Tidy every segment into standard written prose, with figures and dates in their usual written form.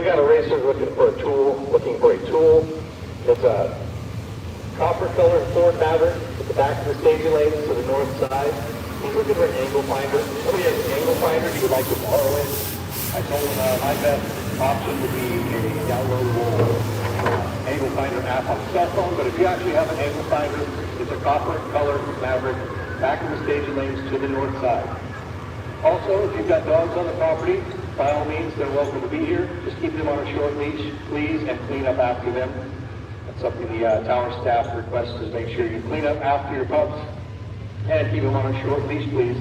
got a racer looking for a tool. It's a copper colored Ford Maverick at the back of the staging lanes to the north side. He's looking for an angle finder. Somebody has an angle finder he would like to borrow it. I told him my best option would be a downloadable angle finder app on the cell phone, but if you actually have an angle finder, it's a copper colored Maverick back of the staging lanes to the north side. Also, if you've got dogs on the property, by all means, they're welcome to be here. Just keep them on a short leash, please, and clean up after them. That's something the tower staff requests, is make sure you clean up after your pups and keep them on a short leash, please.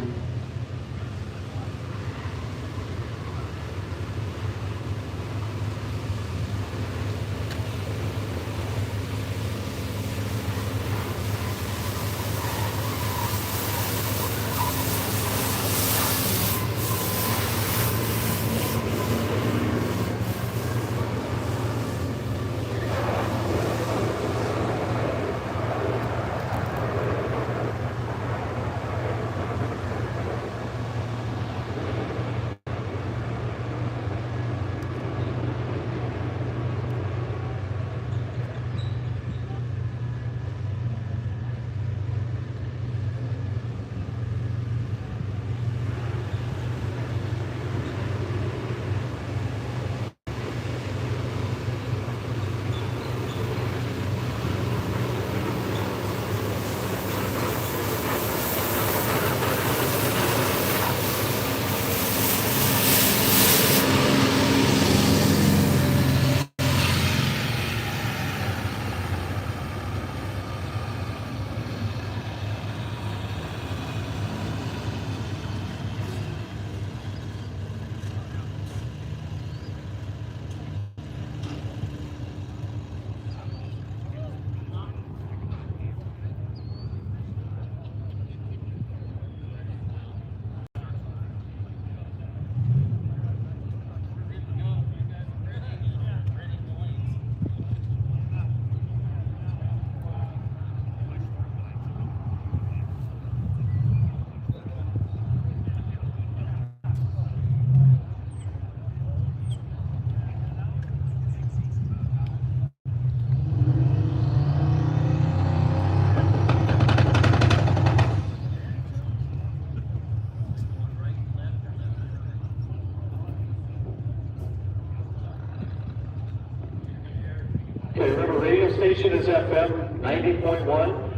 Station is FM 90.1.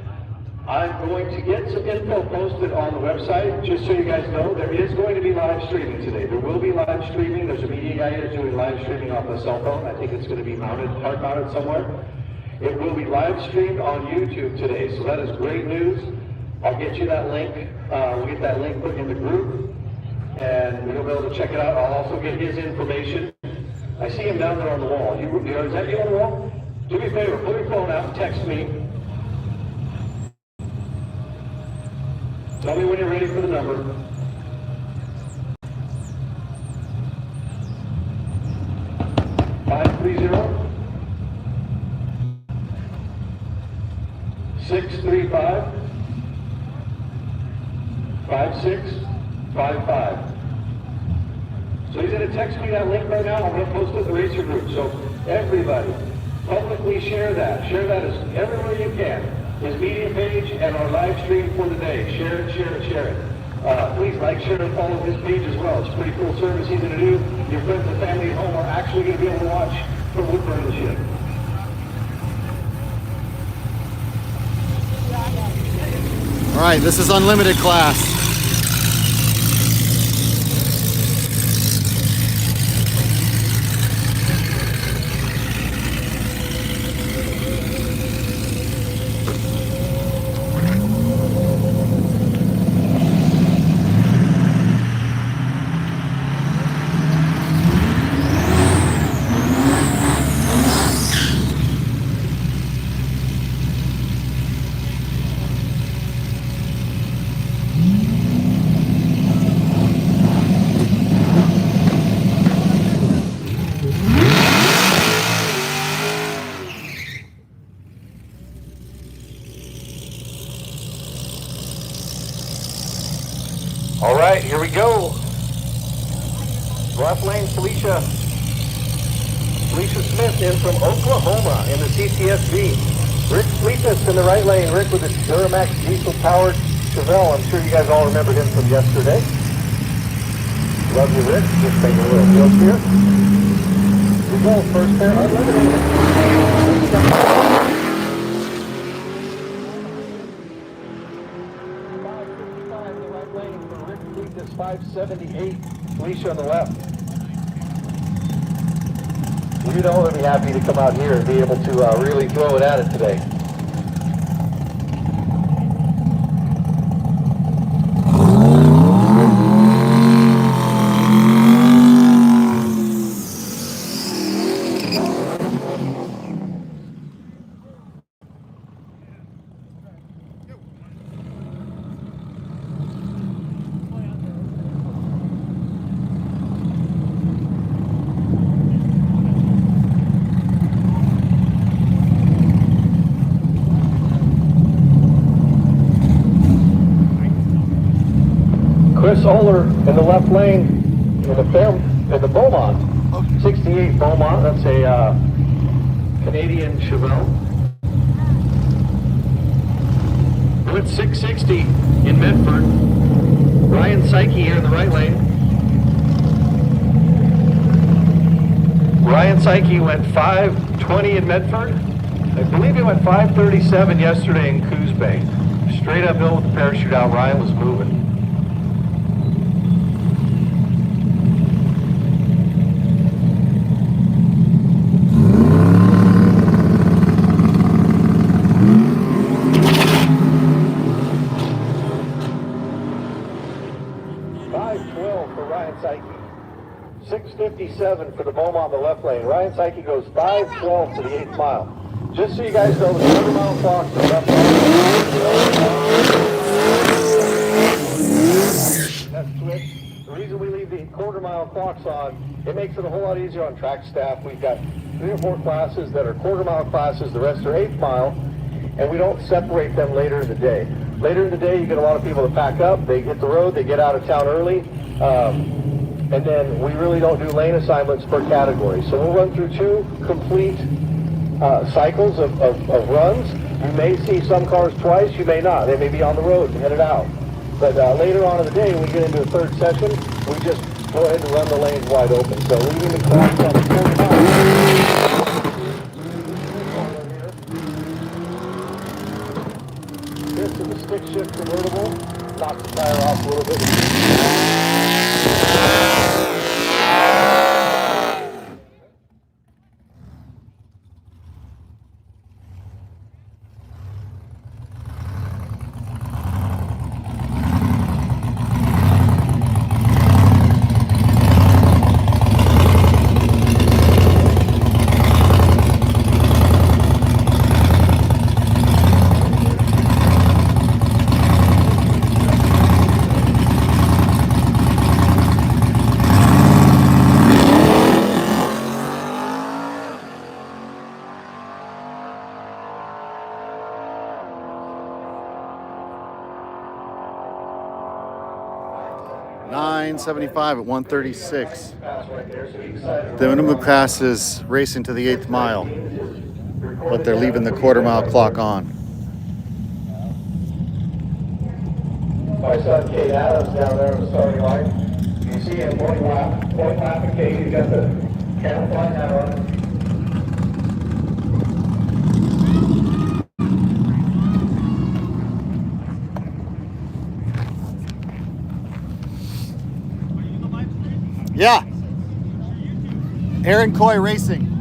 I'm going to get some info posted on the website, just so you guys know. There is going to be live streaming today. There will be live streaming. There's a media guy here doing live streaming off a cell phone. I think it's going to be hard mounted somewhere. It will be live streamed on YouTube today, so that is great news. I'll get you that link. We'll get that link put in the group, and you'll be able to check it out. I'll also get his information. I see him down there on the wall. Is that you on the wall? Do me a favor, pull your phone out and text me. Tell me when you're ready for the number. Five 635-5655. So he's going to text me that link right now. I'm going to post it in the Racer group. So everybody, publicly share that. Share that as everywhere you can. His media page and our live stream for the day. Share it, share it, share it. Please like, share, and follow his page as well. It's a pretty cool service he's going to do. Your friends and family at home are actually going to be able to watch from Woodburn this year. All right, this is unlimited class. All right, here we go. Left lane, Felicia. Alicia Smith in from Oklahoma in the CCSV. Rick Fleetness in the right lane. Rick with the Duramax diesel-powered Chevelle. I'm sure you guys all remember him from yesterday. Love you, Rick. Just making a little joke here. We go, first pair unlimited. 555 in the right lane for Rick Fleetness, 578. Alicia on the left. You know he'll be happy to come out here and be able to really throw it at it today. Chris Oler in the left lane in the Beaumont, 68 Beaumont. That's a Canadian Chevelle. With 660 in Medford. Ryan Psyche here in the right lane. Ryan Psyche went 520 in Medford. I believe he went 537 yesterday in Coos Bay. Straight uphill with the parachute out. Ryan was moving. 657 for the Beaumont on the left lane. Ryan Psyche goes 512 to the 8th mile. Just so you guys know, the quarter-mile clock to the left lane. That's switch. The reason we leave the quarter-mile clocks on, it makes it a whole lot easier on track staff. We've got 3 or 4 classes that are quarter-mile classes. The rest are 8th mile, and we don't separate them later in the day. Later in the day, you get a lot of people that pack up. They hit the road. They get out of town early. And then we really don't do lane assignments per category. So we'll run through 2 complete cycles of runs. You may see some cars twice, you may not. They may be on the road and headed out. But later on in the day, when we get into the 3rd session, we just go ahead and run the lanes wide open. So leaving the clocks on the 4th mile. This is the stick shift convertible. Knock the tire off a little bit. 975 at 136. The minimum class is racing to the 8th mile, but they're leaving the quarter-mile clock on. My son Kate Adams down there on the starting line. You see him point lap and Kate. He's got the camouflage hat on. Yeah. Aaron Coy Racing.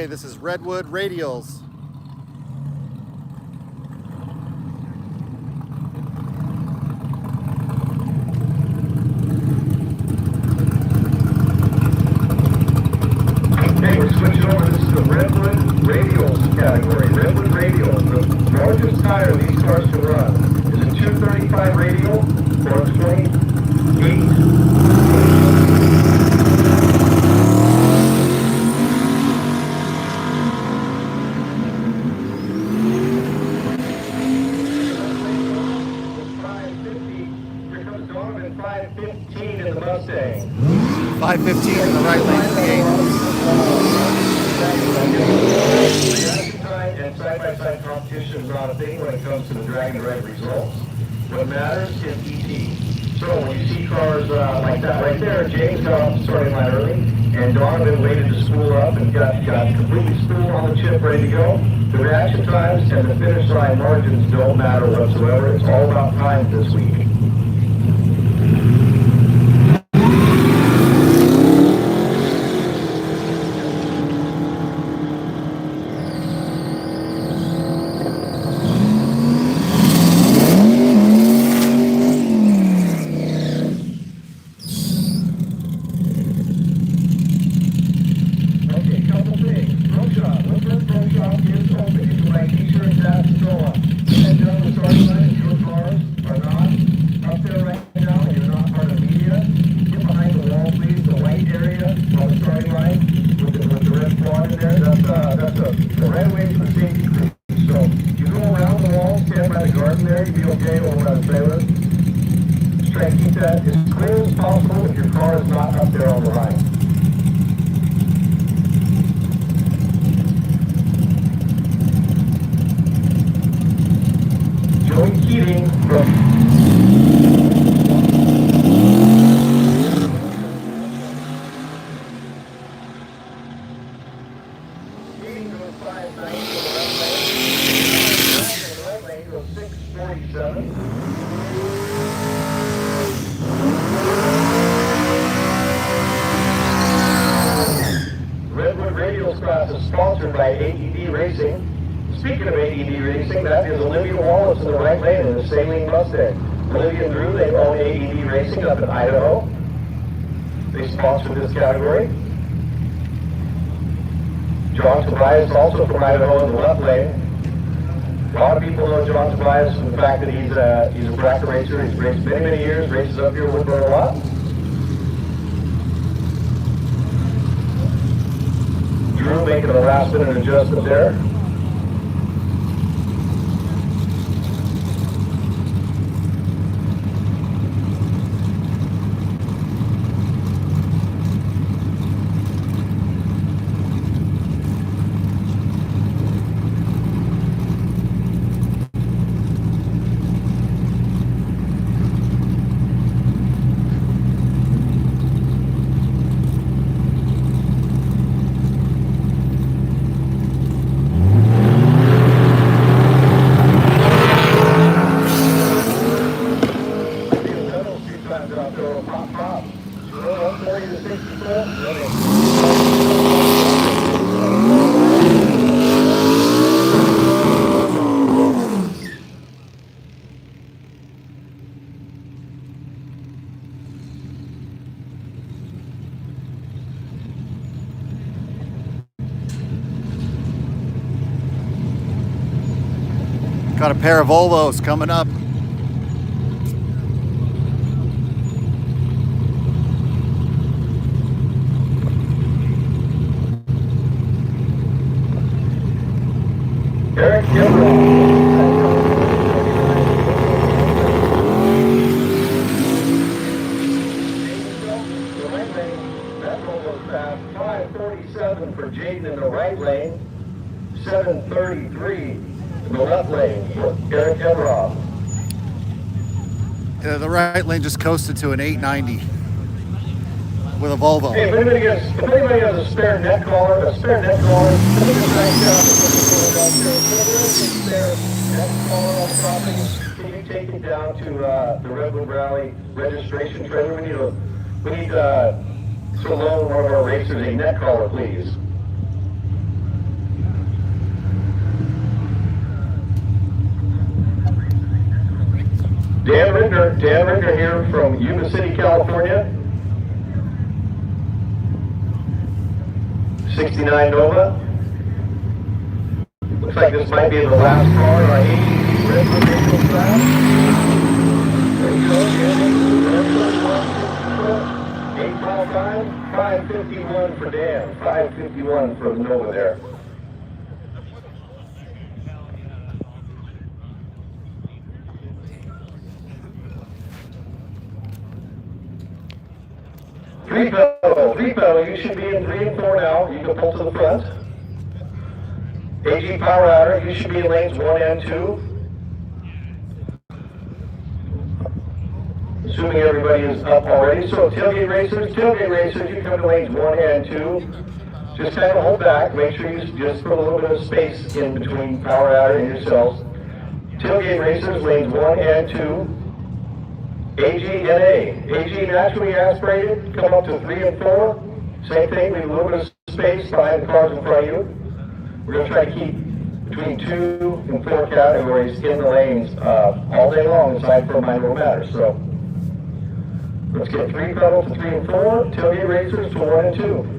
Okay, this is Redwood Radials. Okay, we're switching over. This is the Redwood Radials category. Redwood Radials. The largest tire these cars can run is a 235 radial or a 28. In the Mustang. 515 in the right lane for the 8. And side-by-side competition is not a thing when it comes to the drag and ride results. What matters is ET. So when you see cars like that right there, James got off the starting line early, and Donovan waited to spool up and got completely spooled on the chip, ready to go. The reaction times and the finish line margins don't matter whatsoever. It's all about time this week. Redwood Radials class is sponsored by AED Racing. Speaking of AED Racing, that is Olivia Wallace in the right lane in the Saline Mustang. Olivia and Drew, they own AED Racing up in Idaho. They sponsor this category. John Tobias, also from Idaho, in the left lane. A lot of people know John Tobias from the fact that he's a bracket racer. He's raced many years, races up here in Woodburn a lot. Drew making a last minute adjustment there. Got a pair of Volvos coming up. Eric, that 547 for Jaden in the right lane, 733 in the left lane for Eric Everoff. The right lane just coasted to an 890 with a Volvo. Hey, if anybody has a spare neck collar, put it neck collar on the property. Can you take it down to the Redwood Rally registration trailer? We need to loan one of our racers a neck collar, please. Dan Rinder here from Yuba City, California. 69 Nova. Looks like this might be the last car on AGV Redwood vehicle class. There you go. 855, 551 for Dan. 551 for the Nova there. Three pedal, you should be in 3 and 4 now. You can pull to the front. AG power outer, you should be in lanes 1 and 2. Assuming everybody is up already. So tailgate racers, you come to lanes 1 and 2. Just kind of hold back. Make sure you just put a little bit of space in between power outer and yourselves. Tailgate racers, lanes 1 and 2. AG and A. AG naturally aspirated, come up to 3 and 4. Same thing, leave a little bit of space behind the cars in front of you. We're going to try to keep between 2 and 4 categories in the lanes all day long, aside from minor matters. So let's get 3 pedal to 3 and 4, tailgate racers to 1 and 2.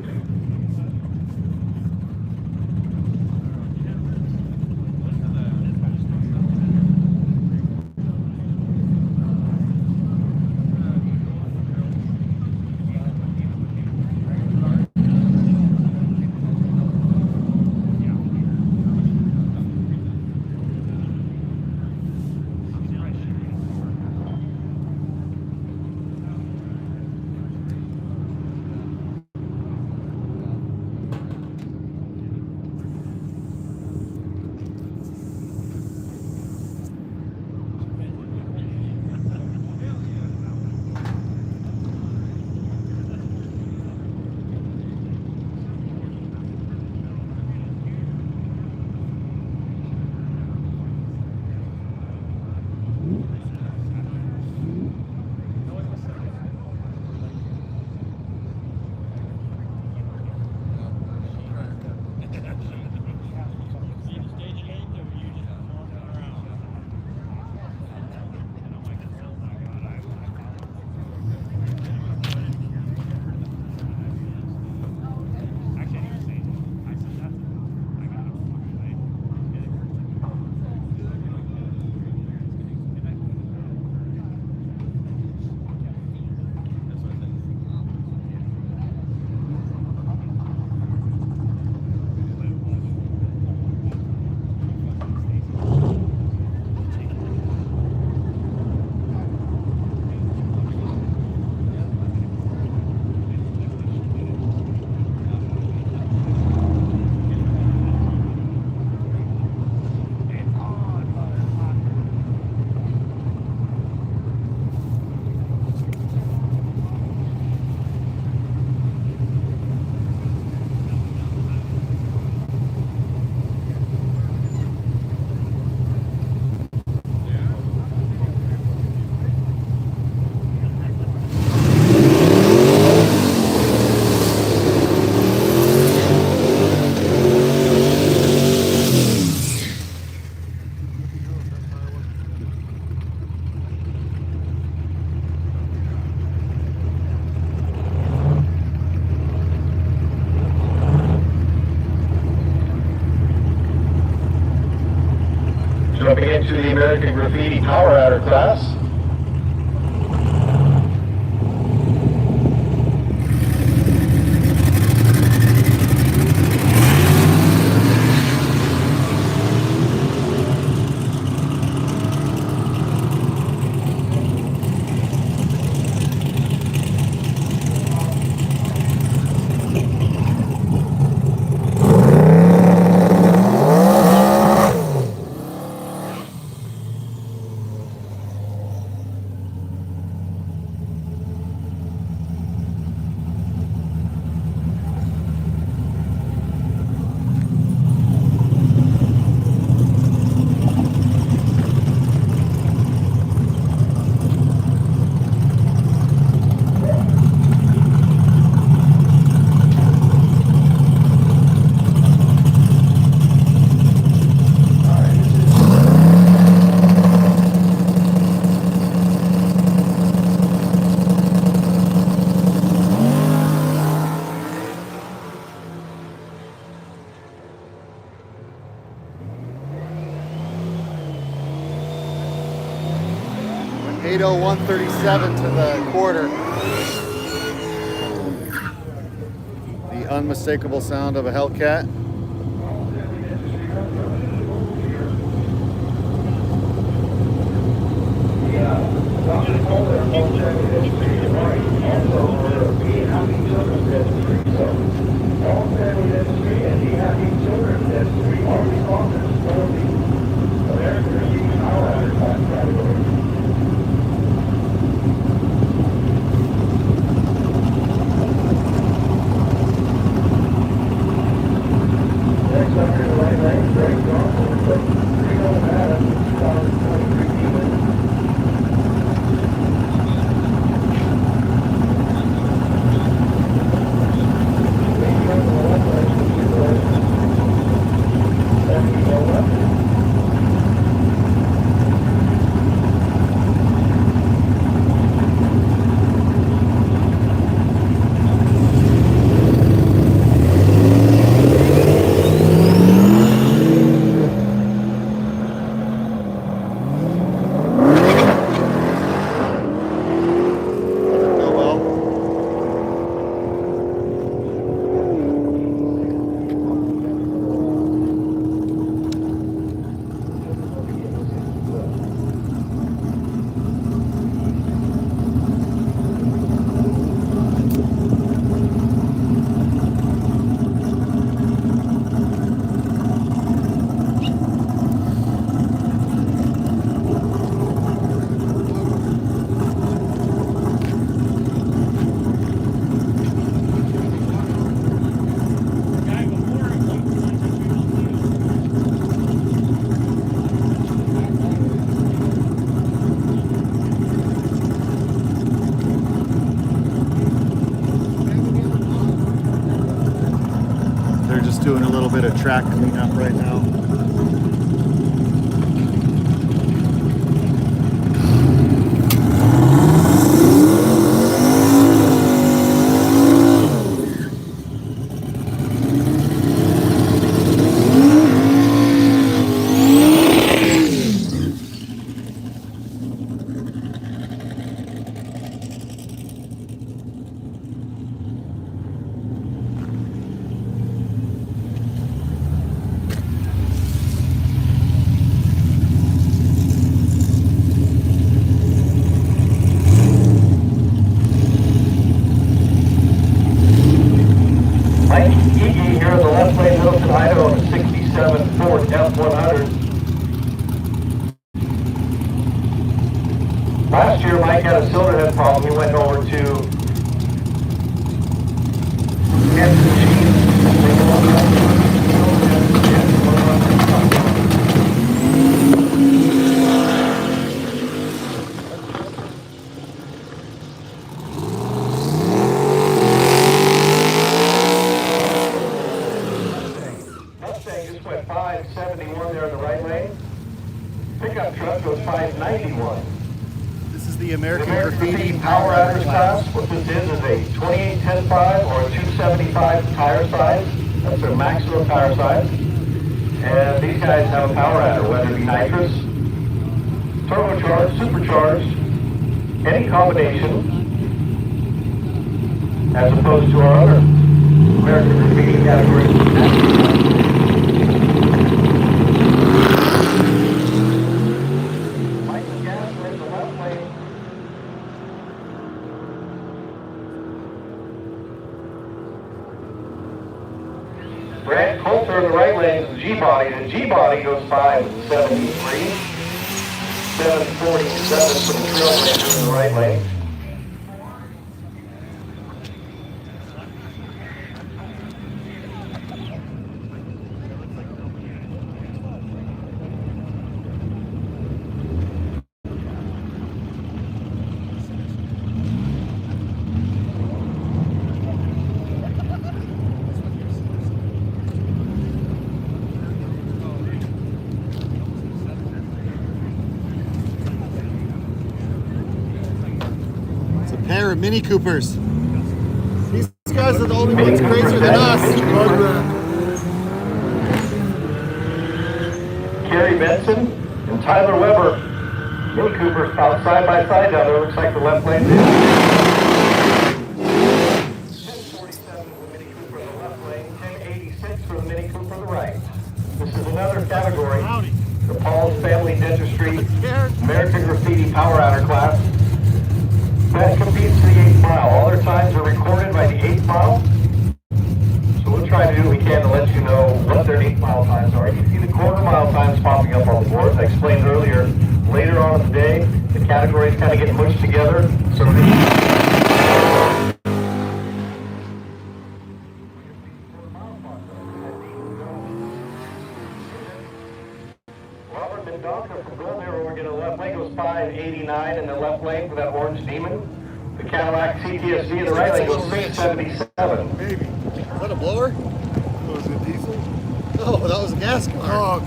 Jumping into the American Graffiti Power Outer class. 80137 to the quarter. The unmistakable sound of a Hellcat. Doing a little bit of track cleanup right now. Last year, Mike had a cylinder head problem. He went over to Kansas Mustang just went 571 there in the right lane. Pickup truck goes 591. This is the American Graffiti Power Adder class. What this is a 28-10-5 or a 275 tire size. That's their maximum tire size. And these guys have a power adder, whether it be nitrous, turbocharged, supercharged, any combination, as opposed to our other American Graffiti category. Grant Coulter in the right lane is the G-body. The G-body goes 573. 747 for the Trailblazer in the right lane. Pair of Mini Coopers. These guys are the only ones crazier than us. Kerry Benson and Tyler Weber Mini Cooper out side by side down there. Looks like the left lane. 1047 for the Mini Cooper in the left lane. 1086 for the Mini Cooper on the right. This is another category. The Paul's Family Dentistry American Graffiti Power Outer class. That competes for the 8th mile. All their times are recorded by the 8th mile. So we'll try to do what we can to let you know what their 8th mile times are. You see the quarter mile times popping up on the board. I explained earlier, later on in the day, the categories kind of get mushed together. So Robert Mendonca from Gold Arrow, we're going to left lane goes 589 in the left lane for that orange demon. The Cadillac CTSV in the right lane goes 677. Maybe. Is that a blower? Was it diesel? Oh, that was a gas car.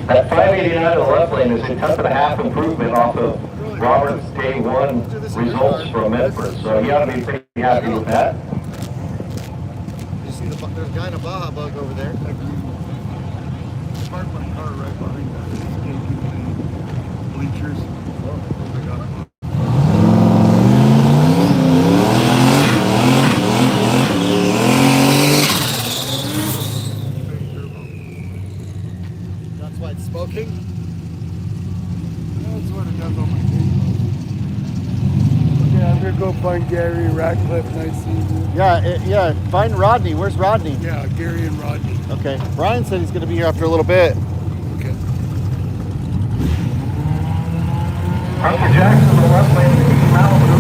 That 589 in the left lane is a 10.5 improvement off of Robert's day one results from Medford. So he ought to be pretty happy with that. You see, there's a guy in a Baja Bug over there. Parked my car right behind that. Bleachers. Oh, I got it. That's why it's smoking. That's what it does on my table. Yeah, I'm gonna go find Gary, Ratcliffe, nice seeing you. Yeah. Find Rodney. Where's Rodney? Yeah, Gary and Rodney. Okay. Brian said he's going to be here after a little bit. Okay. Hunter Jackson in the left lane, Malibu.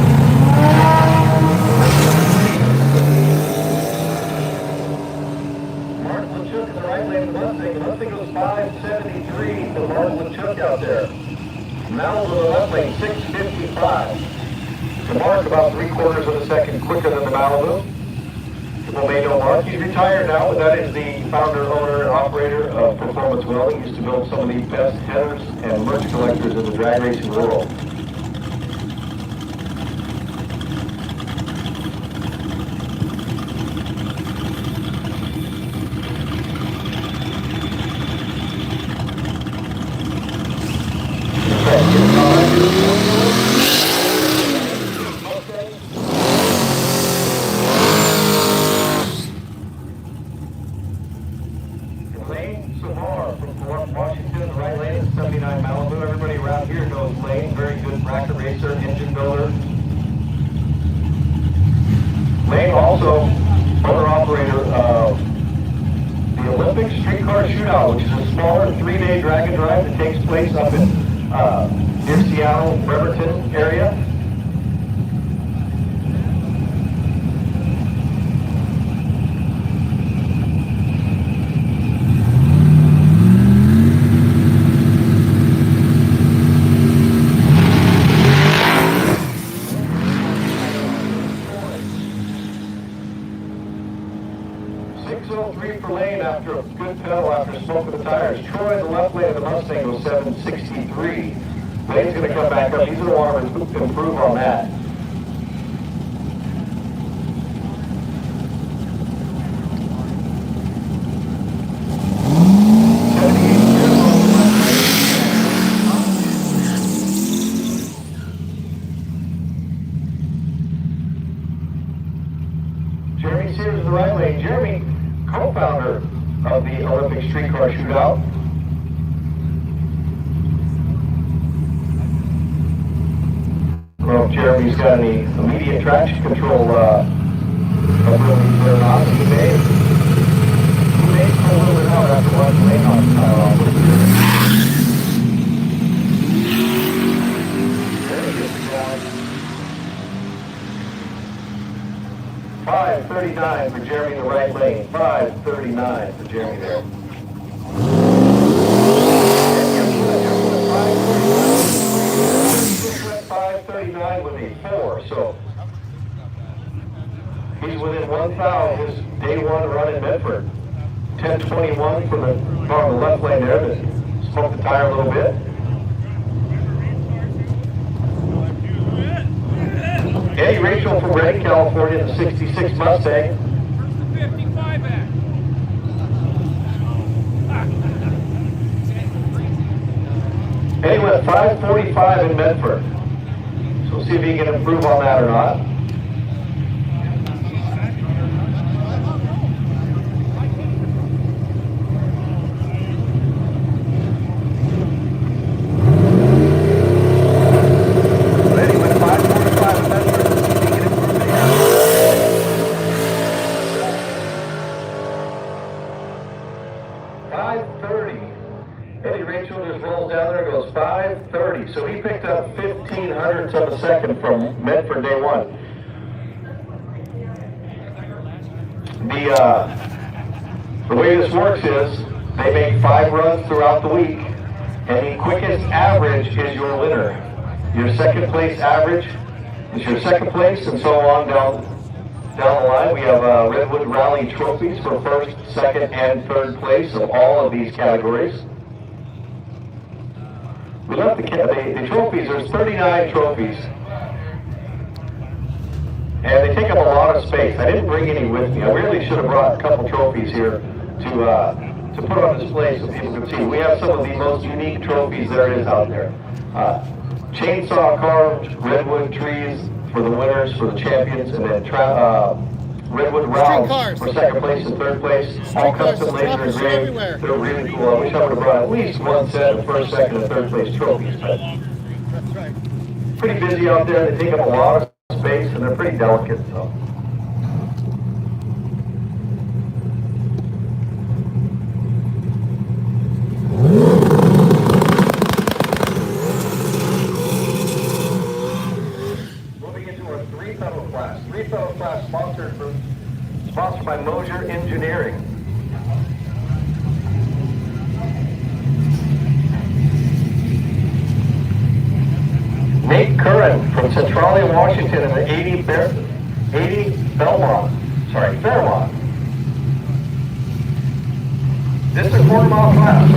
Mark LeChuck in the right lane, the Mustang. The Mustang goes 573 for Mark LeChuck out there. Malibu in the left lane, 655. The Mark about 3/4 of a second quicker than the Malibu. People may know Mark. He's retired now, but that is the founder, owner, and operator of Performance Welding. He used to build some of the best headers and merch collectors in the drag racing world. Washington, the right lane is 79 Malibu. Everybody around here knows Lane, very good Racer engine builder. Lane also owner operator of the Olympic Streetcar Shootout, which is a smaller 3-day drag and drive that takes place up in near Seattle, Bremerton area. After a good pedal, after smoke of the tires. Troy, the left lane of the Mustang, goes 763. Lane's going to come back up. He's going to want to improve on that. Jeremy Sears in the right lane. Jeremy, co-founder of the Olympic Streetcar Shootout. I don't know if Jeremy's got any immediate traction control abilities or not. He may pull a little bit out after one lane on There he gets the ground. 539 for Jeremy in the right lane. 539 for Jeremy there. 539 with a 4, so he's within 1,000 his day one run in Medford. 1021 from the left lane there that smoked the tire a little bit. Eddie Rachel from Redding, California, the 66 Mustang. Where's the 55 at? 5:45 in Medford. So we'll see if he can improve on that or not. But anyway, 5:45 in Medford. Let's see if he can improve it here. 5:30. Eddie Rachel just rolls down there and goes 5:30. So he picked up 0.15 of a second from Medford day one. The way this works is they make 5 runs throughout the week, and the quickest average is your winner. Your second place average is your second place, and so on down the line. We have Redwood Rally trophies for first, second, and third place of all of these categories. We left the trophies. There's 39 trophies, and they take up a lot of space. I didn't bring any with me. I really should have brought a couple trophies here to put on display so people can see. We have some of the most unique trophies there is out there. Chainsaw carved redwood trees for the winners, for the champions, and then Redwood Round for second place and third place. All custom laser engraved. They're really cool. I wish I would have brought at least one set of first, second, and third place trophies. But pretty busy out there. They take up a lot of space, and they're pretty delicate. So. Three-pedal class sponsored by Mosier Engineering. Nate Curran from Centralia, Washington in the 80 Fairmont. This is a quarter-mile class. So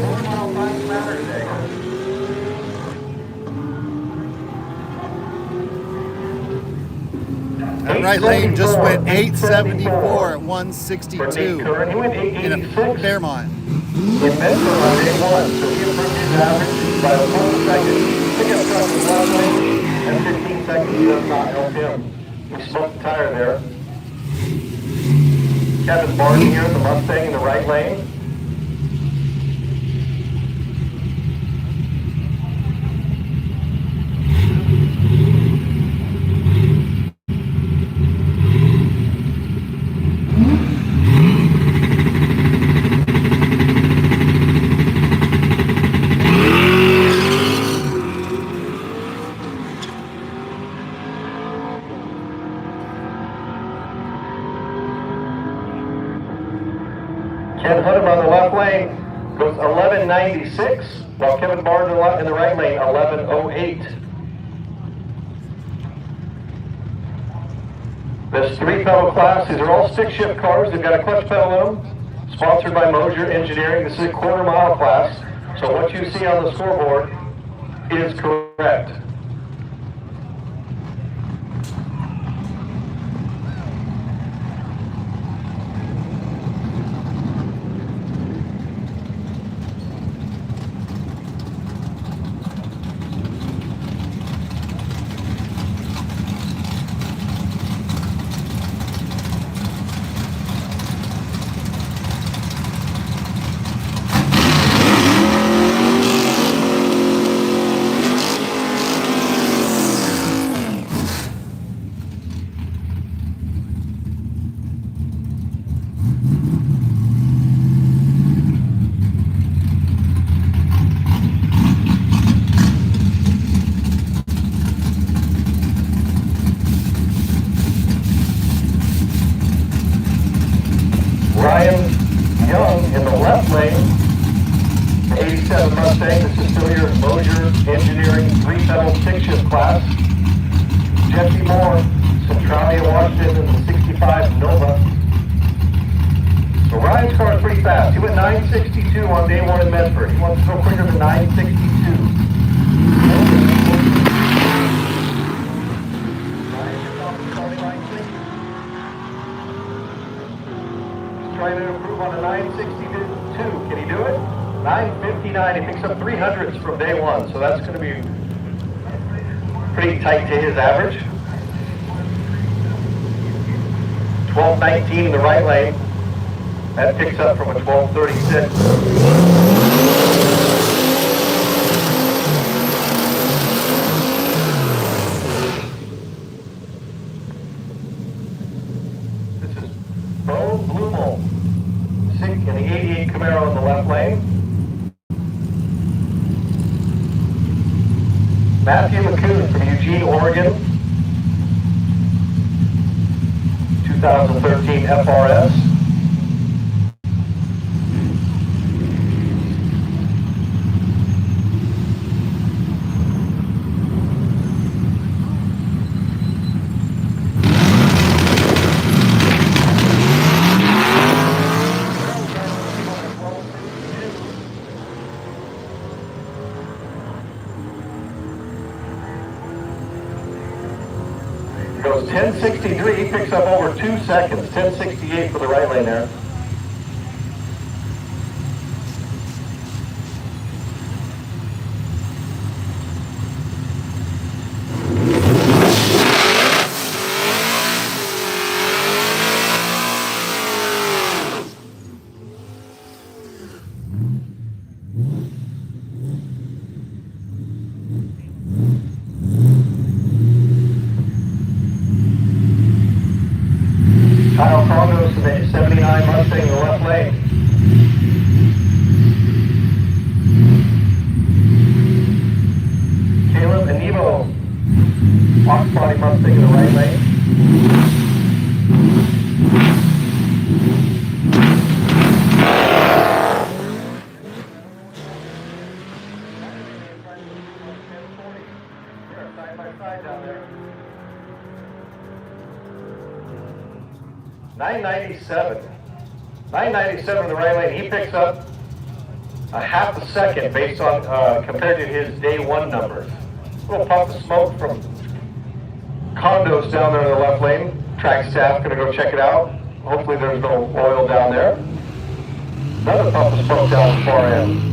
quarter-mile class Saturday. That right lane just went 874 at 162 in a Fairmont. In Medford on day one, so he improved his average by a full second. Pickup truck was left lane, and 15 seconds does not help him. We smoked the tire there. Kevin Barton here, the Mustang in the right lane. Ken Huddam on the left lane goes 11.96, while Kevin Barton in the right lane 11.08. This 3-pedal class, these are all stick-shift cars. They've got a clutch pedal in them, sponsored by Mosier Engineering. This is a quarter-mile class, so what you see on the scoreboard is correct. Ryan Young in the left lane, the 87 Mustang. This is still your Mosier Engineering 3-pedal stick-shift class. Jesse Moore, Centralia, Washington in the 65 Nova. So Ryan's car is pretty fast. He went 962 on day one in Medford. He wants to go quicker than 962. Trying to improve on a 962. Can he do it? 959, he picks up 300s from day one, so that's going to be pretty tight to his average. 1219 in the right lane. That picks up from a 1236. This is Bo Blumel, in the 88 Camaro in the left lane. Matthew McCoon from Eugene, Oregon. 2013 FRS. Goes 1063, he picks up over 2 seconds. 1068 for the right lane there. Kyle Condos in the 79 Mustang in the left lane. Caleb and Evo, box body Mustang in the right lane. Side by side down there. 997. 997 in the right lane. He picks up a half a second based on compared to his day one numbers. A little puff of smoke from Condos down there in the left lane. Track staff gonna go check it out. Hopefully there's no oil down there. Another puff of smoke down the far end.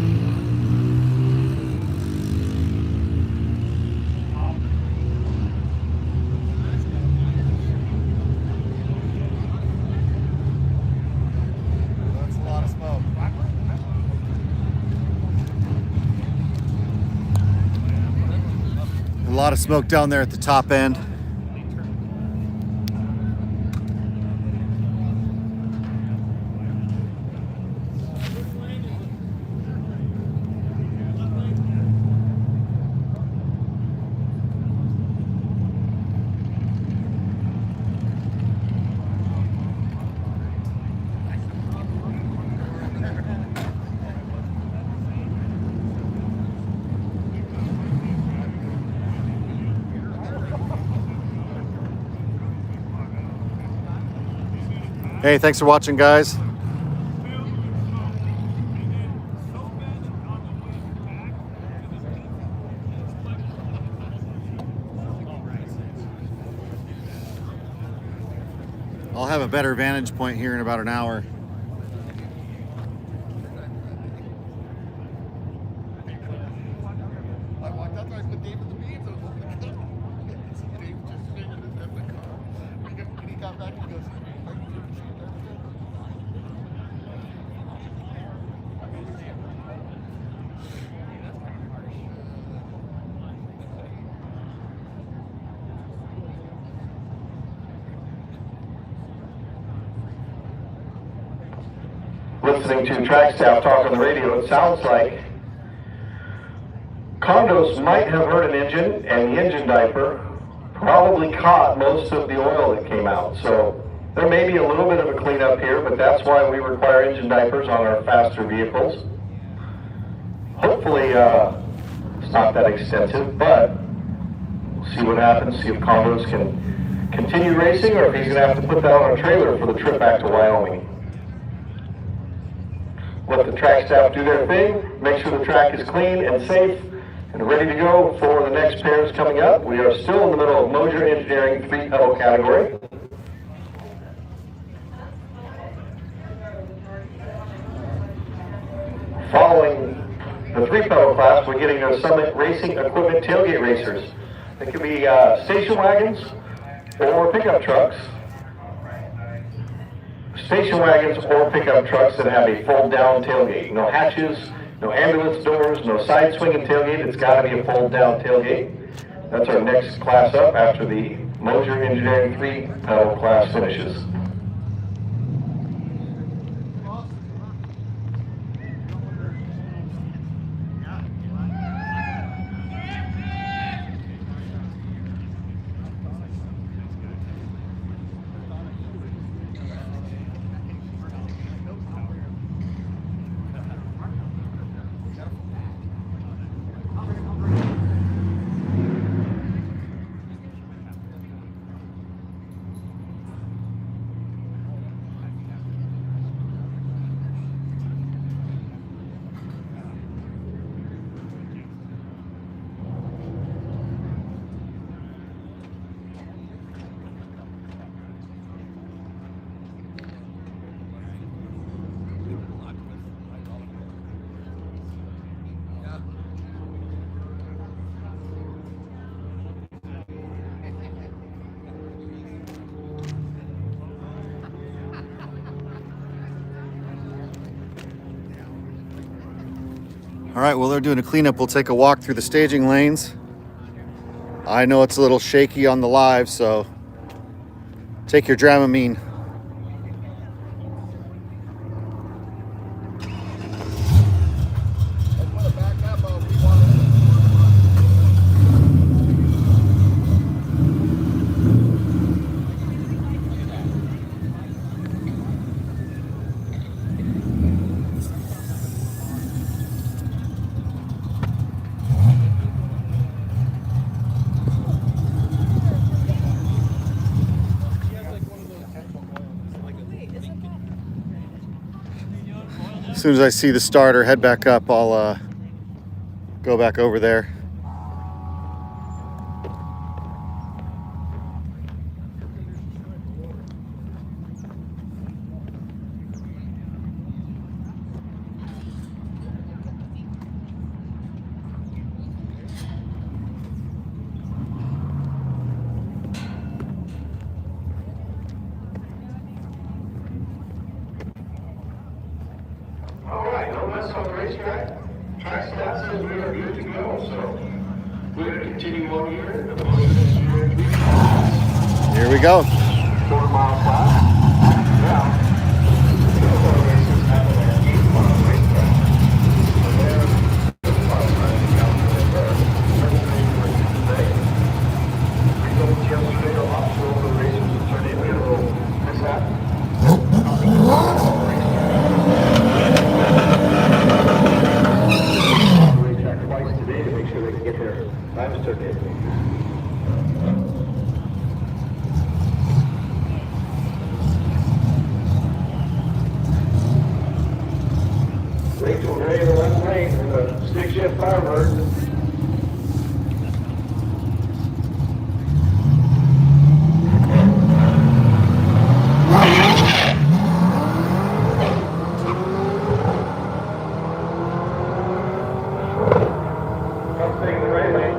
A lot of smoke down there at the top end. Hey, thanks for watching, guys. I'll have a better vantage point here in about an hour. Listening to track staff talk on the radio, it sounds like Condos might have hurt an engine, and the engine diaper probably caught most of the oil that came out. So there may be a little bit of a cleanup here, but that's why we require engine diapers on our faster vehicles. Hopefully it's not that extensive, but we'll see what happens, see if Condos can continue racing or if he's going to have to put that on a trailer for the trip back to Wyoming. Let the track staff do their thing, make sure the track is clean and safe and ready to go for the next pairs coming up. We are still in the middle of Moser Engineering 3-pedal category. Following The 3-pedal class, we're getting a Summit Racing Equipment tailgate racers. It could be station wagons or pickup trucks. Station wagons or pickup trucks that have a fold-down tailgate. No hatches, no ambulance doors, no side swinging tailgate. It's got to be a fold-down tailgate. That's our next class up after the Moser Engineering 3-pedal class finishes. All right, while they're doing a cleanup, we'll take a walk through the staging lanes. I know it's a little shaky on the live, so take your Dramamine. As soon as I see the starter head back up, I'll go back over there. Track stats says we are good to go, so we're going to continue on here. Here we go. Quarter-mile class. Now, races happen at 8-mile racetrack. And there, the class running down there. Today. We go yesterday to offshore the racers and turn in a little mishap. Twice today to make sure they can get their times turned in. Rachel Gray in the left lane with a stick shift Firebird. Staying in the right lane.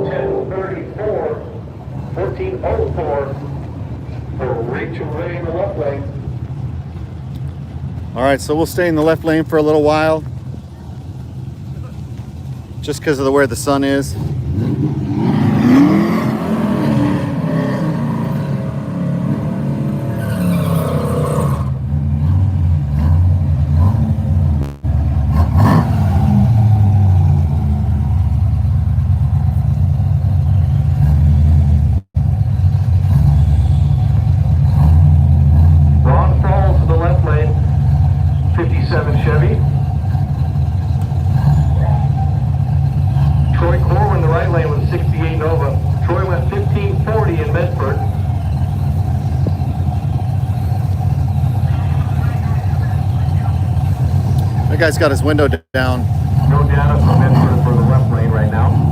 10:34, 14:04 for Rachel Gray in the left lane. All right, so we'll stay in the left lane for a little while, just because of where the sun is. Chevy. Troy Corwin in the right lane with a 68 Nova. Troy went 1540 in Medford. That guy's got his window down. No data from Medford for the left lane right now.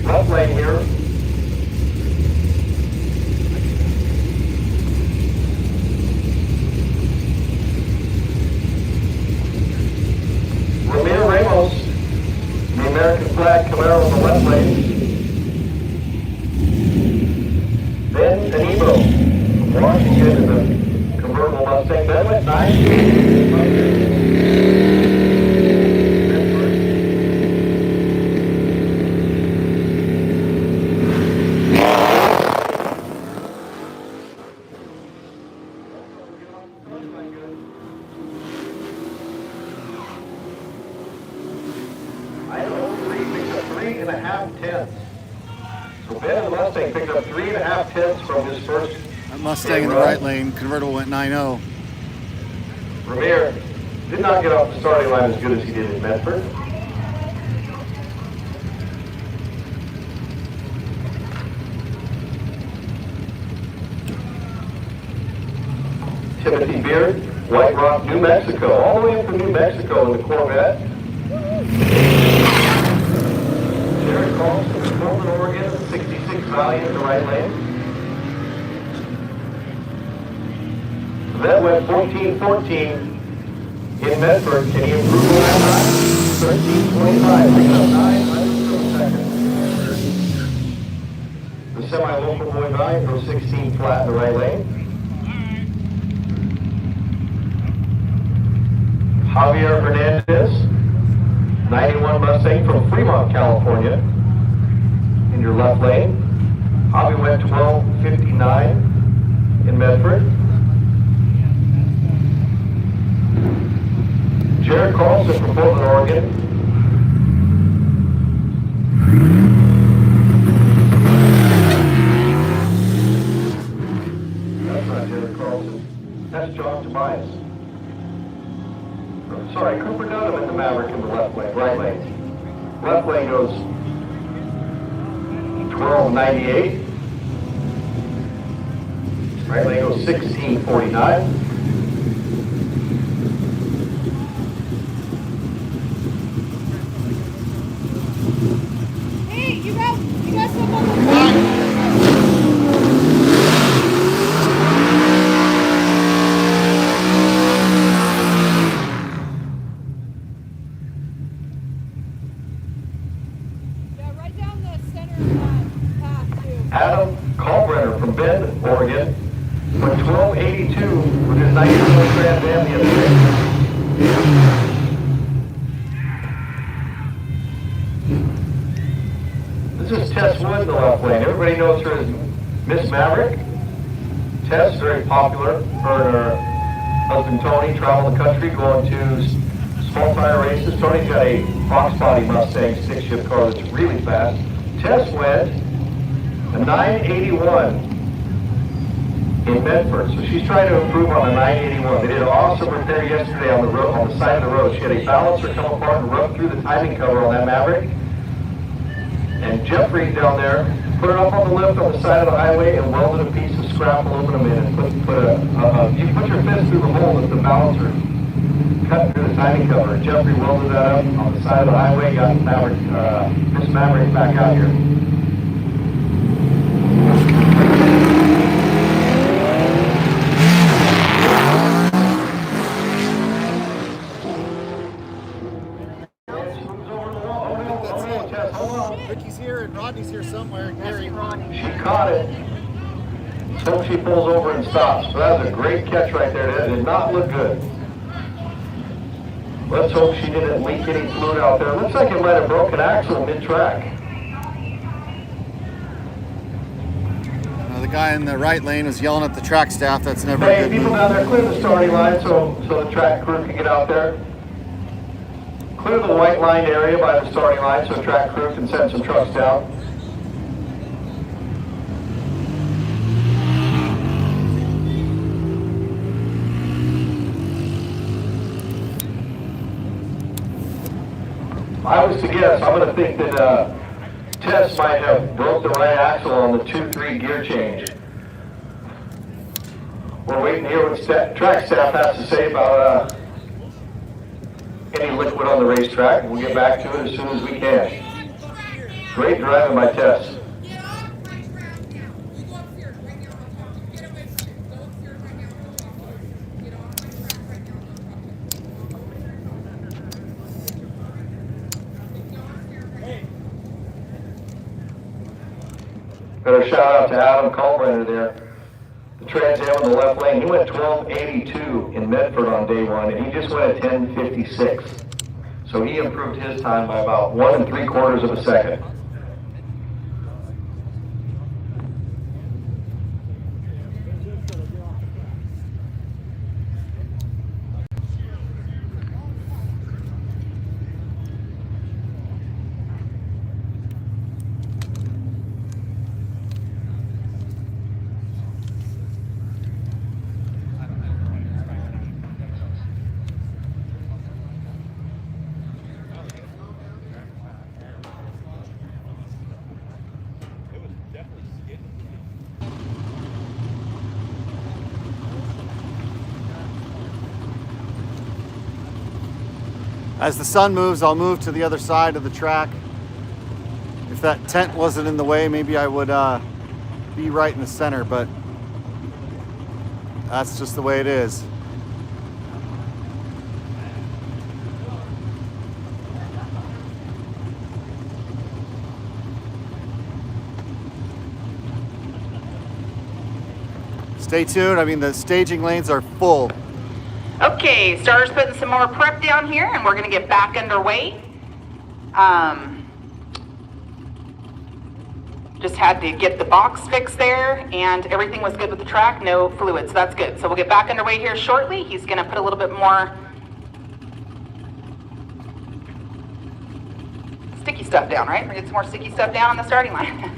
Left lane here. Ramir Ramos, the American flag Camaro on the left lane. Ben Anibo, Washington in the convertible Mustang. Ben went 9. So Ben and the Mustang picked up 3.5 tenths from his first. That Mustang in the right lane, convertible went 9-0. Ramir did not get off the starting line as good as he did in Medford. Timothy Beard, White Rock, New Mexico, all the way from New Mexico in the Corvette. Jared Carlson, Portland, Oregon, 66 Valley in the right lane. That went 14-14 in Medford. Can he improve on that time? 13-25, picking up 9 seconds. The semi-local boy Valiant goes 16 flat in the right lane. Javier Hernandez, 91 Mustang from Fremont, California, in your left lane. Javi went 12:59 in Medford. Jared Carlson from Portland, Oregon. That's not Jared Carlson. That's John Tobias. Sorry, Cooper Dunham in the Maverick in the left lane, right lane. Left lane goes 12.98. Right lane goes 16.49. Hey, you got some on the back. Adam Kalbrenner from Bend, Oregon, went 12.82 with his 94 Trans Am the other day. This is Tess Wood in the left lane. Everybody knows her as Miss Maverick. Tess, very popular. Her and her husband Tony travel the country going to small tire races. Tony's got a box body Mustang 6-shift car that's really fast. Tess went a 981 in Medford. So she's trying to improve on the 981. They did an awesome repair yesterday on the road, on the side of the road. She had a balancer come apart and rub through the timing cover on that Maverick. And Jeffrey down there put it up on the lift on the side of the highway and welded a piece of scrap aluminum in and you put your fist through the hole with the balancer, cut through the timing cover. Jeffrey welded that up on the side of the highway, got Maverick, Miss Maverick back out here. Ricky's here and Rodney's here somewhere. Gary. She caught it. So she pulls over and stops. So that was a great catch right there. That did not look good. Let's hope she didn't leak any fluid out there. Looks like it might have broken axle mid-track. The guy in the right lane was yelling at the track staff. That's never a Hey, good people move. down there, clear the starting line so the track crew can get out there. Clear the white lined area by the starting line so the track crew can send some trucks down. I was to guess, I'm going to think that Tess might have broke the right axle on the 2-3 gear change. We're waiting to hear what track staff has to say about any liquid on the racetrack. We'll get back to it as soon as we can. Great driving by Tess. Get off my track now. You go upstairs right now. I'll talk to you. Get away from me. Go upstairs right now. I'll talk to you. Get off my track right now. I'll talk to you. Got a shout out to Adam Culbrenner there. The Trans Am on the left lane, he went 12:82 in Medford on day one, and he just went at 10:56. So he improved his time by about 1 3/4 of a second. As the sun moves, I'll move to the other side of the track. If that tent wasn't in the way, maybe I would be right in the center, but that's just the way it is. Stay tuned. I mean, the staging lanes are full. Okay, starters putting some more prep down here, and we're going to get back underway. Just had to get the box fixed there, and everything was good with the track, no fluid, so that's good. So we'll get back underway here shortly. He's going to put a little bit more sticky stuff down, right? We'll get some more sticky stuff down on the starting line.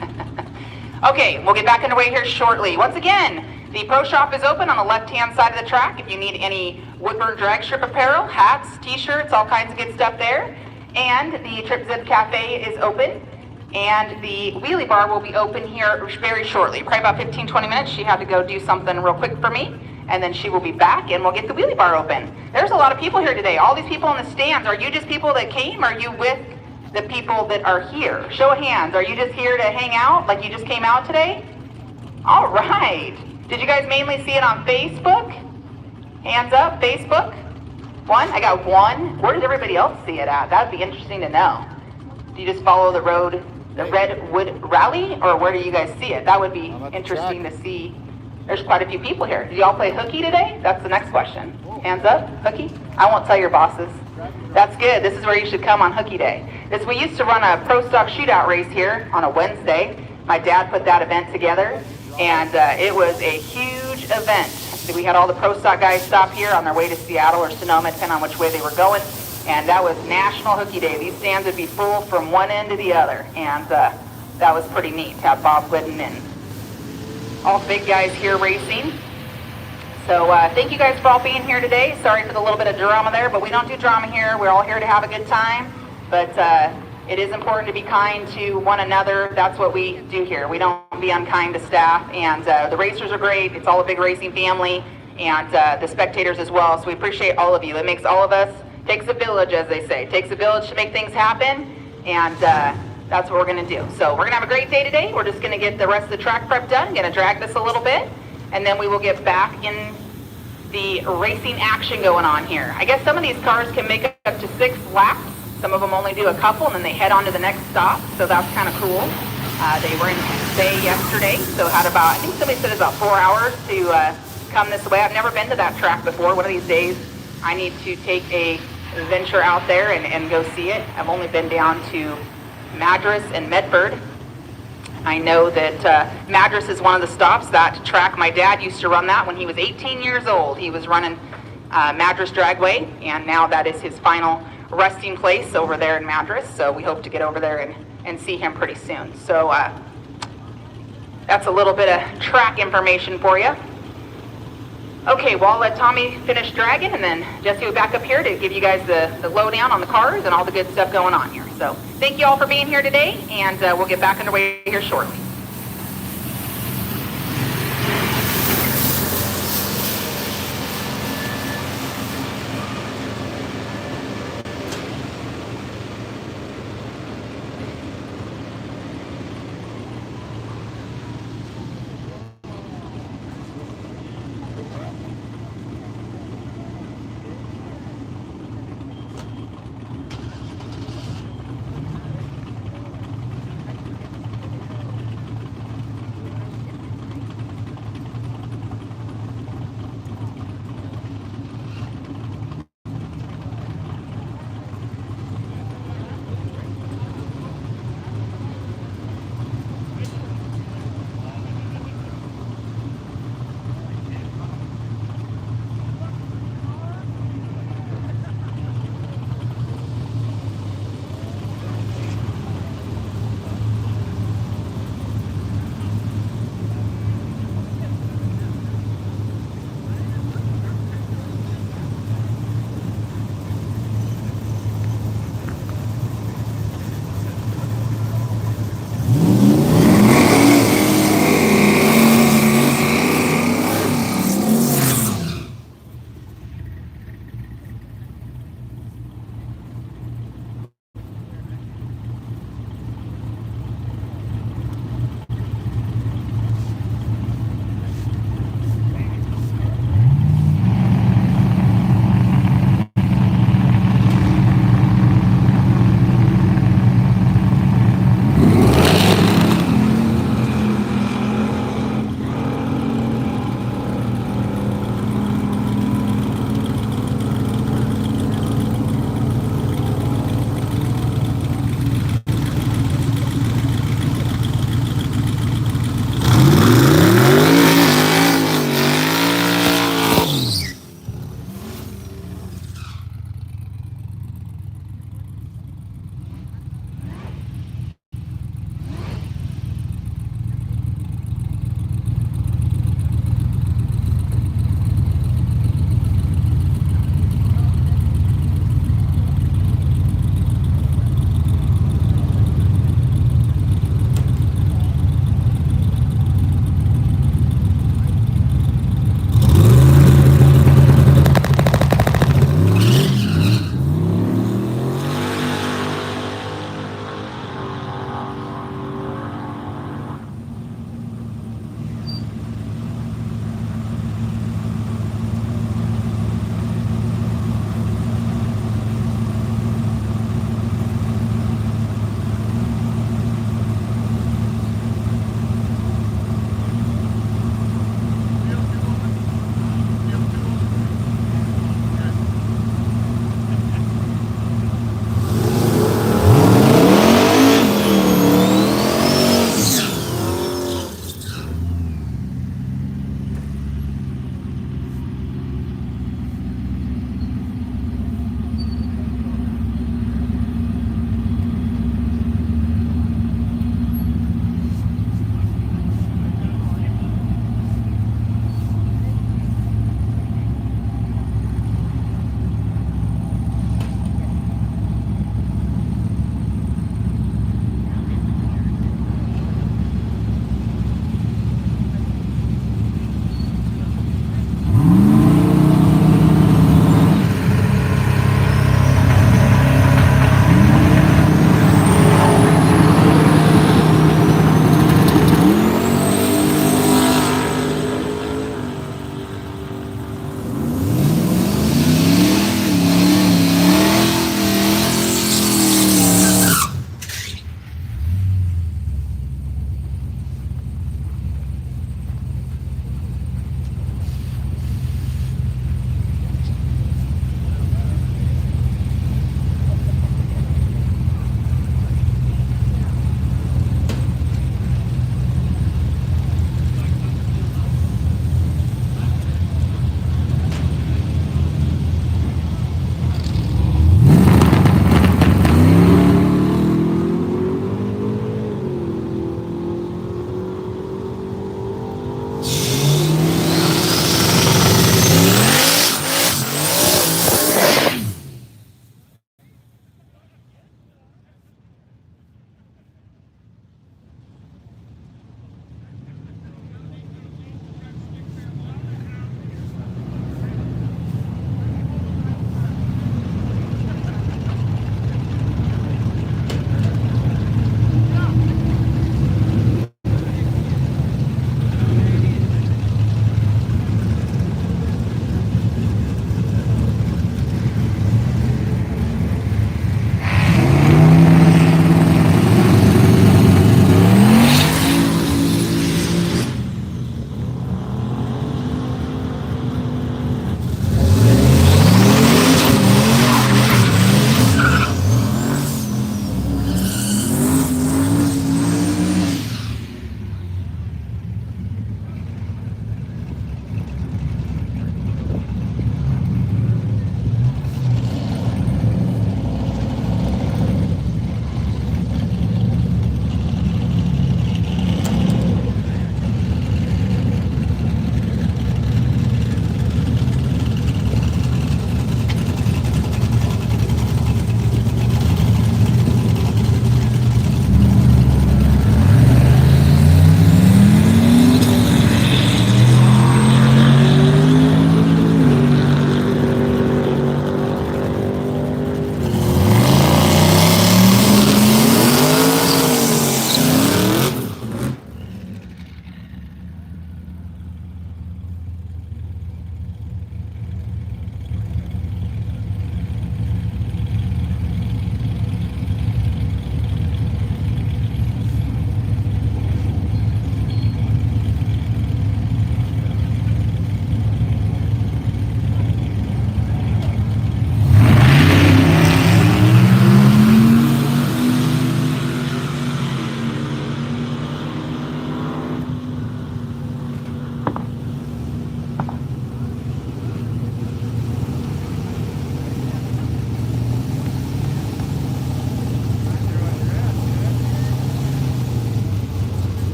Okay, we'll get back underway here shortly. Once again, the Pro Shop is open on the left-hand side of the track. If you need any Woodburn Dragstrip apparel, hats, t-shirts, all kinds of good stuff there. And the Trip Zip Cafe is open. And the wheelie bar will be open here very shortly. Probably about 15-20 minutes. She had to go do something real quick for me. And then she will be back and we'll get the wheelie bar open. There's a lot of people here today. All these people in the stands. Are you just people that came? Or are you with the people that are here? Show of hands. Are you just here to hang out? Like you just came out today? All right. Did you guys mainly see it on Facebook? Hands up, Facebook. One? I got one. Where did everybody else see it at? That'd be interesting to know. Do you just follow the road, the Redwood rally, or where do you guys see it? That would be interesting to see. There's quite a few people here. Did y'all play hooky today? That's the next question. Hands up, hooky. I won't tell your bosses. That's good. This is where you should come on hooky day. We used to run a pro stock shootout race here on a Wednesday. My dad put that event together. And it was a huge event. So we had all the pro stock guys stop here on their way to Seattle or Sonoma, depending on which way they were going. And that was National Hooky Day. These stands would be full from one end to the other. And that was pretty neat to have Bob Whitten and all the big guys here racing. So thank you guys for all being here today. Sorry for the little bit of drama there, but we don't do drama here. We're all here to have a good time. But it is important to be kind to one another. That's what we do here. We don't be unkind to staff. And the racers are great. It's all a big racing family. And the spectators as well. So we appreciate all of you. It makes all of us, takes a village, as they say. It takes a village to make things happen. And that's what we're going to do. So we're going to have a great day today. We're just going to get the rest of the track prep done. Going to drag this a little bit. And then we will get back in the racing action going on here. I guess some of these cars can make up to 6 laps. Some of them only do a couple, and then they head on to the next stop, so that's kind of cool. They were in Bay yesterday, so had about, I think somebody said it's about 4 hours to come this way. I've never been to that track before. One of these days, I need to take a venture out there and go see it. I've only been down to Madras and Medford. I know that Madras is one of the stops. That track, my dad used to run that when he was 18 years old. He was running Madras Dragway, and now that is his final resting place over there in Madras, so we hope to get over there and see him pretty soon. So that's a little bit of track information for you. Okay, well, I'll let Tommy finish dragging, and then Jesse will be back up here to give you guys the lowdown on the cars and all the good stuff going on here. So thank you all for being here today, and we'll get back underway here shortly.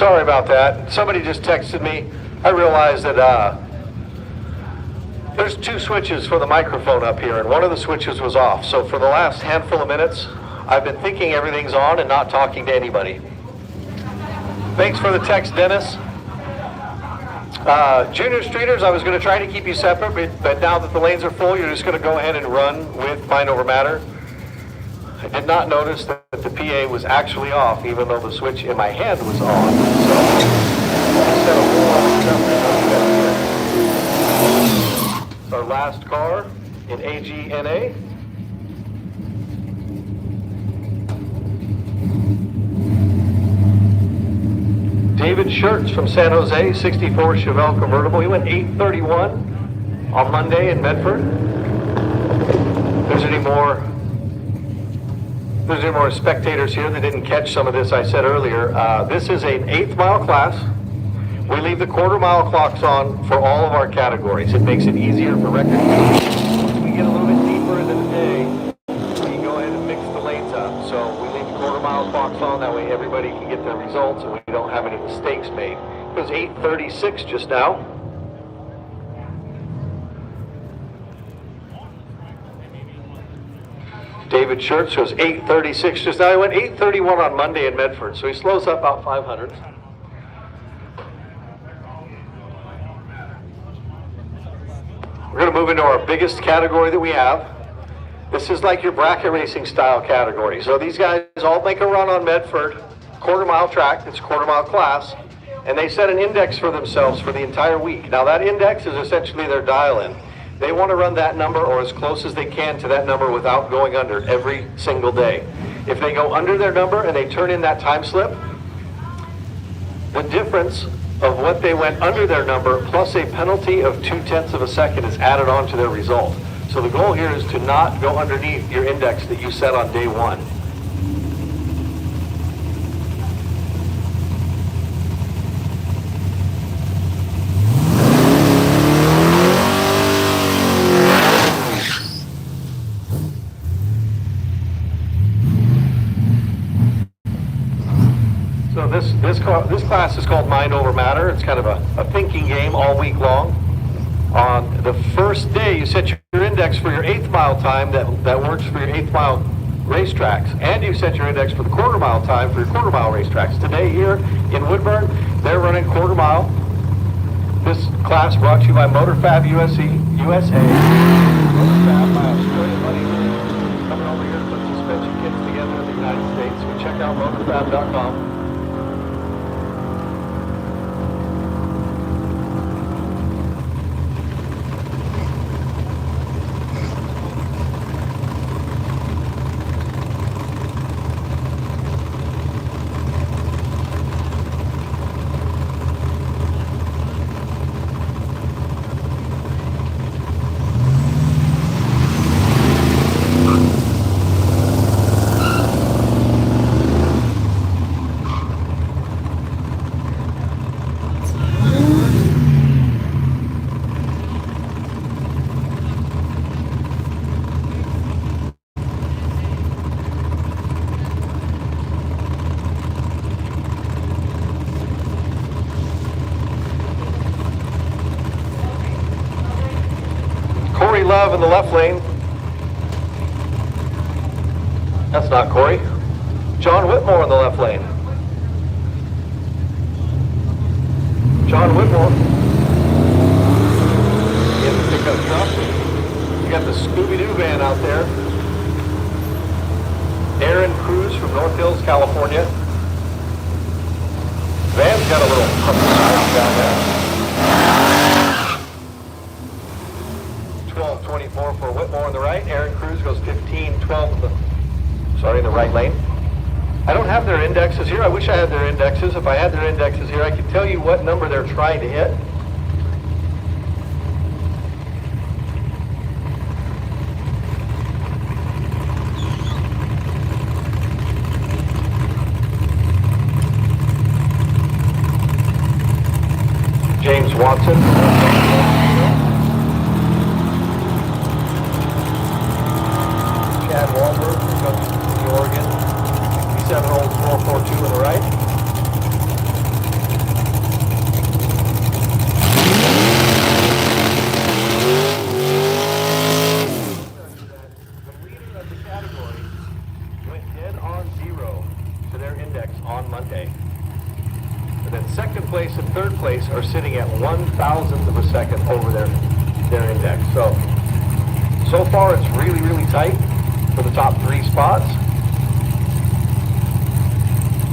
sorry about that. Somebody just texted me. I realized that there's 2 switches for the microphone up here, and one of the switches was off. So for the last handful of minutes, I've been thinking everything's on and not talking to anybody. Thanks for the text, Dennis. Junior streeters, I was going to try to keep you separate, but now that the lanes are full, you're just going to go ahead and run with mind over matter. I did not notice that the PA was actually off, even though the switch in my hand was on. So, instead of a whole lot of stuff, it's our last car in AGNA. David Schertz from San Jose, 64 Chevelle convertible. He went 8:31 on Monday in Medford. If there's any more spectators here that didn't catch some of this I said earlier, this is an 1/8 mile class. We leave the quarter mile clocks on for all of our categories. It makes it easier for record keeping. Once we get a little bit deeper into the day, we can go ahead and mix the lanes up. So we leave the quarter mile clocks on, that way everybody can get their results and we don't have any mistakes made. It was 8:36 just now. David Schertz was 8:36 just now. He went 8:31 on Monday in Medford, so he slows up about 500. We're going to move into our biggest category that we have. This is like your bracket racing style category. So these guys all make a run on Medford, quarter mile track, it's a quarter mile class, and they set an index for themselves for the entire week. Now that index is essentially their dial-in. They want to run that number or as close as they can to that number without going under every single day. If they go under their number and they turn in that time slip, the difference of what they went under their number plus a penalty of 0.2 of a second is added on to their result. So the goal here is to not go underneath your index that you set on day 1. So this class is called Mind Over Matter. It's kind of a thinking game all week long. On the first day, you set your index for your 1/8 mile time that works for your 1/8 mile racetracks, and you set your index for the quarter mile time for your quarter mile racetracks. Today here in Woodburn, they're running quarter mile. This class brought to you by MotorFab USA. MotorFab, my Australian buddy, coming over here to put suspension kits together in the United States. So check out motorfab.com. Love in the left lane. That's not Corey. John Whitmore in the left lane. John Whitmore in the pickup truck. You got the Scooby-Doo van out there. Aaron Cruz from North Hills, California. Van's got a little pump down there. 12:24 for Whitmore on the right. Aaron Cruz goes 15:12 in the right lane. I don't have their indexes here. I wish I had their indexes. If I had their indexes here, I could tell you what number they're trying to hit. James Watson. Chad Wahlberg from Oregon, 67 old 442 on the right. So far, it's really, really tight for the top 3 spots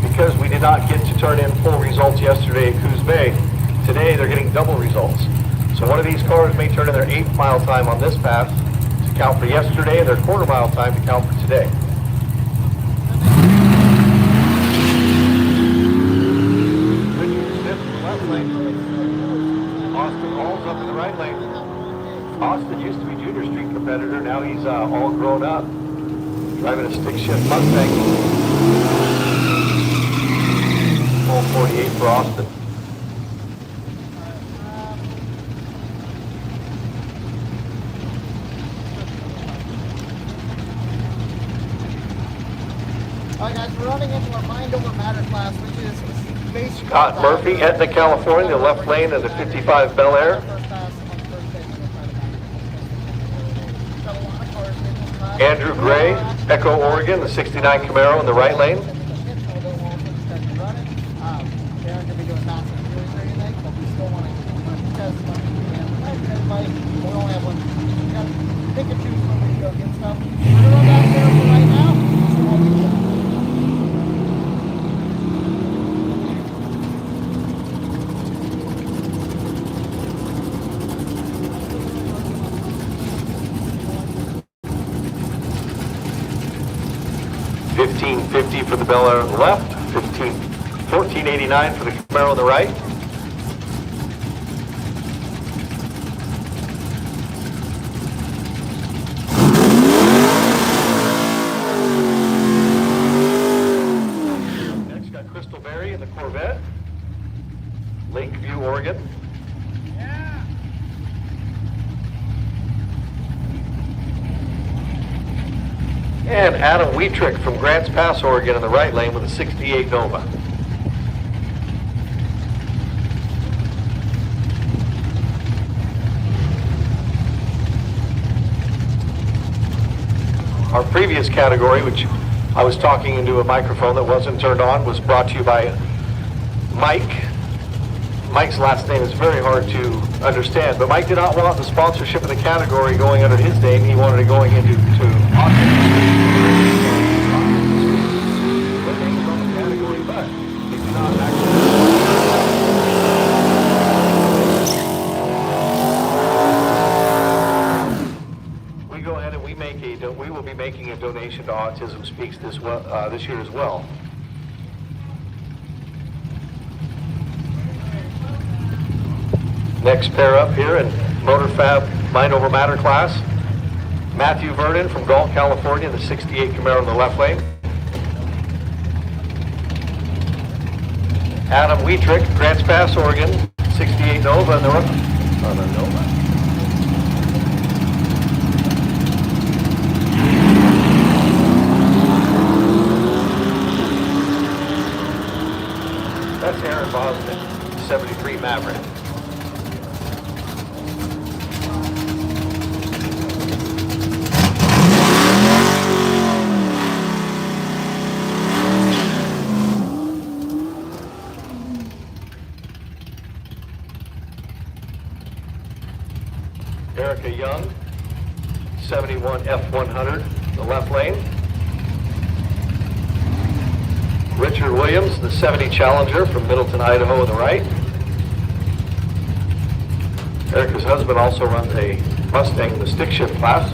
because we did not get to turn in full results yesterday at Coos Bay. Today, they're getting double results. So one of these cars may turn in their 8th mile time on this pass to count for yesterday and their quarter mile time to count for today. Austin Hall's up in the right lane. Austin used to be Junior Street competitor. Now he's all grown up, driving a stick shift Mustang. Full 48 for Austin. Alright guys, we're running into our mind over matter class, which is basically Scott Murphy, Etna, California, the left lane of the 55 Bel Air. Andrew Gray, Echo, Oregon, the 69 Camaro in the right lane. Pick and choose when we go get stuff. We're going to run back there for right now. So we'll be done. 1550 for the Bel Air on the left, 1489 for the Camaro on the right. Next got Crystal Berry in the Corvette, Lakeview, Oregon. And Adam Wietrick from Grants Pass, Oregon in the right lane with a 68 Nova. Our previous category, which I was talking into a microphone that wasn't turned on, was brought to you by Mike. Mike's last name is very hard to understand, but Mike did not want the sponsorship of the category going under his name. He wanted it going into Austin. We go ahead and we will be making a donation to Autism Speaks this year as well. Next pair up here in Motor Fab Mind Over Matter class. Matthew Vernon from Galt, California, the 68 Camaro in the left lane. Adam Wietrick, Grants Pass, Oregon, 68 Nova in the Nova. That's Aaron Boston, 73 Maverick. Erica Young, 71 F100, the left lane. Richard Williams, the 70 Challenger from Middleton, Idaho, on the right. Erica's husband also runs a Mustang in the stick shift class.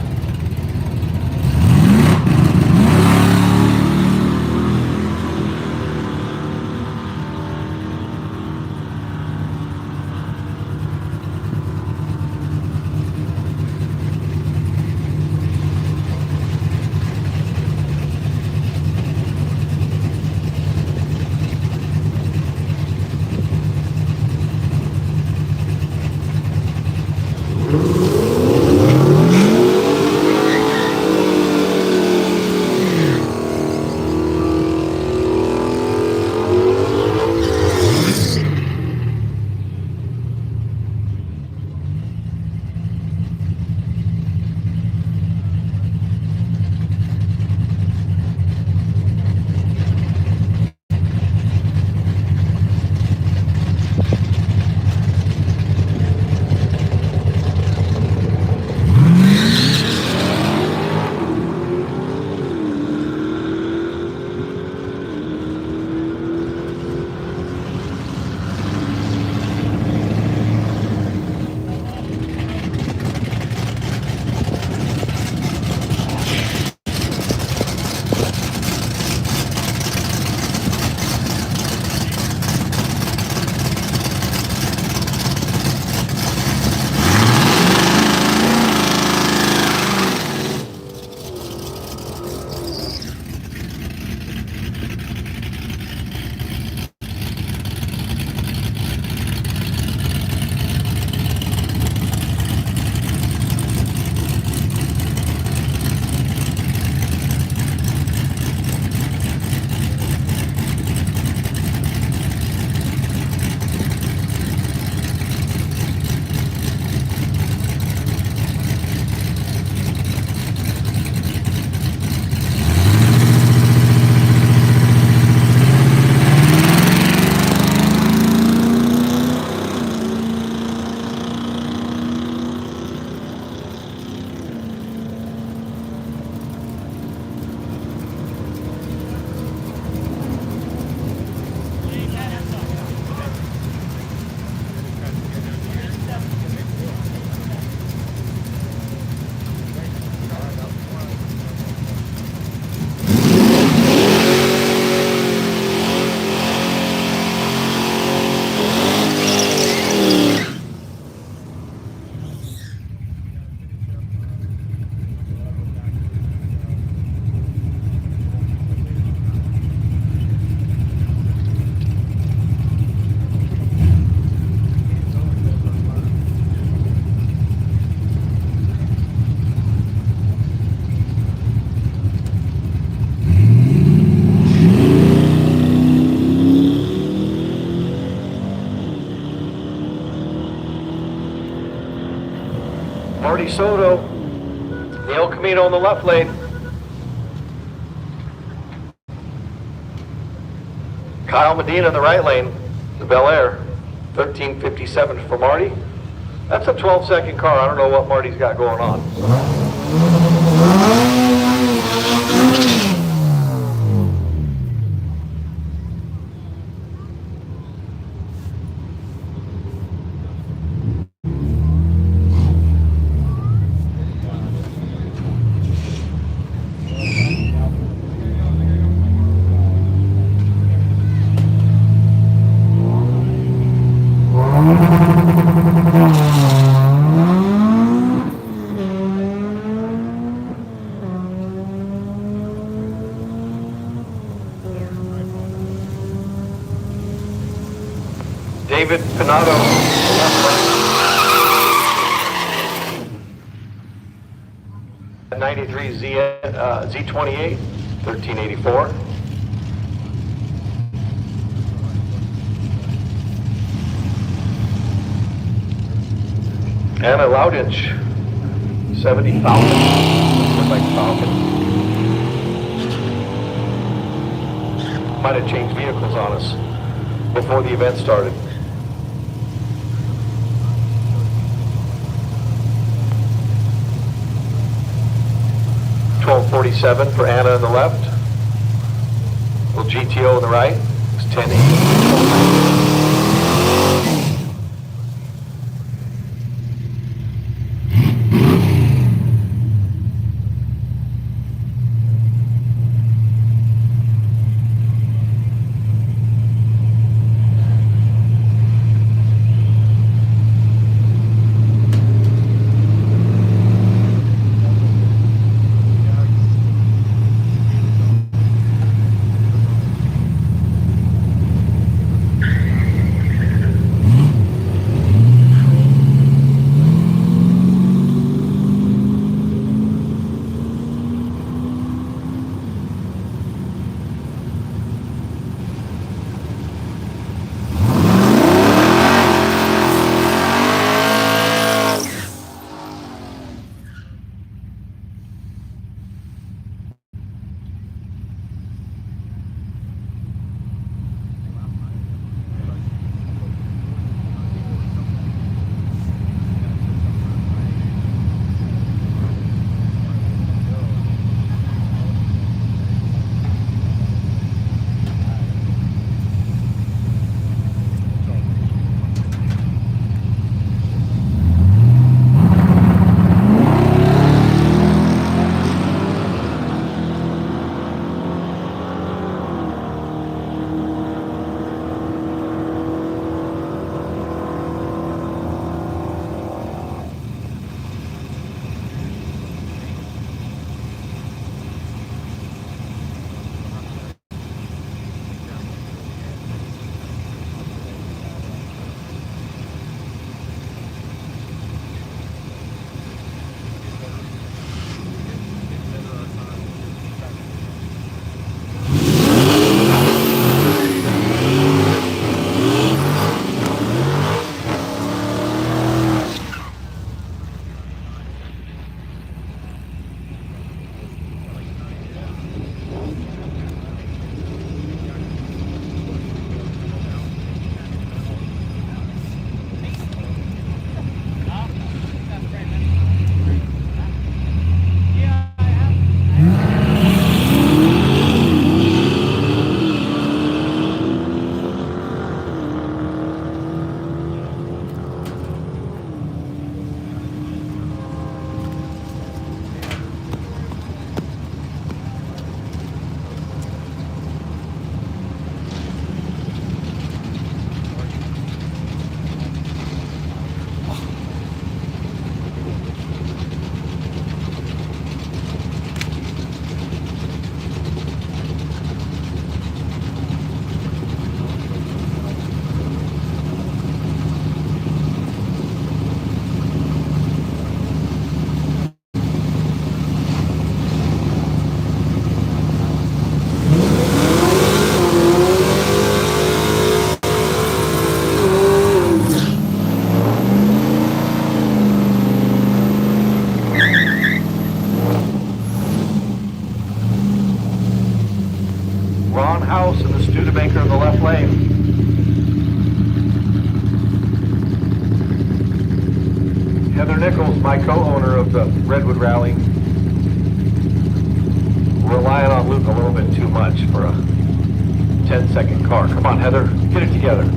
Marty Soto, the El Camino on the left lane. Kyle Medina in the right lane, the Bel Air, 13:57 for Marty. That's a 12-second car. I don't know what Marty's got going on. David Pinato, 93 Z28, 1384. And a Loudinch, 70,000. Looks like Falcon. Might have changed vehicles on us before the event started. $12.47 for Anna on the left. Little GTO on the right. It's 1080. with the Redwood rally. Relying on Luke a little bit too much for a 10-second car. Come on, Heather, get it together.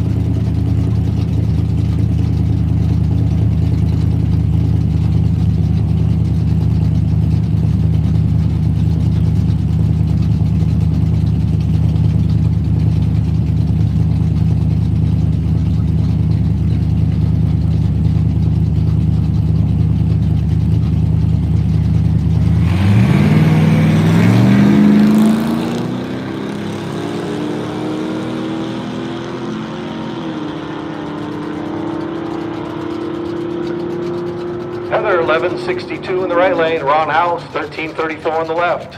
Heather, 1162 in the right lane. Ron House, 1334 on the left.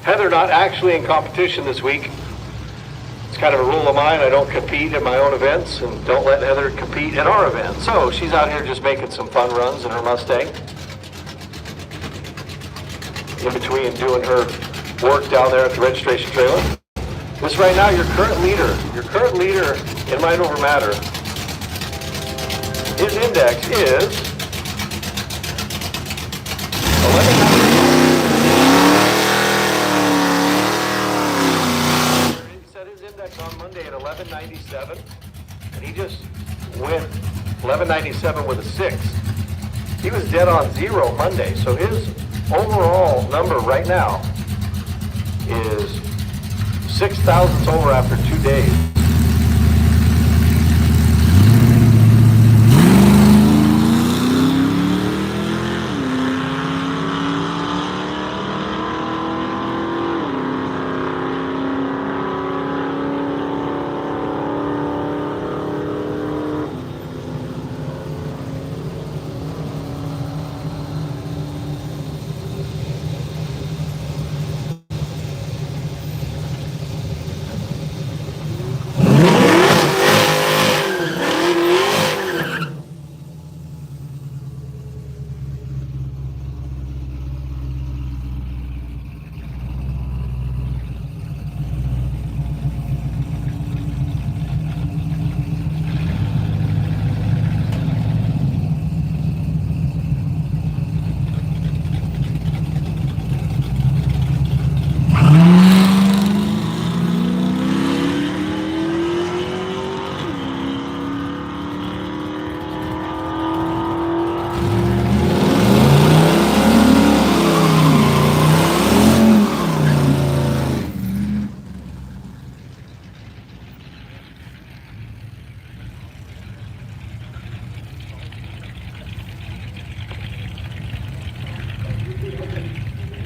Heather not actually in competition this week. It's kind of a rule of mine. I don't compete in my own events and don't let Heather compete in our event. So she's out here just making some fun runs in her Mustang. In between doing her work down there at the registration trailer. This right now, your current leader in Mind Over Matter. His index is 1197. He set his index on Monday at 1197, and he just went 1197 with a 6. He was dead on 0 Monday, so his overall number right now is 6 thousandths over after 2 days.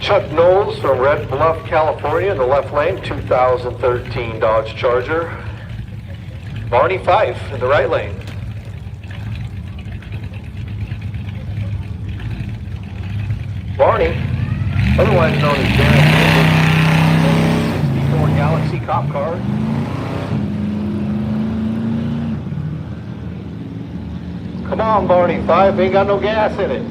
Chuck Knowles from Red Bluff, California in the left lane, 2013 Dodge Charger. Barney Fife in the right lane. Barney, otherwise known as Darren, 64 Galaxy cop car. Come on, Barney Fife, ain't got no gas in it.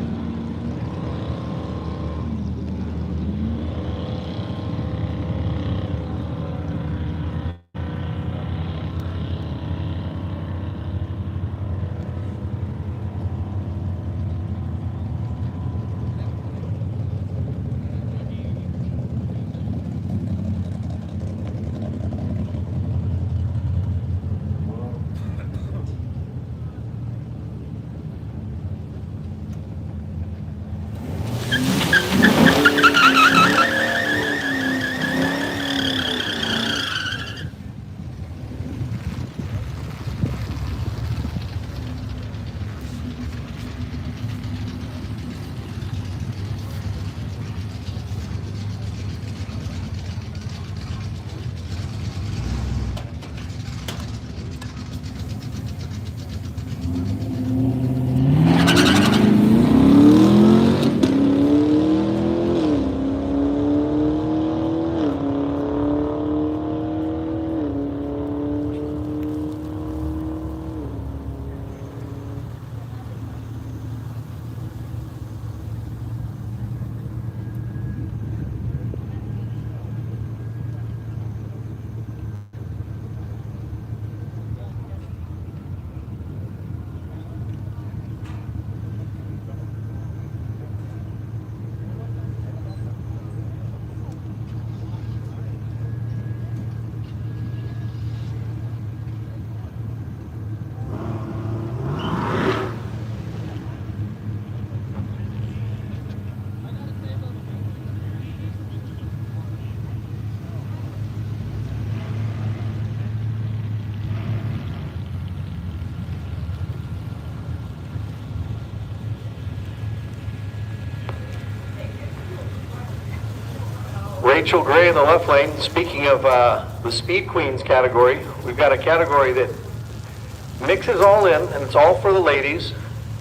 Rachel Gray in the left lane. Speaking of the Speed Queens category, we've got a category that mixes all in, and it's all for the ladies,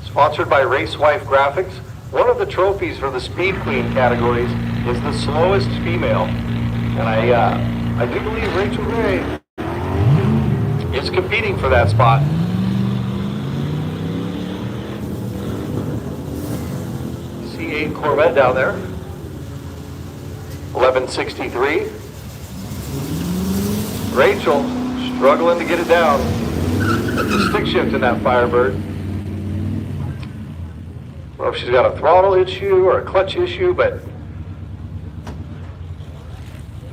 sponsored by Race Wife Graphics. One of the trophies for the Speed Queen categories is the slowest female, and I do believe Rachel Gray is competing for that spot. C8 Corvette down there, 1163. Rachel struggling to get it down. The stick shift in that Firebird. I don't know if she's got a throttle issue or a clutch issue, but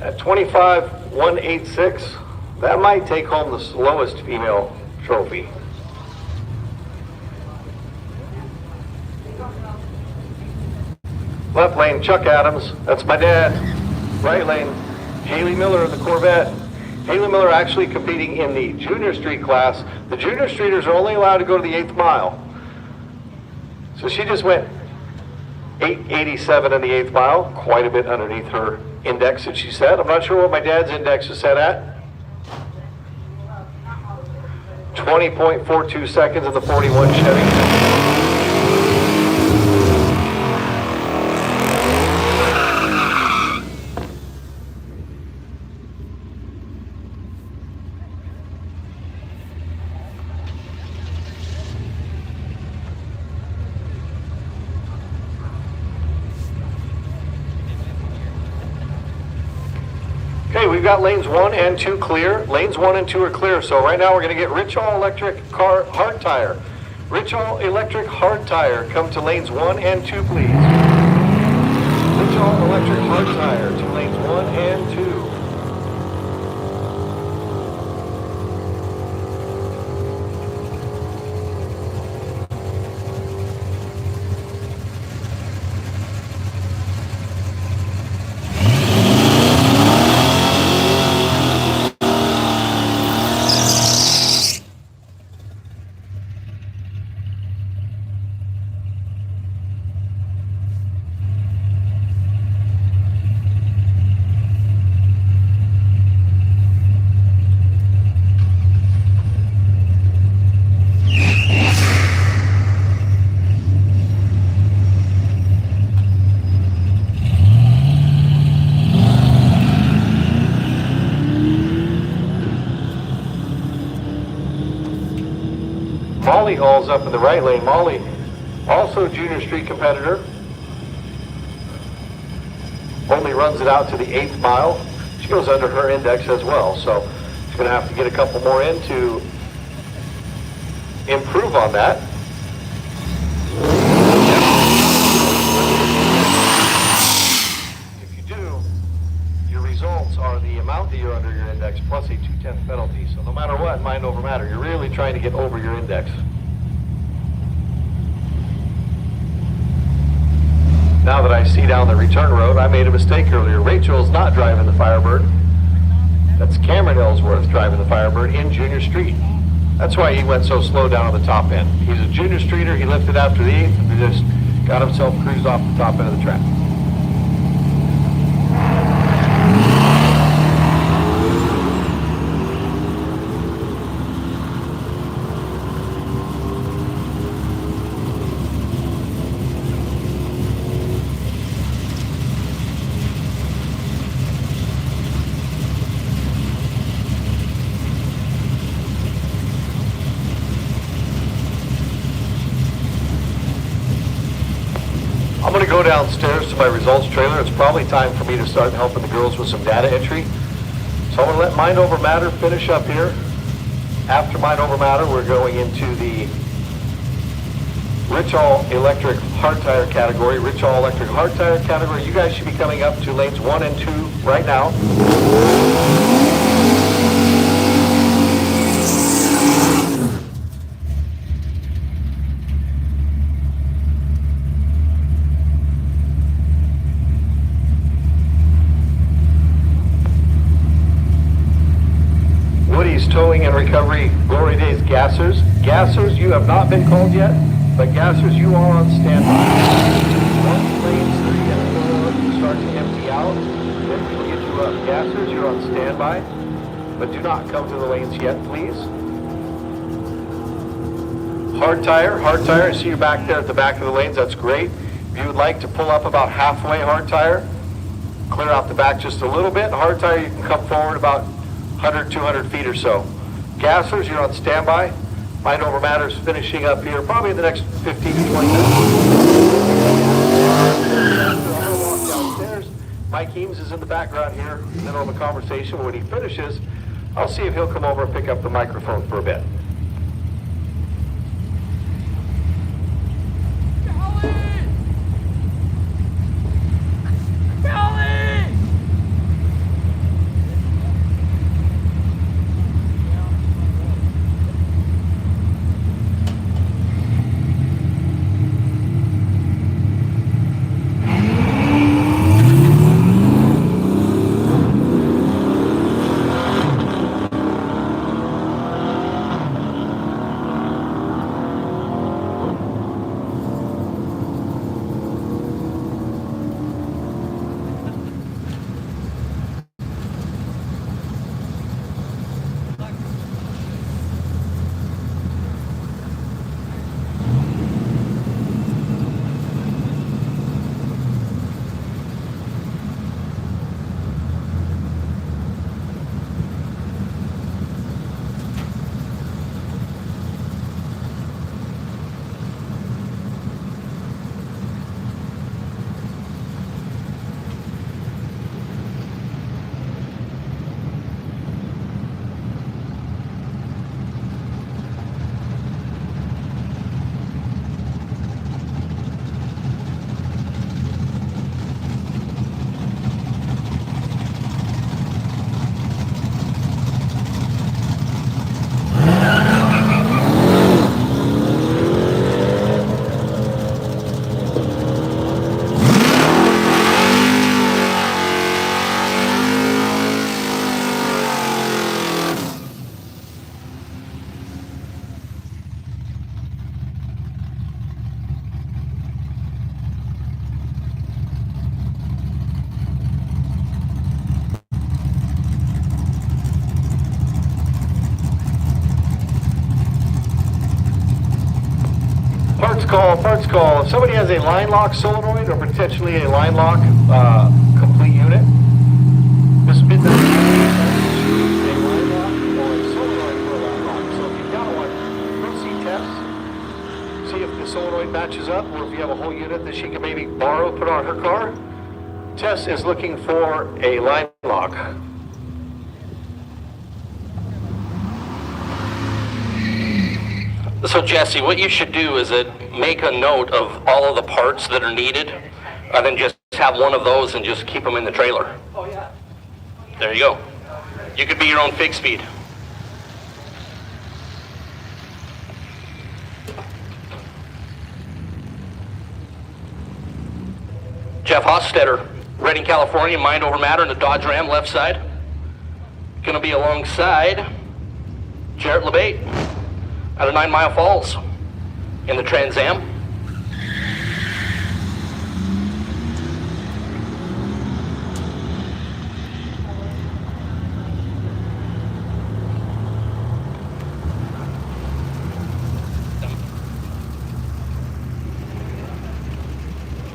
at 25,186, that might take home the slowest female trophy. Left lane, Chuck Adams, that's my dad. Right lane, Haley Miller in the Corvette. Haley Miller actually competing in the junior street class. The junior streeters are only allowed to go to the 8th mile. So she just went 887 in the 8th mile, quite a bit underneath her index that she set. I'm not sure what my dad's index is set at. 20.42 seconds in the 41 Chevy. Okay, we've got lanes 1 and 2 clear. Lanes 1 and 2 are clear, so right now we're going to get Rich All Electric car hard tire. Rich All Electric hard tire, come to lanes 1 and 2, please. Rich All Electric hard tire to lanes 1 and 2. Molly Hall's up in the right lane. Molly, also junior street competitor. Only runs it out to the 8th mile. She goes under her index as well, so she's going to have to get a couple more in to improve on that. If you do, your results are the amount that you're under your index plus a 2/10 penalty. So no matter what, mind over matter, you're really trying to get over your index. Now that I see down the return road, I made a mistake earlier. Rachel's not driving the Firebird. That's Cameron Ellsworth driving the Firebird in junior street. That's why he went so slow down on the top end. He's a junior streeter. He lifted after the 8th and just got himself cruised off the top end of the track. I'm going to go downstairs to my results trailer. It's probably time for me to start helping the girls with some data entry. So I'm going to let Mind Over Matter finish up here. After Mind Over Matter, we're going into the Rich All Electric hard tire category. Rich All Electric hard tire category. You guys should be coming up to lanes 1 and 2 right now. Towing and Recovery Glory Days Gassers. Gassers, you have not been called yet, but Gassers, you are on standby. Once lanes 3 and 4 start to empty out, then we but do not come to the lanes yet, please. Hard tire, I see you back there at the back of the lanes, that's great. If you would like to pull up about halfway hard tire, clear out the back just a little bit. Hard tire, you can come forward about 100, 200 feet or so. Gassers, you're on standby. Mind over matters finishing up here probably in the next 15 to 20 minutes. Downstairs. Mike Eames is in the background here, in the middle of a conversation. When he finishes, I'll see if he'll come over and pick up the microphone for a bit. Parts call. If somebody has a line lock solenoid or potentially a line lock complete unit, this bit a line lock or a solenoid for a line lock. So if you've got one, go see Tess, see if the solenoid matches up, or if you have a whole unit that she can maybe borrow, put on her car. Tess is looking for a line lock. So Jesse, what you should do is make a note of all of the parts that are needed, and then just have one of those and just keep them in the trailer. Oh yeah. There you go. You could be your own fig speed. Jeff Hostetter, Redding, California, mind over matter in the Dodge Ram left side. Gonna be alongside Jarrett LeBate out of 9 Mile Falls in the Trans Am.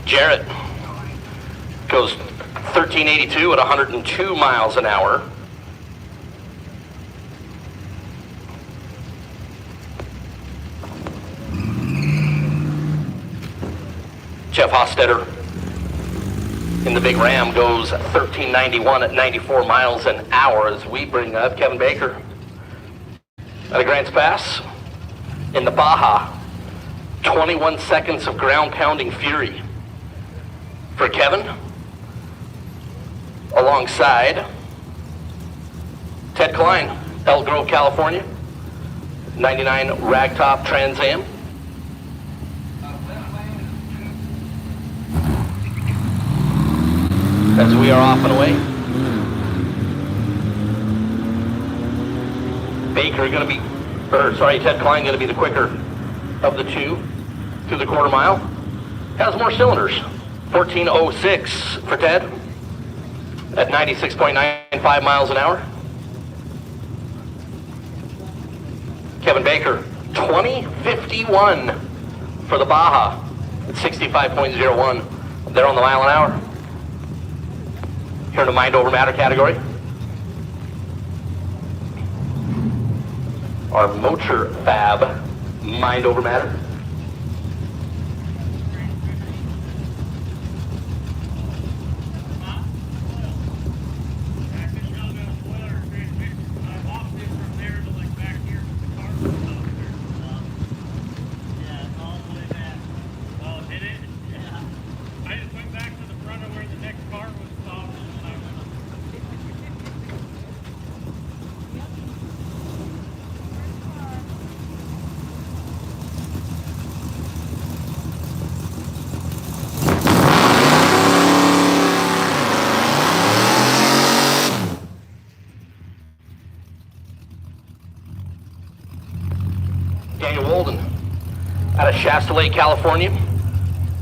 Jarrett goes 1382 at 102 miles an hour. Jeff Hostetter in the big Ram goes 1391 at 94 miles an hour as we bring up Kevin Baker at a Grants Pass in the Baja. 21 seconds of ground pounding fury for Kevin, alongside Ted Klein, Elk Grove, California, 99 Ragtop Trans Am. As we are off and away. Baker gonna be, Ted Klein gonna be the quicker of the two through the quarter mile. Has more cylinders. 1406 for Ted at 96.95 miles an hour. Kevin Baker, 2051 for the Baja at 65.01. They're on the mile an hour. Here in the mind over matter category. Our Motor Fab mind over matter. Out of Shasta Lake, California,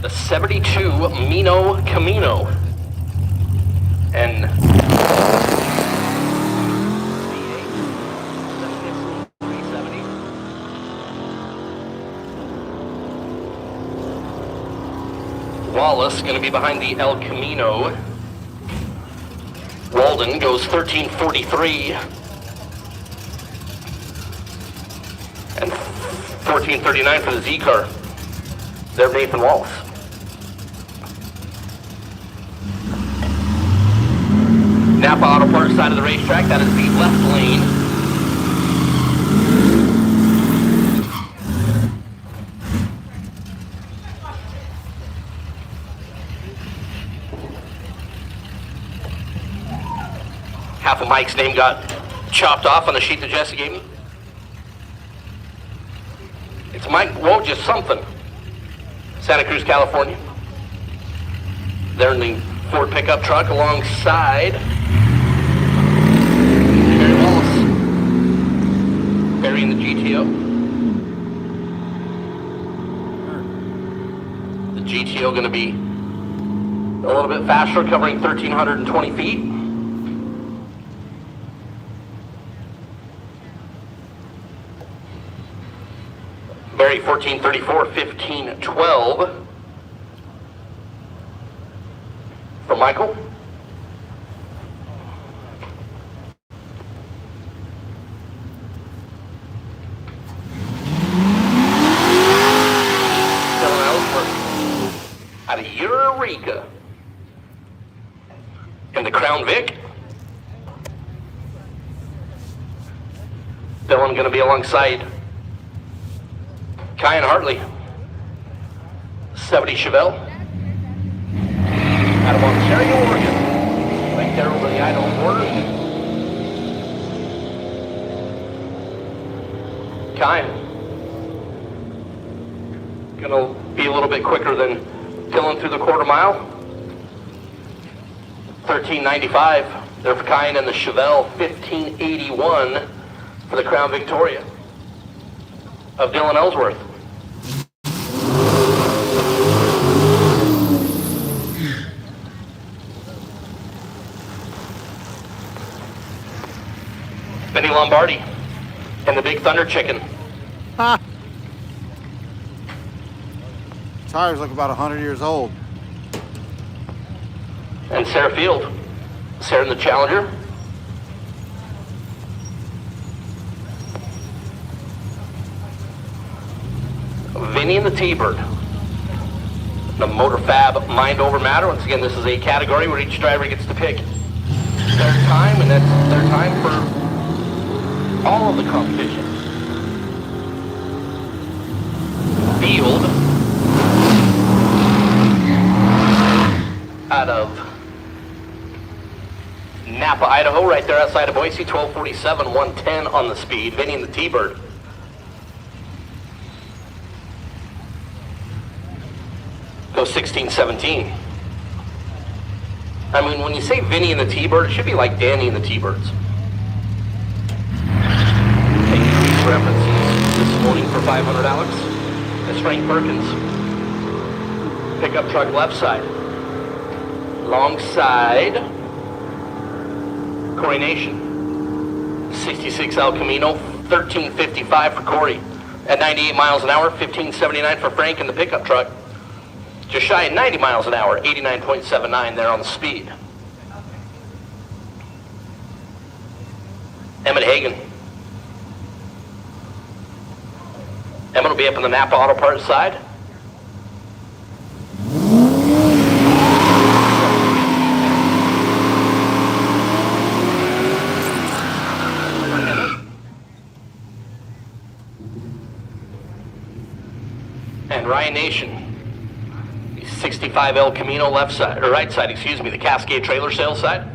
the 72 Mino Camino. And Wallace going to be behind the El Camino. Walden goes 1343. And 1439 for the Z car. There's Nathan Wallace. Napa Auto Parts side of the racetrack, that is the left lane. Half of Mike's name got chopped off on the sheet that Jesse gave me. It's Mike Woj something. Santa Cruz, California. They're in the Ford pickup truck alongside Barry Wallace. Barry in the GTO. The GTO going to be a little bit faster, covering 1,320 feet. Barry 1434, 1512 for Michael. Dylan Ellsworth out of Eureka. And the Crown Vic. Dylan going to be alongside Kyan Hartley, 70 Chevelle, out of Ontario, Oregon, right there over the Idaho border. Kyan, gonna be a little bit quicker than Dylan through the quarter mile. 1395 there for Kyan and the Chevelle, 1581 for the Crown Victoria of Dylan Ellsworth. Benny Lombardi and the Big Thunder Chicken. Ha! Tires look about 100 years old. And Sarah Field. Sarah in the Challenger. Vinny and the T-Bird. The Motor Fab Mind Over Matter. Once again, this is a category where each driver gets to pick their time, and that's their time for all of the competition. Field out of Napa, Idaho, right there outside of Boise, 1247, 110 on the speed. Vinny and the T-Bird. Go 1617. I mean, when you say Vinny and the T-Bird, it should be like Danny and the T-Birds. Taking these references this morning for 500, Alex. That's Frank Perkins. Pickup truck left side. Alongside Corey Nation. 66 El Camino, 1355 for Corey. At 98 miles an hour, 1579 for Frank in the pickup truck. Just shy of 90 miles an hour, 89.79 there on the speed. Emmett Hagen. Emmett will be up on the Napa Auto Parts side. And Ryan Nation, the 65 El Camino left side, or right side, excuse me, the Cascade trailer sales side.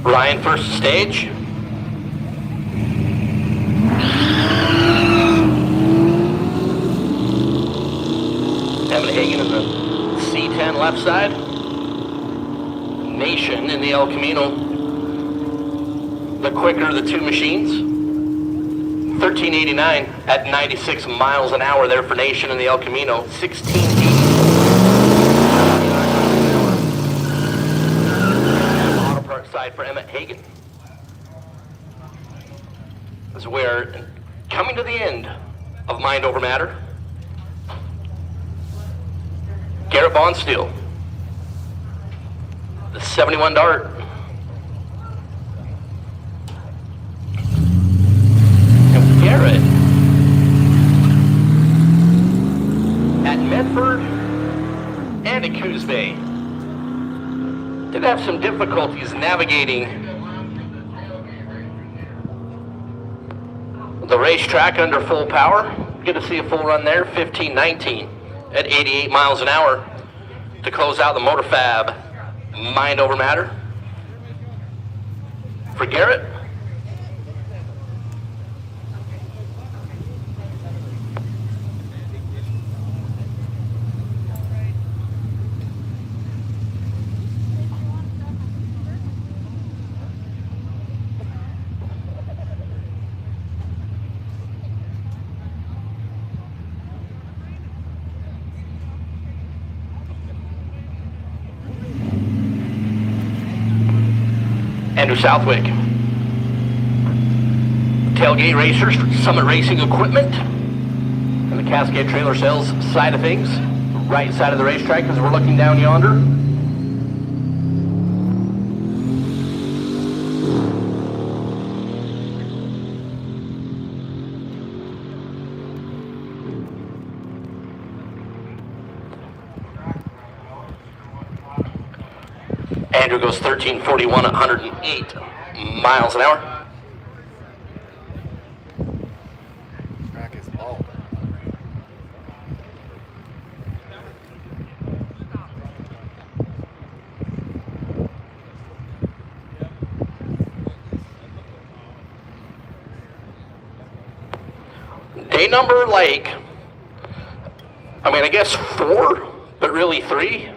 Ryan first stage. Emmett Hagen in the C10 left side. Nation in the El Camino. The quicker of the two machines. 1389 at 96 miles an hour there for Nation in the El Camino. 1680. Auto Park side for Emmett Hagen. As we're coming to the end of Mind Over Matter. Garrett Bonsteel, the 71 Dart. And Garrett at Medford and at Coos Bay did have some difficulties navigating the racetrack under full power. Good to see a full run there, 15:19. At 88 miles an hour to close out the Motor Fab Mind Over Matter. For Garrett. Andrew Southwick. Tailgate racers for Summit Racing Equipment. And the Cascade Trailer Sales side of things. Right side of the racetrack as we're looking down yonder. Andrew goes 1341 at 108 miles an hour. Track is bald. Day number, like, I mean, I guess 4, but really 3.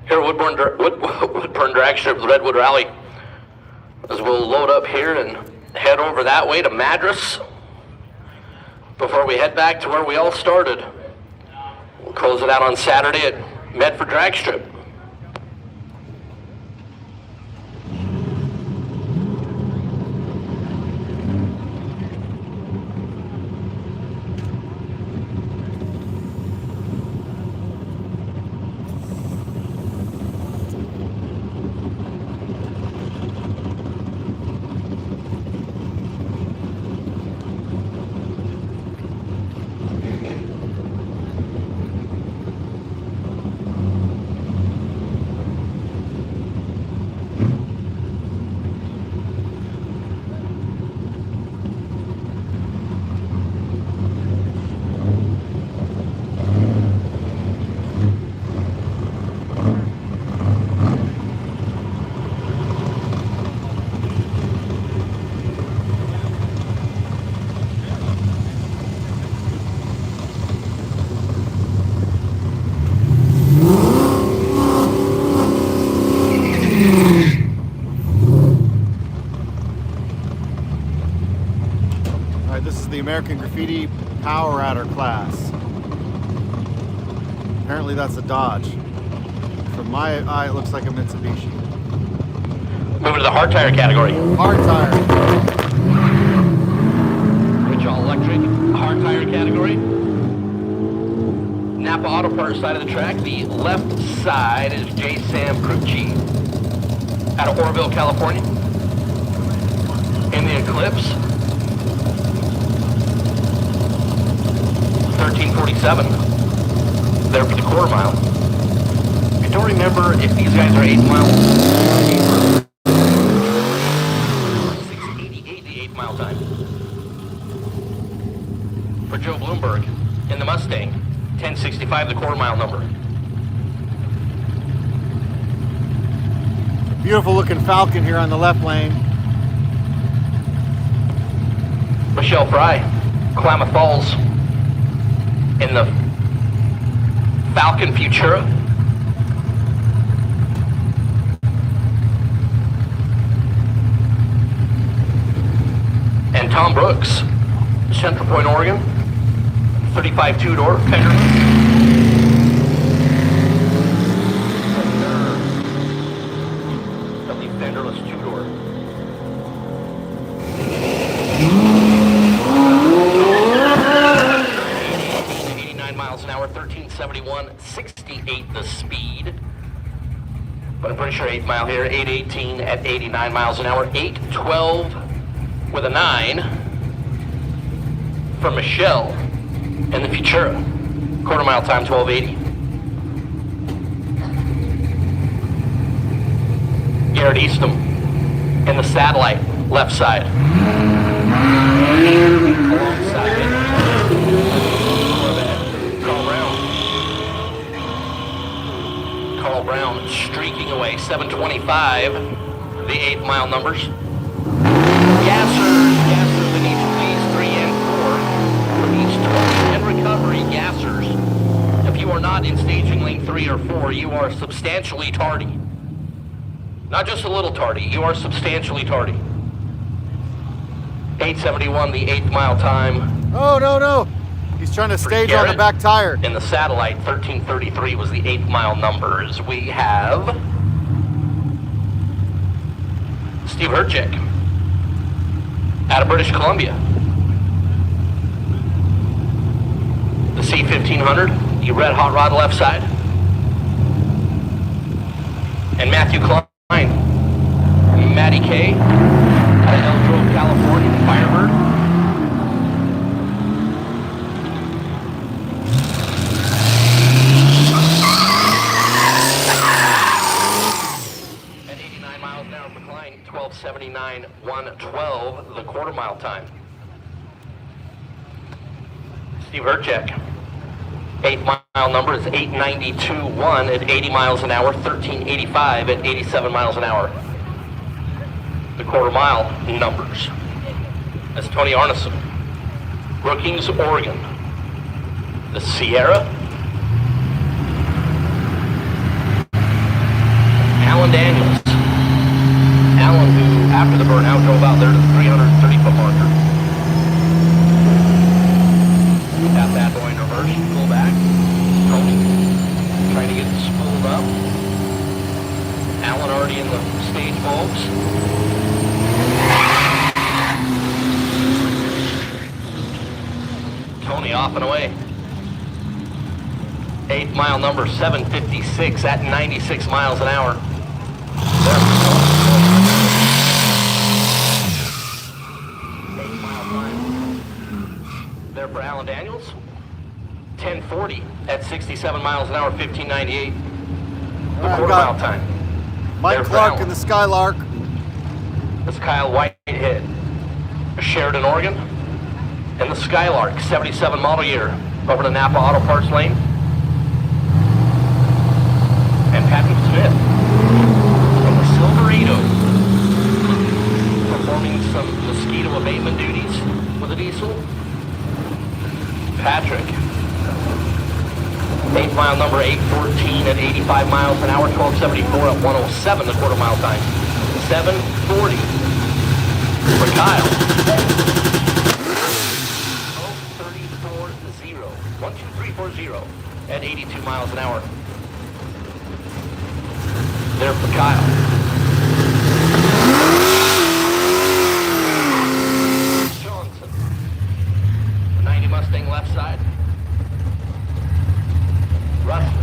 Here at Woodburn Dragstrip, the Redwood Rally, as we'll load up here and head over that way to Madras before we head back to where we all started. We'll close it out on Saturday at Medford Dragstrip. American Graffiti Power Adder class. Apparently that's a Dodge. From my eye, it looks like a Mitsubishi. Moving to the hard tire category. Hard tire. Rich all electric, hard tire category. Napa Auto Parts side of the track. The left side is J. Sam Crucci out of Oroville, California. In the Eclipse. 1347. There for the quarter mile. I don't remember if these guys are 8 miles. 688 the 8 mile time. For Joe Bloomberg in the Mustang, 1065 the quarter mile number. Beautiful looking Falcon here on the left lane. Michelle Fry, Klamath Falls in the Falcon Futura. And Tom Brooks, Central Point, Oregon, 35 two-door, fenderless. Lovely fenderless two-door. 89 miles an hour, 1371, 68 the speed. But I'm pretty sure 8 mile here, 818 at 89 miles an hour, 812 with a 9 from Michelle in the Futura. Quarter mile time, 1280. Garrett Eastham in the Satellite, left side. Alongside it. Carl Brown streaking away, 725, the 8 mile numbers. Gassers in each of these 3 and 4. For each 20 and recovery, gassers. If you are not in staging lane 3 or 4, you are substantially tardy. Not just a little tardy, you are substantially tardy. 871, the 8 mile time. Oh, no. He's trying to stage on the back tire. In the Satellite, 1333 was the 8 mile numbers. We have Steve Herchik out of British Columbia. The C1500, the red hot rod left side. And Matthew Klein, Matty K, out of Elk Grove, California, Firebird. At 89 miles an hour for Klein, 1279, 112, the quarter mile time. Steve Herchek, 8 mile number is 892.1 at 80 miles an hour, 1385 at 87 miles an hour. The quarter mile numbers. That's Tony Arneson, Brookings, Oregon. The Sierra. Alan Daniels. Alan, who after the burnout drove out there to the 330-foot marker. Got that boy in reverse, pull back. Tony trying to get it spooled up. Alan already in the stage bulbs. Tony off and away. 8 mile number 756 at 96 miles an hour. There. 8 mile time. There for Alan Daniels. 1040 at 67 miles an hour, 1598. The quarter mile time. Mike there Clark in the Skylark. That's Kyle Whitehead, Sheridan, Oregon. And the Skylark, 77 model year, over to Napa Auto Parts Lane. And Patrick Smith from the Silverado, performing some mosquito abatement duties with a diesel. Patrick, 8 mile number 814 at 85 miles an hour, 1274 at 107, the quarter mile time. 740 for Kyle. 340 at 82 miles an hour. There for Kyle. Johnson. The 90 Mustang left side. Russell.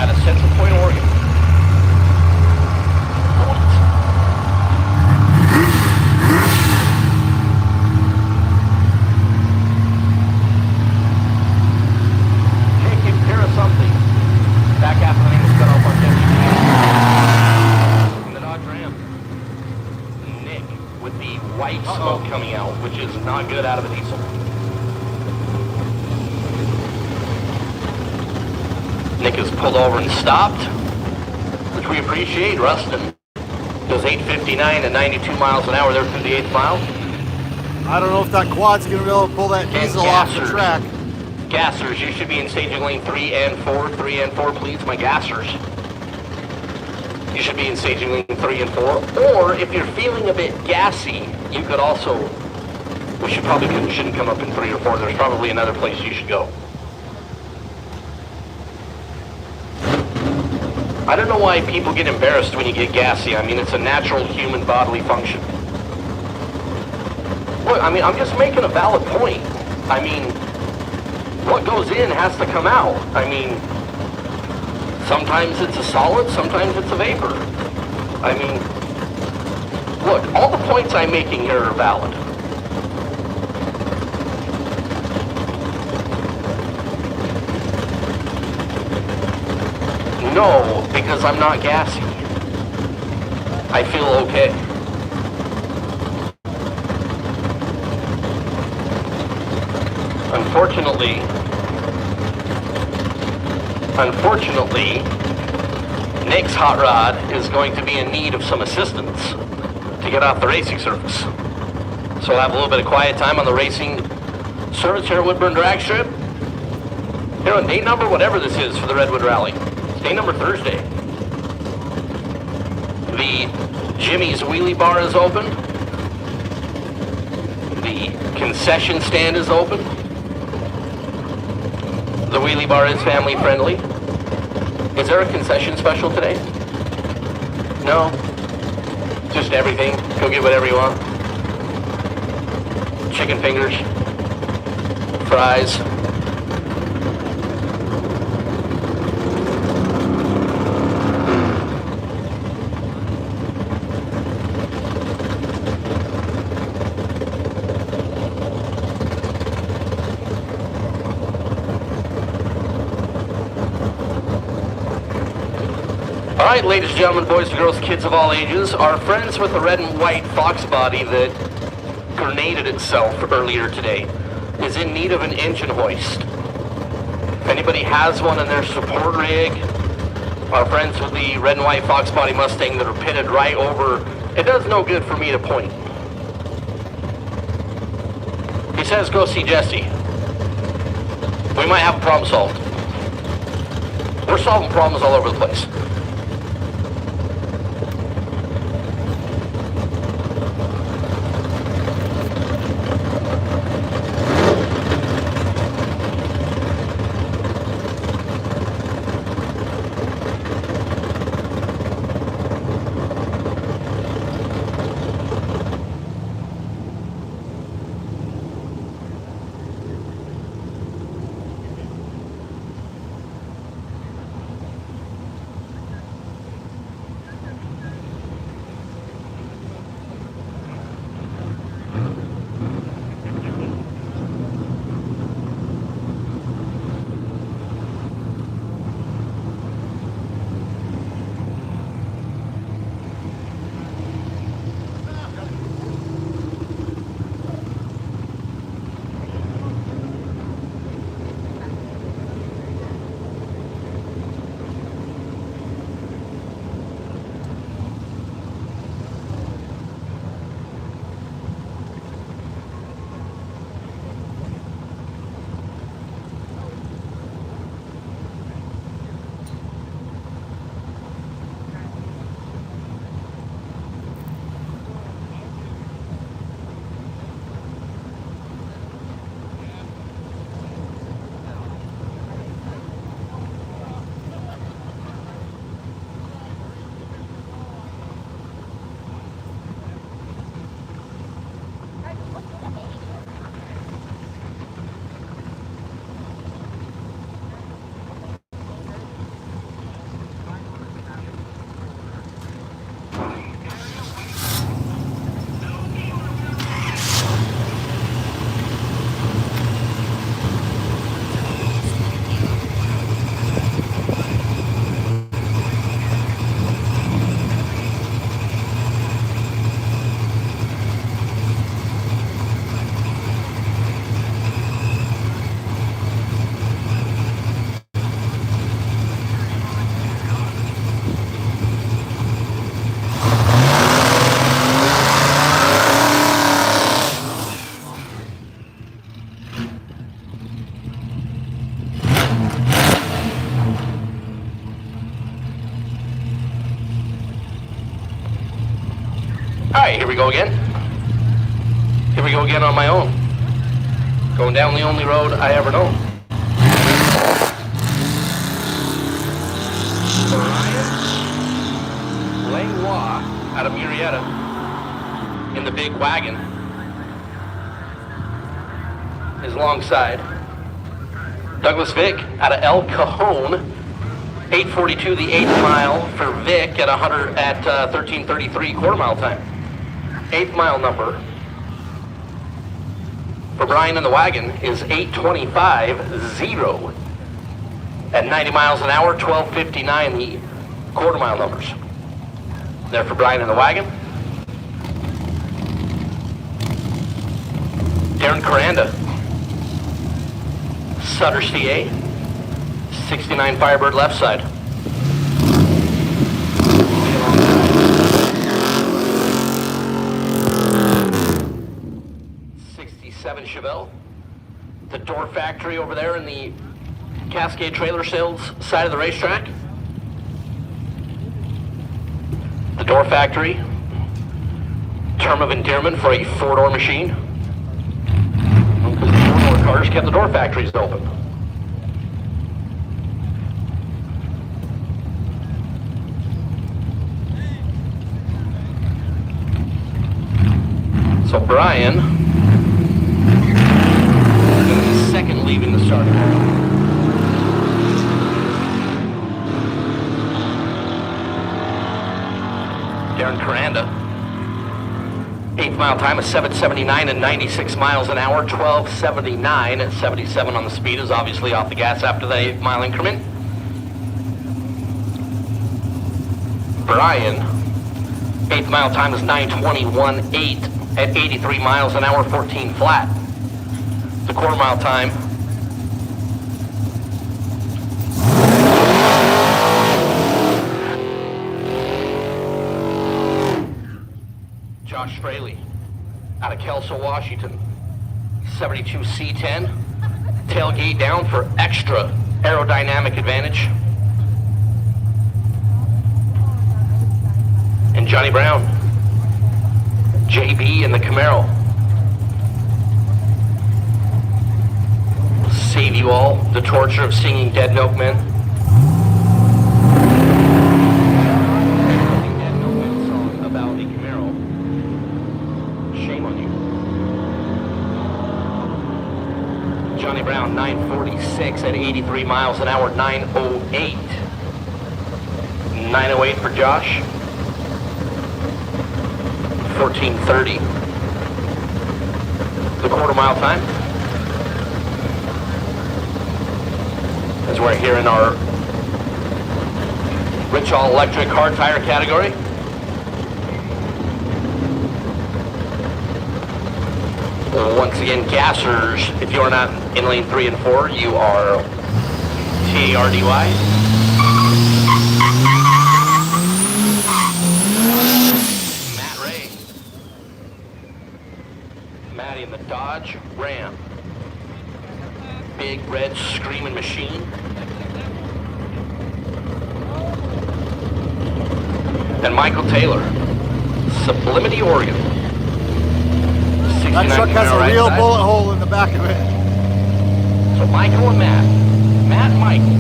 Out of Central Point, Oregon. Back after the name was cut off on deputy. In the Dodge Ram. Nick with the white smoke coming out, which is not good out of a diesel. Nick is pulled over and stopped, which we appreciate. Rustin does 859 at 92 miles an hour there through the 8th mile. I don't know if that quad's going to be able to pull that diesel off the track. Gassers, you should be in staging lane 3 and 4. 3 and 4, please, my gassers. You should be in staging lane 3 and 4. Or, if you're feeling a bit gassy, you could also... We shouldn't come up in 3 or 4. There's probably another place you should go. I don't know why people get embarrassed when you get gassy. I mean, it's a natural human bodily function. Look, I mean, I'm just making a valid point. I mean... What goes in has to come out. I mean, sometimes it's a solid, sometimes it's a vapor. I mean, look, all the points I'm making here are valid. No, because I'm not gassy. I feel okay. Unfortunately, Nick's hot rod is going to be in need of some assistance to get off the racing surface. So we'll have a little bit of quiet time on the racing service here at Woodburn Dragstrip. Here on day number, whatever this is for the Redwood Rally. It's day number Thursday. The Jimmy's Wheelie Bar is open. The concession stand is open. The Wheelie Bar is family friendly. Is there a concession special today? No? Just everything. Go get whatever you want. Chicken fingers. Fries. All right, ladies and gentlemen, boys and girls, kids of all ages, our friends with the red and white Fox body that grenaded itself earlier today is in need of an engine hoist. If anybody has one in their support rig, our friends with the red and white Fox body Mustang that are pitted right over, it does no good for me to point. He says, go see Jesse. We might have a problem solved. We're solving problems all over the place. right, here we go again. Here we go again on my own. Going down the only road I ever known. Brian Langlois out of Murrieta in the big wagon is alongside Douglas Vick out of El Cajon, 8:42 the 8th mile for Vic at 13:33 quarter mile time. 8th mile number for Brian in the wagon is 8:25.0 at 90 miles an hour, 12:59 the quarter mile numbers. There for Brian in the wagon. Darren Coranda, Sutter CA, 69 Firebird left side. 67 Chevelle. The Door Factory over there in the Cascade Trailer Sales side of the racetrack. The Door Factory, term of endearment for a four-door machine. Because the four-door cars kept the Door Factories open. So Brian, going to be second leaving the starter. Darren Coranda, 8th mile time is 7:79 and 96 miles an hour, 12:79 at 77 on the speed, is obviously off the gas after the 8 mile increment. Brian, 8th mile time is 9:21.8 at 83 miles an hour, 14 flat. The quarter mile time Josh Fraley out of Kelso, Washington, 72 C10, tailgate down for extra aerodynamic advantage. And Johnny Brown, JB in the Camaro. Save you all the torture of singing Dead Milkmen. Dead Milkmen song about a Camaro. Shame on you. Johnny Brown, 9:46 at 83 miles an hour, 9:08. 9:08 for Josh. 14:30. The quarter mile time. As we're here in our Rich All Electric hard tire category. Once again, gassers, if you're not in lane 3 and 4, you are TARDY. Matt Ray. Matty in the Dodge Ram. Big red screaming machine. And Michael Taylor, Sublimity, Oregon. That truck has a real bullet hole in the back of it. So Michael and Matt. Matt and Michael.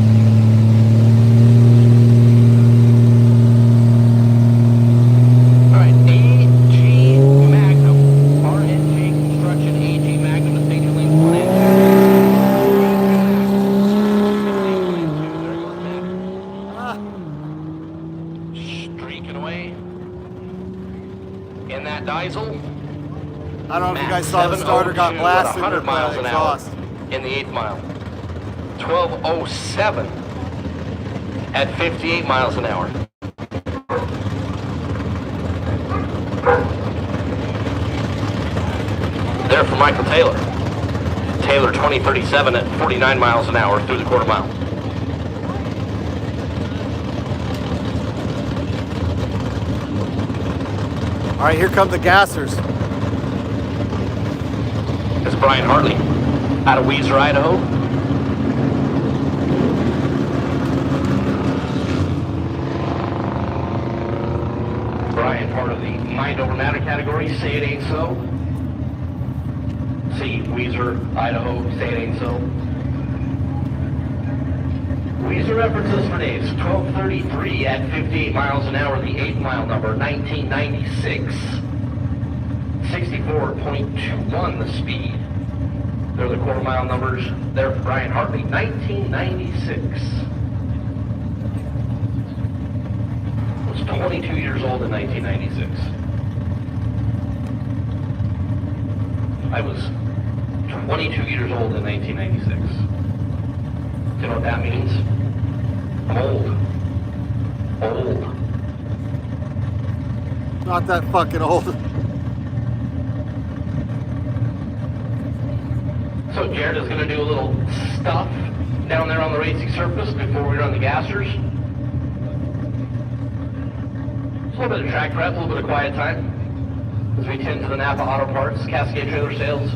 All right, AG Magnum. RNG Construction, AG Magnum, the station lane 1 and 2. There goes Matt. Streaking away. In that diesel. I don't know if you guys saw the starter got blasted 100 with miles an exhaust. hour in the 8th mile. 12:07 at 58 miles an hour. There for Michael Taylor. Taylor 20:37 at 49 miles an hour through the quarter mile. All right, here come the gassers. This is Brian Hartley out of Weiser, Idaho. Brian, part of the Mind Over matter category, say it ain't so. C, Weezer, Idaho, say it ain't so. Weezer references for days 1233 at 58 miles an hour, the 8 mile number, 1996. 64.21 the speed. They're the quarter mile numbers there for Brian Hartley, 1996. Was 22 years old in 1996. I was 22 years old in 1996. Do you know what that means? I'm old. Old. Not that fucking old. So Jared is going to do a little stuff down there on the racing surface before we run the gassers. Just a little bit of track prep, a little bit of quiet time as we tend to the Napa Auto Parts, Cascade Trailer Sales.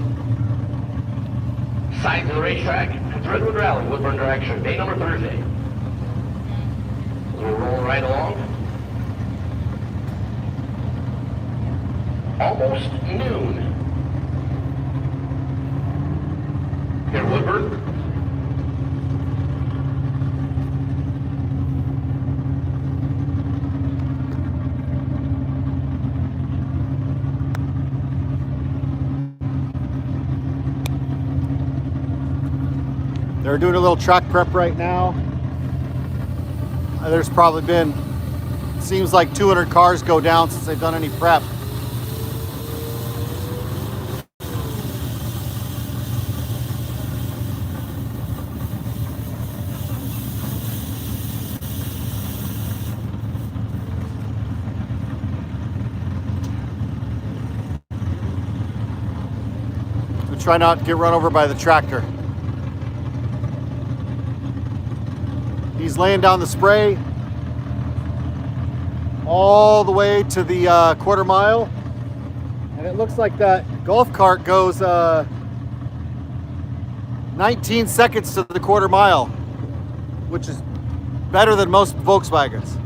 Side to the racetrack, it's Redwood Rally, Woodburn Dragster, day number Thursday. We're rolling right along. Almost noon. Here, Woodburn. They're doing a little track prep right now. There's probably been, seems like 200 cars go down since they've done any prep. So try not to get run over by the tractor. He's laying down the spray all the way to the quarter mile. And it looks like that golf cart goes 19 seconds to the quarter mile, which is better than most Volkswagens.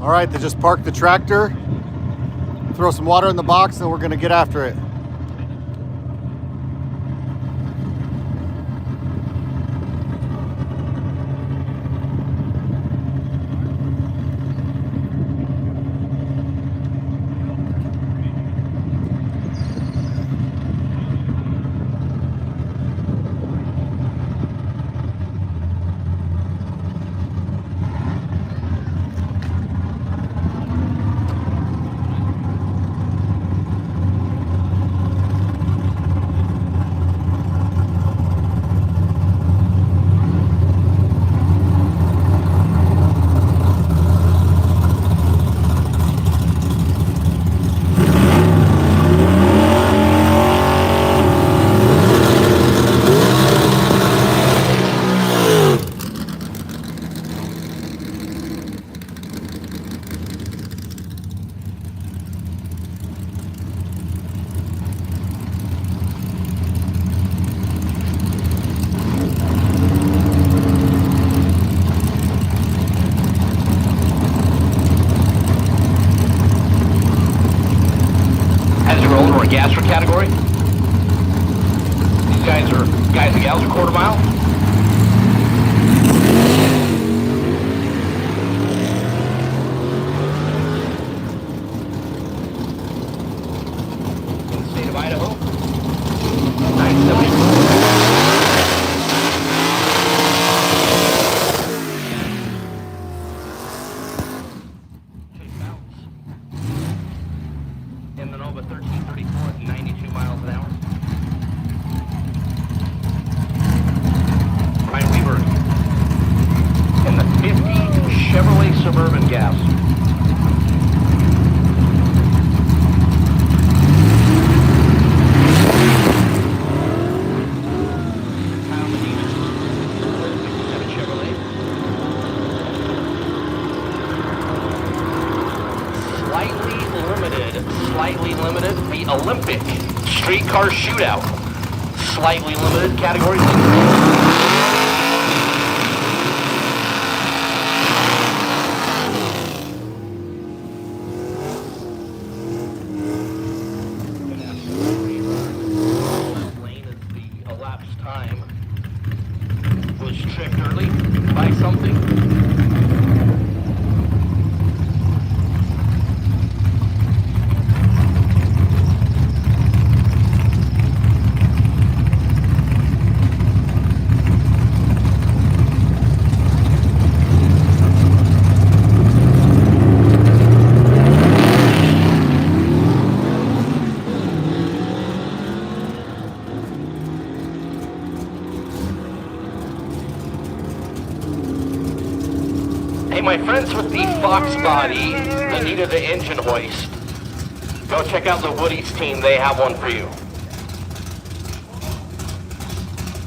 All right, they just parked the tractor, throw some water in the box, and we're gonna get after it. Gasser category. These guys and gals are quarter mile. In the state of Idaho. 970. In the Nova 1334 at 92 miles an hour. Ryan Weaver in the 50 Chevrolet Suburban gas. Kyle Medina, 57 Chevrolet. Slightly limited, the Olympic streetcar shootout. Slightly limited category. Lane is the elapsed time. Was tricked early by something. Hey, my friends with the Fox body that needed the engine hoist, go check out the Woody's team. They have one for you.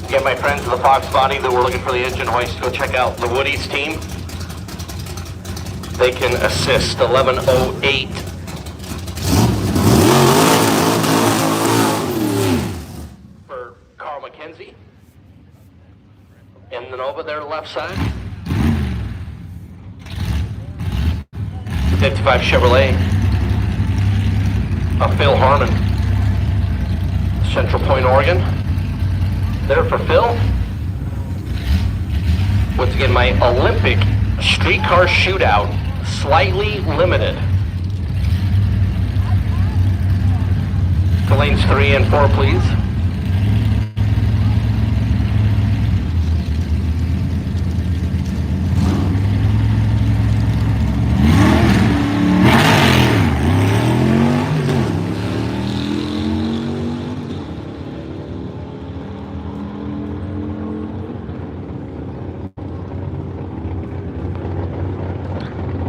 Again, my friends with the Fox body that were looking for the engine hoist, go check out the Woody's team. They can assist. 1108. For Carl McKenzie. In the Nova there, left side. 55 Chevrolet, Phil Harmon, Central Point, Oregon. There for Phil. Once again, my Olympic streetcar shootout, slightly limited. To lanes 3 and 4, please.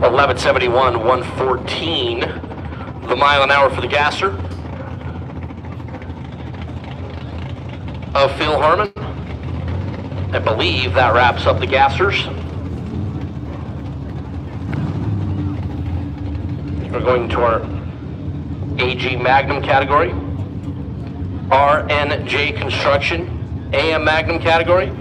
.1171, 114, the mile an hour for the gasser of Phil Harmon. I believe that wraps up the gassers. We're going to our AG Magnum category, RNJ Construction AM Magnum category.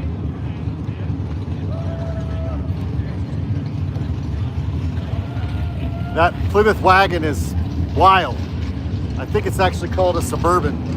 That Plymouth wagon is wild. I think it's actually called a Suburban.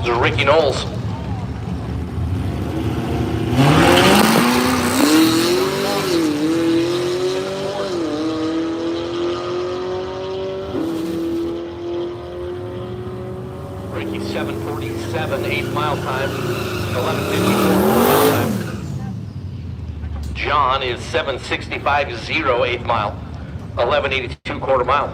This is Ricky Knowles. Ricky 7:47, 8th mile time, 11:54 mile time. John is 7:65.0, 8th mile, 11:82 quarter mile.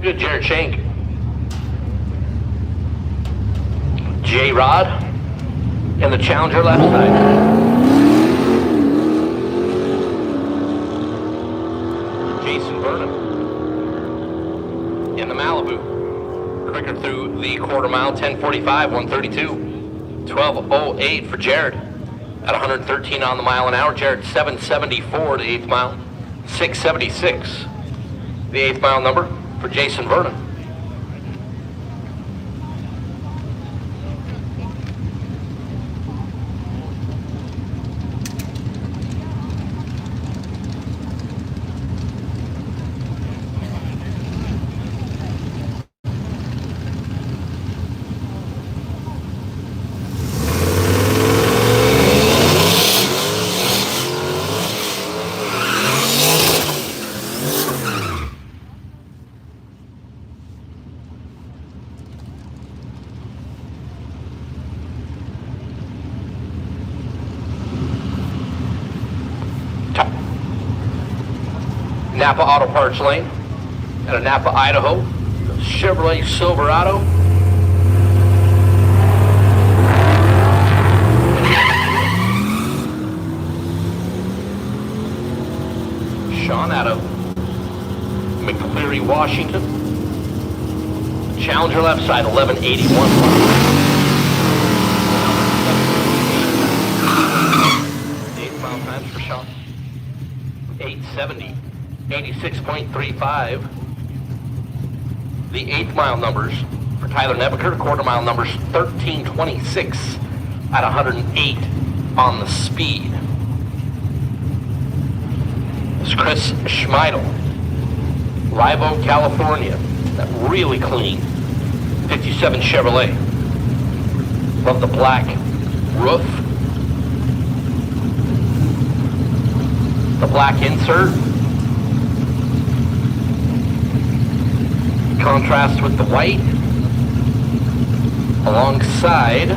Good, Jared Shank. J-Rod. And the Challenger left side. Jason Burnham. In the Malibu. Quicker through the quarter mile, 10:45, 1:32. 12:08 for Jared. At 113 on the mile an hour. Jared 7:74 to 8th mile. 6:76. The 8th mile number for Jason Vernon. Napa Auto Parts Lane out of Napa, Idaho. Chevrolet Silverado. Sean out of McCleary, Washington. Challenger left side, 11:81. 8 mile times for Sean. 8:70. 86.35. The 8th mile numbers for Tyler Nebeker, quarter mile numbers 13:26 at 108 on the speed. It's Chris Schmeidel, Live Oak, California. That really clean 57 Chevrolet. Love the black roof, the black insert. Contrast with the white alongside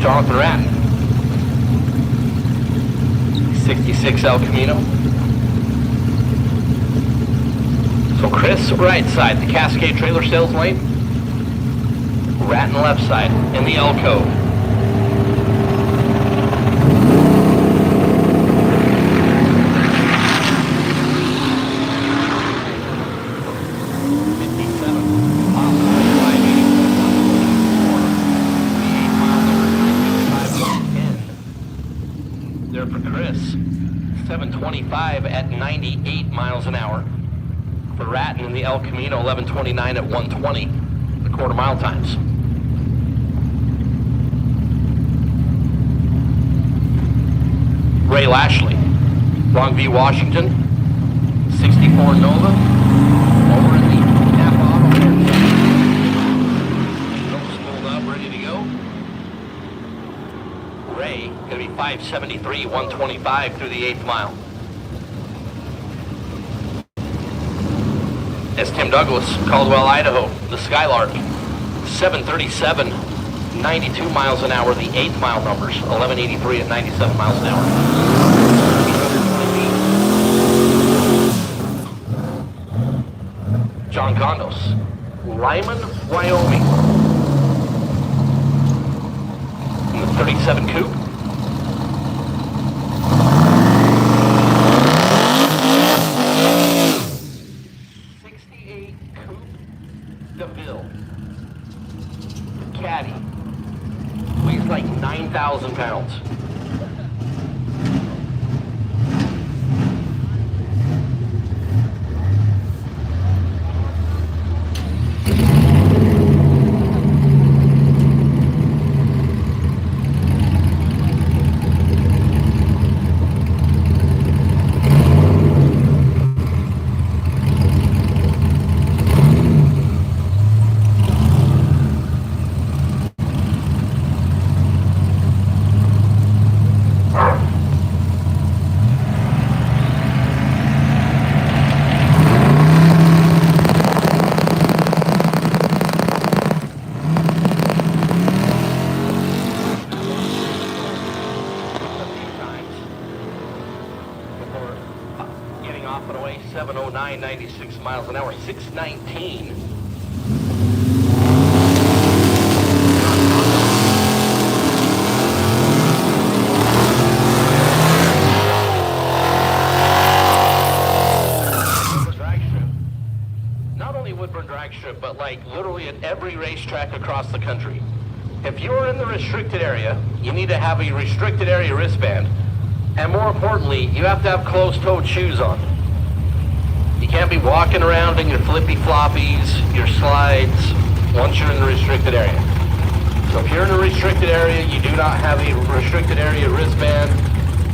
Jonathan Ratton, 66 El Camino. So Chris right side, the Cascade trailer sales lane. Ratton left side in the Elko. For Chris, 7:25 at 98 miles an hour. For Ratton in the El Camino, 11:29 at 1:20, the quarter mile times. Ray Lashley, Longview, Washington, 64 Nova, over in the Napa Auto Parts. Ray, gonna be 573, 125 through the 8th mile. As Tim Douglas, Caldwell, Idaho, the Skylark, 737, 92 miles an hour, the 8th mile numbers, 1183 at 97 miles an hour. John Condos, Lyman, Wyoming, in the 37 coupe. DeVille. Caddy. Weighs like 9,000 pounds. Off and away, 709, 96 miles an hour, 619. Not only Woodburn Dragstrip, but like literally at every racetrack across the country. If you're in the restricted area, you need to have a restricted area wristband. And more importantly, you have to have closed-toed shoes on. You can't be walking around in your flippy floppies, your slides, once you're in the restricted area. So if you're in a restricted area, you do not have a restricted area wristband,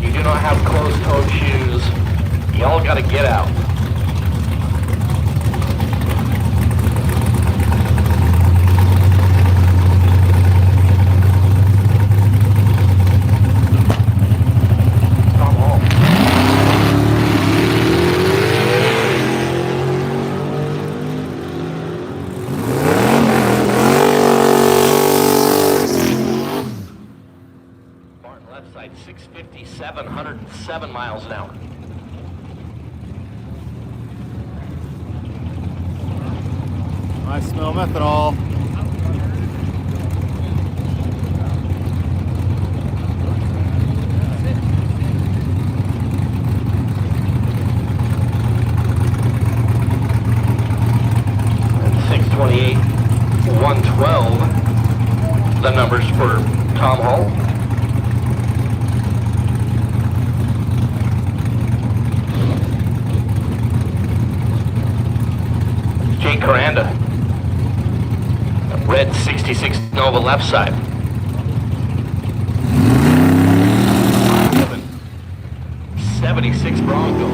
you do not have closed-toed shoes, you all gotta get out. Left side 657, 107 miles an hour. I smell methanol. And 628, 112, the numbers for Tom Hall. Jake Coranda, red 66 Nova left side. 76 Bronco.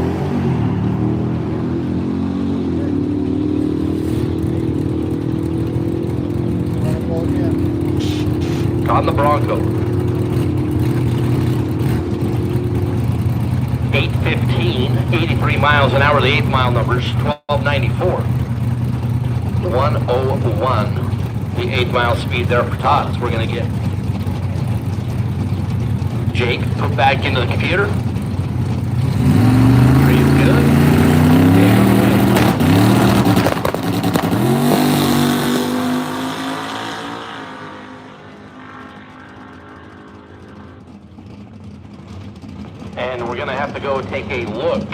On the Bronco. 815, 83 miles an hour, the 8th mile numbers, 1294. 101, the 8th mile speed there for Todd. So we're going to get Jake put back into the computer. Pretty good. And we're going to have to go take a look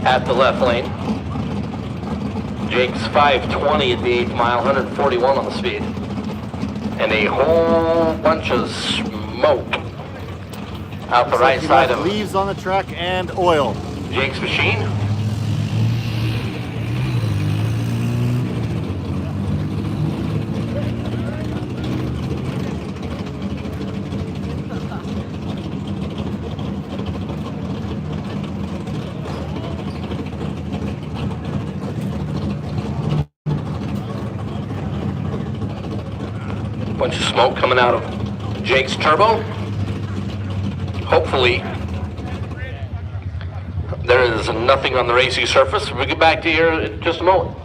at the left lane. Jake's 520 at the 8th mile, 141 on the speed. And a whole bunch of smoke out the right side of leaves on the track and oil. Jake's machine. Bunch of smoke coming out of Jake's turbo. Hopefully, there is nothing on the racing surface. We'll get back to you in just a moment.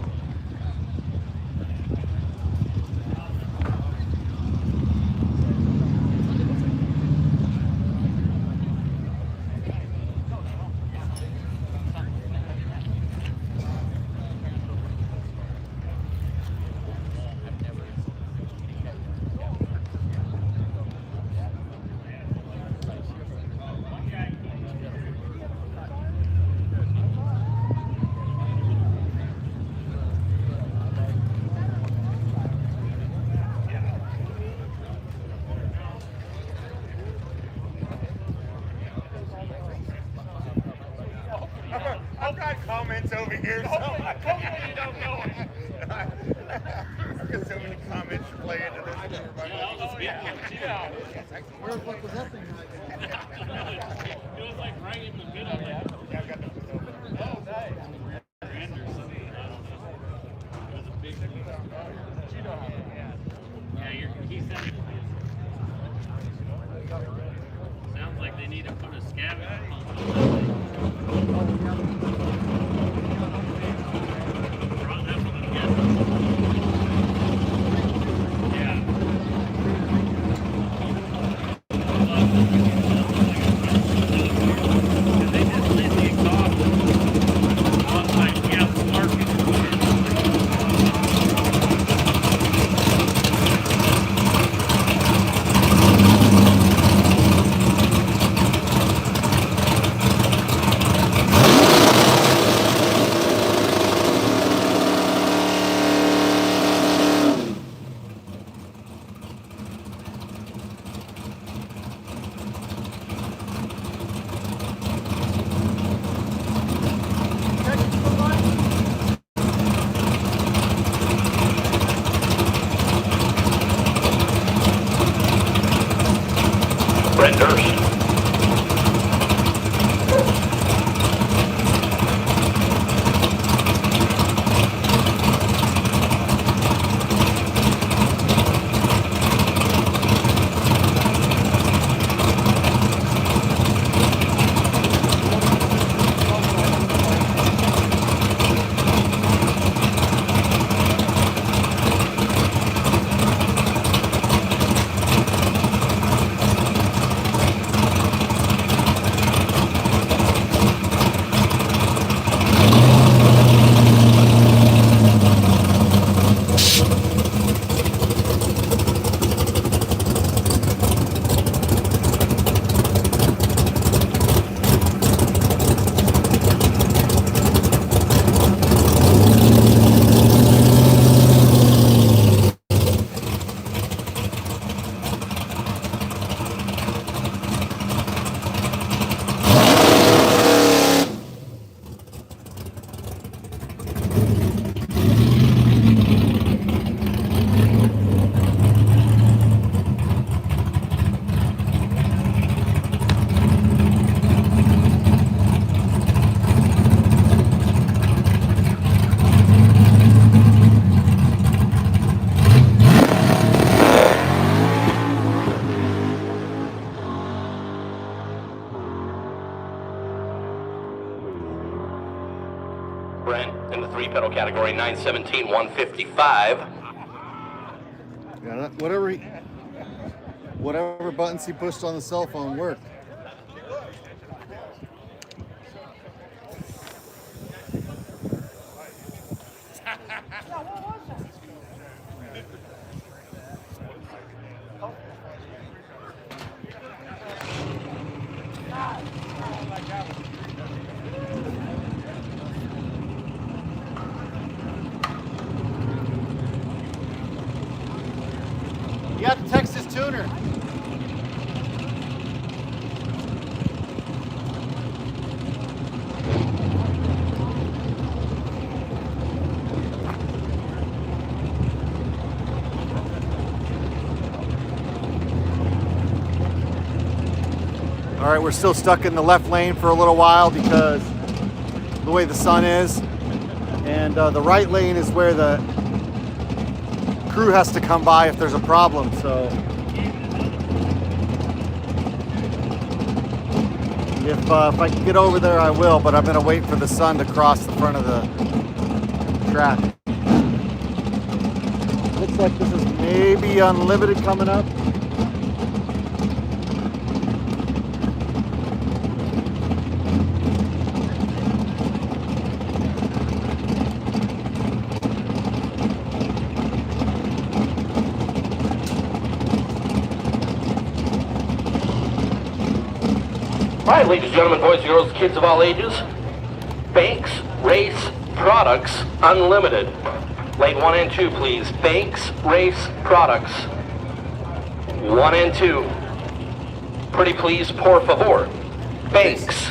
I've got comments over here. So hopefully you don't know it. I've got so many comments to play into this. Where the fuck was that thing? It was like right in the middle. Yeah, I've got the Oh, nice. Yeah, he said it. Sounds like they need to put a scavenger pump on that thing. That's what I'm guessing. Yeah. They just lit the exhaust on like, yeah, sparking. Brent Durst. Brent in the 3-pedal category, 917, 155. Yeah, whatever buttons he pushed on the cell phone worked. You have to text his tuner. All right, we're still stuck in the left lane for a little while because the way the sun is. And the right lane is where the crew has to come by if there's a problem, so If I can get over there, I will, but I'm gonna wait for the sun to cross the front of the track. Looks like this is maybe unlimited coming up. All right, ladies and gentlemen, boys and girls, kids of all ages, Banks Race Products Unlimited. Lane 1 and 2, please. Banks Race Products 1 and 2. Pretty please, por favor. Banks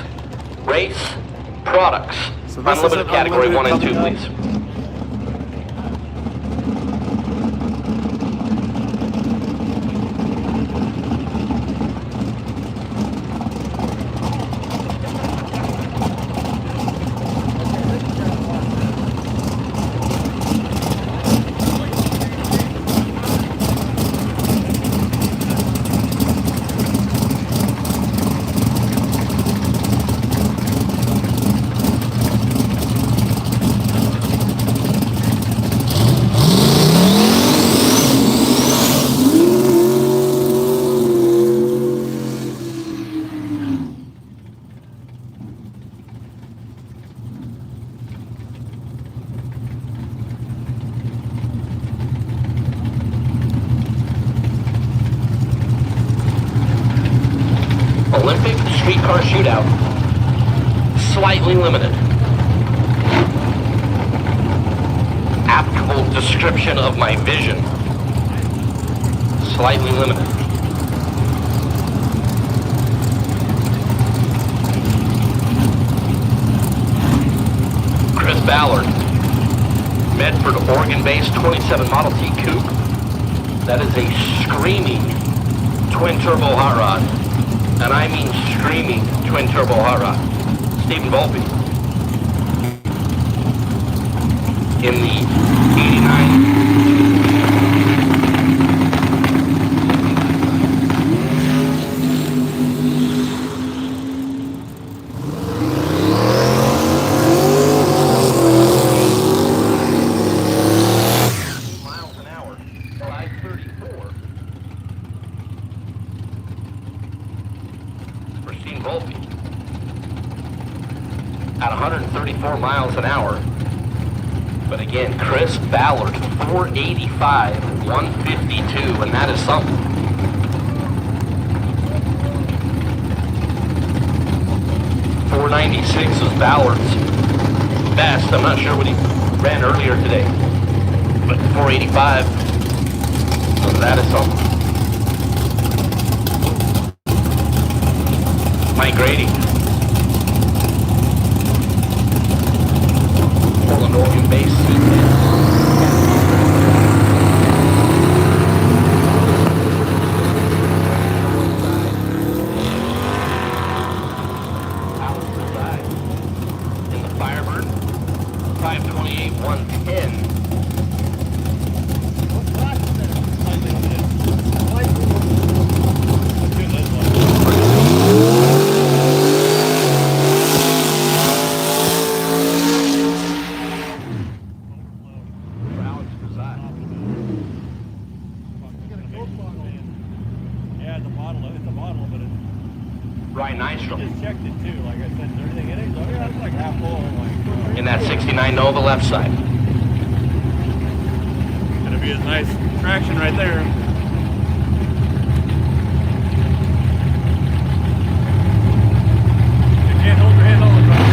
Race Products So this is Unlimited an category 1 and 2, unlimited please. Olympic streetcar shootout, slightly limited. Applicable description of my vision, slightly limited. Chris Ballard, Medford, Oregon-based 27 Model T Coupe. That is a screaming twin-turbo hot rod. And I mean screaming twin-turbo hot rod. Stephen Volpe. In the 89. Miles an hour, 534. Stephen Volpe at 134 miles an hour. But again, Chris Ballard, 485, 152, and that is something. .496 is Ballard's best. I'm not sure what he ran earlier today, but 485, so that is something. Mike Grady. Portland, Oregon base. In the Firebird, 528, 110. In that 69 Nova left side. Gonna be a nice traction right there. You can't hold your hand all the time.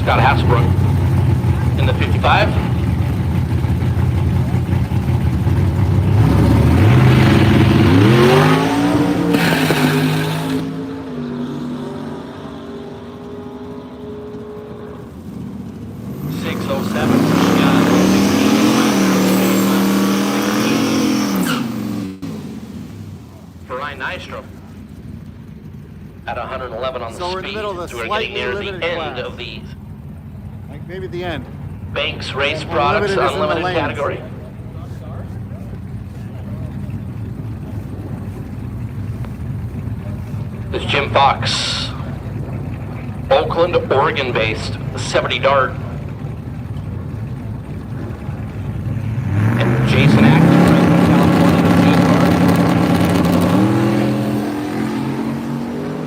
Scott Hasbrook in the 55. at 111 on the So speed. we're in the middle of the So we're slightly getting near the limited end class. of these. Like maybe the end. Banks Race Unlimited Products is in the Unlimited lanes. category. This is Jim Fox, Oakland, Oregon based, 70 Dart. And Jason Acton, right from California,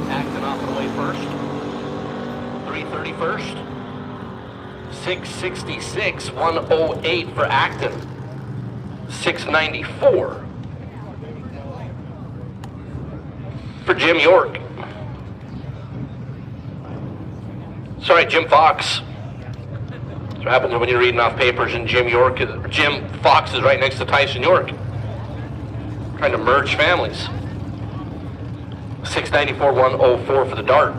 the Acton off the way first. 330 first. 666, 108 for Acton. 694 for Jim York. Sorry, Jim Fox. That's what happens when you're reading off papers and Jim Fox is right next to Tyson York. Trying to merge families. 694, 104 for the Dart.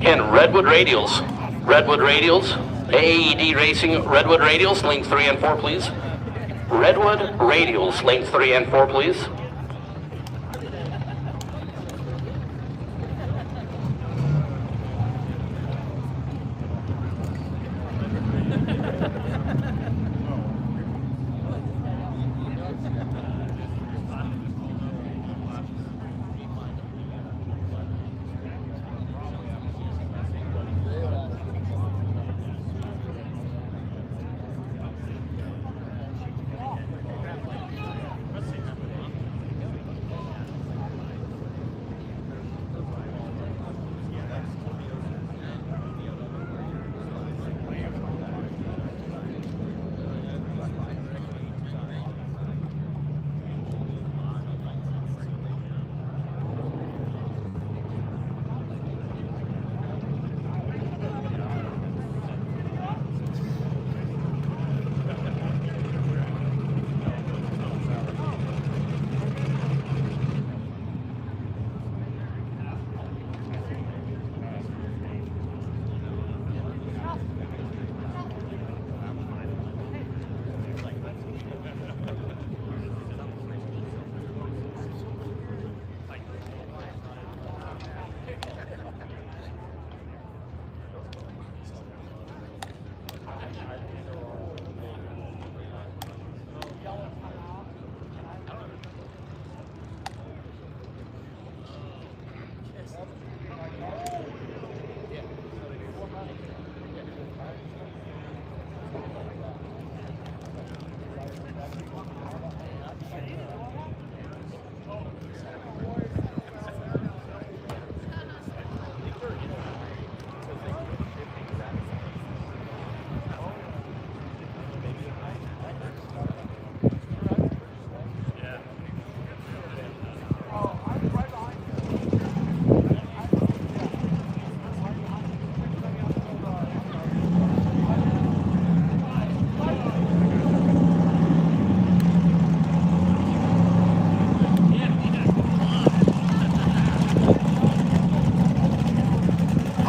And Redwood Radials, AAED Racing, Redwood Radials, lanes 3 and 4, please. Redwood Radials, lanes 3 and 4, please.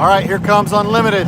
All right, here comes Unlimited.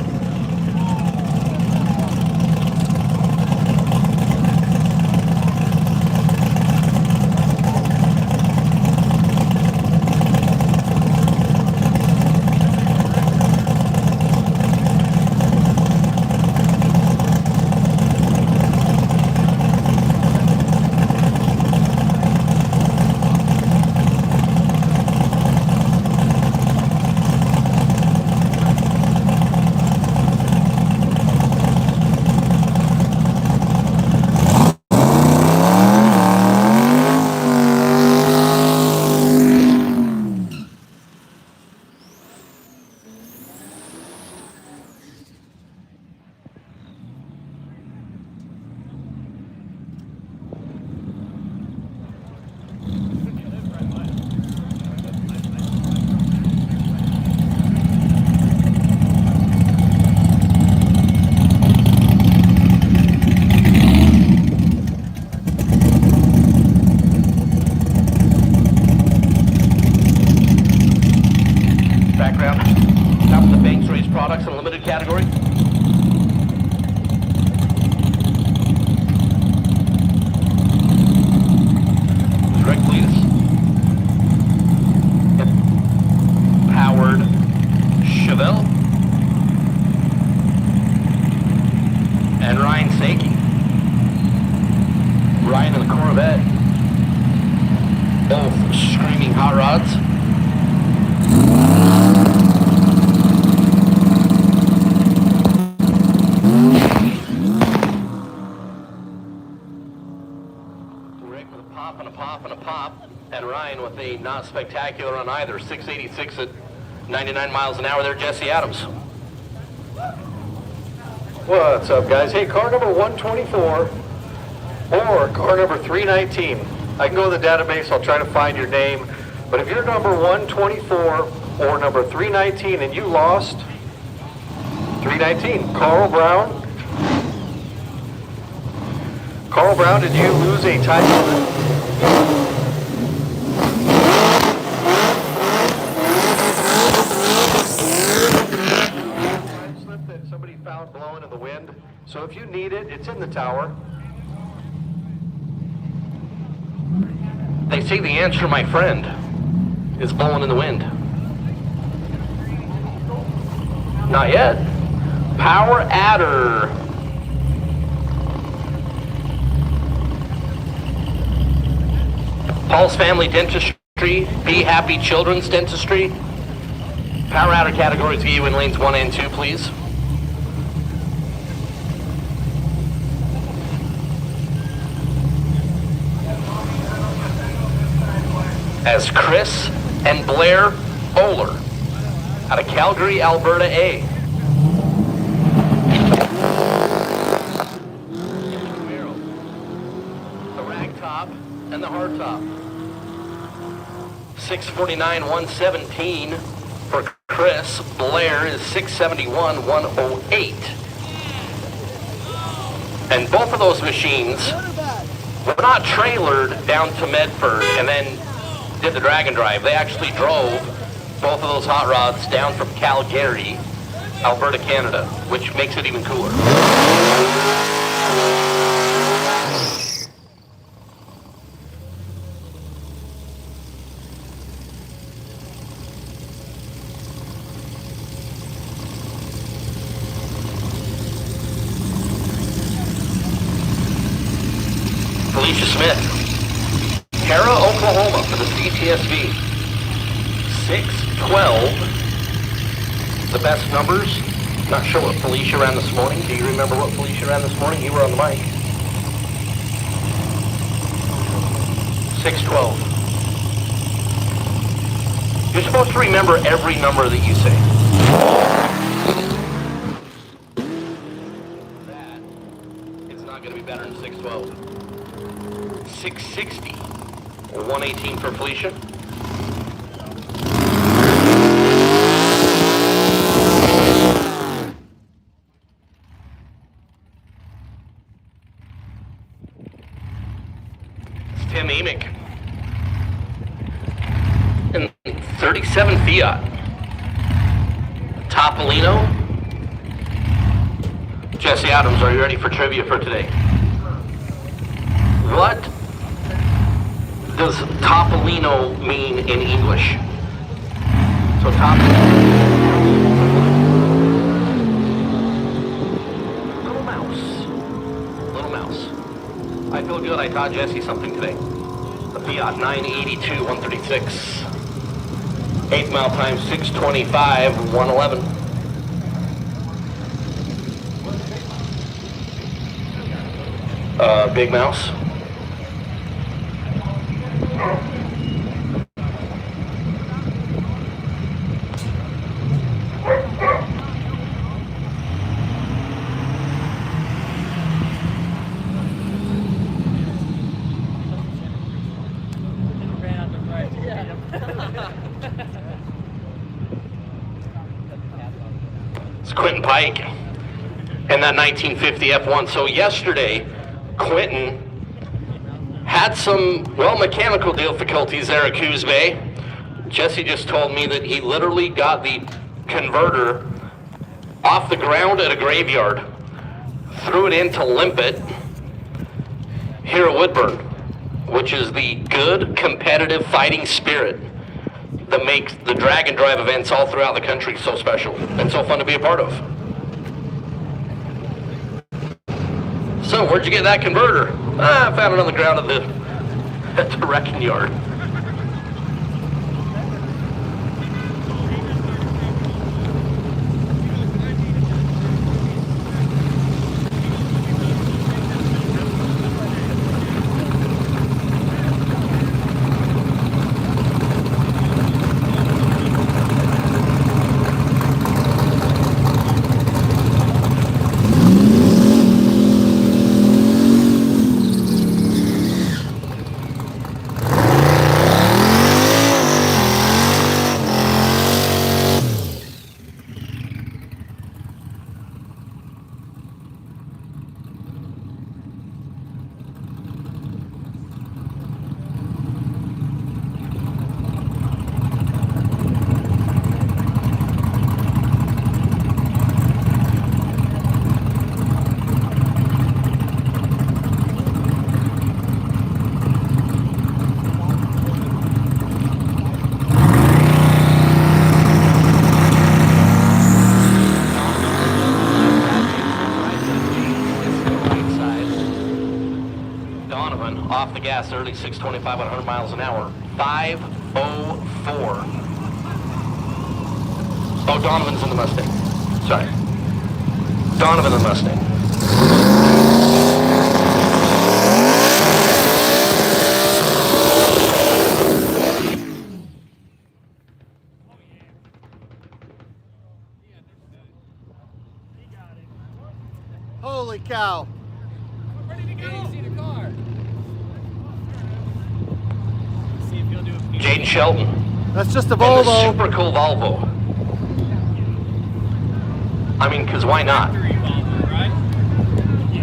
Top of the Banks Race Products Unlimited category. Direct Cletus. Powered Chevelle. And Ryan Sakey. Ryan in the Corvette. Both screaming hot rods. And Ryan with a not spectacular on either. 686 at 99 miles an hour there, Jesse Adams. What's up, guys? Hey, car number 124 or car number 319. I can go to the database, I'll try to find your name. But if you're number 124 or number 319 and you lost, 319, Carl Brown. Carl Brown, did you lose a title? That somebody found blowing in the wind. So if you need it, it's in the tower. They say the answer, my friend, is blowing in the wind. Not yet. Power adder. Paul's Family Dentistry, Be Happy Children's Dentistry. Power adder categories view in lanes 1 and 2, please. As Chris and Blair Oler out of Calgary, Alberta A. The rag top and the hard top. 649-117 for Chris. Blair is 671-108. And both of those machines were not trailered down to Medford and then did the drag and drive. They actually drove both of those hot rods down from Calgary, Alberta, Canada, which makes it even cooler. Felicia Smith. Hera, Oklahoma for the CTSV. 612. The best numbers. Not sure what Felicia ran this morning. Do you remember what Felicia ran this morning? You were on the mic. 612. You're supposed to remember every number that you say. That is not going to be better than 612. 660. 118 for Felicia. It's Tim Emick. And 37 Fiat. Top Topolino. Jesse Adams, are you ready for trivia for today? What does Topolino mean in English? So Little mouse. Little mouse. I feel good. I taught Jesse something today. The Fiat 982 136. 8 mile time 625 111. Big mouse. It's Quentin Pike and that 1950 F1. So yesterday, Quentin had some, well, mechanical difficulties there at Coos Bay. Jesse just told me that he literally got the converter off the ground at a graveyard, threw it in to limp it here at Woodburn, which is the good, competitive fighting spirit that makes the drag and drive events all throughout the country so special and so fun to be a part of. So, where'd you get that converter? I found it on the ground at the wrecking yard. Off the gas early, 625 at 100 miles an hour, 504. Oh, Donovan's in the Mustang. Sorry. Donovan in the Mustang. Holy cow. Jaden Shelton. That's just a And the Volvo. super cool Volvo. I mean, because why not?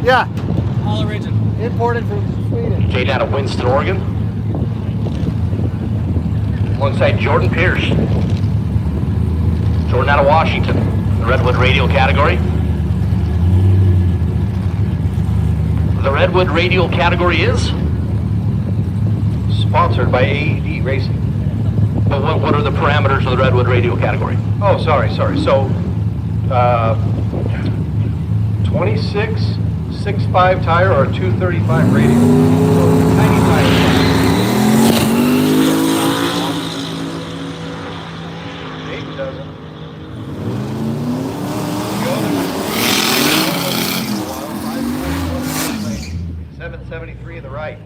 Yeah. All original. Imported from Sweden. Jaden out of Winston, Oregon. Alongside Jordan Pierce. Jordan out of Washington. The Redwood radial category. The Redwood radial category is? Sponsored by AED Racing. But what are the parameters of the Redwood radial category? Oh, sorry. So, 26, 6.5 tire or 235 radial. So, tiny tire. Dayton doesn't. 773 in the right.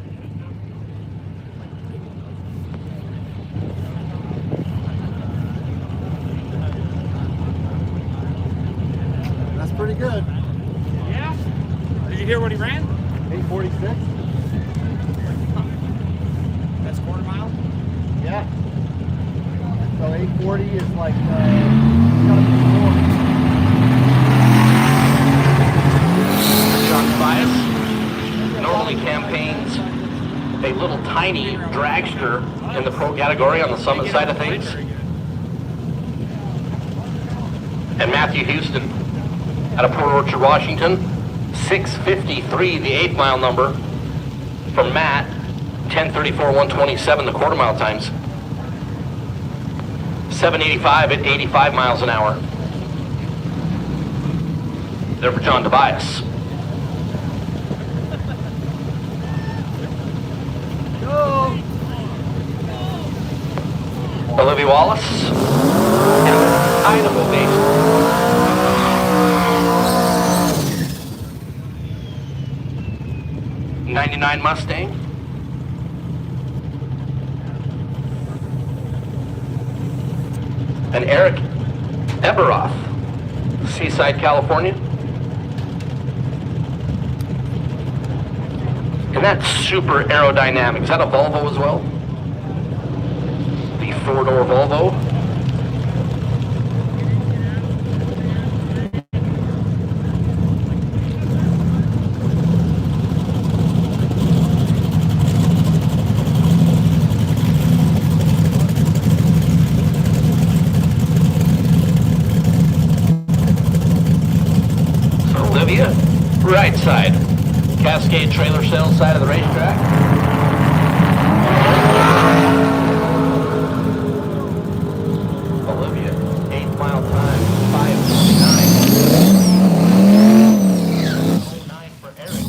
That's pretty good. Yeah? Did you hear what he ran? 846? That's quarter mile? Yeah. So 840 is like, gotta be more. John Tobias normally campaigns a little tiny dragster in the pro category on the summit side of things. and Matthew Houston out of Port Orchard, Washington. 6:53, the 8 mile number from Matt. 10:34, 127, the quarter mile times. 7:85 at 85 miles an hour. There for John Tobias. Olivia Wallace, and Idaho based. '99 Mustang. And Eric Eberoth, Seaside, California. And that's super aerodynamic. Is that a Volvo as well? The 4-door Volvo. So Olivia, right side. Cascade trailer sales side of the racetrack. Olivia, 8 mile time, 5:29. 9 for Eric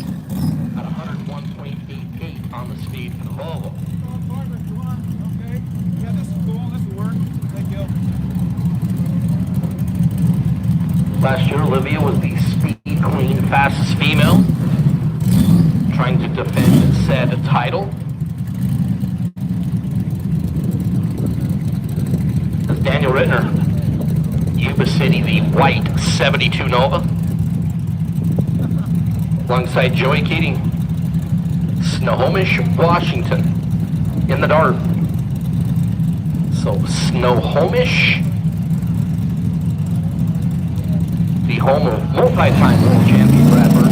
at 101.88 on the speed for the Volvo. Okay. Yeah, this is cool. This will work. Thank you. Last year, Olivia was the speed queen, fastest female, trying to defend said title. That's Daniel Rittner, Yuba City, the white 72 Nova, alongside Joey Keating, Snohomish, Washington, in the dark. So Snohomish, the home of multi-time world champion Brad Burke.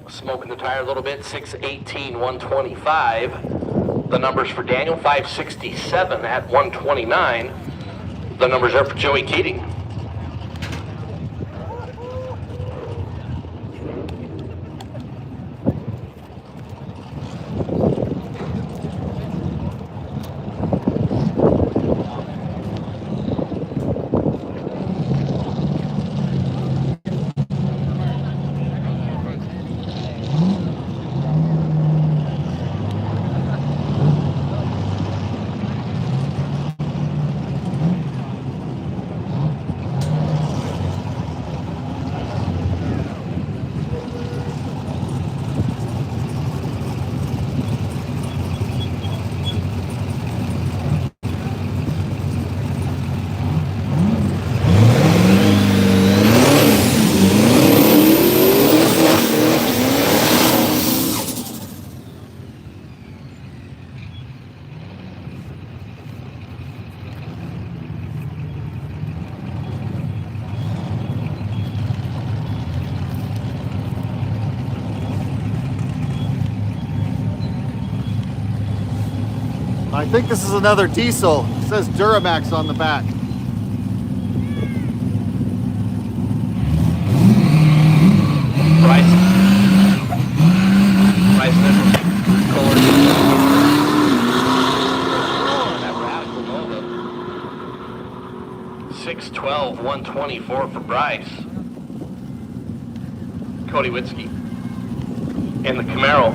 Smoking the tire a little bit, 6:18, 125. The numbers for Daniel, 5:67 at 129. The numbers are for Joey Keating. I think this is another diesel. It says Duramax on the back. Bryce Nichols, Kohler. That radical Nova. 6:12, 124 for Bryce. Cody Witzke. And the Camaro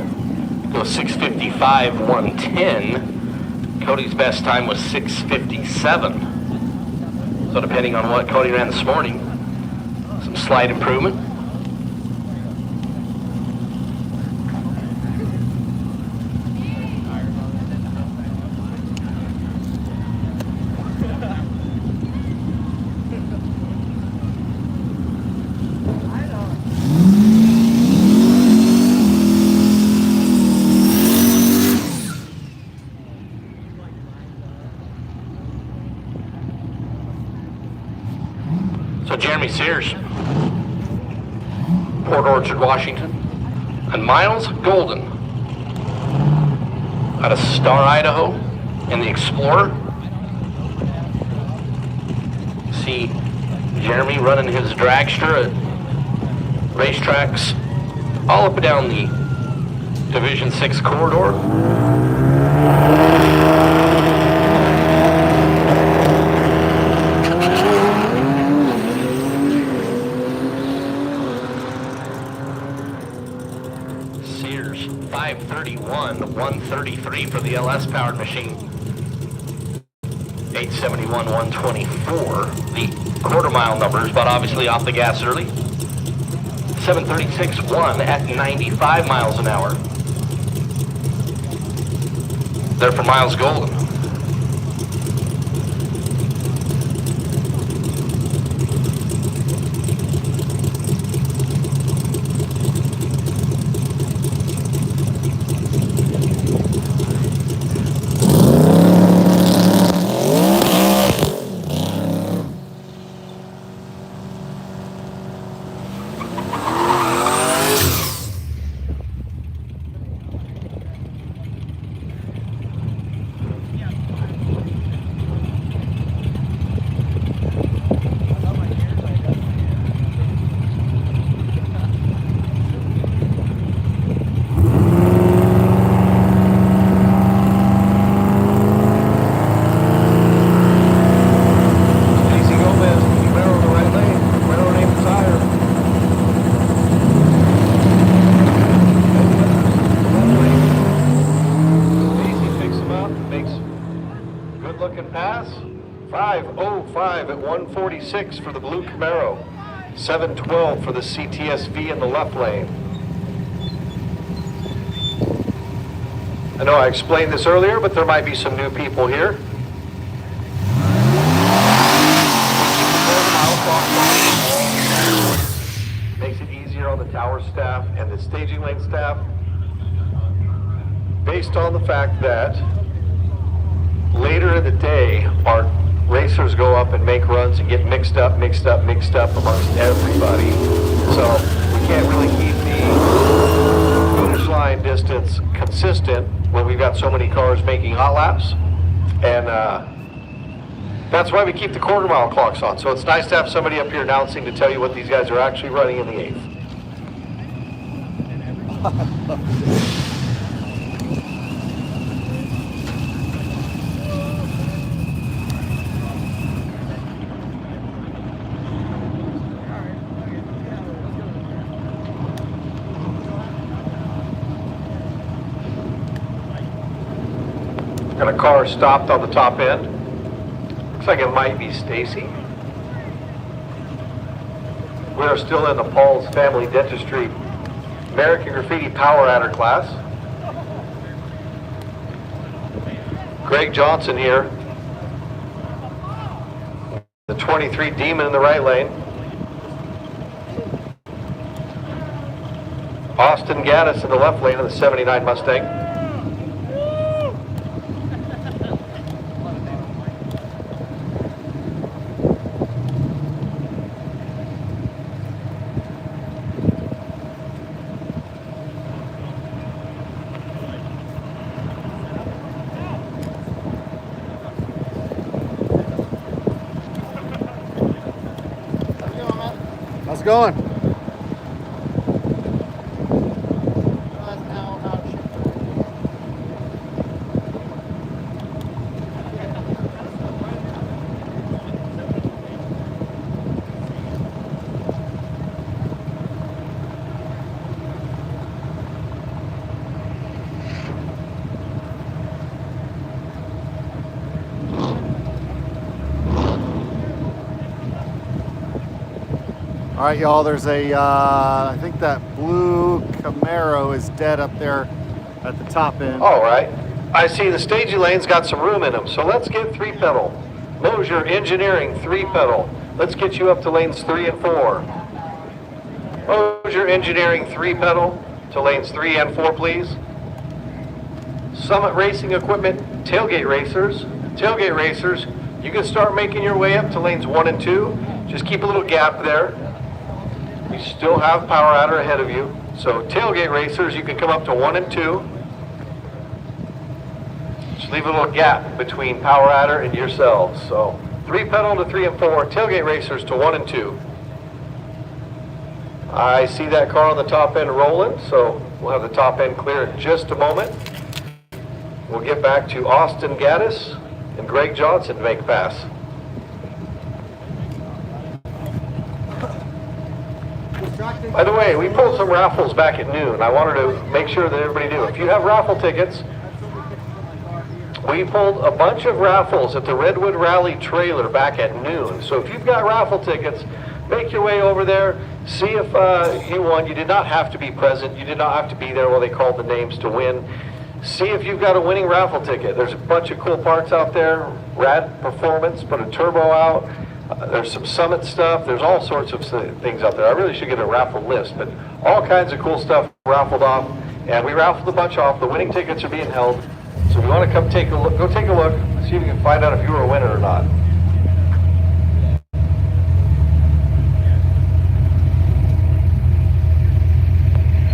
goes 6:55, 110. Cody's best time was 6:57. So depending on what Cody ran this morning, some slight improvement. So Jeremy Sears, Port Orchard, Washington, and Miles Golden, out of Star, Idaho, in the Explorer. See Jeremy running his dragster at racetracks all up and down the Division 6 corridor. Sears 531, 133 for the LS powered machine. 871, 124. The quarter mile numbers, but obviously off the gas early. 736, 1 at 95 miles an hour. There for Miles Golden. Pass 505 at 146 for the blue Camaro, 712 for the CTSV in the left lane. I know I explained this earlier, but there might be some new people here. Makes it easier on the tower staff and the staging lane staff, based on the fact that later in the day, our racers go up and make runs and get mixed up amongst everybody. So we can't really keep the finish line distance consistent when we've got so many cars making hot laps. And that's why we keep the quarter mile clocks on. So it's nice to have somebody up here announcing to tell you what these guys are actually running in the 8th. Got a car stopped on the top end. Looks like it might be Stacy. We are still in the Paul's Family Dentistry American Graffiti Power Adder class. Greg Johnson here. The 23 Demon in the right lane. Austin Gaddis in the left lane of the 79 Mustang. How's it going? All right, y'all, there's a, I think that blue Camaro is dead up there at the top end. All right. I see the staging lane's got some room in them, so let's get 3-pedal. Mosier Engineering, 3-pedal. Let's get you up to lanes 3 and 4. Mosier Engineering, 3-pedal to lanes 3 and 4, please. Summit Racing Equipment, tailgate racers. Tailgate racers, you can start making your way up to lanes 1 and 2. Just keep a little gap there. You still have Power Adder ahead of you. So tailgate racers, you can come up to 1 and 2. Just leave a little gap between Power Adder and yourselves. So 3 pedal to 3 and 4, tailgate racers to 1 and 2. I see that car on the top end rolling, so we'll have the top end clear in just a moment. We'll get back to Austin Gaddis and Greg Johnson to make a pass. By the way, we pulled some raffles back at noon. I wanted to make sure that everybody knew. If you have raffle tickets, we pulled a bunch of raffles at the Redwood Rally trailer back at noon. So if you've got raffle tickets, make your way over there. See if you won. You did not have to be present. You did not have to be there while they called the names to win. See if you've got a winning raffle ticket. There's a bunch of cool parts out there. Rad Performance put a turbo out. There's some Summit stuff. There's all sorts of things out there. I really should get a raffle list, but all kinds of cool stuff raffled off. And we raffled a bunch off. The winning tickets are being held. So if you want to come take a look, go take a look. See if you can find out if you were a winner or not.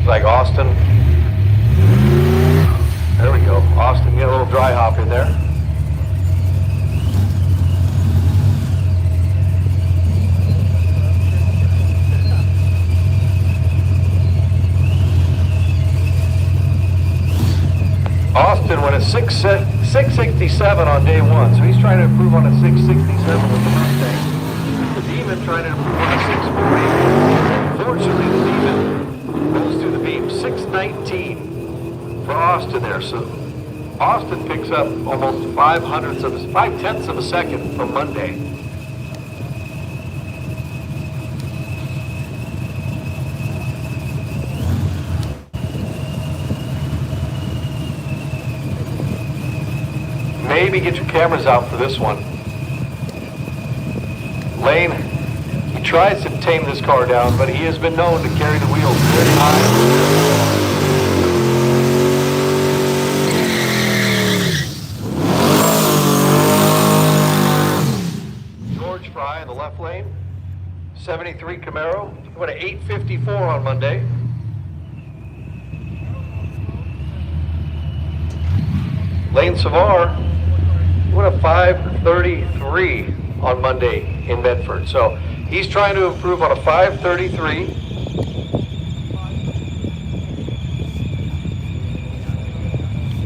Like Austin. There we go. Austin, get a little dry hop in there. Austin went a 667 on day 1, so he's trying to improve on a 667 with the Mustang. The Demon trying to improve on a 640. Fortunately, the Demon rolls through the beam. 619 for Austin there. So Austin picks up almost 5/10ths of a second from Monday. Maybe get your cameras out for this one. Lane, he tries to tame this car down, but he has been known to carry the wheels very high. George Fry in the left lane, 73 Camaro, went an 854 on Monday. Lane Savar went a 533 on Monday in Medford. So he's trying to improve on a 533.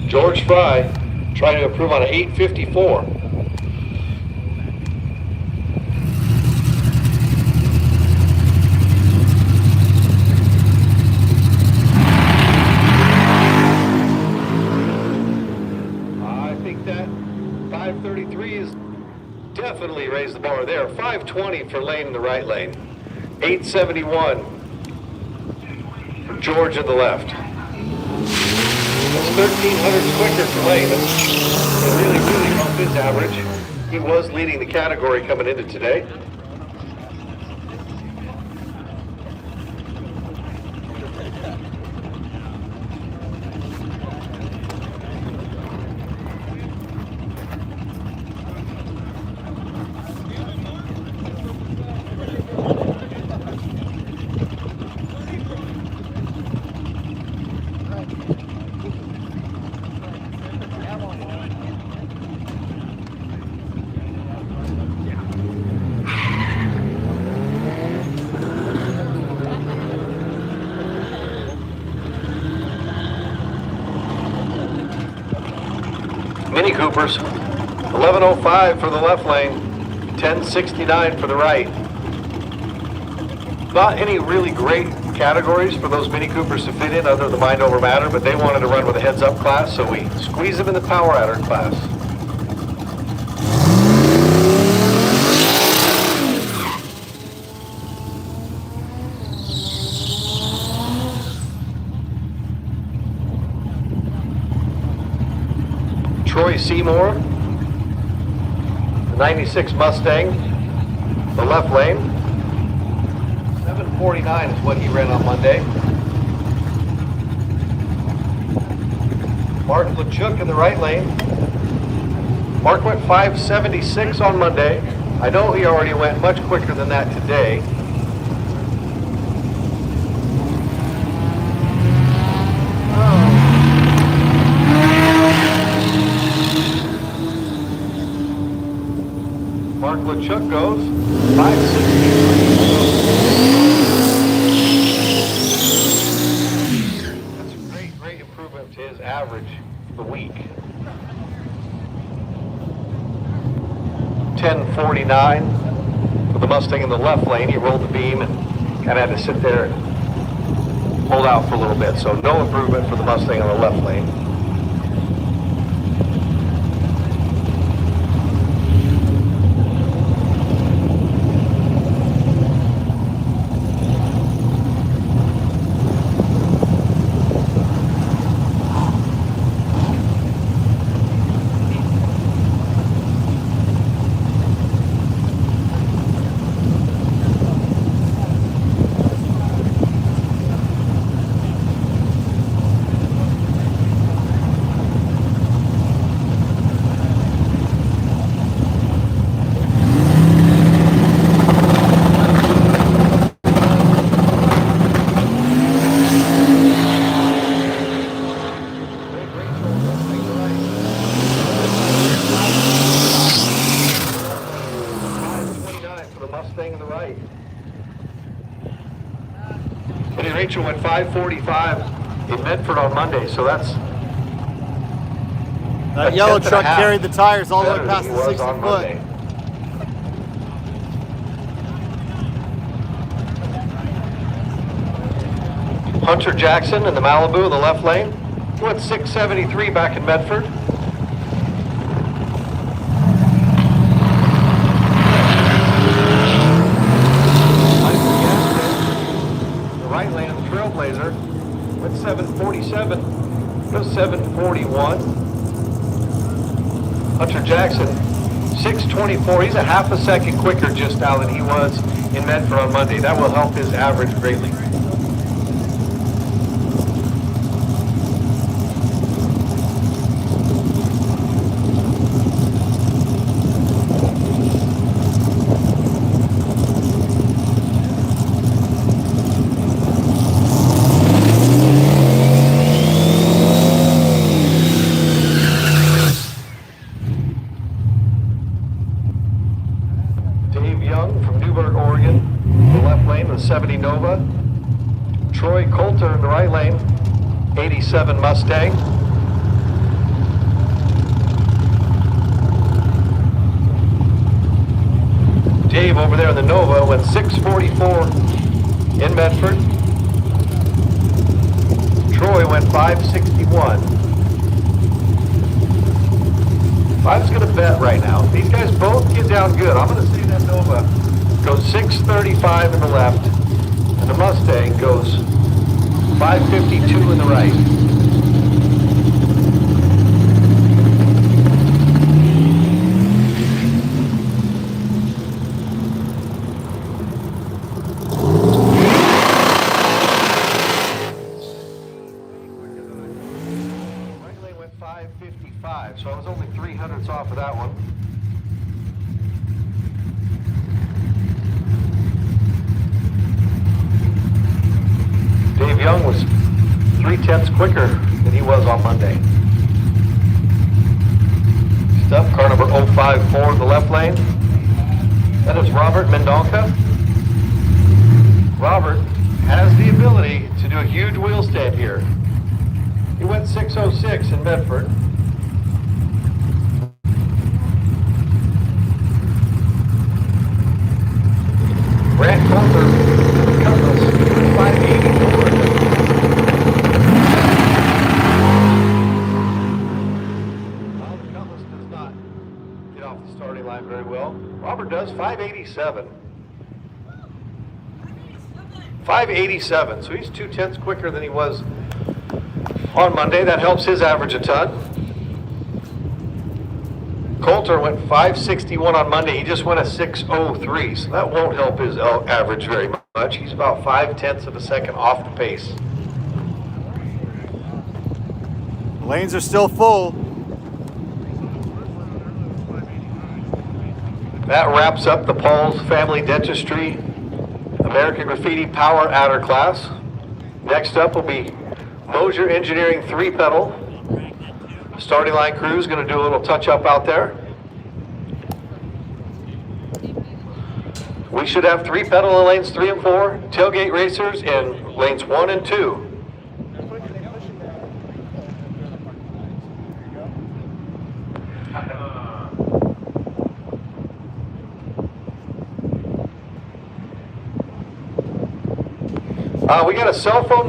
George Fry trying to improve on an 854. Definitely raised the bar there. 520 for Lane in the right lane. 871 for George in the left. That's 1,300 quicker for Lane. That's really bumped his average. He was leading the category coming into today. Mini Coopers, 1105 for the left lane, 1069 for the right. Not any really great categories for those Mini Coopers to fit in other than the mind over matter, but they wanted to run with a heads up class, so we squeeze them in the Power Adder class. Troy Seymour, the 96 Mustang, the left lane. 749 is what he ran on Monday. Mark LeChuck in the right lane. Mark went 576 on Monday. I know he already went much quicker than that today. where Chuck goes. 560. That's a great improvement to his average for the week. 1049 for the Mustang in the left lane. He rolled the beam and kind of had to sit there and hold out for a little bit. So no improvement for the Mustang on the left lane. Rachel went 545 in Medford on Monday, so that's that yellow truck carried the tires all the way past the 60 foot. Hunter Jackson in the Malibu in the left lane. He went 673 back in Medford. Right lane, the Trailblazer, went 747, goes 741. Hunter Jackson, 624. He's a half a second quicker just now than he was in Medford on Monday. That will help his average greatly. Nova. Troy Coulter in the right lane, 87 Mustang. Dave over there in the Nova went 644 in Medford. Troy went 561. If I was going to bet right now, these guys both get down good. I'm going to say that Nova goes 635 in the left. The Mustang goes 552 in the right. Right lane went 555, so I was only 300ths off of that one. Dave Young was 3/10 quicker than he was on Monday. Stuff, car number 054 in the left lane. That is Robert Mendonca. Robert has the ability to do a huge wheel stand here. He went 606 in Medford. Brant Coulter, Cutlass, 584. Well, the Cutlass does not get off the starting line very well. Robert does, 587. 587, so he's 2/10 quicker than he was on Monday. That helps his average a ton. Coulter went 561 on Monday. He just went a 603, so that won't help his average very much. He's about 5/10 of a second off the pace. The lanes are still full. That wraps up the Paul's Family Dentistry American Graffiti Power Adder class. Next up will be Mosier Engineering 3-pedal. Starting line crew is going to do a little touch-up out there. We should have 3 pedal in lanes 3 and 4, tailgate racers in lanes 1 and 2. We got a cell phone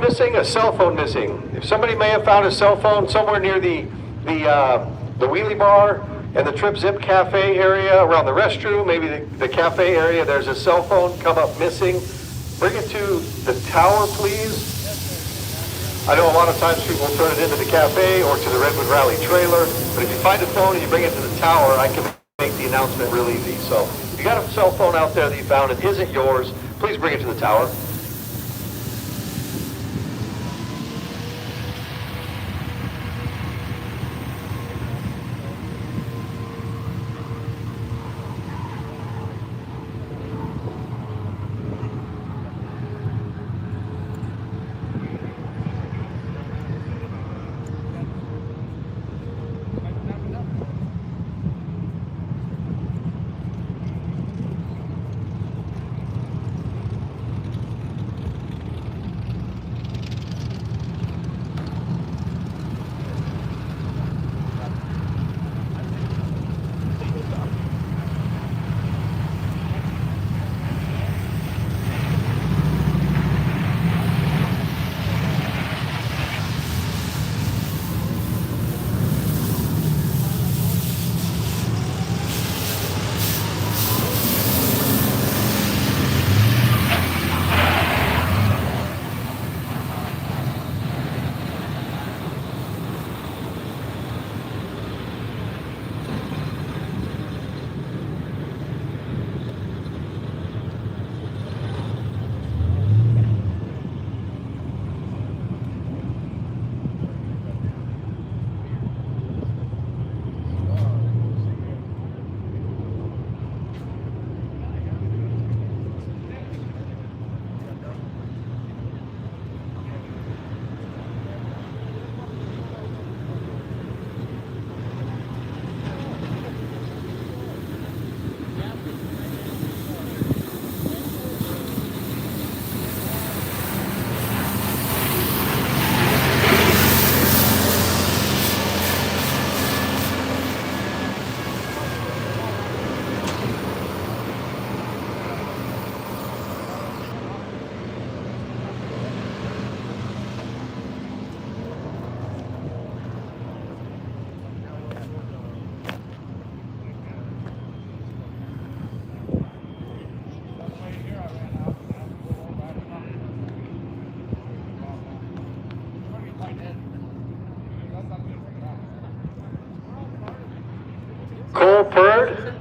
missing, If somebody may have found a cell phone somewhere near the wheelie bar and the Trip Zip Cafe area, around the restroom, maybe the cafe area, there's a cell phone come up missing. Bring it to the tower, please. I know a lot of times people will turn it into the cafe or to the Redwood Rally trailer, but if you find a phone and you bring it to the tower, I can make the announcement real easy. So if you got a cell phone out there that you found and isn't yours, please bring it to the tower.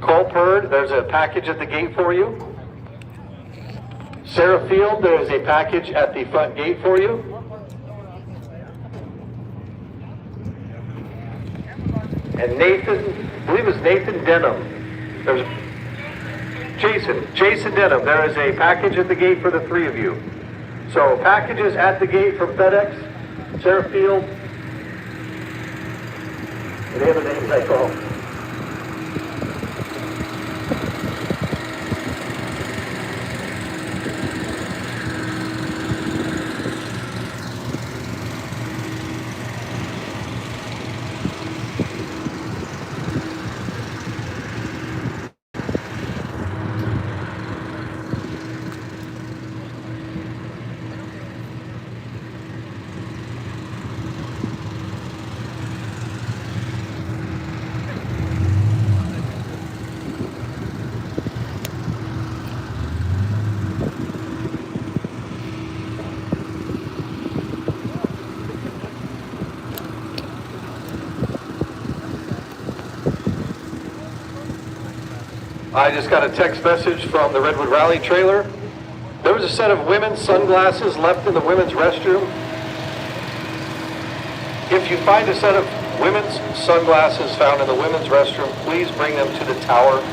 Cole Purd, there's a package at the gate for you. Sarah Field, there is a package at the front gate for you. And Nathan, I believe it's Nathan Denham. There's Jason Denham, there is a package at the gate for the 3 of you. So packages at the gate from FedEx, Sarah Field, and the other names I call. I just got a text message from the Redwood Rally trailer. There was a set of women's sunglasses left in the women's restroom. If you find a set of women's sunglasses found in the women's restroom, please bring them to the tower.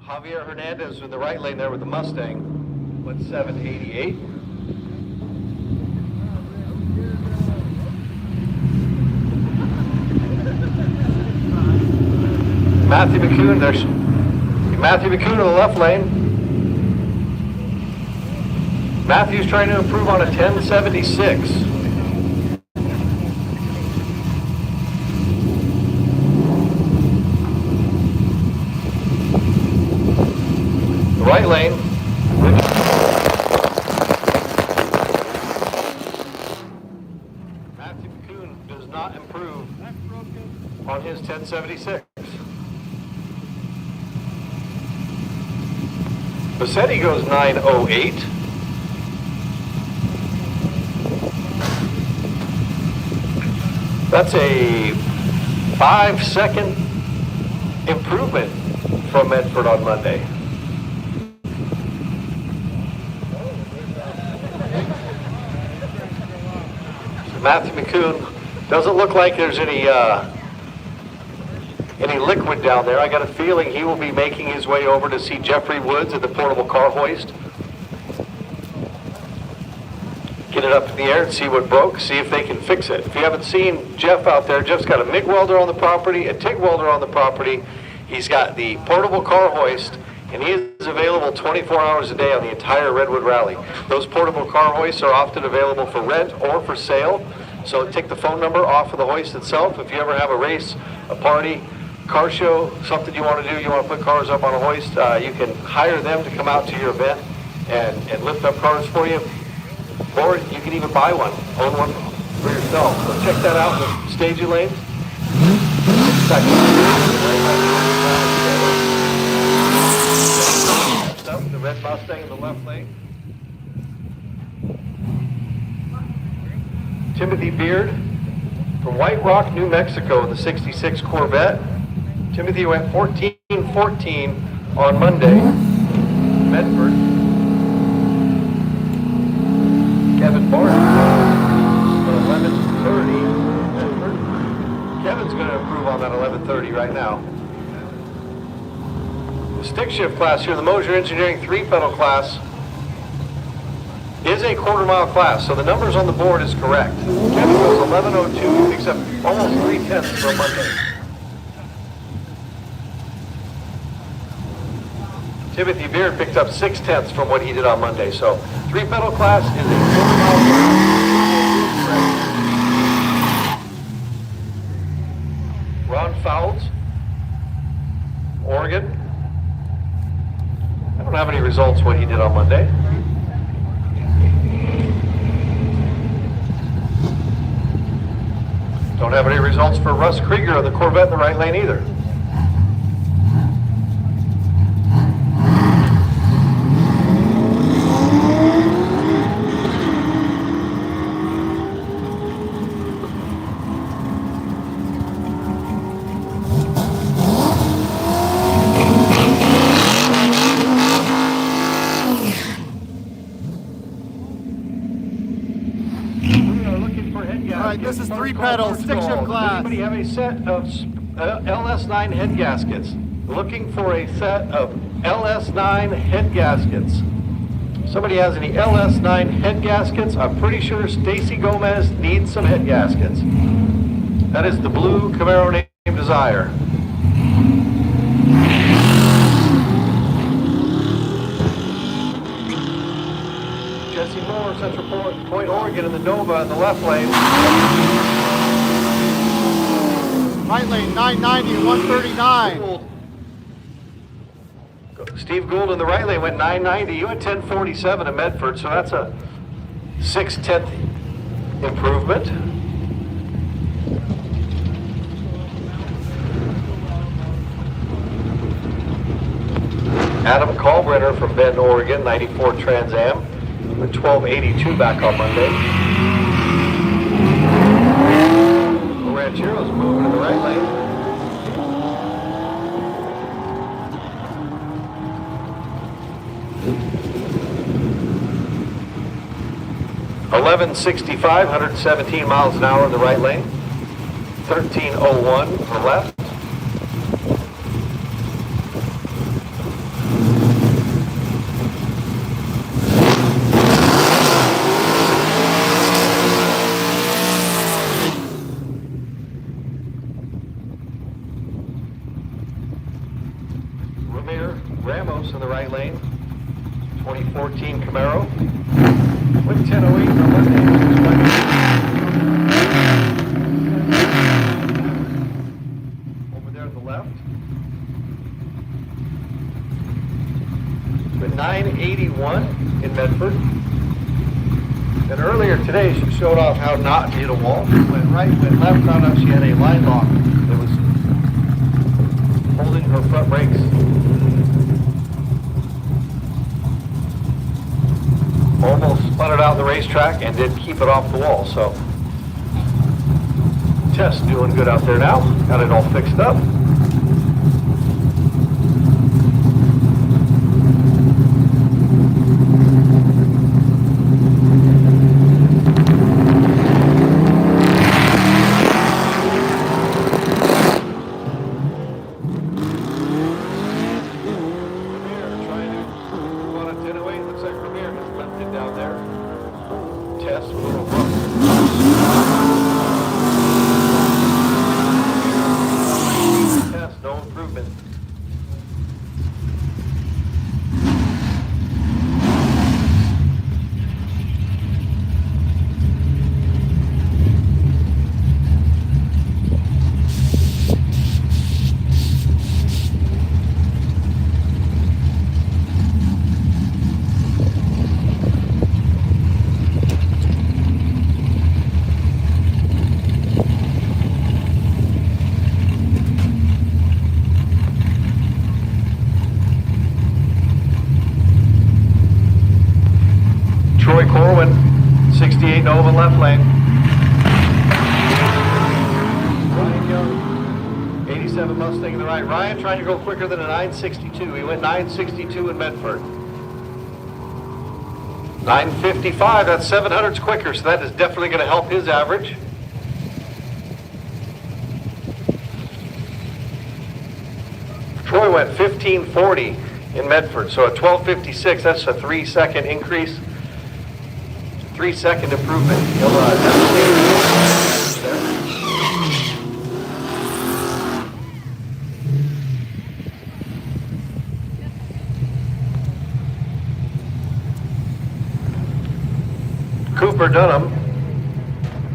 Javier Hernandez in the right lane there with the Mustang went 788. Matthew McCune, there's Matthew McCune in the left lane. Matthew's trying to improve on a 1076. The right lane. Matthew McCune does not improve on his 1076. Bassetti goes 908. That's a 5-second improvement from Medford on Monday. So Matthew McCune, doesn't look like there's any liquid down there. I got a feeling he will be making his way over to see Jeffrey Woods at the portable car hoist. Get it up in the air and see what broke, see if they can fix it. If you haven't seen Jeff out there, Jeff's got a MIG welder on the property, a TIG welder on the property. He's got the portable car hoist, and he is available 24 hours a day on the entire Redwood Rally. Those portable car hoists are often available for rent or for sale. So take the phone number off of the hoist itself. If you ever have a race, a party, car show, something you want to do, you want to put cars up on a hoist, you can hire them to come out to your event and lift up cars for you. Or you can even buy one, own one for yourself. So check that out in the staging lanes. The red Mustang in the left lane. Timothy Beard from White Rock, New Mexico in the 66 Corvette. Timothy went 14-14 on Monday. Medford. Kevin Barton, 11:30. Kevin's going to improve on that 11:30 right now. The stick shift class here, the Mosier Engineering 3-pedal class, is a quarter-mile class, so the numbers on the board is correct. Kevin goes 11:02, he picks up almost 3/10 for Monday. Timothy Beard picked up 6/10 from what he did on Monday. So 3-pedal class is a quarter-mile class. Ron Fouts, Oregon. I don't have any results what he did on Monday. Don't have any results for Russ Krieger of the Corvette in the right lane either. This is 3 pedals, stick shift class. Anybody have a set of LS9 head gaskets? Looking for a set of LS9 head gaskets. Somebody has any LS9 head gaskets? I'm pretty sure Stacy Gomez needs some head gaskets. That is the blue Camaro named Desire. Jesse Moore, Central Point, Oregon in the Nova in the left lane. Right lane, 990 and 139. Steve Gould in the right lane went 990. You went 1047 in Medford, so that's a 6/10 improvement. Adam Kalbrenner from Bend, Oregon, 94 Trans Am. 1282 back on Monday. The Ranchero's moving in the right lane. $11.65, 117 miles an hour in the right lane. 13:01 to the left. Ramos in the right lane. 2014 Camaro. With 1008 on Monday. Over there to the left. With 981 in Medford. And earlier today, she showed off how not to hit a wall. Went right, went left, found out she had a line lock that was holding her front brakes. Almost spun it out the racetrack and did keep it off the wall. So, Tess doing good out there now. Got it all fixed up. Corwin, 68 Nova left lane. Ryan Young, 87 Mustang in the right. Ryan trying to go quicker than a 962. He went 962 in Medford. 955, that's 700s quicker, so that is definitely going to help his average. Troy went 1540 in Medford, so a 1256, that's a 3-second increase. 3-second improvement. He'll Cooper Dunham,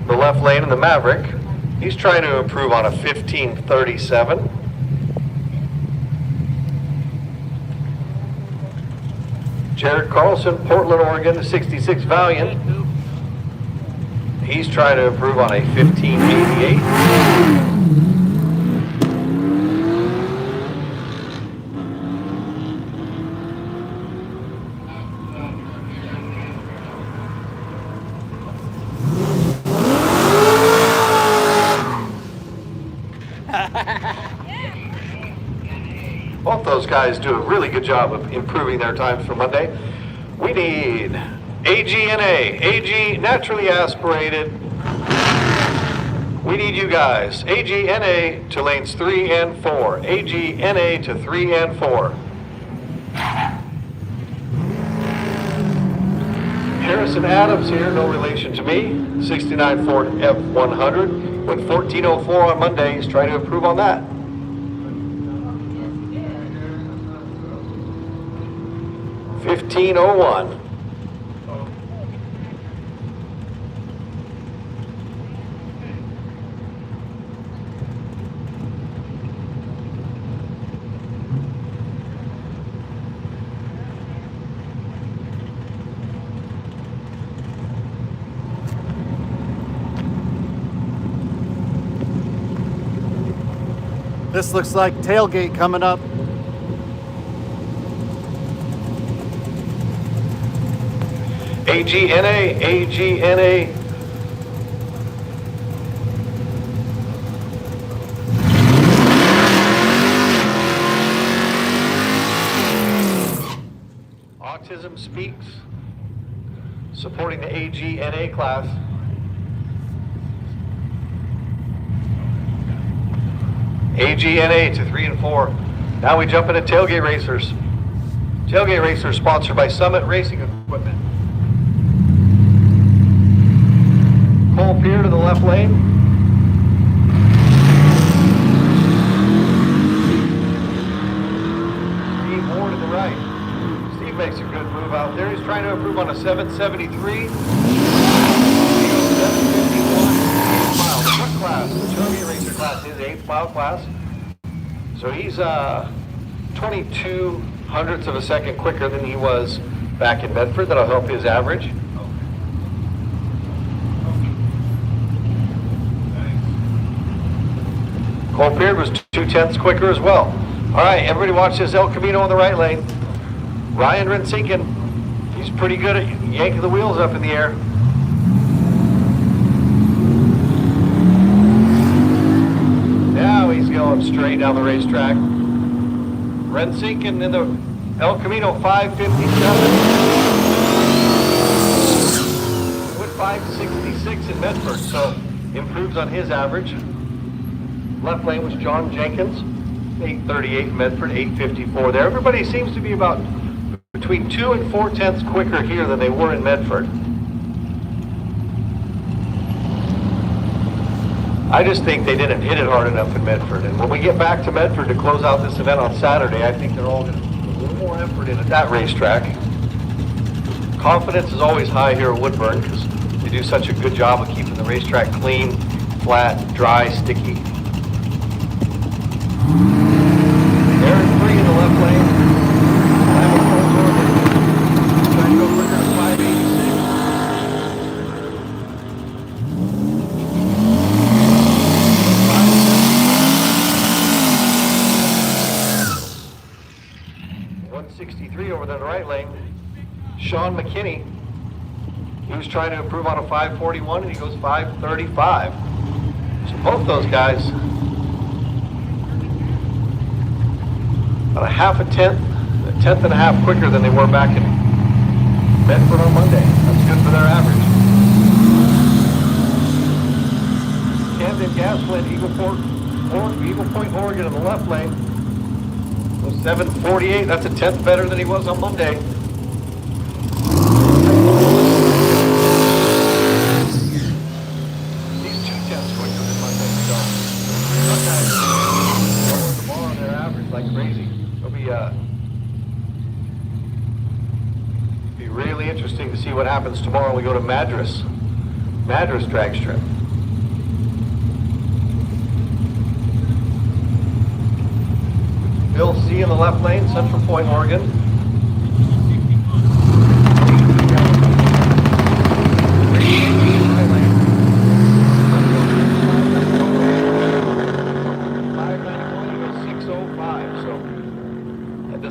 the left lane in the Maverick. He's trying to improve on a 1537. Jared Carlson, Portland, Oregon, the 66 Valiant. He's trying to improve on a 1588. Both those guys do a really good job of improving their times for Monday. We need AGNA, AG naturally aspirated. We need you guys. AGNA to lanes 3 and 4. AGNA to 3 and 4. Harrison Adams here, no relation to me. 69 Ford F100. Went 1404 on Monday. He's trying to improve on that. $15.01. This looks like Tailgate coming up. AGNA, AGNA. Autism Speaks, supporting the AGNA class. AGNA to 3 and 4. Now we jump into Tailgate Racers. Tailgate Racers sponsored by Summit Racing Equipment. Cole Pier to the left lane. Steve Ward in the there. He's trying to improve on a 773. He goes 751, 8th mile. The truck class, the Tailgate racer class is 8th mile class. So he's 22 hundredths of a second quicker than he was back in Medford. That'll help his average. Cole Beard was 2/10 quicker as well. All right, everybody watch this El Camino in the right lane. Ryan Rensinkin, he's pretty good at yanking the wheels up in the air. Now he's going straight down the racetrack. Rensinkin in the El Camino 557. With 566 in Medford, so improves on his average. Left lane was John Jenkins, 838 in Medford, 854 there. Everybody seems to be about between 2 and 4/10 quicker here than they were in Medford. I just think they didn't hit it hard enough in Medford. And when we get back to Medford to close out this event on Saturday, I think they're all going to put a little more effort in at that racetrack. Confidence is always high here at Woodburn because they do such a good job of keeping the racetrack clean, flat, dry, sticky. Aaron Free in the left lane. Trying to go quicker to 586. .163 over the right lane. Sean McKinney. He was trying to improve on a 541 and he goes 535. So both those guys about a half a tenth and a half quicker than they were back in Medford on Monday. That's good for their average. Camden Gasland, Eagle Point, Oregon in the left lane. Was 748. That's a tenth better than he was on Monday. He's 2/10 quicker than Monday. So those guys lower the bar on their average like crazy. It'll be really interesting to see what happens tomorrow when we go to Madras Dragstrip. Bill C in the left lane, Central Point, Oregon.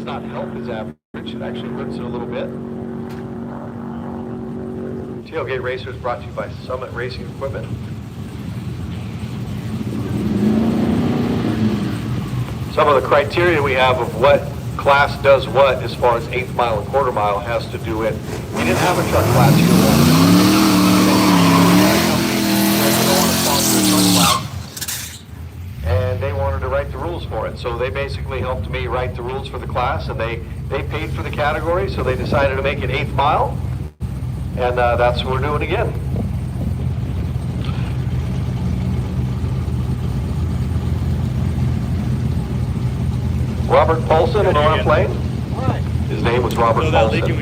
Not help his average, it actually hurts it a little bit. Tailgate Racers brought to you by Summit Racing Equipment. Some of the criteria we have of what class does what as far as 8th mile and quarter mile has to do with, we didn't have a truck class here and they wanted to write the rules for it. So they basically helped me write the rules for the class, and they paid for the category, so they decided to make it 8th mile, and that's what we're doing again. Robert Paulson in the left lane. His name was Robert Paulson. His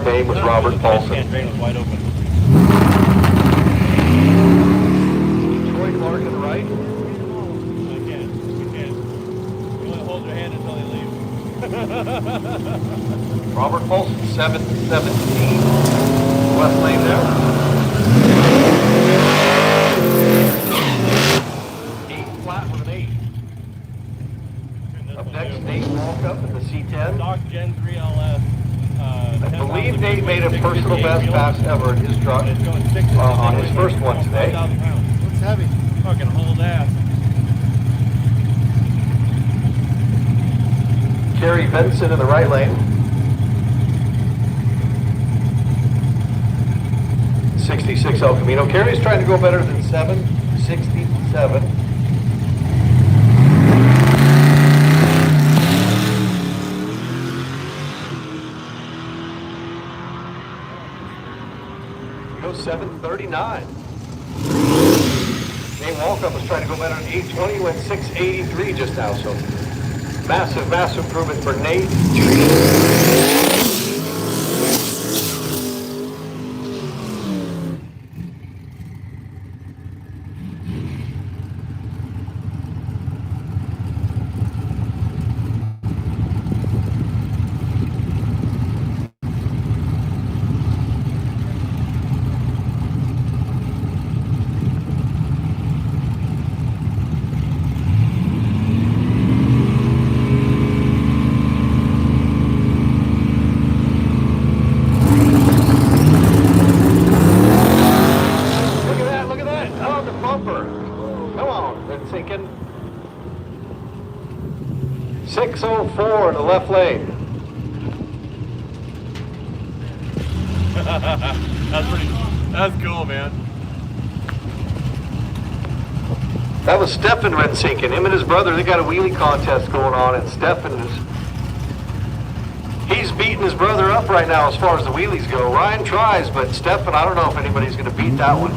name was Robert Paulson. Wide open. Troy Clark in the right. Robert Paulson, 717. West lane there. 8 flat with an 8. Up next, Nate Walkup in the C10. Stock Gen 3 LS. I believe Nate made a personal best pass ever in his truck on his first one today. Looks heavy. Fucking hold ass. Kerry Benson in the right lane. 66 El Camino. Kerry's trying to go better than 767. Go 739. Nate Walkup was trying to go better than 820. Went 683 just now, so massive improvement for Nate. 604 in the left lane. That's cool, man. That was Stefan Rensinken. Him and his brother, they got a wheelie contest going on, and Stefan he's beating his brother up right now as far as the wheelies go. Ryan tries, but Stefan, I don't know if anybody's going to beat that one.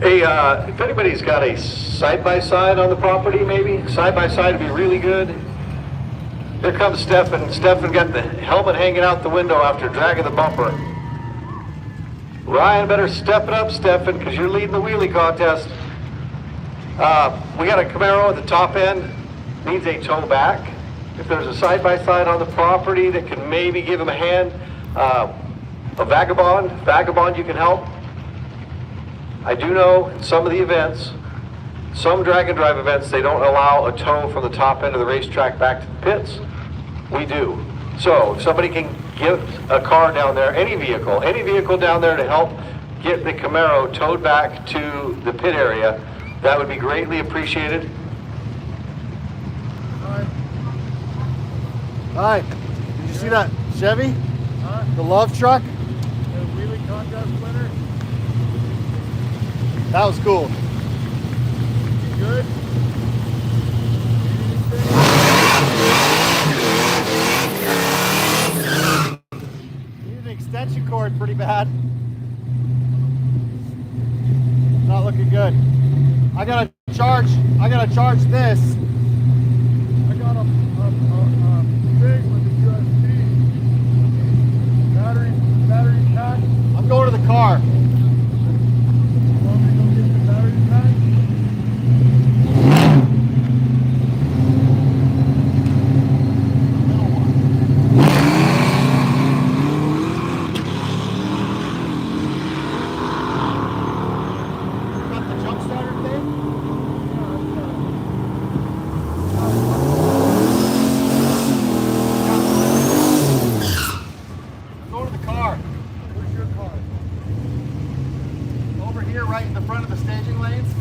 Hey, if anybody's got a side-by-side on the property, maybe, side-by-side would be really good. Here comes Stefan. Stefan got the helmet hanging out the window after dragging the bumper. Ryan, better step it up, Stefan, because you're leading the wheelie contest. We got a Camaro at the top end, needs a tow back. If there's a side-by-side on the property that can maybe give him a hand, a Vagabond, you can help. I do know in some of the events, some drag and drive events, they don't allow a tow from the top end of the racetrack back to the pits. We do. So if somebody can get a car down there, any vehicle down there to help get the Camaro towed back to the pit area, that would be greatly appreciated. Hi. Did you see that Chevy? The love truck? The wheelie contest winner. That was cool. Good. Need an extension cord pretty bad. Not looking good. I gotta charge this. I got a thing with the USB. Battery pack. I'm going to the car. Want me to go get the battery pack? Got the jump starter thing? I'm going to the car. Where's your car? Over here, right in the front of the staging lanes.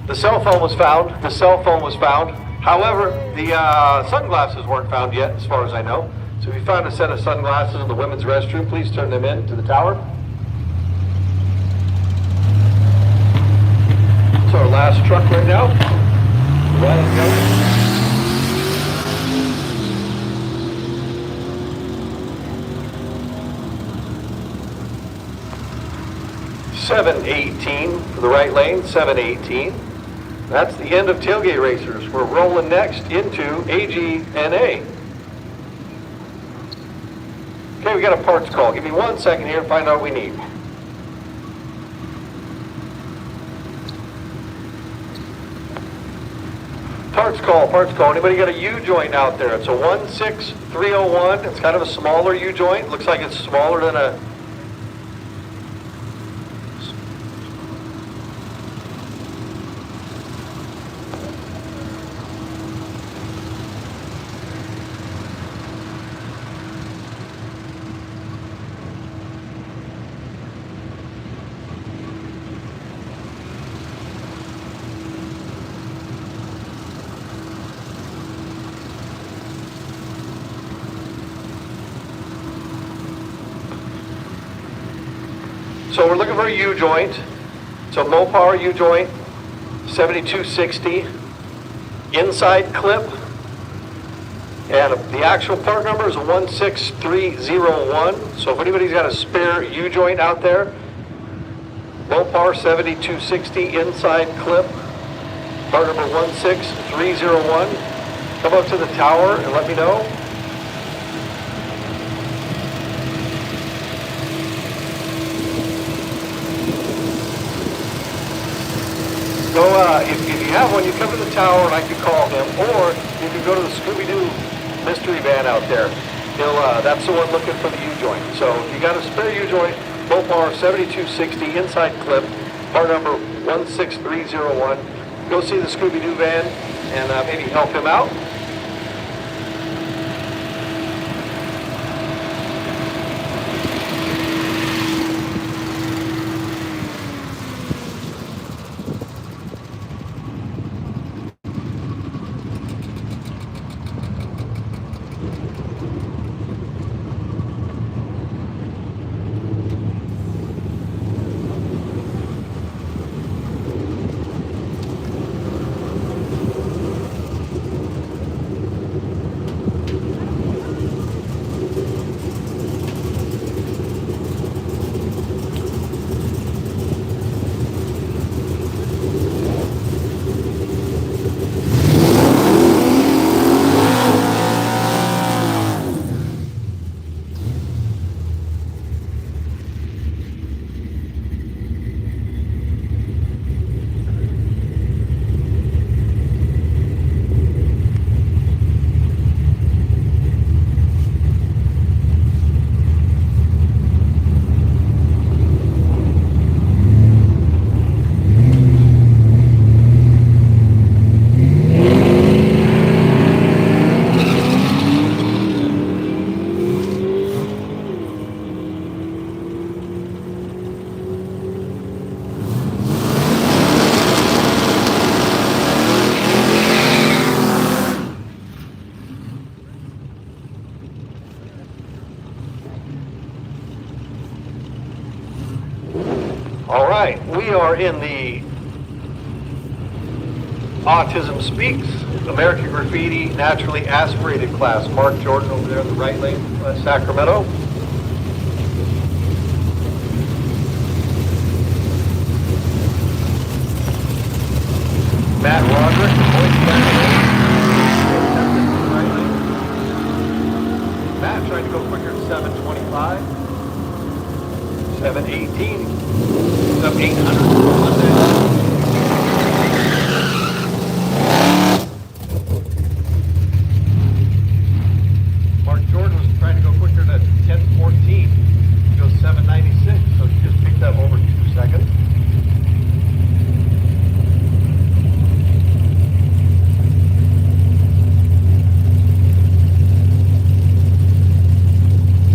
The cell phone was found. However, the sunglasses weren't found yet, as far as I know. So if you found a set of sunglasses in the women's restroom, please turn them in to the tower. It's our last truck right now. Let's go. 718 for the right lane, 718. That's the end of Tailgate Racers. We're rolling next into AGNA. Okay, we got a parts call. Give me 1 second here to find out what we need. Parts call. Anybody got a U-joint out there? It's a 16301. It's kind of a smaller U-joint. Looks like it's smaller than a... So we're looking for a U-joint. It's a low power U-joint, 7260, inside clip. And the actual part number is a 16301. So if anybody's got a spare U-joint out there, low power 7260, inside clip, part number 16301. Come up to the tower and let me know. So if you have one, you come to the tower and I can call him, or you can go to the Scooby-Doo mystery van out there. That's the one looking for the U-joint. So if you got a spare U-joint, low power 7260, inside clip, part number 16301, go see the Scooby-Doo van and maybe help him out. All right, we are in the Autism Speaks, American Graffiti, Naturally Aspirated class. Mark Jordan over there in the right lane, Sacramento. Matt Roderick, Boise right lane. Matt trying to go quicker to 725. 718. Up 800. Mark Jordan was trying to go quicker to 1014. He goes 796, so he just picked up over 2 seconds.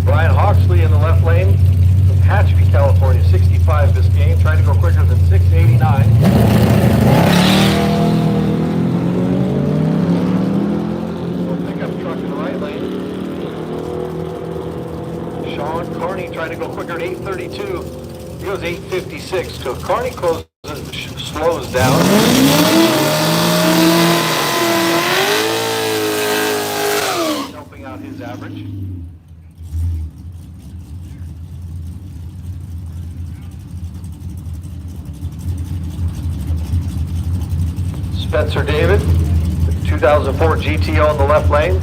Brian Hawksley in the left lane from Hatchby, California, 65 this game, trying to go quicker than 689. Pickup truck in the right lane. Sean Carney trying to go quicker at 832. He goes 856. So if Carney slows down. Helping out his average. Spencer David, 2004 GTO in the left lane.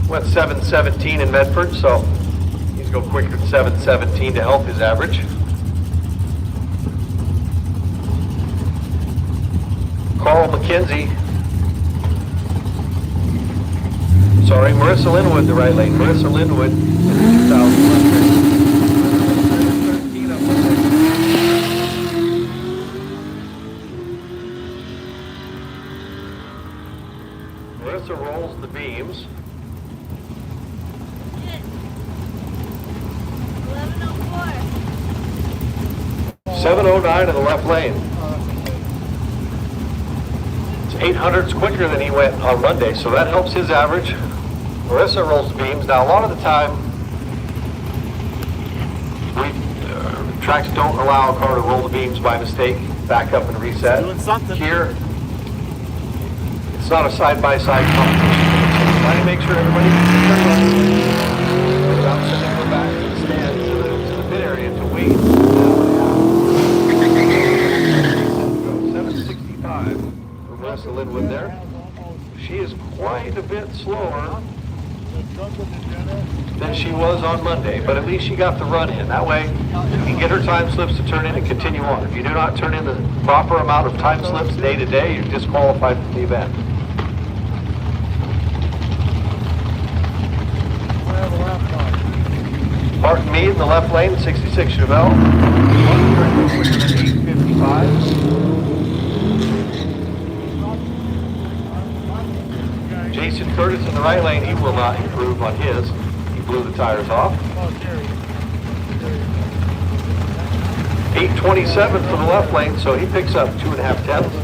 Went 717 in Medford, so he's go quicker than 717 to help his average. Carl McKenzie, Sorry, Marissa Linwood, the right lane. Marissa Linwood in the 2013 up there. Marissa rolls the beams. 709 in the left lane. It's 800s quicker than he went on Monday, so that helps his average. Marissa rolls the beams. Now, a lot of the time, tracks don't allow a car to roll the beams by mistake, back up and reset. Doing something. Here, it's not a side-by-side competition. So we're trying to make sure everybody gets their run without sending them back to the stand, to the pit area to wait. 765 for Marissa Linwood there. She is quite a bit slower than she was on Monday, but at least she got the run in. That way, you can get her time slips to turn in and continue on. If you do not turn in the proper amount of time slips day to day, you're disqualified from the event. Martin Mead in the left lane, 66 Chevelle. 855. Jason Curtis in the right lane, he will not improve on his. He blew the tires off. 827 for the left lane, so he picks up 2.5 tenths.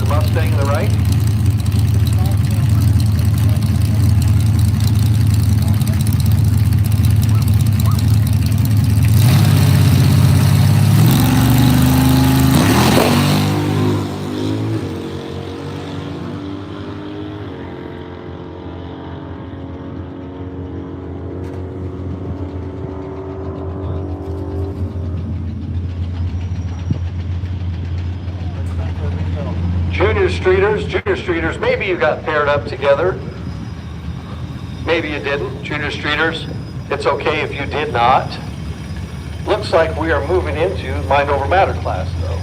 Mustang to the right. Junior streeters, maybe you got paired up together. Maybe you didn't. Junior streeters, it's okay if you did not. Looks like we are moving into mind over matter class though.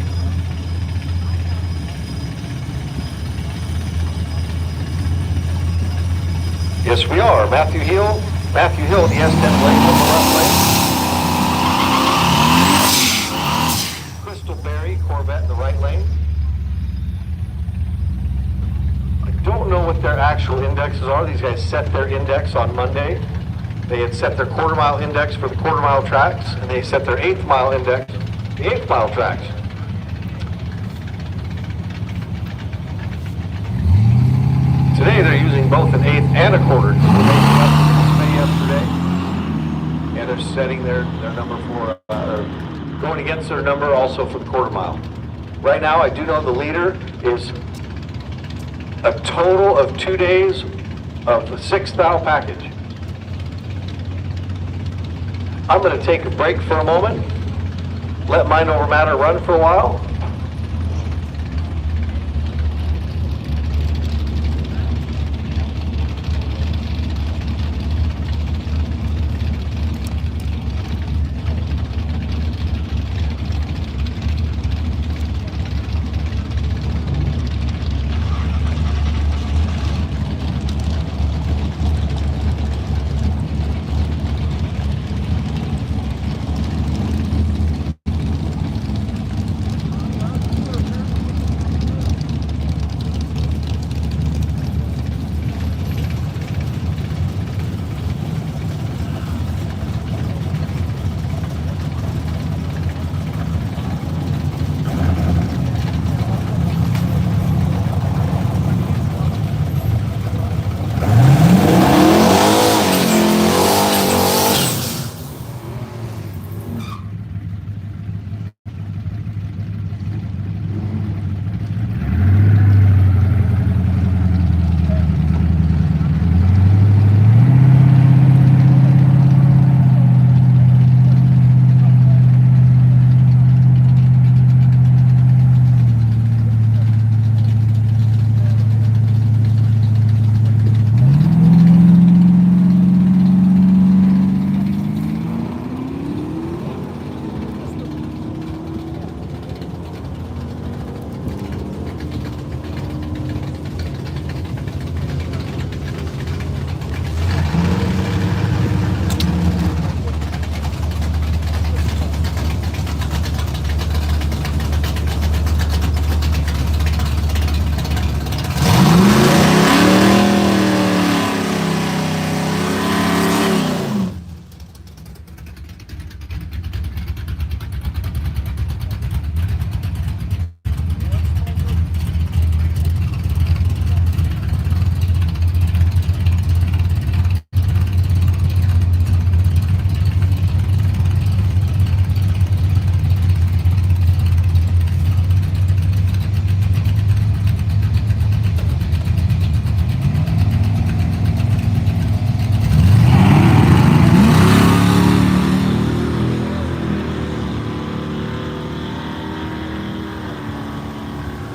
Yes, we are. Matthew Hill, the S10 lane on the left lane. actual indexes are. These guys set their index on Monday. They had set their quarter mile index for the quarter mile tracks, and they set their 1/8 mile index, the 1/8 mile tracks. Today they're using both an 1/8 and a quarter. So we're making up for yesterday, and they're setting their number for, going against their number also for the quarter mile. Right now, I do know the leader is a total of 2 days of the 6 thou package. I'm going to take a break for a moment, let Mind Over Matter run for a while.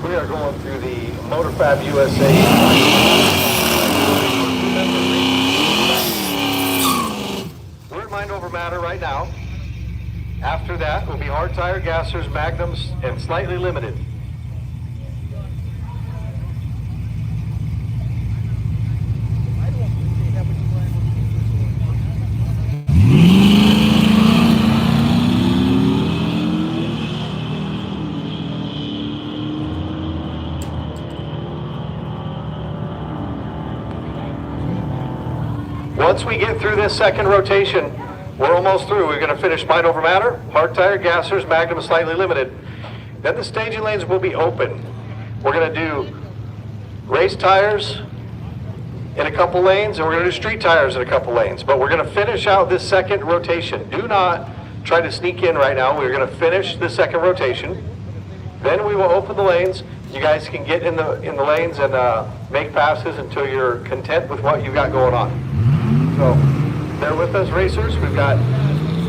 We are going through the MotorFab USA. We're at Mind Over Matter right now. After that will be hard tire gassers, magnums, and slightly limited. Once we get through this second rotation, we're almost through. We're going to finish Mind Over Matter, hard tire gassers, magnum, slightly limited. Then the staging lanes will be open. We're going to do race tires in a couple lanes, and we're going to do street tires in a couple lanes. But we're going to finish out this second rotation. Do not try to sneak in right now. We're going to finish the second rotation. Then we will open the lanes. You guys can get in the lanes and make passes until you're content with what you got going on. So bear with us, racers. We've got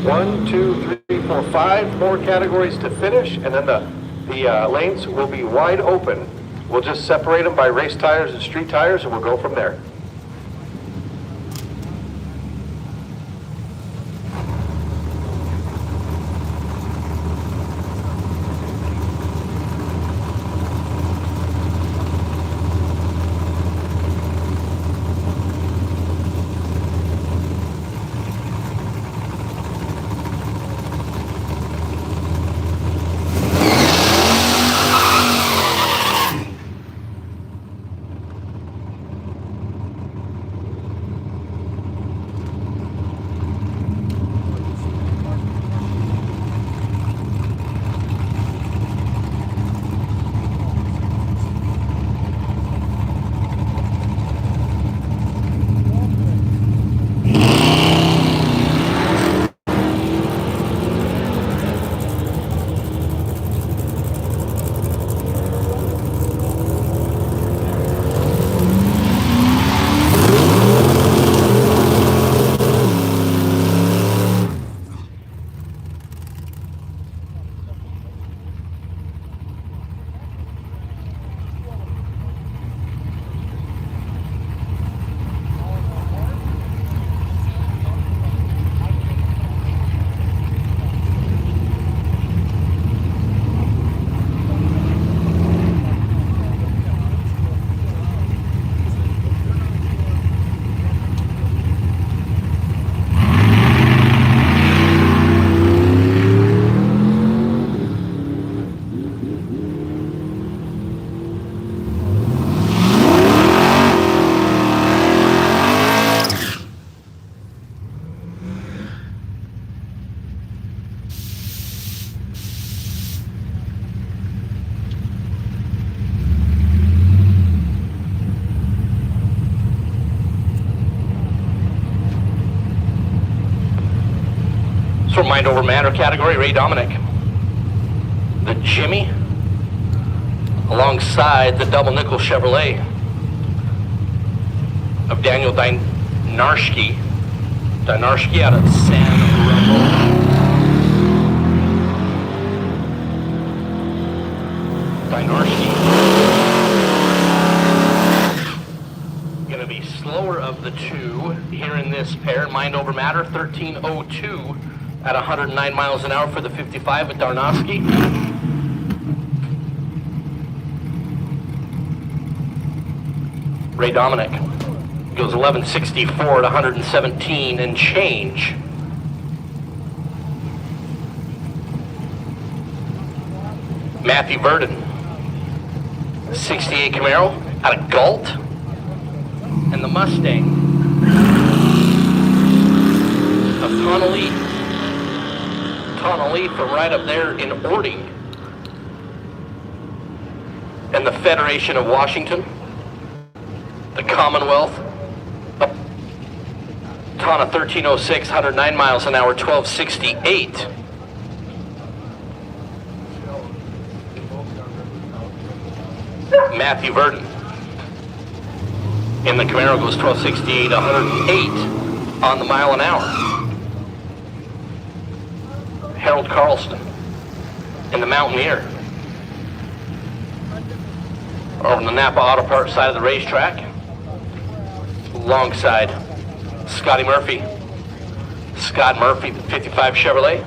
1, 2, 3, 4, 5 more categories to finish, and then the lanes will be wide open. We'll just separate them by race tires and street tires, and we'll go from there. So mind over matter category, Ray Dominic. The Jimmy, alongside the double nickel Chevrolet of Daniel Dynarski out of San Ramon. Gonna be slower of the two here in this pair. Mind over matter, 13:02 at 109 miles an hour for the 55 at Darnowski. Ray Dominic goes 11:64 at 117 and change. Matthew Verdon, 68 Camaro out of Galt, and the Mustang of Tonally from right up there in Ording, and the Federation of Washington, the Commonwealth, Tana 1306, 109 miles an hour, 1268. Matthew Verdon in the Camaro goes 1268, 108 on the mile an hour. Harold Carlston in the Mountaineer over on the Napa Auto Parts side of the racetrack, alongside Scott Murphy, the 55 Chevrolet.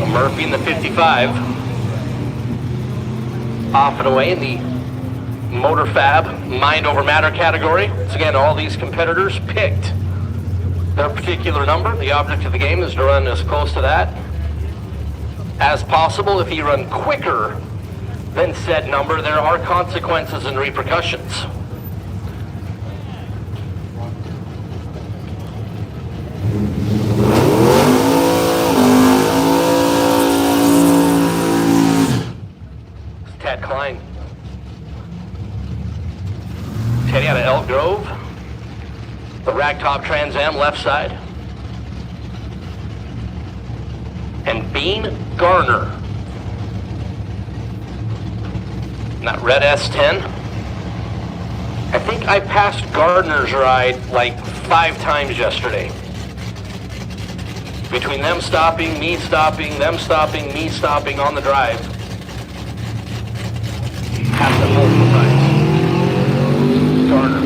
Murphy in the 55, off and away in the Motor Fab Mind Over Matter category. Once again, all these competitors picked their particular number. The object of the game is to run as close to that as possible. If you run quicker than said number, there are consequences and repercussions. Tad Klein. Teddy out of Elk Grove. The Ragtop Trans Am left side. And Bean Garner. And that red S10. I think I passed Gardner's ride like 5 times yesterday. Between them stopping, me stopping, them stopping, me stopping on the drive. Passed them multiple times. Garner.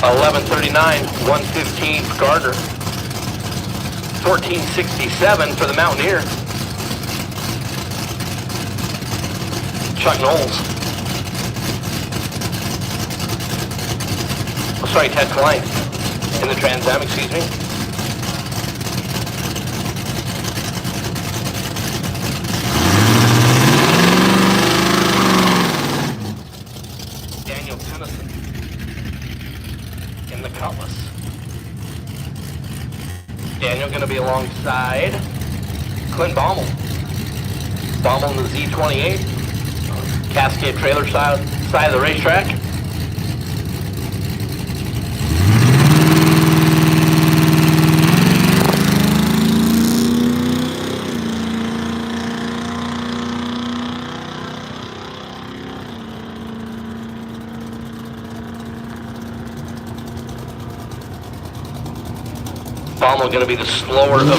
$11.39, $1.15 for Gardner. $14.67 for the Mountaineer. Chuck Knowles. Oh, sorry, Ted Klein. In the Trans Am, excuse me. Daniel Tennyson in the Cutlass. Daniel going to be alongside Clint Baumel. Baumel in the Z28. Cascade trailer side of the racetrack. Baumel going to be the slower of the two.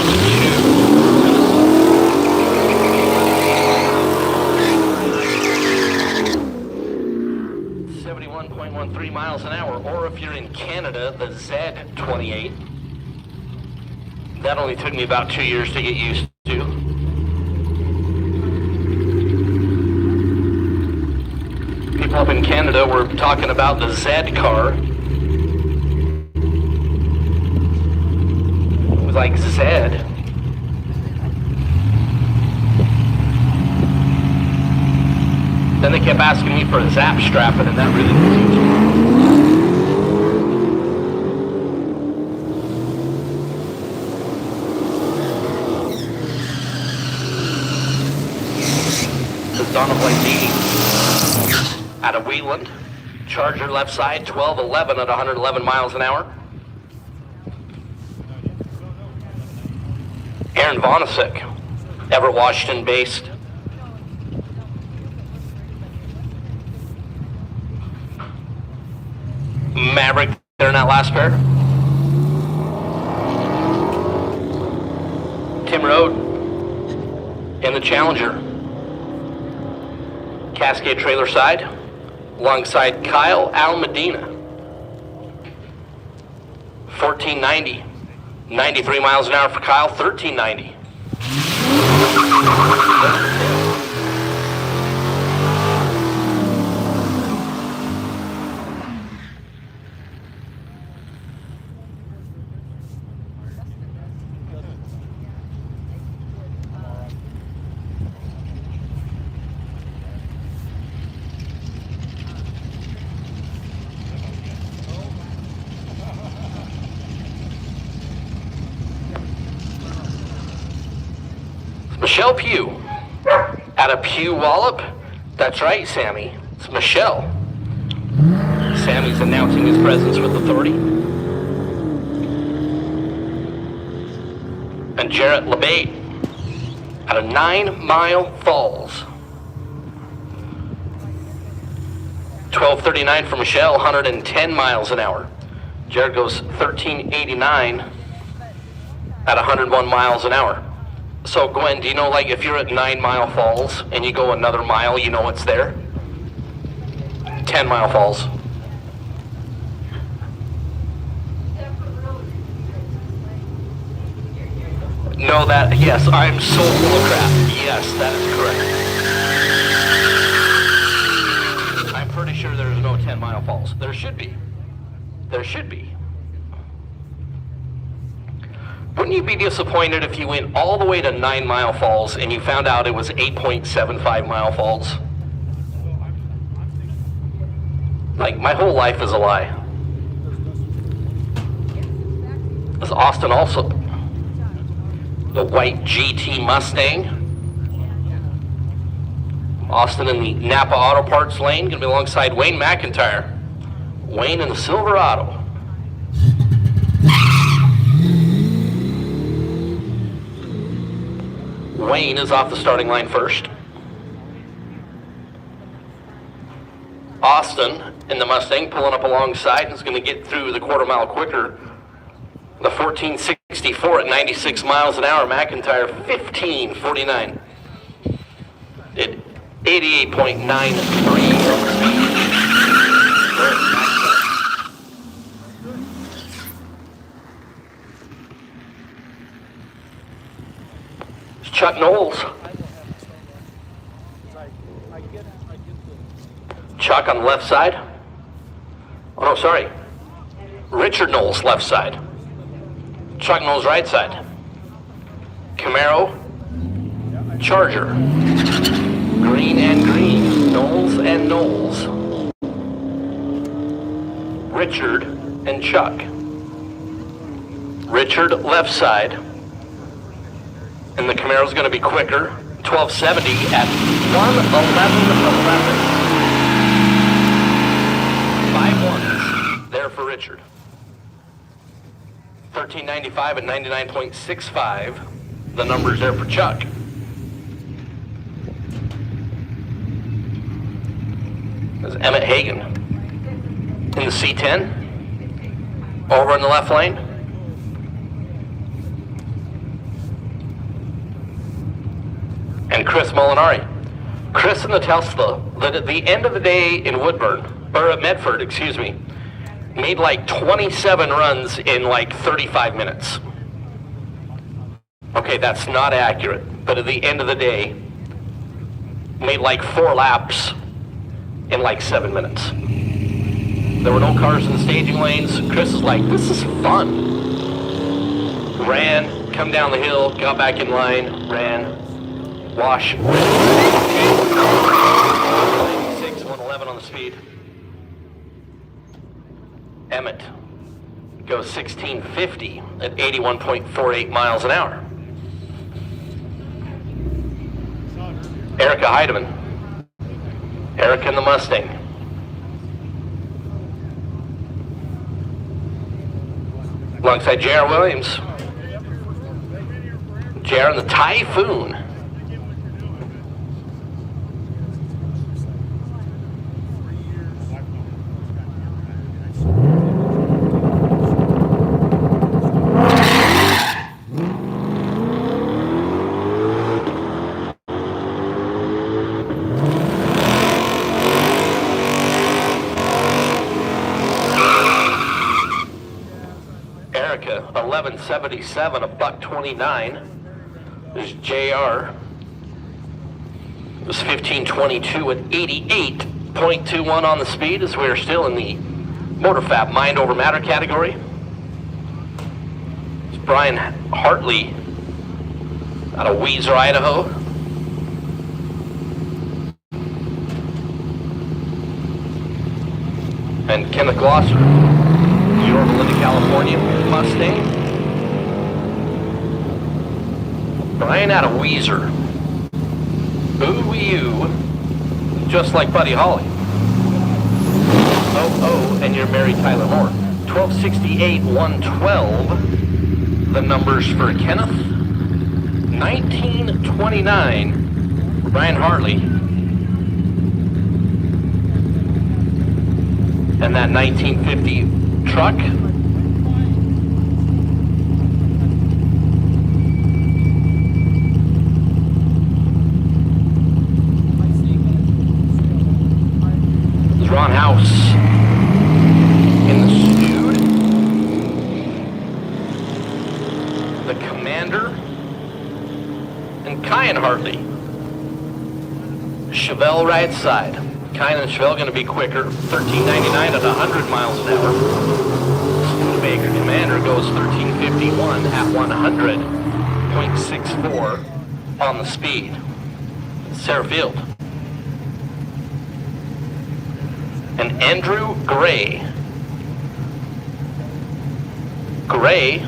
71.13 miles an hour, or if you're in Canada, the Z28. That only took me about 2 years to get used to. People up in Canada were talking about the Z car. Like Zed. Then they kept asking me for a zap strap, and that really confused me. Dawn of Light leading out of Wheeland. Charger left side, 12:11 at 111 miles an hour. Aaron Vonisick, ever Washington based. Maverick there in that last pair. Tim Road in the Challenger. Cascade trailer side, alongside Kyle Almedina. 1490, 93 miles an hour for Kyle, 1390. Michelle Pugh, out of Pugh-Wallop. That's right, Sammy. It's Michelle. Sammy's announcing his presence with authority. And Jarrett LeBate, out of 9 Mile Falls. 12:39 for Michelle, 110 miles an hour. Jarrett goes 1389 at 101 miles an hour. So Gwen, do you know, like, if you're at 9 Mile Falls and you go another mile, you know it's there? 10 Mile Falls. No, that, yes, I'm so full of crap. Yes, that is correct. I'm pretty sure there's no 10 Mile Falls. There should be. There should be. Wouldn't you be disappointed if you went all the way to 9 Mile Falls and you found out it was 8.75 Mile Falls? Like, my whole life is a lie. Is Austin also? The white GT Mustang. Austin in the Napa Auto Parts lane, gonna be alongside Wayne McIntyre. Wayne in the Silverado. Wayne is off the starting line first. Austin in the Mustang pulling up alongside and is going to get through the quarter mile quicker. The 1464 at 96 miles an hour. McIntyre 1549. At 88.93. Chuck Knowles. Chuck on the left side. Oh no, sorry. Richard Knowles left side. Chuck Knowles right side. Camaro. Charger. Green and green. Knowles and Knowles. Richard and Chuck. Richard left side. And the Camaro's going to be quicker. 1270 at 1:11:11. 5 1s there for Richard. 1395 at 99.65. The numbers there for Chuck. There's Emmett Hagen in the C10. Over in the left lane. And Chris Molinari. Chris in the Tesla, that at the end of the day in Woodburn, or at Medford, excuse me, made like 27 runs in like 35 minutes. Okay, that's not accurate, but at the end of the day, made like 4 laps in like 7 minutes. There were no cars in the staging lanes. Chris is like, this is fun. Ran, come down the hill, got back in line, ran. Wash. 96, 111 on the speed. Emmett goes 1650 at 81.48 miles an hour. Erica Heidemann Eric and the Mustang. Alongside J.R. Williams. J.R. and the Typhoon. Erica, 1177, a $1.29. There's JR. It was 1522 at 88.21 on the speed, as we're still in the MotorFab Mind Over Matter category. It's Brian Hartley out of Weiser, Idaho. And Kenneth Glosser, Yorba Linda, California, Mustang. Brian out of Weiser. Ooh-you, just like Buddy Holly. Oh, and you're Mary Tyler Moore. 1268, 112. The numbers for Kenneth. 1929, Brian Hartley. And that 1950 truck. Ron House in the Stewed. The Commander. And Kyan Hartley. Chevelle right side. Kyan and Chevelle going to be quicker. 1399 at 100 miles an hour. Studebaker Commander goes 1351 at 100.64 on the speed. Sarah Field. And Andrew Gray. Gray,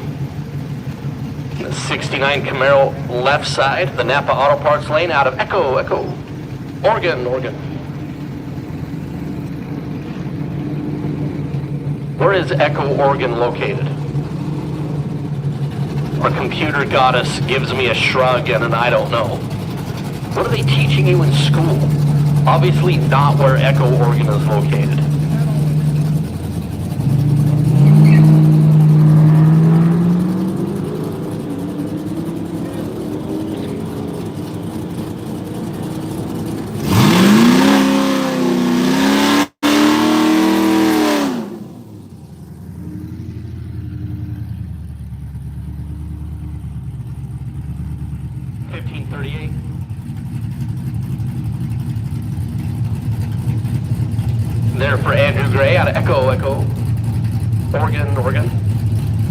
the 69 Camaro left side, the Napa Auto Parts lane out of Echo, Oregon. Where is Echo, Oregon located? Our computer goddess gives me a shrug and an I don't know. What are they teaching you in school? Obviously not where Echo, Oregon is located. There for Andrew Gray out of Echo, Oregon.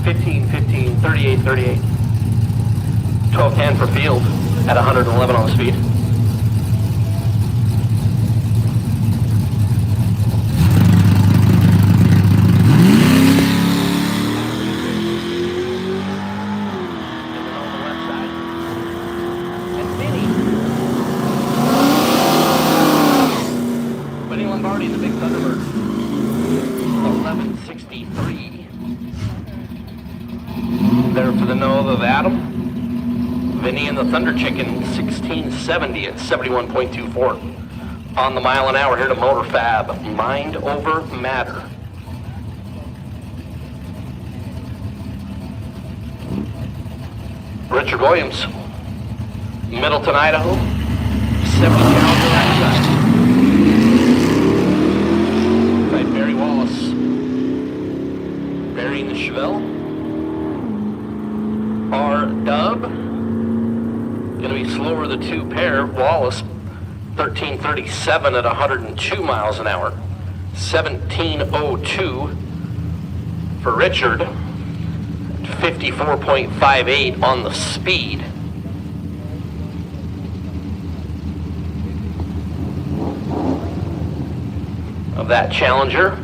15, 38. 1210 for Field at 111 on the speed. Thunder Chicken 1670 at 71.24 on the mile an hour here to MotorFab Mind Over Matter. Richard Williams, Middleton, Idaho, 70 gallons on that side. By Barry Wallace, Barry in the Chevelle, R. Dub. Going to be slower the two pair. Wallace, 1337 at 102 miles an hour. 1702 for Richard. 54.58 on the speed. Of that Challenger.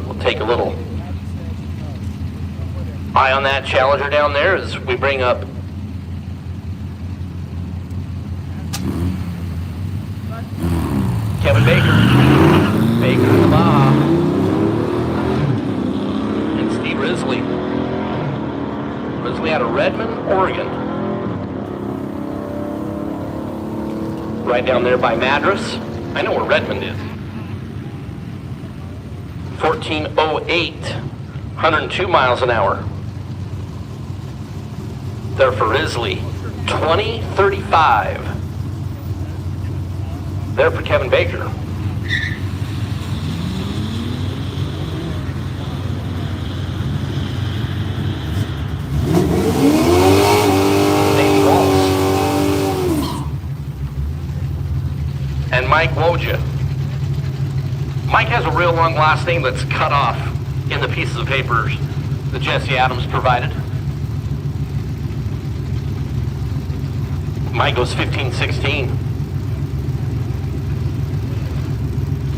We'll take a little eye on that Challenger down there as we bring up Kevin Baker. Baker in the Baja. And Steve Risley. Risley out of Redmond, Oregon. Right down there by Madras. I know where Redmond is. 1408, 102 miles an hour. There for Risley, 2035. There for Kevin Baker. Nate Walsh. And Mike Wojcik. Mike has a real long last name that's cut off in the pieces of paper that Jesse Adams provided. Mike goes 1516.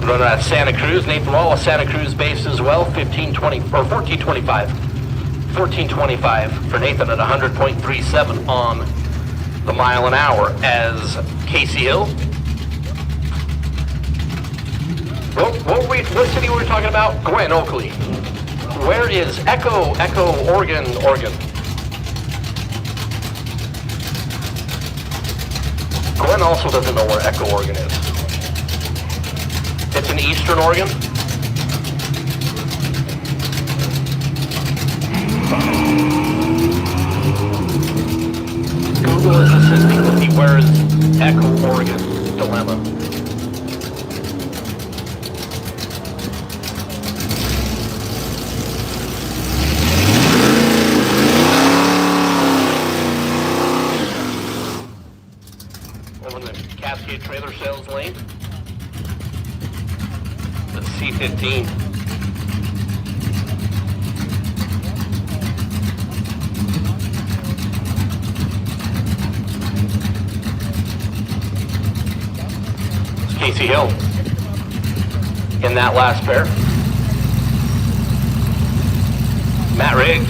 Running out of Santa Cruz. Nathan Wall, a Santa Cruz base as well, 1425. 1425 for Nathan at 100.37 on the mile an hour. As Casey Hill. What city were we talking about? Gwen Oakley. Where is Echo, Oregon? Gwen also doesn't know where Echo, Oregon is. It's in Eastern Oregon. Google is assisting with the where is Echo, Oregon dilemma. Trailer sales lane. That's C15. It's Casey Hill in that last pair. Matt Riggs.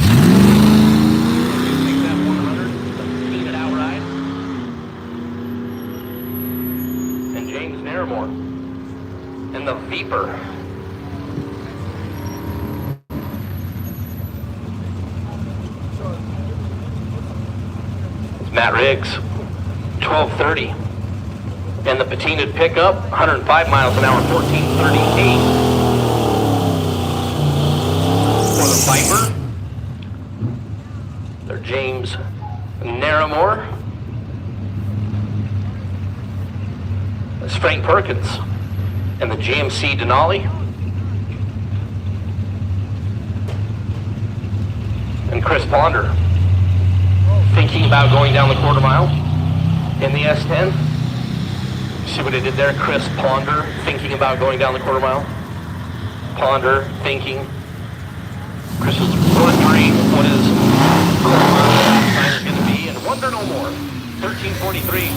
And the Viper. It's Matt Riggs, 1230. And the patinaed pickup, 105 miles an hour, 1438. For the Viper, they're James Narramore. That's Frank Perkins. And the GMC Denali. And Chris Ponder. Thinking about going down the quarter mile in the S10. See what I did there? Chris Ponder thinking about going down the quarter mile. Ponder thinking. Chris is wondering what his quarter mile time is going to be. And wonder no more. 1343,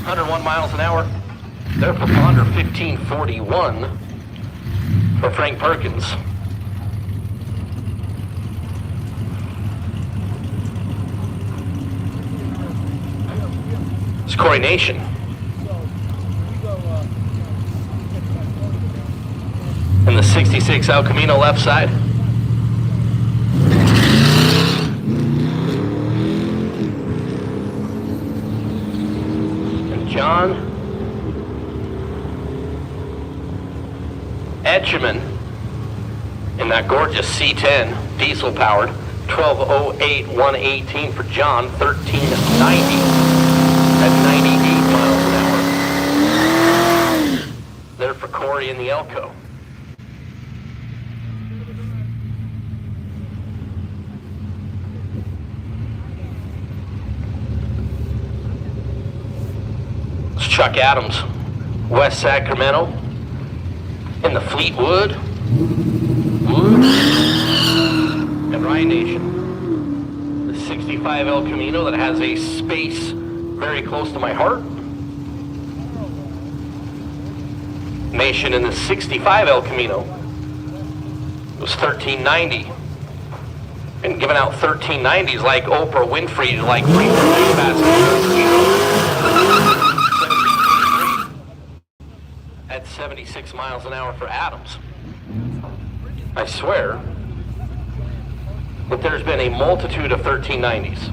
101 miles an hour. There for Ponder, 1541 for Frank Perkins. It's Corey Nation. And the 66 El Camino left side. And John Etcheman in that gorgeous C10, diesel powered, 1208, 118 for John, 1390 at 98 miles an hour. There for Corey in the Elko. It's Chuck Adams, West Sacramento. In the Fleetwood, Wood, and Ryan Nation. The 65 El Camino that has a space very close to my heart. Nation in the 65 El Camino. It was 1390. And giving out 1390s like Oprah Winfrey, like free basketball. At 96 miles an hour for Adams. I swear that there's been a multitude of 1390s.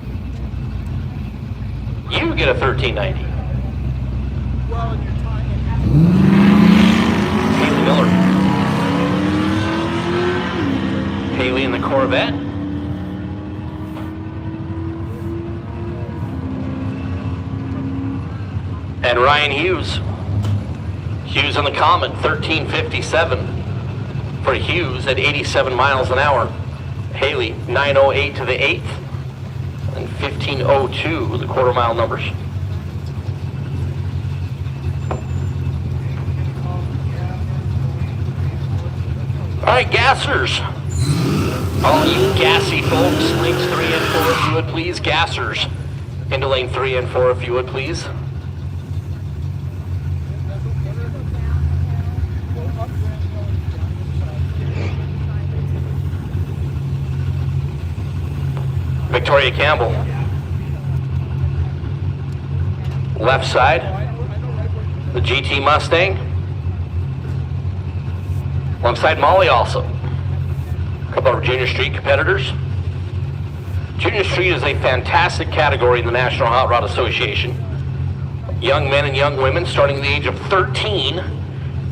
You get a 1390. Well, and you're talking. Haley Miller. Haley in the Corvette. And Ryan Hughes. Hughes on the Comet, 1357 for Hughes at 87 miles an hour. Haley, 908 to the 8th, and 1502 the quarter mile numbers. All right, gassers. All you gassy folks, lanes 3 and 4 if you would please. Gassers into lane 3 and 4 if you would please. Victoria Campbell. Left side, the GT Mustang. Alongside Molly also. A couple of Junior Street competitors. Junior Street is a fantastic category in the National Hot Rod Association. Young men and young women starting at the age of 13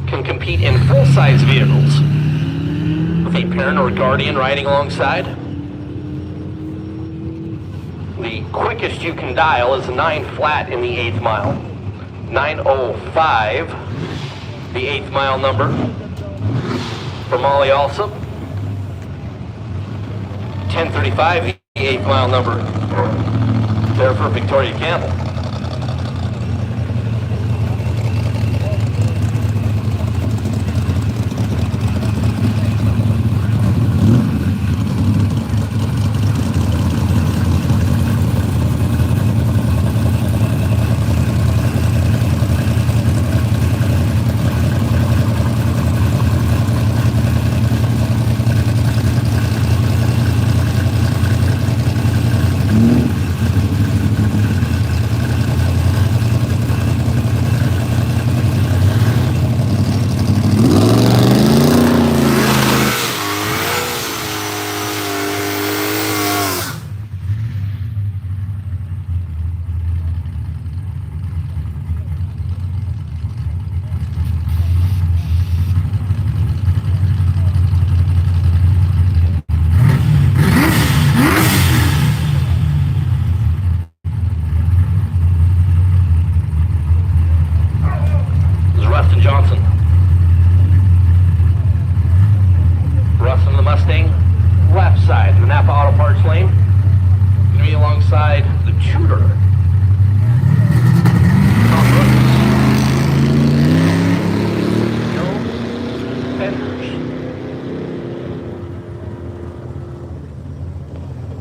can compete in full-size vehicles with a parent or guardian riding alongside. The quickest you can dial is 9 flat in the 8th mile. 9:05, the 8th mile number for Molly also. 10:35, the 8th mile number there for Victoria Campbell.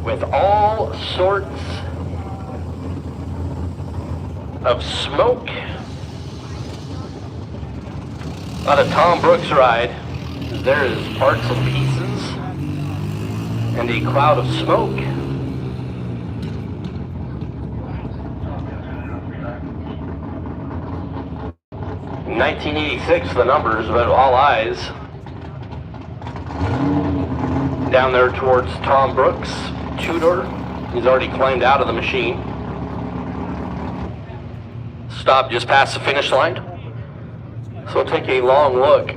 With all sorts of smoke on a Tom Brooks ride. There is parts and pieces and a cloud of smoke. In 1986, the numbers, but all eyes down there towards Tom Brooks. Tudor, he's already climbed out of the machine. Stopped just past the finish line. So take a long look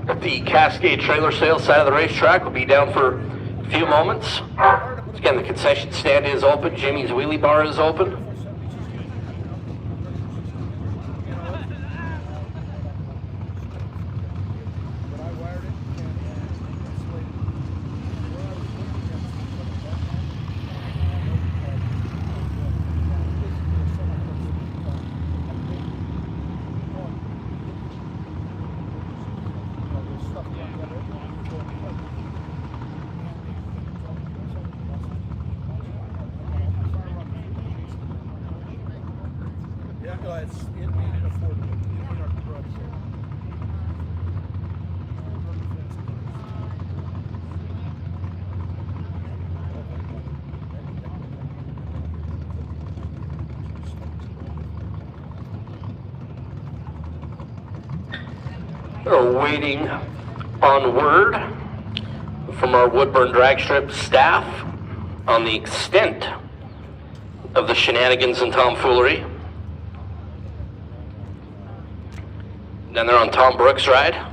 at the Cascade trailer sales side of the racetrack. We'll be down for a few moments. Again, the concession stand is open. Jimmy's Wheelie Bar is open. waiting on word from our Woodburn Dragstrip staff on the extent of the shenanigans and tomfoolery. Then they're on Tom Brooks' ride.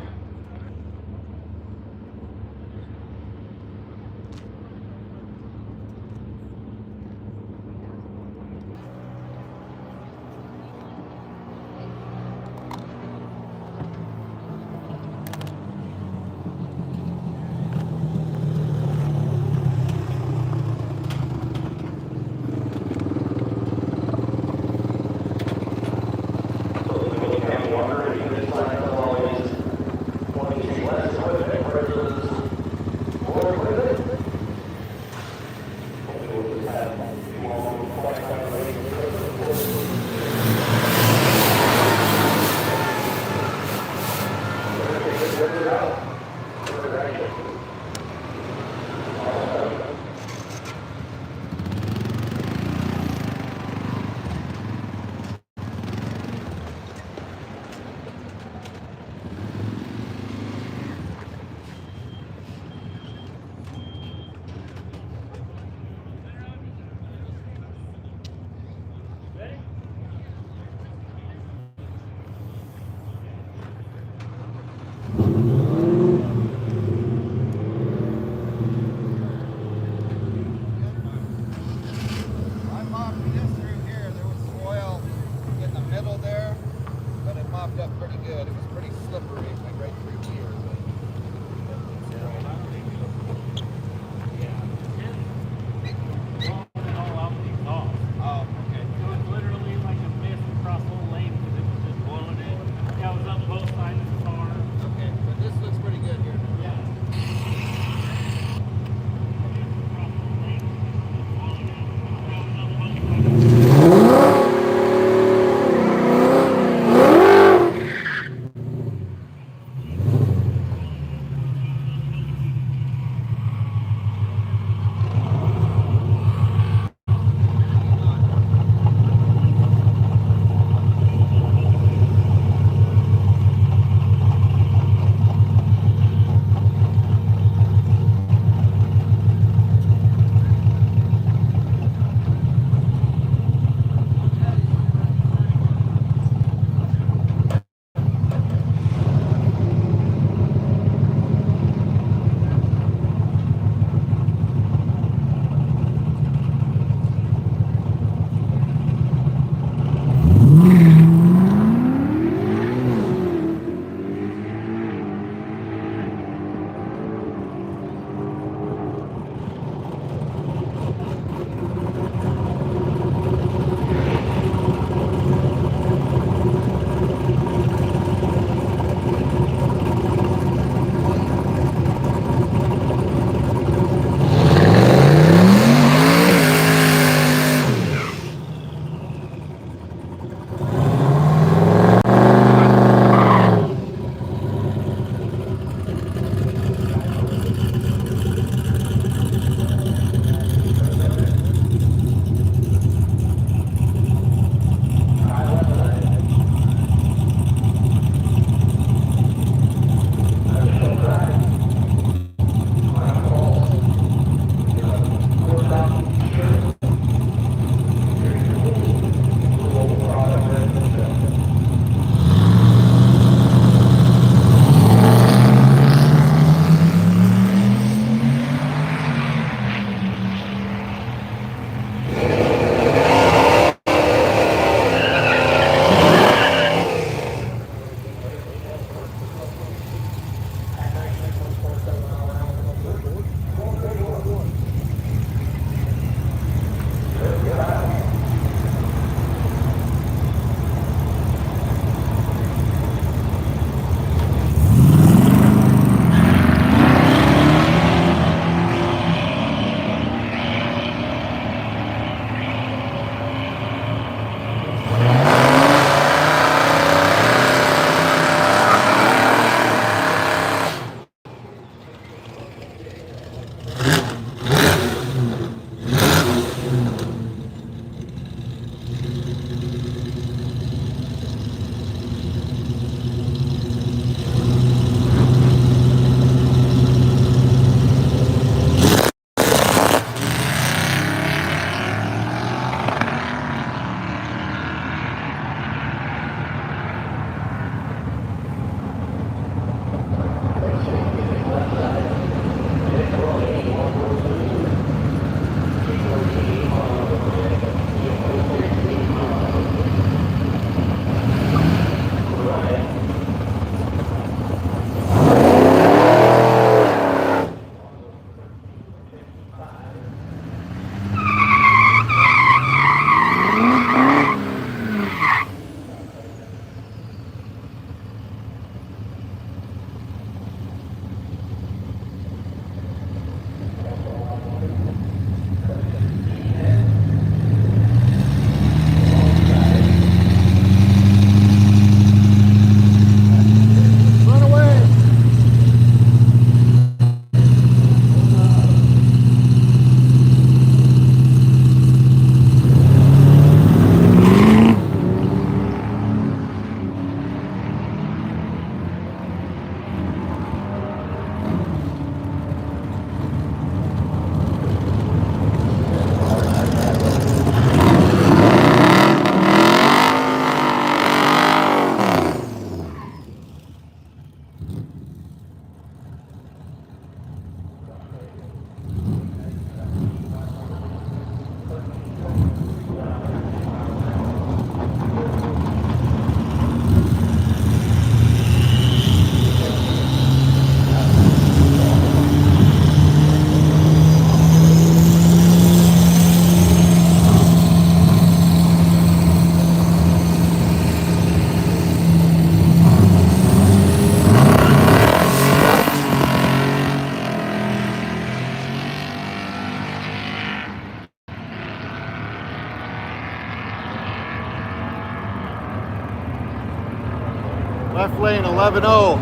Left lane 11-0,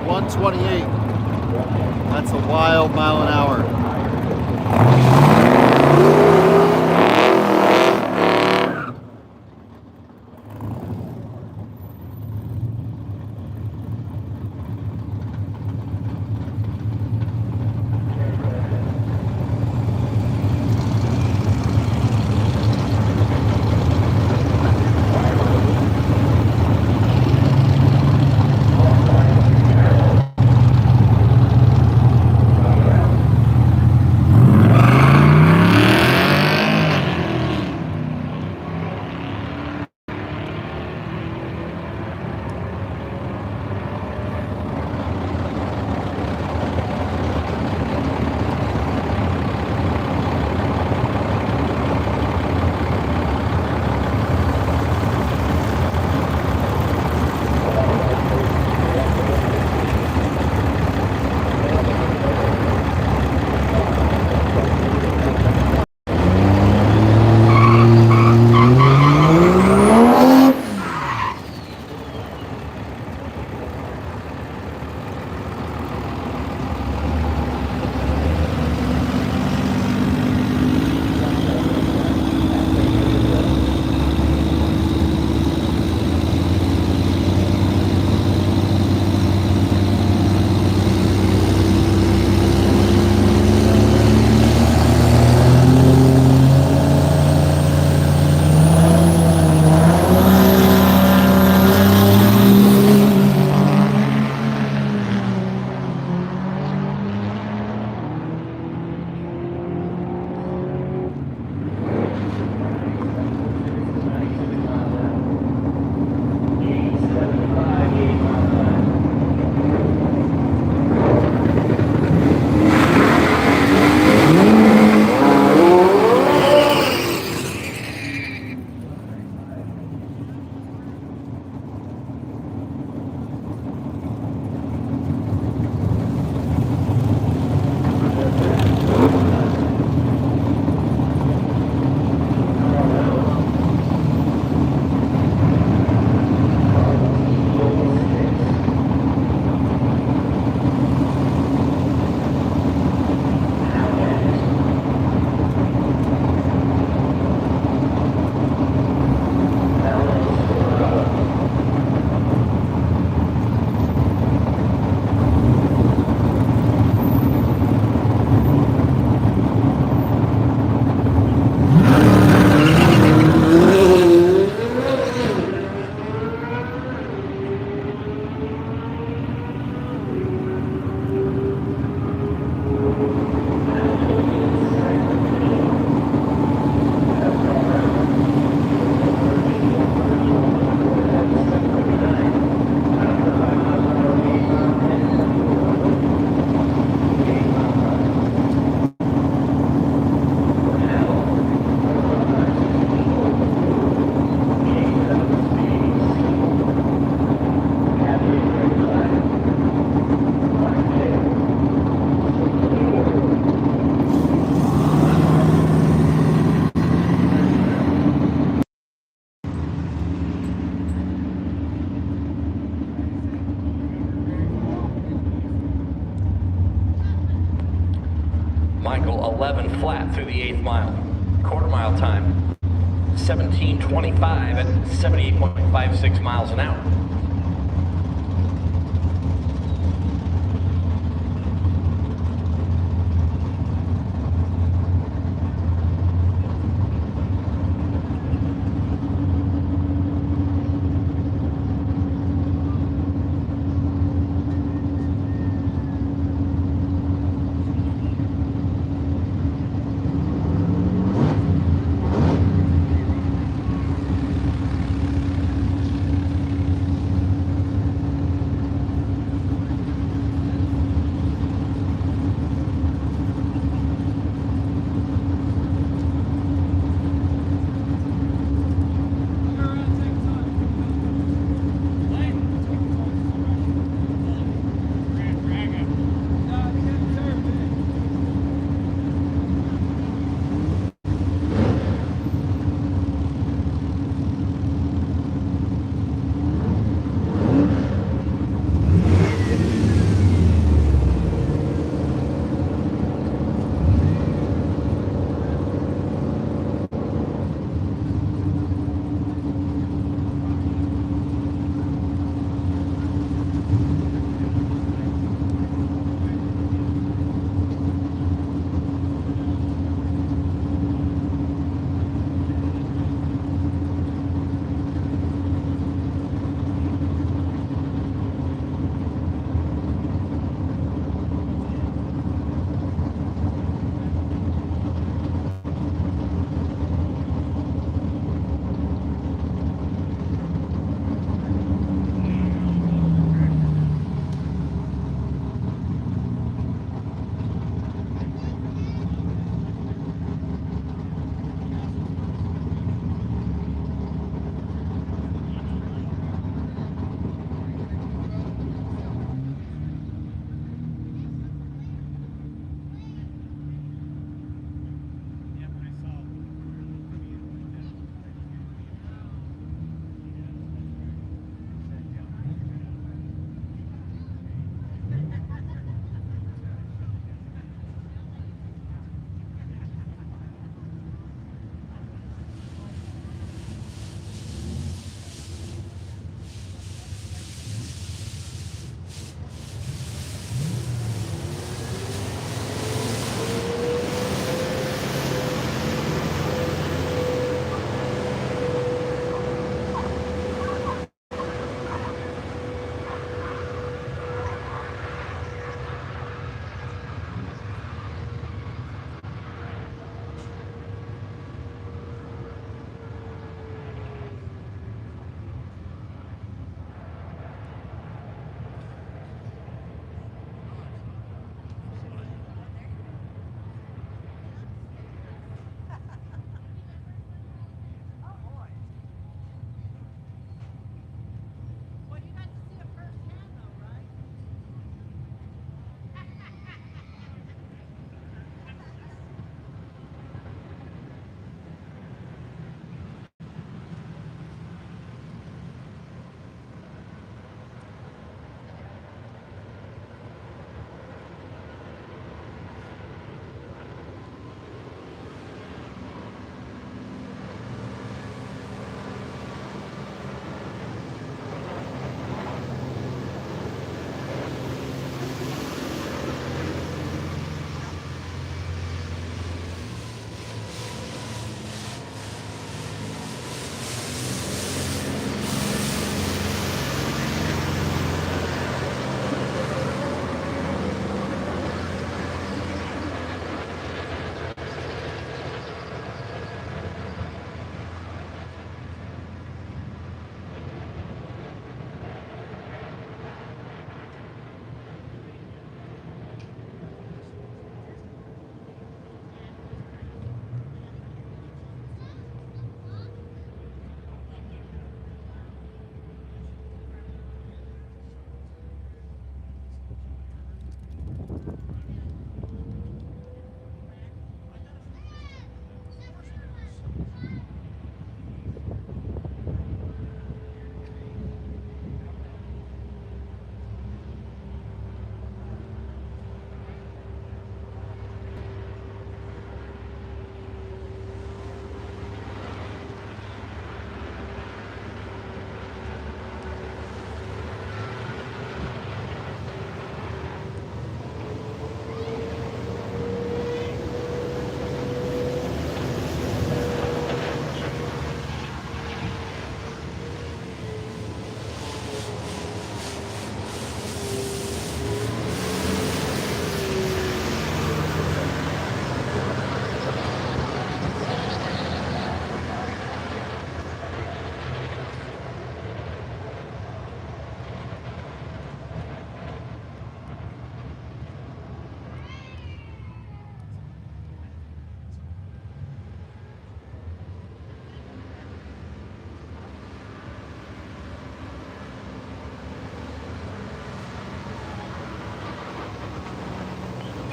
128. That's a wild mile an hour. Michael, 11 flat through the 8th mile. Quarter mile time, 17:25 at 78.56 miles an hour.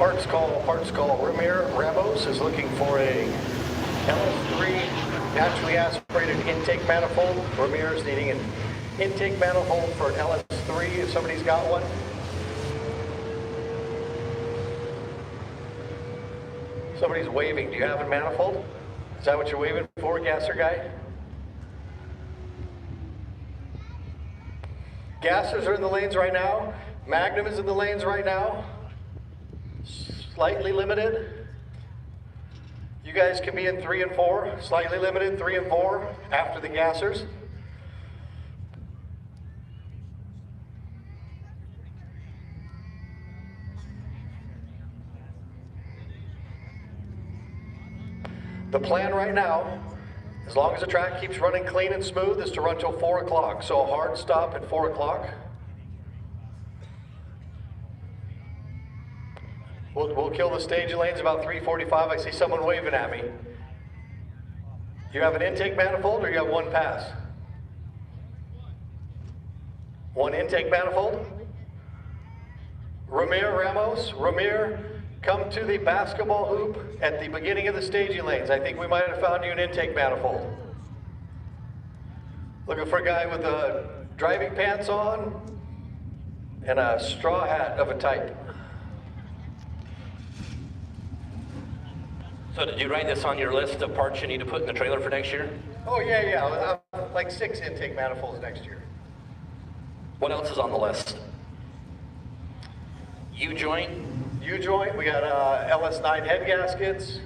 Parts call Ramos is looking for a LS3 naturally aspirated intake manifold. Ramirez needing an intake manifold for an LS3 if somebody's got one. Somebody's waving. Do you have a manifold? Is that what you're waving for, gasser guy? Gassers are in the lanes right now. Magnum is in the lanes right now. Slightly limited. You guys can be in 3 and 4. Slightly limited, 3 and 4 after the gassers. The plan right now, as long as the track keeps running clean and smooth, is to run till 4 o'clock. So a hard stop at 4 o'clock. We'll kill the staging lanes about 3:45. I see someone waving at me. You have an intake manifold or you have one pass? One intake manifold? Ramir Ramos, come to the basketball hoop at the beginning of the staging lanes. I think we might have found you an intake manifold. Looking for a guy with driving pants on and a straw hat of a type. So did you write this on your list of parts you need to put in the trailer for next year? Oh yeah. Like 6 intake manifolds next year. What else is on the list? U-joint? U-joint, we got LS9 head gaskets.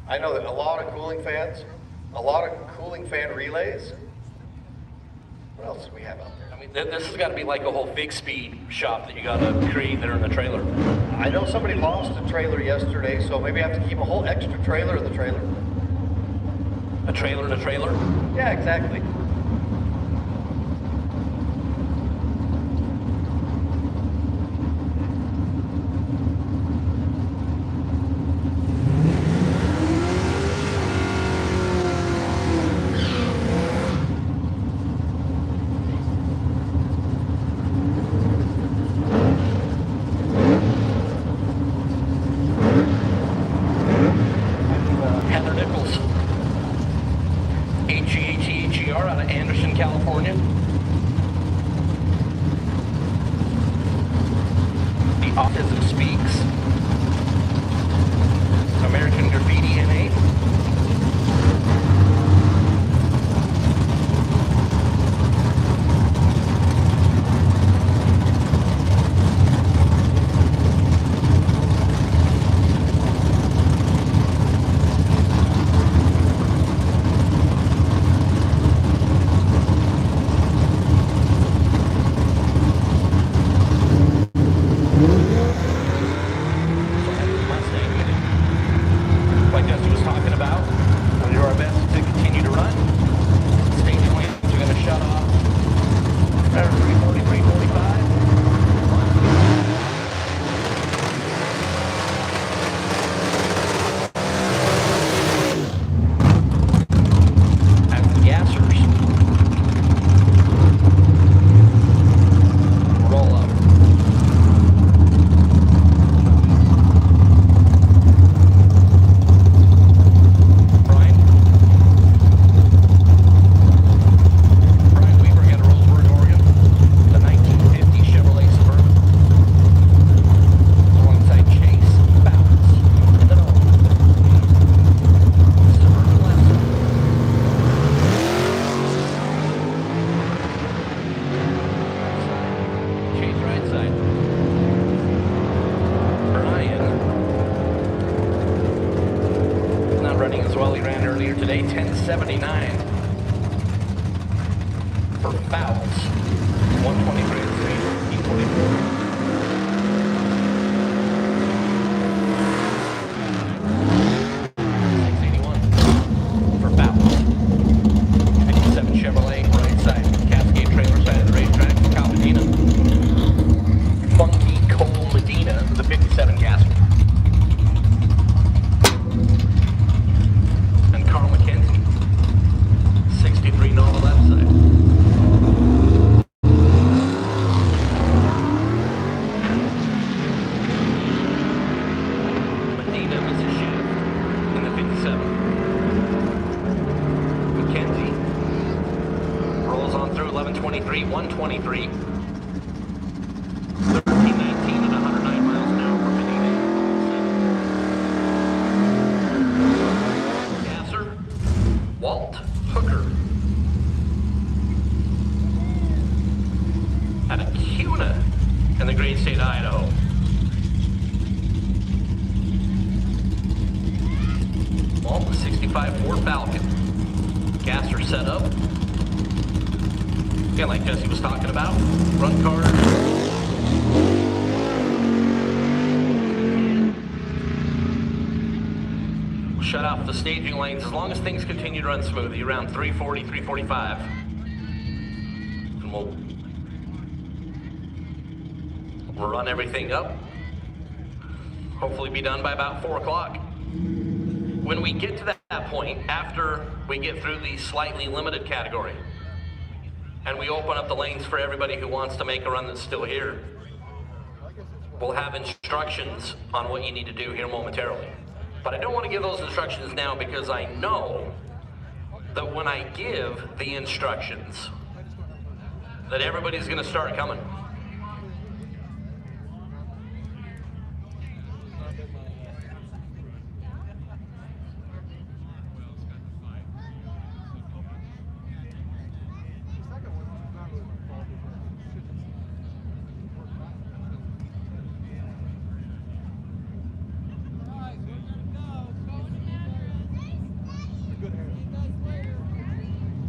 I know that a lot of cooling fans, a lot of cooling fan relays. What else do we have out there? I mean, this has got to be like a whole big speed shop that you got to create there in the trailer. I know somebody lost a trailer yesterday, so maybe I have to keep a whole extra trailer in the trailer. A trailer in a trailer? Yeah, exactly. 123, 123. 1319 and 109 miles an hour for Gasser. Walt Hooker. Out of Cuna in the great state of Idaho. Walt, 65 Ford Falcon. Gasser set up. Yeah, like Jesse was talking about. Front car. We'll shut off the staging lanes as long as things continue to run smoothly, around 340, 345. And we'll run everything up. Hopefully be done by about 4 o'clock. When we get to that point, after we get through the slightly limited category, and we open up the lanes for everybody who wants to make a run that's still here, we'll have instructions on what you need to do here momentarily. But I don't want to give those instructions now because I know that when I give the instructions, that everybody's going to start coming.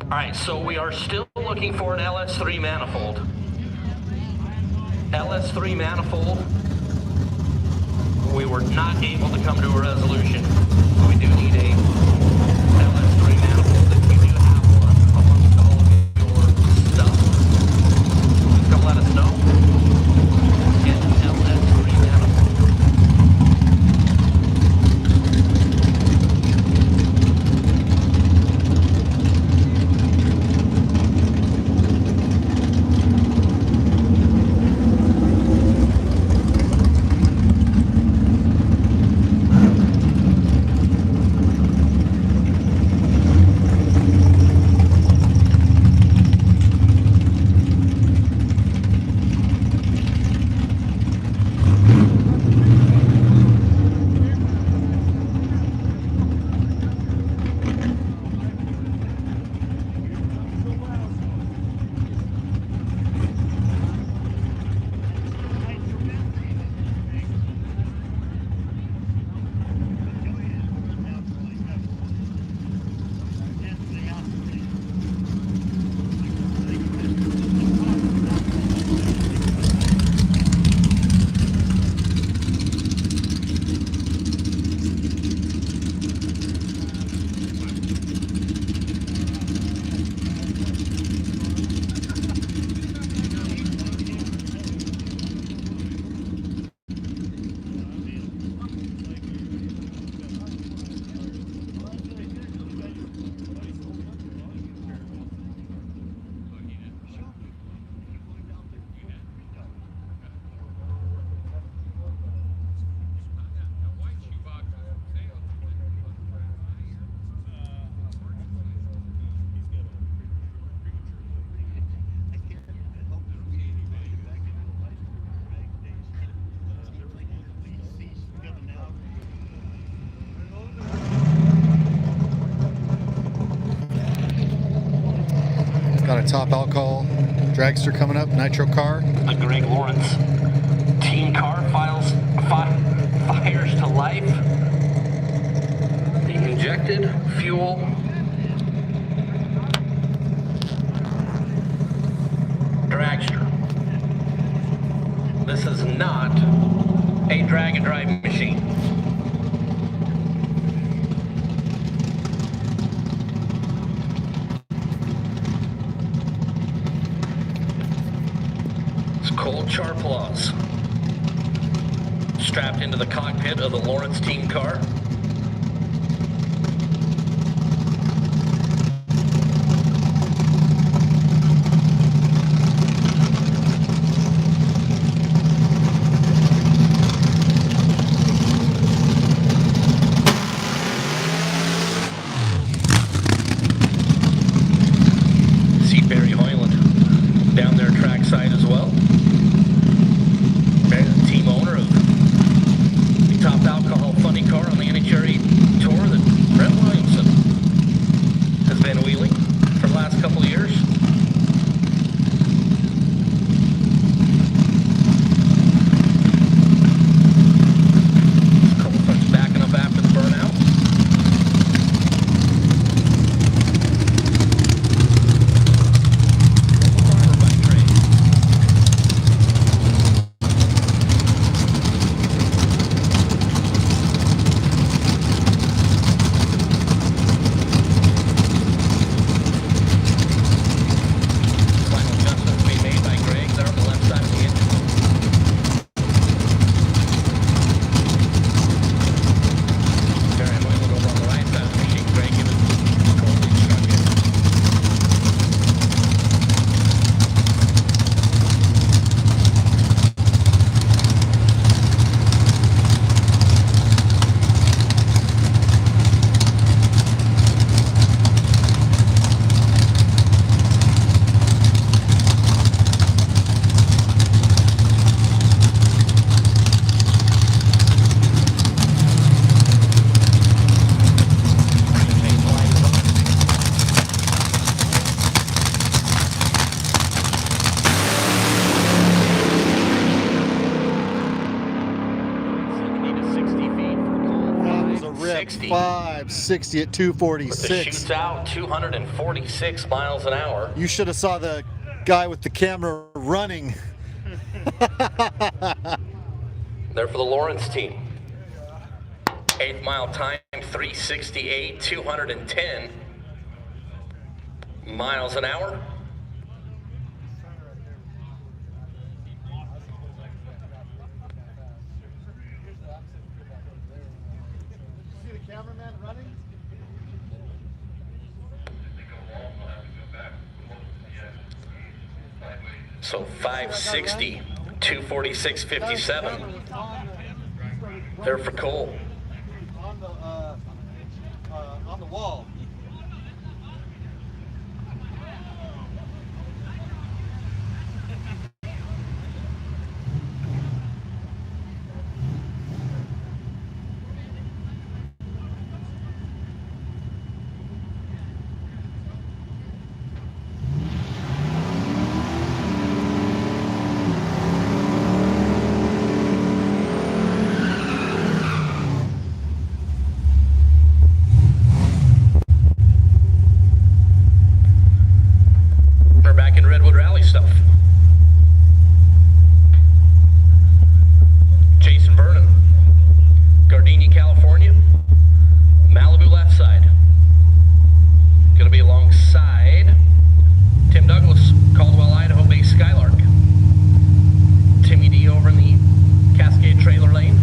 All right, so we are still looking for an LS3 manifold. LS3 manifold, we were not able to come to a resolution. We do need a LS3 manifold. If you do have one amongst all of your stuff, please come let us know. Get an LS3 manifold. Got a top alcohol dragster coming up, nitro car. The Greg Lawrence team car fires to life. The injected fuel. Dragster. This is not a drag and drive machine. Cold Charplaws strapped into the cockpit of the Lawrence team car. See Barry Hoyland 560 at But the 246. shoots out 246 miles an hour. You should have saw the guy with the camera running. There for the Lawrence team. 8th mile time, 368, 210 miles an hour. See the cameraman running? So 560, 246, 57. There for Cole. On the wall. We're back in Redwood Rally stuff. Jason Vernon, Gardenia, California, Malibu left side. Gonna be alongside Tim Douglas, Caldwell, Idaho based Skylark. Timmy D over in the Cascade trailer lane.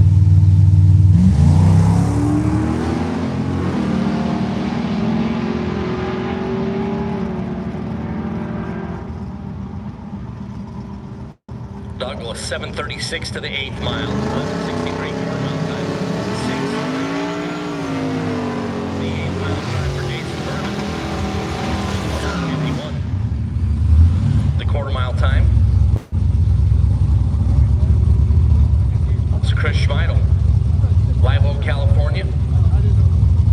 Douglas 736 to the 8th mile, 1163 quarter mile time. 6. The 8th mile time for Jason Vernon. 51. The quarter mile time. It's Chris Schmeidel, Live Oak, California.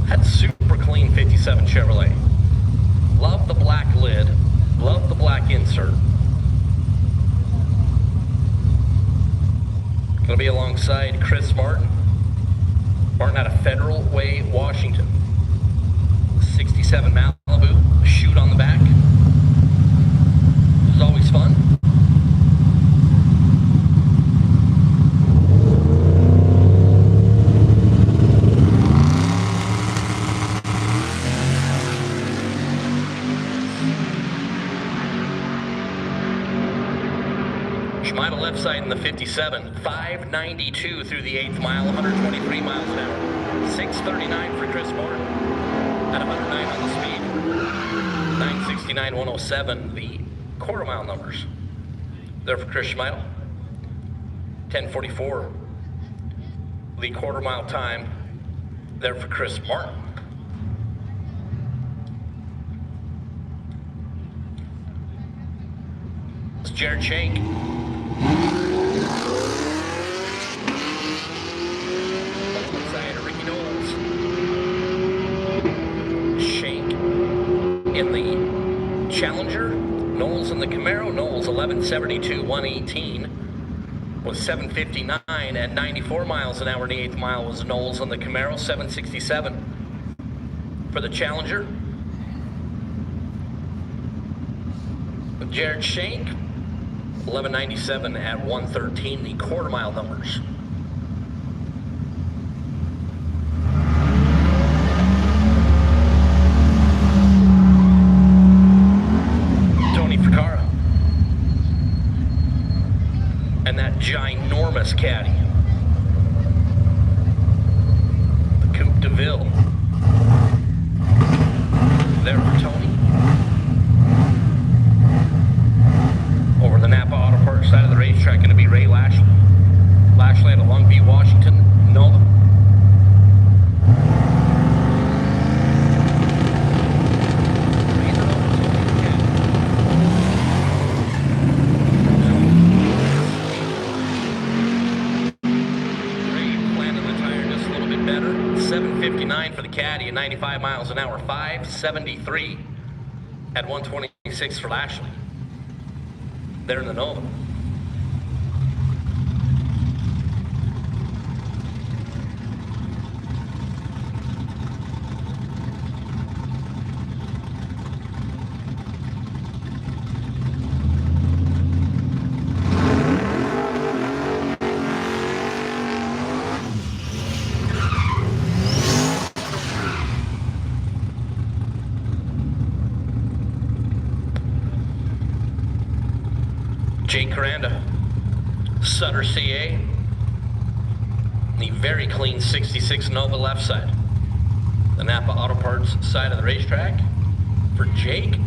Had super clean 57 Chevrolet. Love the black lid, love the black insert. Going to be alongside Chris Martin. Martin out of Federal Way, Washington. 67 Malibu, chute on the back. This is always fun. Schmeidel left side in the 57, 592 through the 8th mile, 123 miles an hour. 639 for Chris Martin at 109 on the speed. 969, 107, the quarter mile numbers. There for Chris Schmeidel. 1044, the quarter mile time. There for Chris Martin. It's Jared Shank. Ricky Knowles. Shank in the Challenger. Knowles in the Camaro. Knowles 1172, 118 was 759 at 94 miles an hour. In the 8th mile was Knowles on the Camaro. 767 for the Challenger. Jared Shank 1197 at 113, the quarter mile numbers. Tony Ficarra. And that ginormous caddy. The Coupe de Ville. There for Tony. Over the Napa Auto Parts side of the racetrack, going to be Ray Lashley. Lashley out of Longview, Washington, Nova. Ray planted the tire just a little bit better. 759 for the caddy at 95 miles an hour. 573 at 126 for Lashley. There in the Nova. Jake Caranda, Sutter CA, the very clean 66 Nova left side. The Napa Auto Parts side of the racetrack for Jake.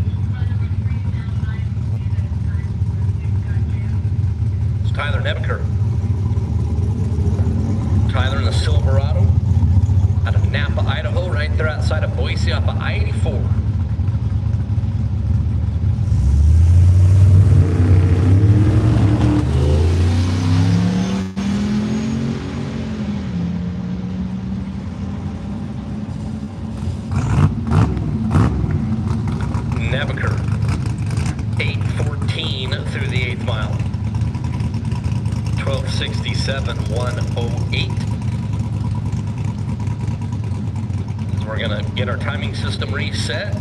It's Tyler Nebeker. Tyler in the Silverado out of Napa, Idaho, right there outside of Boise off of I-84. Nebeker, 8:14 through the 8th mile. 12:67, 1:08. We're gonna get our timing system reset.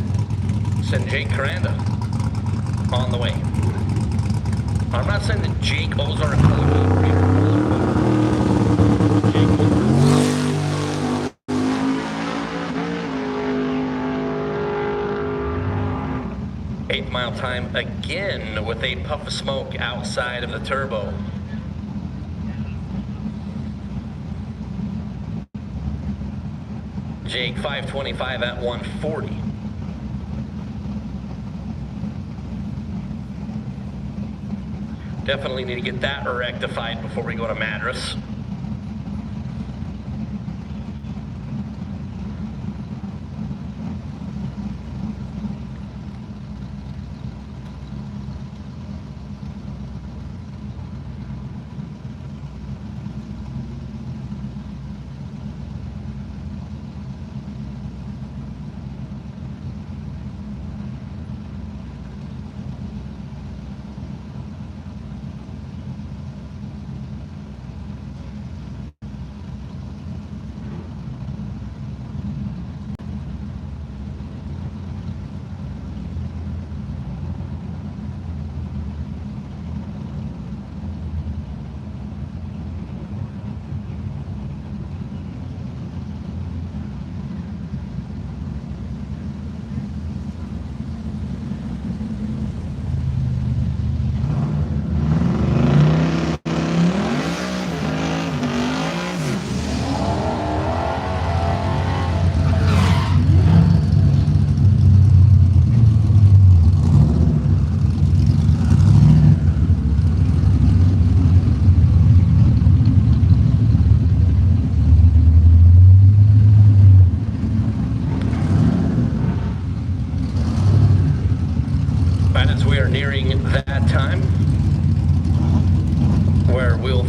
Send Jake Caranda on the way. I'm not saying that Jake owes our color. Eighth mile time again with a puff of smoke outside of the turbo. Jake 5:25 at 1:40. Definitely need to get that rectified before we go to Madras.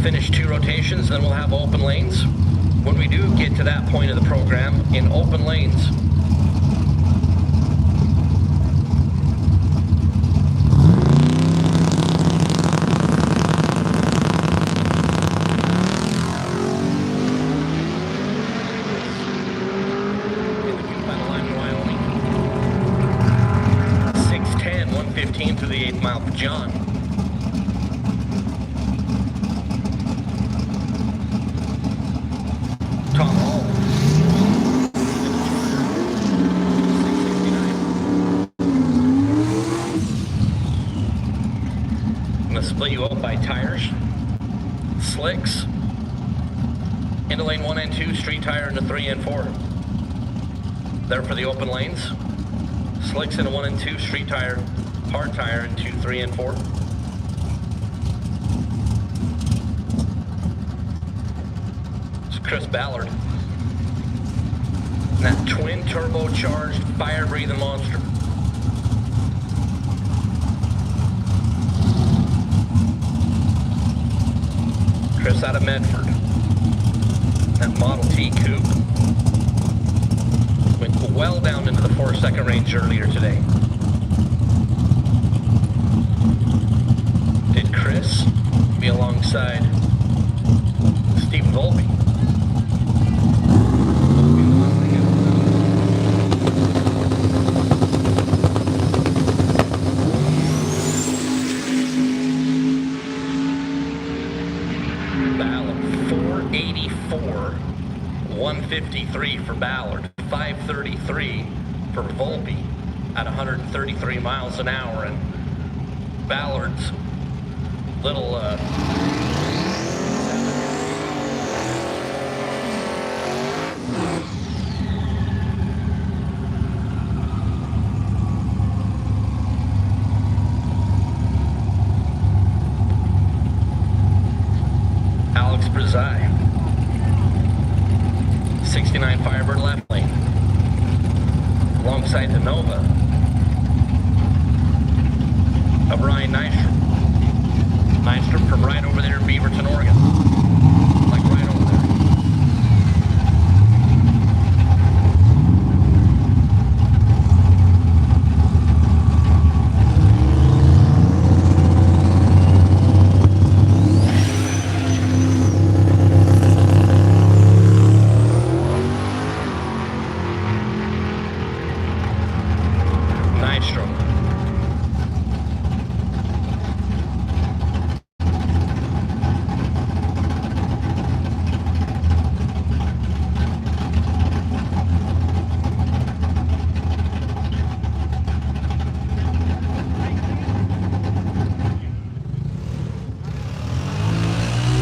Finish 2 rotations, then we'll have open lanes. When we do get to that point of the program, in open lanes, in the final line in Wyoming, 6:10, 1:15 through the 8th mile for John. Tom Hall. I'm going to split you up by tires, slicks, into lane 1 and 2, street tire into 3 and 4. There for the open lanes. Slicks into 1 and 2, street tire, hard tire into 3 and 4. Chris Ballard. And that twin turbocharged fire breathing monster. Chris out of Medford. That Model T coupe went well down into the 4-second range earlier today. Did Chris be alongside Stephen Volpe? Ballard, 484, 153 for Ballard, 533 for Volpe at 133 miles an hour, and Ballard's little Alex Brzai, 69 Firebird left lane, alongside the Nova of Ryan Nystrom. Nystrom from right over there in Beaverton, Oregon. Like right over there. Nystrom.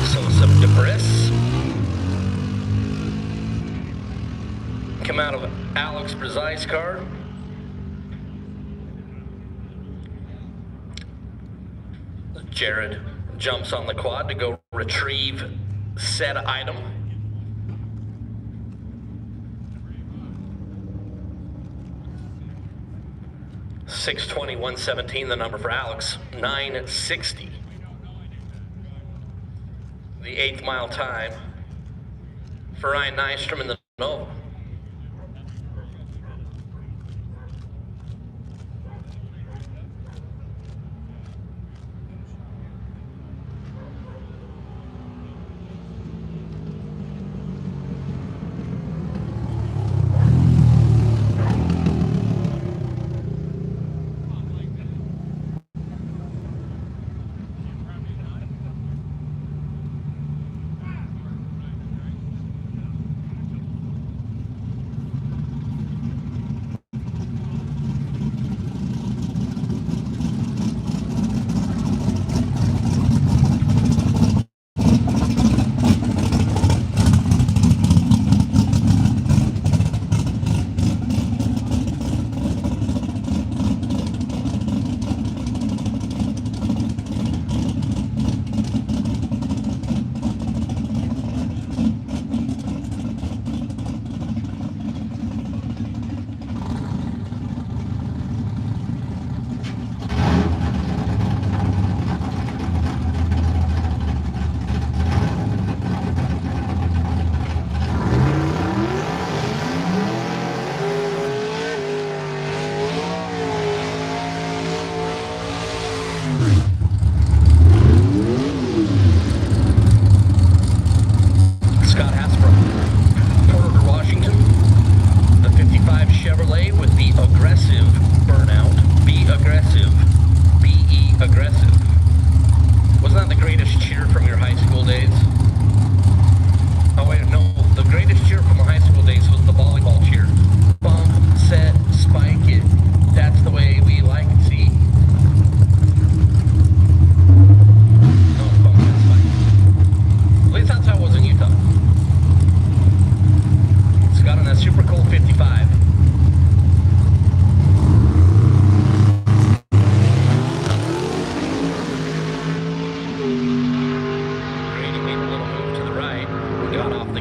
So some debris come out of Alex Brzai's car. Jared jumps on the quad to go retrieve said item. $620-117, the number for Alex. 960. The 8th mile time for Ryan Nystrom in the Nova.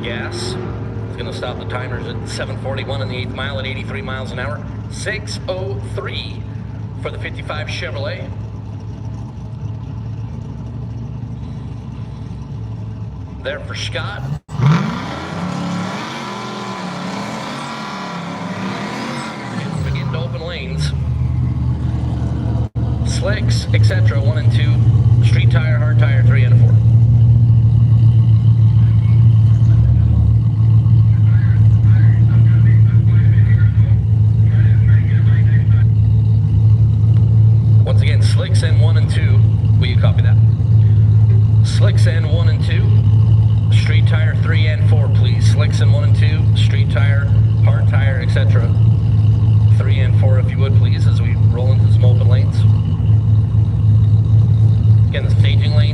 gas. It's going to stop the timers at 7:41 in the 8th mile at 83 miles an hour. 6:03 for the 55 Chevrolet. There for Scott. Begin to open lanes. Slicks, etc. 1 and 2. Street tire, hard tire, 3 and 4. Once again, slicks in 1 and 2. Will you copy that? Slicks in 1 and 2. Street tire 3 and 4, please. Slicks in 1 and 2. Street tire, hard tire, etc. 3 and 4, if you would, please, as we roll into some open lanes. Again, the staging lane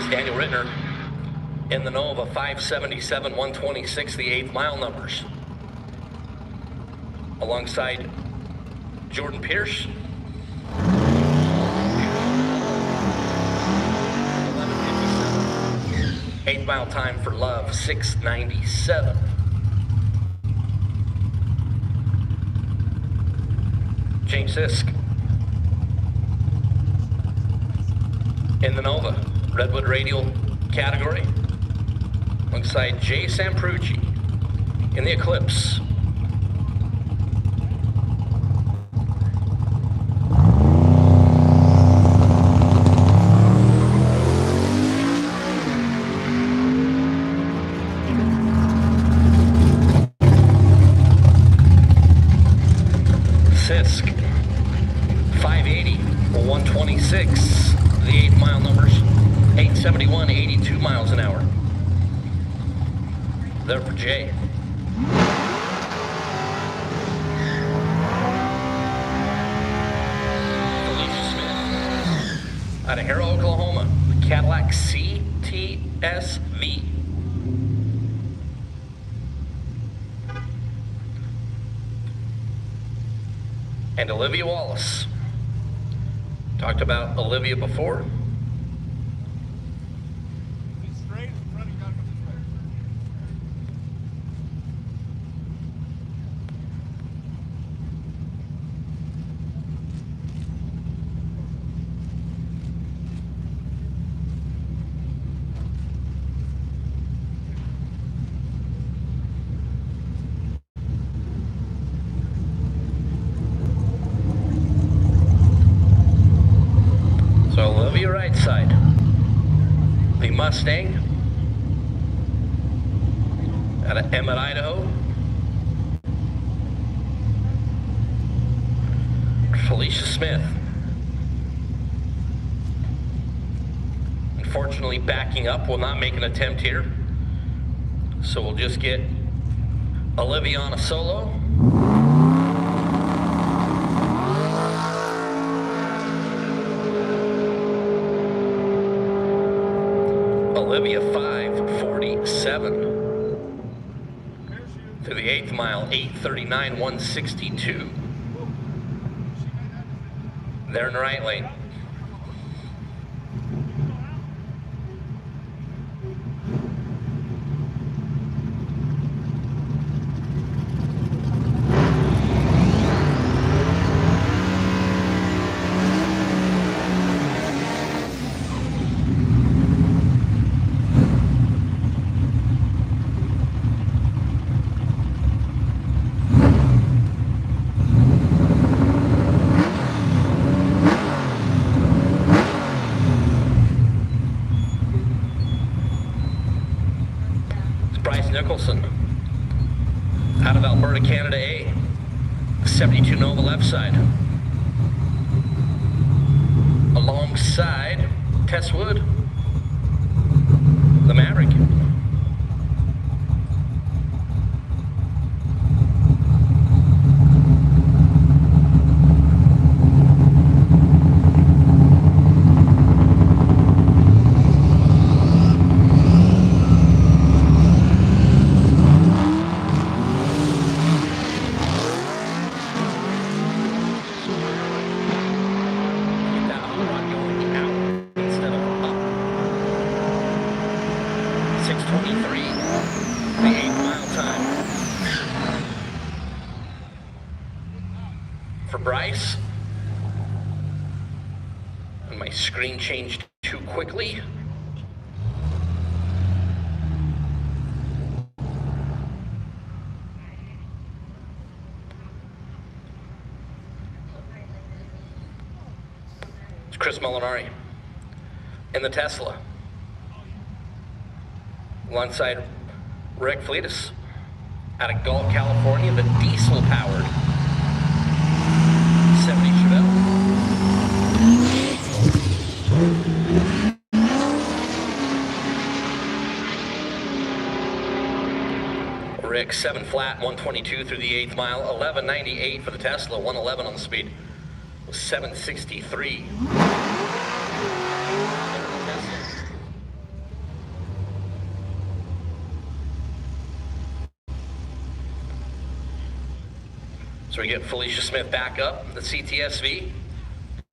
Daniel Rittner in the Nova, 577, 126, the 8th mile numbers. Alongside Jordan Pierce. 11:57. 8th mile time for Love, 6:97. James Sisk in the Nova, Redwood radial category, alongside Jay Samprucci in the Eclipse. Sisk, 580, 126, the 8th mile numbers, 871, 82 miles an hour. There for Jay. Felicia Smith, out of Harrow, Oklahoma, the Cadillac CTSV. And Olivia Wallace. Talked about Olivia before. Straight in front, you gotta go this way. So Olivia right side. The Mustang out of Emmett, Idaho. Felicia Smith. Unfortunately backing up, will not make an attempt here. So we'll just get Olivia on a solo. Olivia 547 to the 8th mile, 839, 162. They're in the right lane. Nicholson out of Alberta, Canada A, 72 Nova left side, alongside Tess Wood, the Maverick. And my screen changed too quickly. It's Chris Molinari in the Tesla, alongside Rick Fleetus out of Gulf, California, the diesel powered 70 Chevelle. Rick 7 flat, 122 through the 8th mile, 1198 for the Tesla, 111 on the speed, 763. So we get Felicia Smith back up, the CTSV,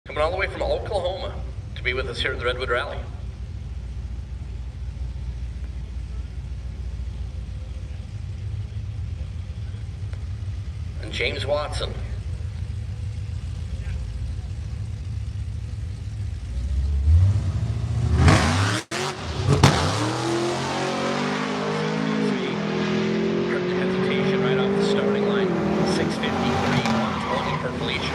coming all the way from Oklahoma to be with us here at the Redwood Rally. And James Watson. Hesitation right off the starting line. 653, 120 for Felicia.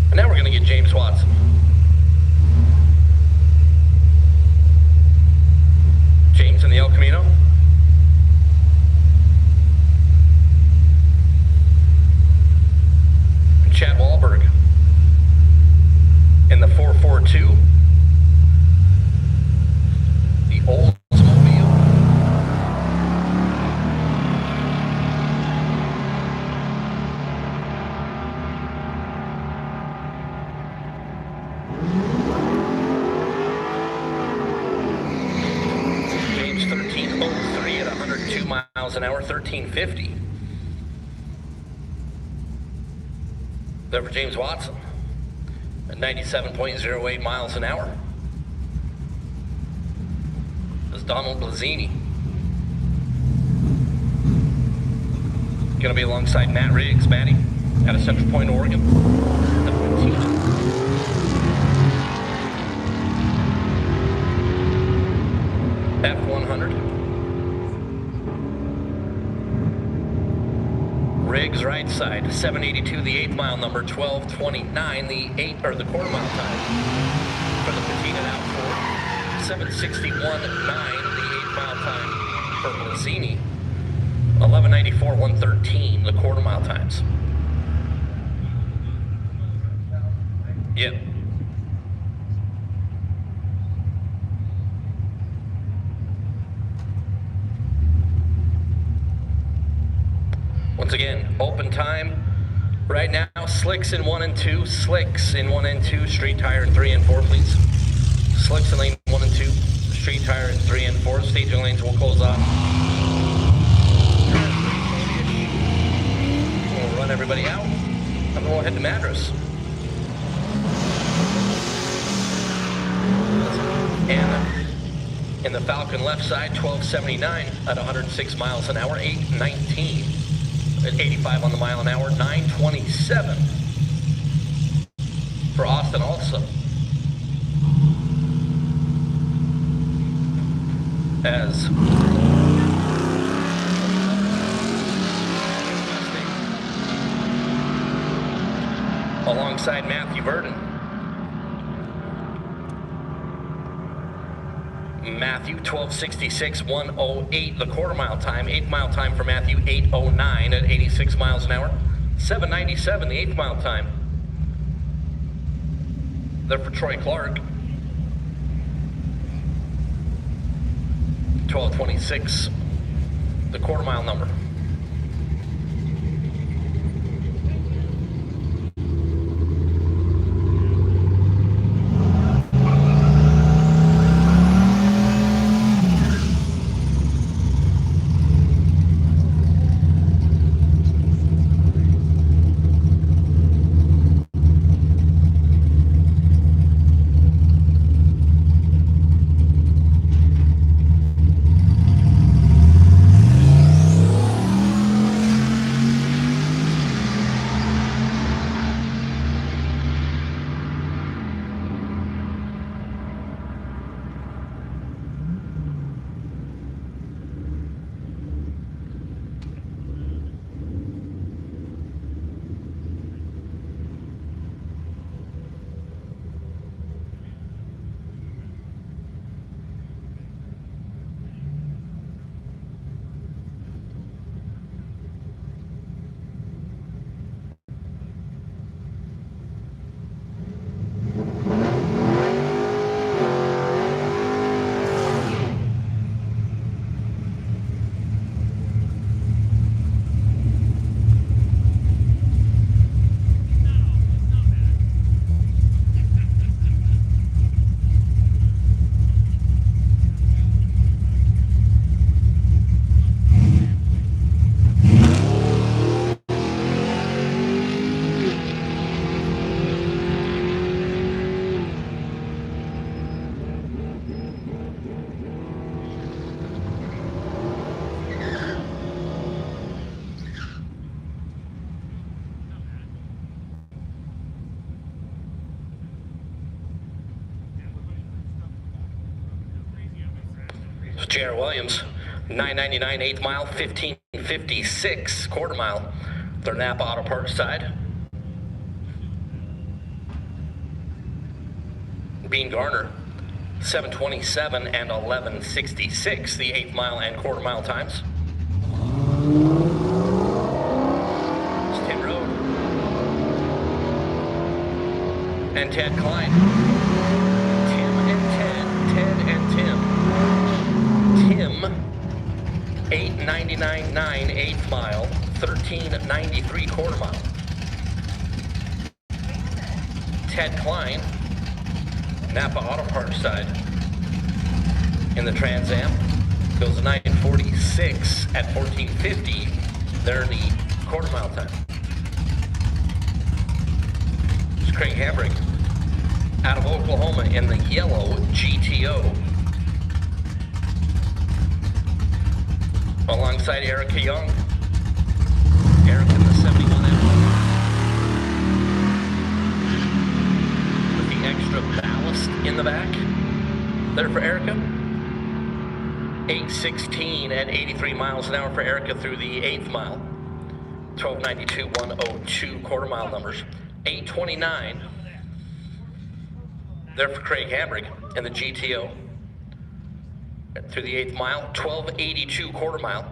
And now we're going to get James Watson. James in the El Camino. And Chad Wahlberg in the 442. The Oldsmobile. James 1303 at 102 miles an hour, 1350. There for James Watson at 97.08 miles an hour. There's Donald Blazzini. Gonna be alongside Matt Riggs, Matty, out of Central Point, Oregon. The 15. F100. Riggs right side, 782, the 8th mile number, 1229, the quarter mile time for the Patina out for 761.9, the 8th mile time for Blazzini, 1194, 113, the quarter mile times. Yep. Once again, open time right now. Slicks in 1 and 2. Slicks in 1 and 2. Street tire in 3 and 4, please. Slicks in lane 1 and 2. Street tire in 3 and 4. Staging lanes will close off. We'll run everybody out. And then we'll head to Madras. And in the Falcon left side, 1279 at 106 miles an hour, 819. At 85 on the mile an hour, 927 for Austin also. As alongside Matthew Burden. Matthew, 1266, 108, the quarter mile time. 8th mile time for Matthew, 809 at 86 miles an hour. 797, the 8th mile time. There for Troy Clark. 1226, the quarter mile number. J.R. Williams, 999 8th mile, 1556 quarter mile. Their Napa Auto Parts side. Bean Garner, 727 and 1166, the 8th mile and quarter mile times. It's Tim Road. And Ted Klein. Tim and Ted and Tim. Tim, 899.9 8th mile, 1393 quarter mile. Ted Klein, Napa Auto Parts side. In the Trans Am, goes 946 at 1450. They're the quarter mile time. It's Craig Hambrick out of Oklahoma in the yellow GTO. Alongside Erica Young. Erica in the 71M. With the extra ballast in the back. There for Erica. 816 at 83 miles an hour for Erica through the 8th mile. 1292, 102 quarter mile numbers. 829. There for Craig Hambrick in the GTO. Through the 8th mile, 1282 quarter mile,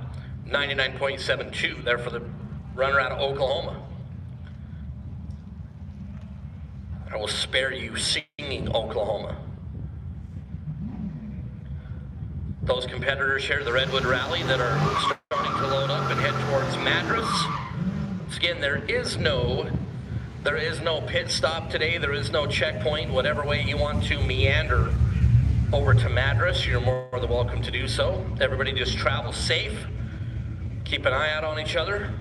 99.72 there for the runner out of Oklahoma. I will spare you singing Oklahoma. Those competitors here, the Redwood Rally, that are starting to load up and head towards Madras. Again, there is no pit stop today. There is no checkpoint. Whatever way you want to meander over to Madras, you're more than welcome to do so. Everybody just travel safe. Keep an eye out on each other.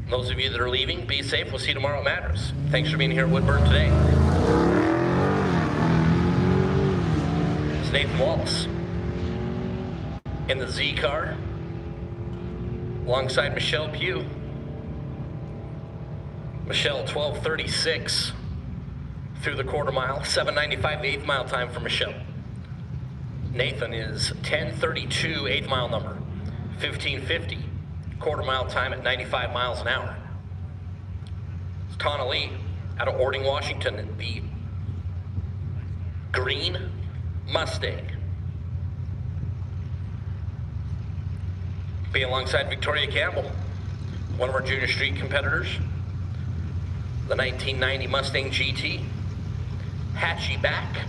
Those of you that are leaving, be safe. We'll see you tomorrow at Madras. Thanks for being here at Woodburn today. It's Nathan Wallace in the Z car alongside Michelle Pugh. Michelle, 1236 through the quarter mile, 795 the 8th mile time for Michelle. Nathan is 1032 8th mile number, 1550 quarter mile time at 95 miles an hour. It's Tana Lee out of Ording, Washington, the green Mustang. Be alongside Victoria Campbell, one of our Junior Street competitors, the 1990 Mustang GT. Hatchback.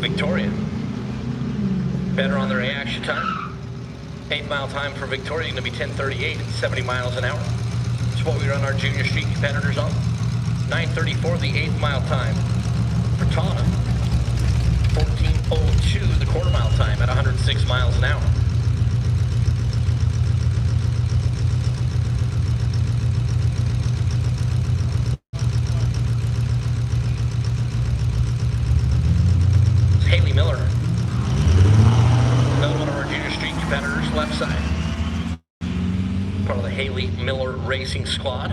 Victoria. Better on the reaction time. 8th mile time for Victoria, going to be 10:38 at 70 miles an hour. That's what we run our Junior Street competitors on. 9:34 the 8th mile time for Tana. 14:02 the quarter mile time at 106 miles an hour. Haley Miller, another one of our Junior Street competitors, left side. Part of the Haley Miller Racing Squad.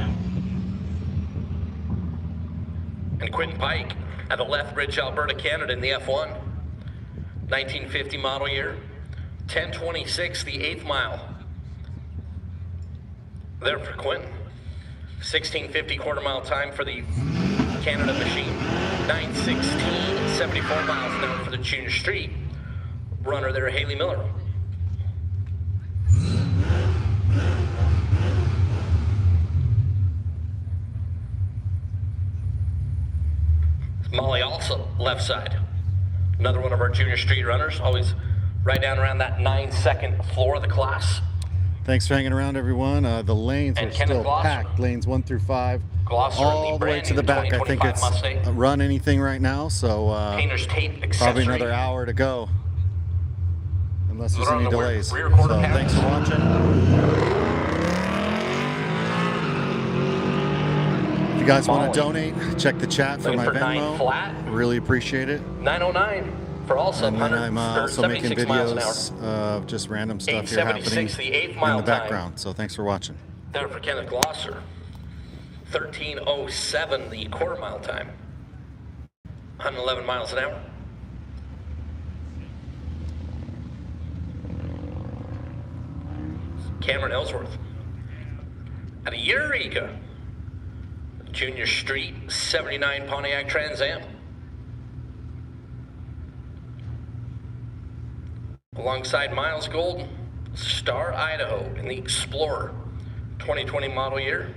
And Quentin Pike at the Lethbridge, Alberta, Canada in the F1. 1950 model year. 10:26 the 8th mile. There for Quentin. 1650 quarter mile time for the Canada machine. 9:16, 74 miles an hour for the Junior Street runner there, Haley Miller. Molly also left side. Another one of our Junior Street runners, always right down around that 9-second floor of the class. Thanks for hanging around, everyone. The lanes are still packed. Lanes 1 through 5. All the way to the back. I think it's run anything right now, so probably another hour to go, unless there's any delays. So thanks for watching. If you guys want to donate, check the chat for my Venmo. Really appreciate it. 909 for all and then I'm also making videos of just random stuff here happening in the background. So thanks for watching. There for Kenneth Glosser. 13:07 the quarter mile time. 111 miles an hour. Cameron Ellsworth out of Eureka. Junior Street 79 Pontiac Trans Am. Alongside Miles Golden, Star, Idaho in the Explorer 2020 model year.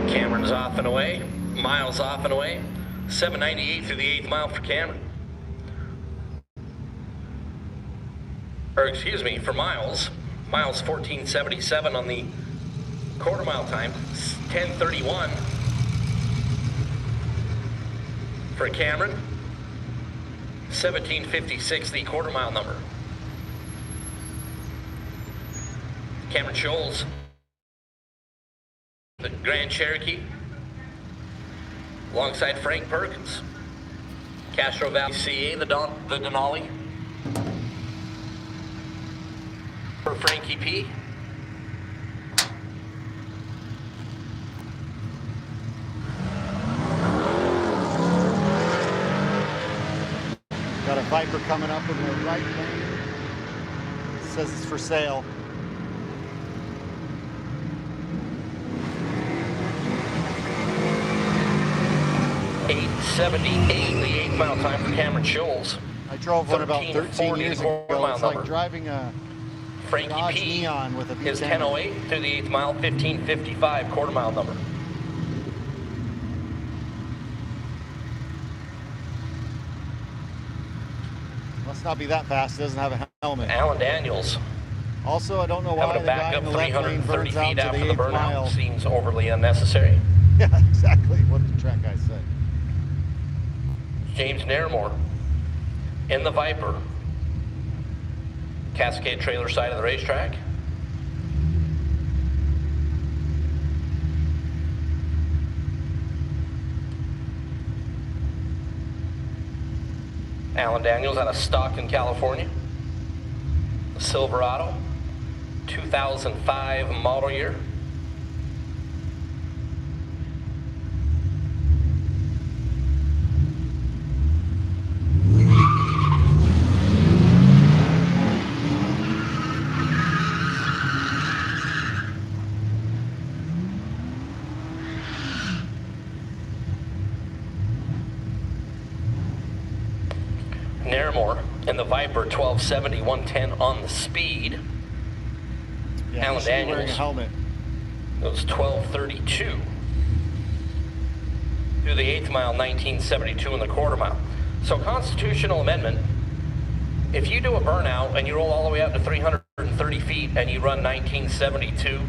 Cameron's off and away, Miles off and away. 798 through the 8th mile for Cameron. Or excuse me, for Miles. Miles 1477 on the quarter mile time. 1031 for Cameron. 1756 the quarter mile number. Cameron Scholes, the Grand Cherokee, alongside Frank Perkins. Castro Valley CA, the Denali. For Frankie P. Got a Viper coming up in the right lane. It says it's for sale. .878 the 8th mile time for Cameron Scholes. I drove one about 13 years ago. It's like driving a Frankie Dodge P. Neon with a is 10:08 through the 8th mile, 1555 quarter mile number. Must not be that fast. It doesn't have a helmet. Alan Daniels. Also, I don't know why Having the to guy back in up the left lane 330 burns out feet to after the the 8th mile. burnout seems overly unnecessary. Yeah, exactly what the track guy said. James Nairmore in the Viper. Cascade trailer side of the racetrack. Alan Daniels out of Stockton, California. Silverado, 2005 model year. Nairmore in the Viper, 1270, 110 on the speed. Yeah, Alan Daniels wearing a helmet. goes 1232 through the 8th mile, 1972 in the quarter mile. So constitutional amendment, if you do a burnout and you roll all the way up to 330 feet and you run 1972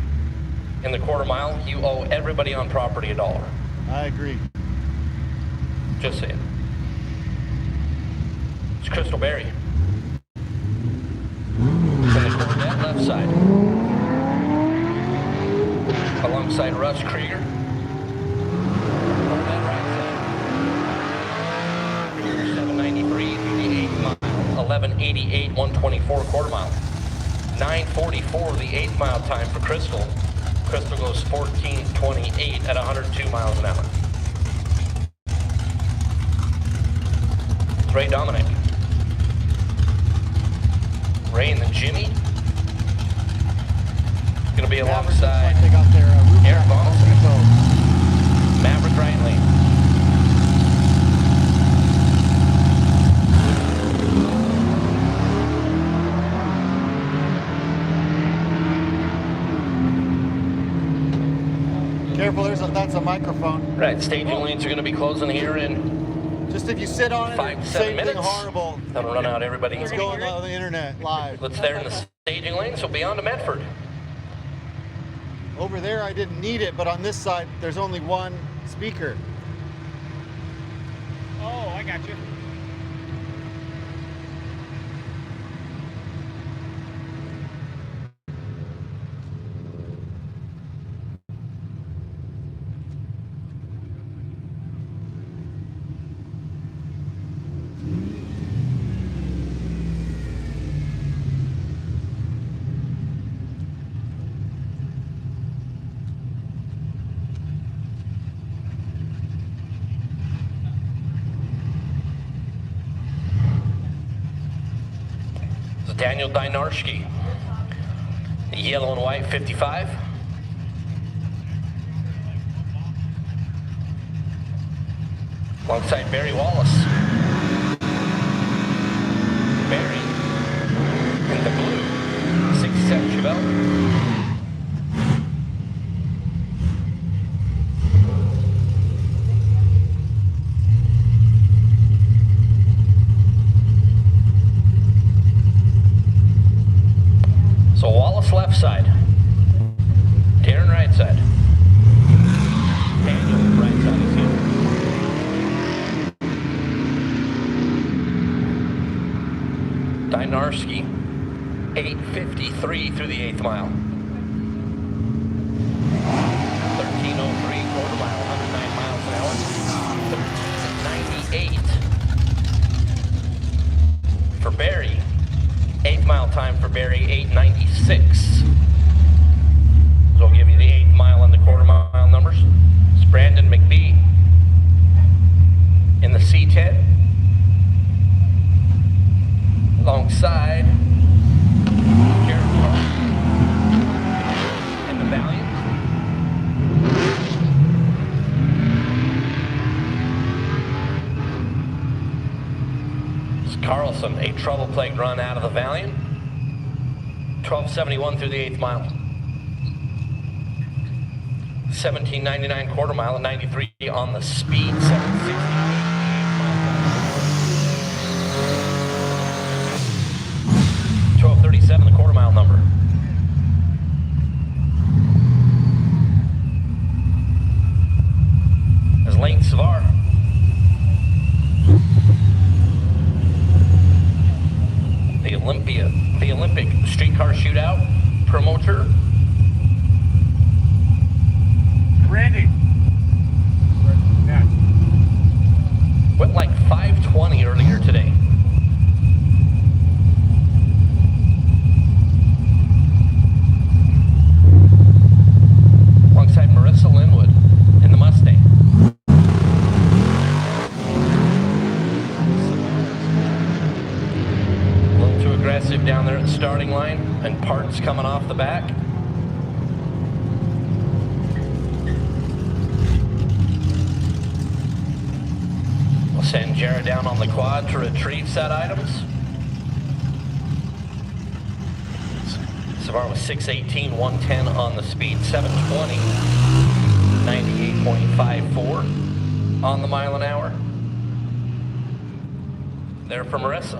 in the quarter mile, you owe everybody on property $1. I agree. Just saying. It's Crystal Berry. In the Corvette left side. Alongside Russ Krieger. Corvette right side. 793 through the 8th mile. 1188, 124 quarter mile. 944 the 8th mile time for Crystal. Crystal goes 1428 at 102 miles an hour. It's Ray Dominic. Ray and the Jimmy. Gonna be alongside Like they got their Eric Bonson. Maverick right lane. Careful, that's a microphone. Right, staging lanes are gonna be closing here in Just if you sit on it, 5 to 7 say anything minutes. horrible. That'll run out everybody. It's going on the internet live. Let's there in the staging lanes, we'll be on to Medford. Over there, I didn't need it, but on this side, there's only one speaker. Oh, I got you. Daniel Dynarski, yellow and white 55. Alongside Barry Wallace. Barry in the blue 67 Chevelle. So Wallace left side, Darren right side, Daniel right side is here. Dynarski, 8:53 through the 8th mile. 13:03 quarter mile, 109 miles an hour. 13:98 for Barry. 8th mile time for Barry, 8:96. So I'll give you the 8th mile and the quarter mile numbers. It's Brandon McBee in the C10. Alongside Jared Clark in the Valiant. It's Carlson, a trouble-plagued run out of the Valiant. 12:71 through the 8th mile. 17:99 quarter mile and 93 on the speed. 7:60. 12:37 the quarter mile number. As Lane Savar. The Olympic streetcar shootout promoter. Randy. Went like 5:20 earlier today. Alongside Marissa Linwood in the Mustang. A little too aggressive down there at the starting line, and parts coming off the back. We'll send Jared down on the quad to retrieve set items. Savar was 6:18, 110 on the speed, 7:20, 98.54 on the mile an hour. There for Marissa.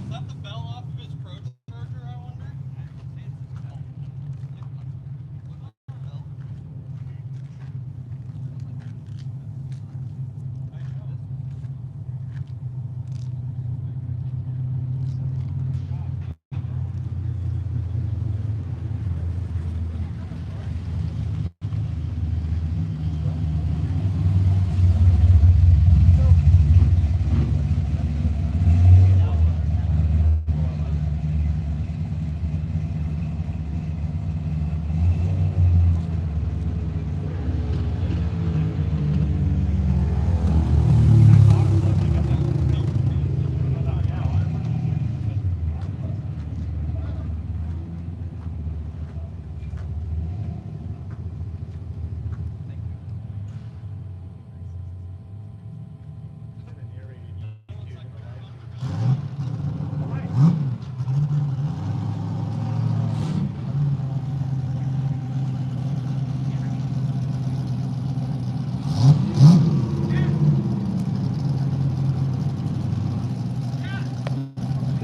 Is that the bell off of his Pro Charger, I wonder?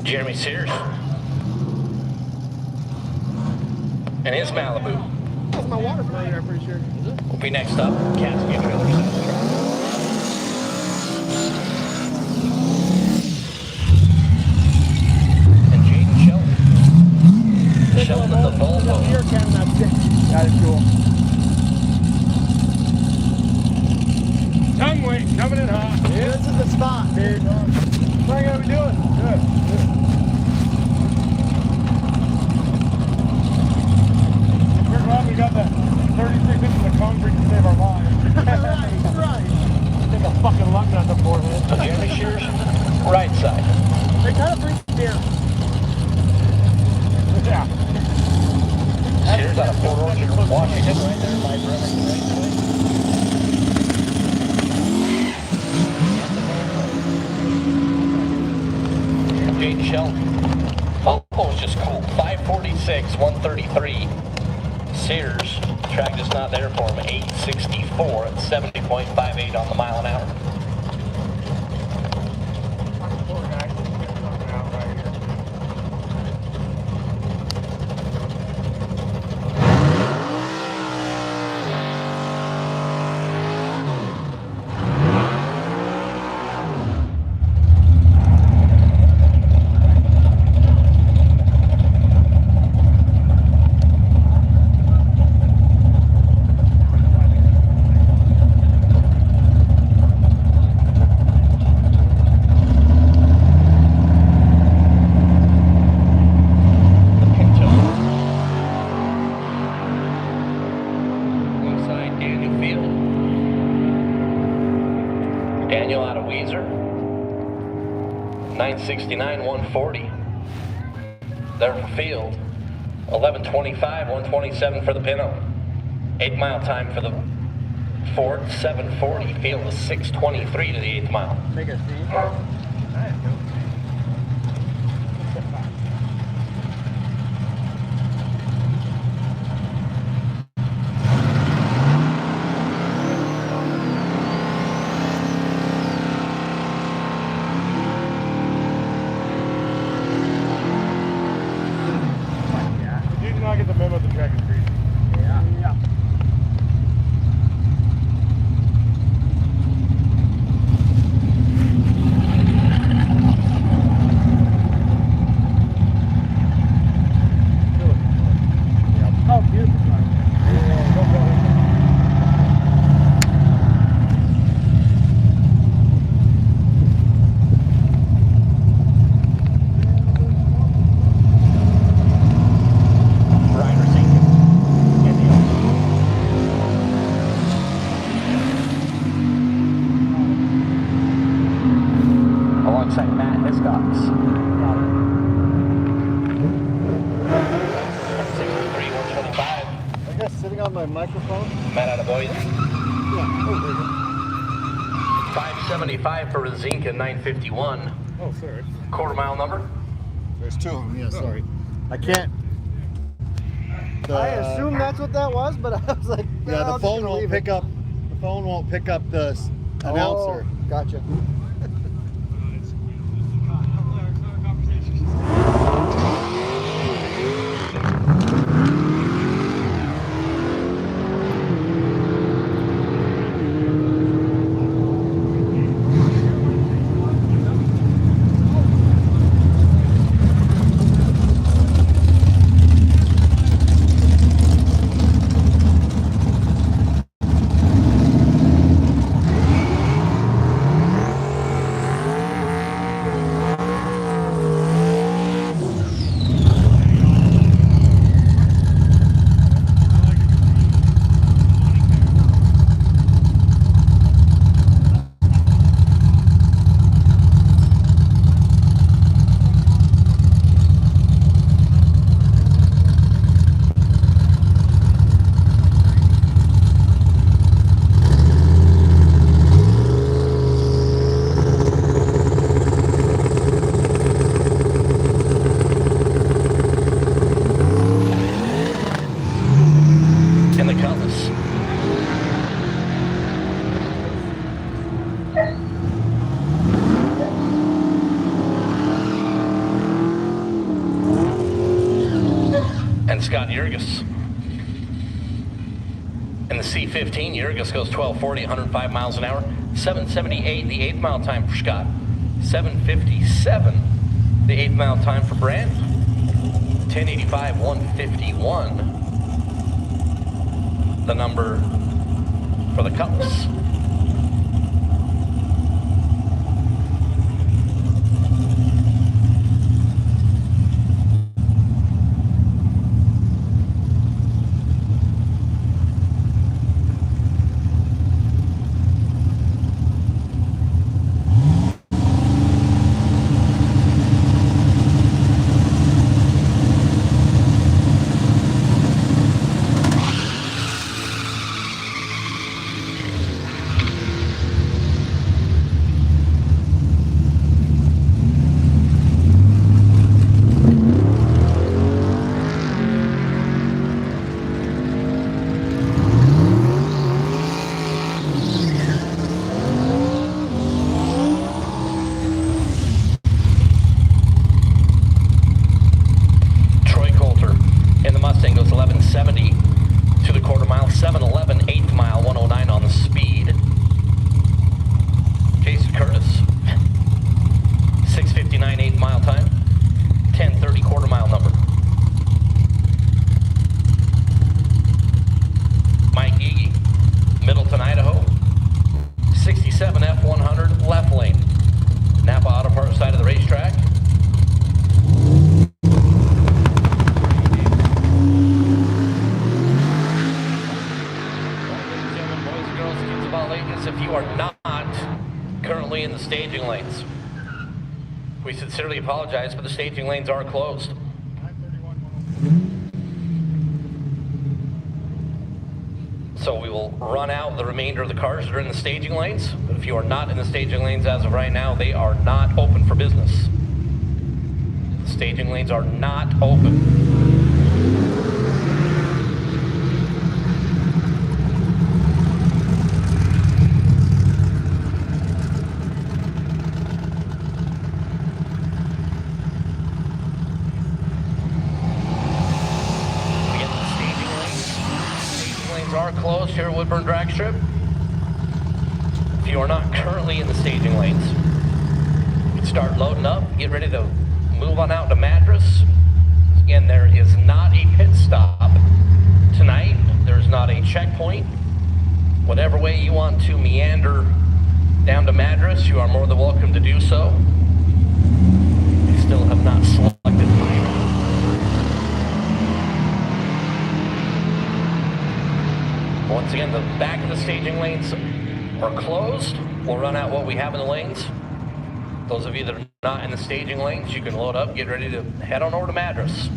Jeremy Sears and his Malibu. That's my water player, I'm pretty sure. Will be next up, Caspian Trailers. And Jaden Sheldon. Sheldon the Volvo. That is cool. Tongue weight coming in hot. Yeah, this is the spot, dude. What are you gonna be doing? Good. We're glad we got the 36 inches of concrete to save our lives. Right. Take a fucking lug nut up for it. Jeremy Shears, right side. They kind of freak 6, 133. Sears, track just not there for him, 864 at 70.58 on the mile an hour. Poor guy. Coming out right here. Daniel out of Weezer. 969, 140. There for Field. 1125, 127 for the Pinto. 8 mile time for the Ford, 740. Field is 623 to the 8th mile. Take a seat. You did not get the memo the track is greasy. Yeah. Yeah. Oh, beautiful drive. Yeah, go, go. Ryder sinking. Alongside Matt Hiscox. 63, 125. I guess sitting on my microphone. Matt out of Boise. Yeah. Oh, very good. 575 for Razinka, 951. Oh, sorry. Quarter mile number. There's two of them. Yeah, sorry. I can't. I assume that's what that was, but I was like, Yeah, "No, the phone won't pick up. The phone won't pick up the announcer. Oh, gotcha. And the Cutlass. And Scott Jurgis. In the C15, Jurgis goes 1240, 105 miles an hour. 778, the 8th mile time for Scott. 757, the 8th mile time for Brand. 1085, 151. The number for the Cutlass. We sincerely apologize, but the staging lanes are closed. So we will run out the remainder of the cars that are in the staging lanes. But if you are not in the staging lanes as of right now, they are not open for business. The staging lanes are not open. Closed here at Woodburn Dragstrip. If you are not currently in the staging lanes, you can start loading up, get ready to move on out to Madras. Again, there is not a pit stop tonight. There's not a checkpoint. Whatever way you want to meander down to Madras, you are more than welcome to do so. We still have not selected mine. Once again, the back of the staging lanes are closed. We'll run out what we have in the lanes. Those of you that are not in the staging lanes, you can load up, get ready to head on over to Madras.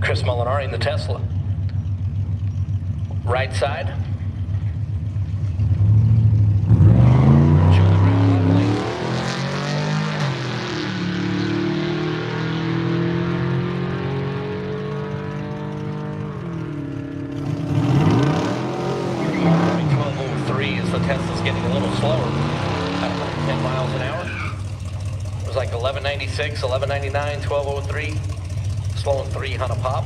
Chris Molinari in the Tesla. Right side. As the Tesla's getting a little slower at 110 miles an hour. It was like 1196, 1199, 1203. Slowing 300 a pop.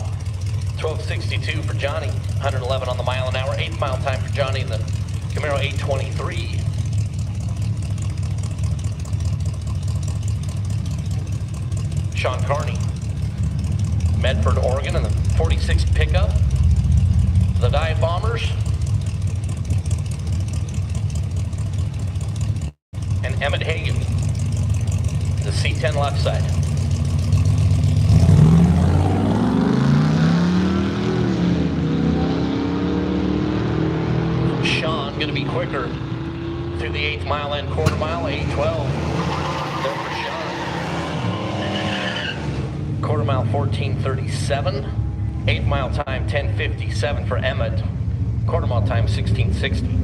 1262 for Johnny, 111 on the mile an hour. 8 mile time for Johnny in the Camaro 823. Sean Carney, Medford, Oregon in the 46 pickup. The Dive Bombers. And Emmett Hagan, the C10 left side. Sean going to be quicker through the 8th mile and quarter mile, 8:12. There for Sean. Quarter mile 14:37. 8th mile time 10:57 for Emmett. Quarter mile time 16:60.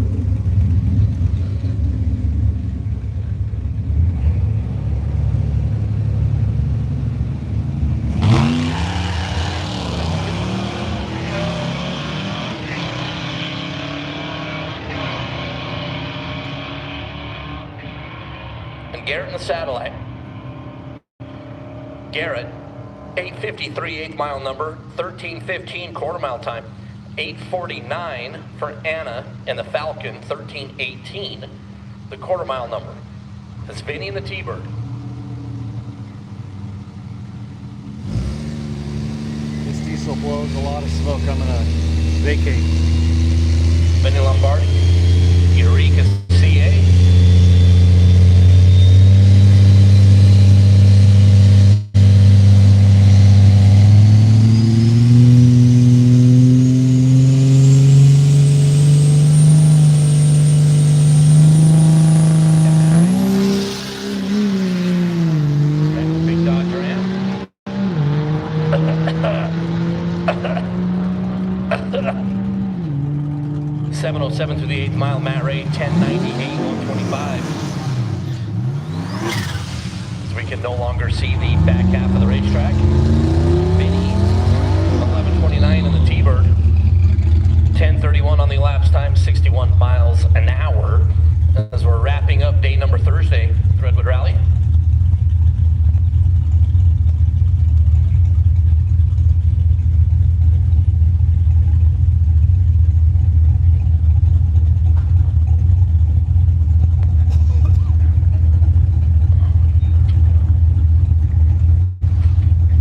Garrett in the satellite. Garrett, 8:53, 8th mile number, 13:15 quarter mile time. 8:49 for Anna and the Falcon, 13:18, the quarter mile number. That's Vinny and the T-Bird. This diesel blows a lot of smoke. I'm gonna vacate. Vinny Lombardi, Eureka CA. 707 through the 8th mile, Matt Ray, 1098, 125. So we can no longer see the back half of the racetrack. Vinny, 1129 in the T-Bird. 10:31 on the elapsed time, 61 miles an hour. As we're wrapping up day number Thursday, the Redwood Rally.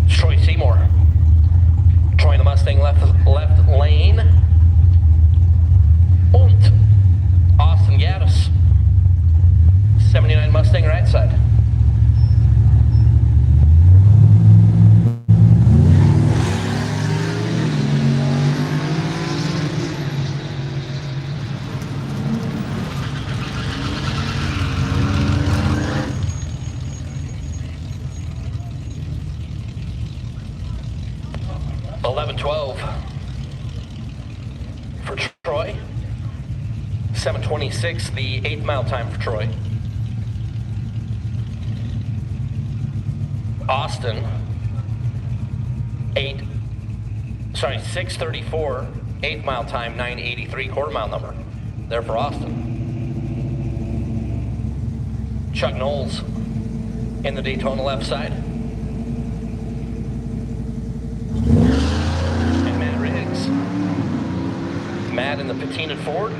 Troy Seymour. Troy the Mustang left lane. Und Austin Gaddis, 79 Mustang right side. $11.12 for Troy. 7:26, the 8th mile time for Troy. Austin, 6:34, 8th mile time, 9:83, quarter mile number. There for Austin. Chuck Knowles in the Daytona left side. And Matt Riggs. Matt in the patinaed Ford.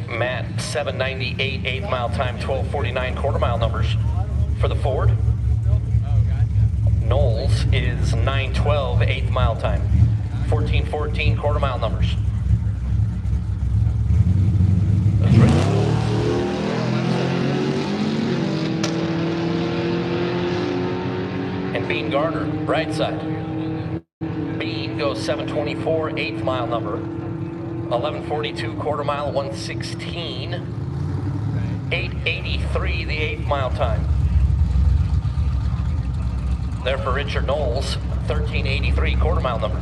Matt, 798, 8th mile time, 1249 quarter mile numbers for the Ford. Knowles is 912, 8th mile time, 1414 quarter mile numbers. That's right. And Bean Gardner, right side. Bean goes 724, 8th mile number. 1142 quarter mile, 116. 883 the 8th mile time. There for Richard Knowles, 1383 quarter mile number.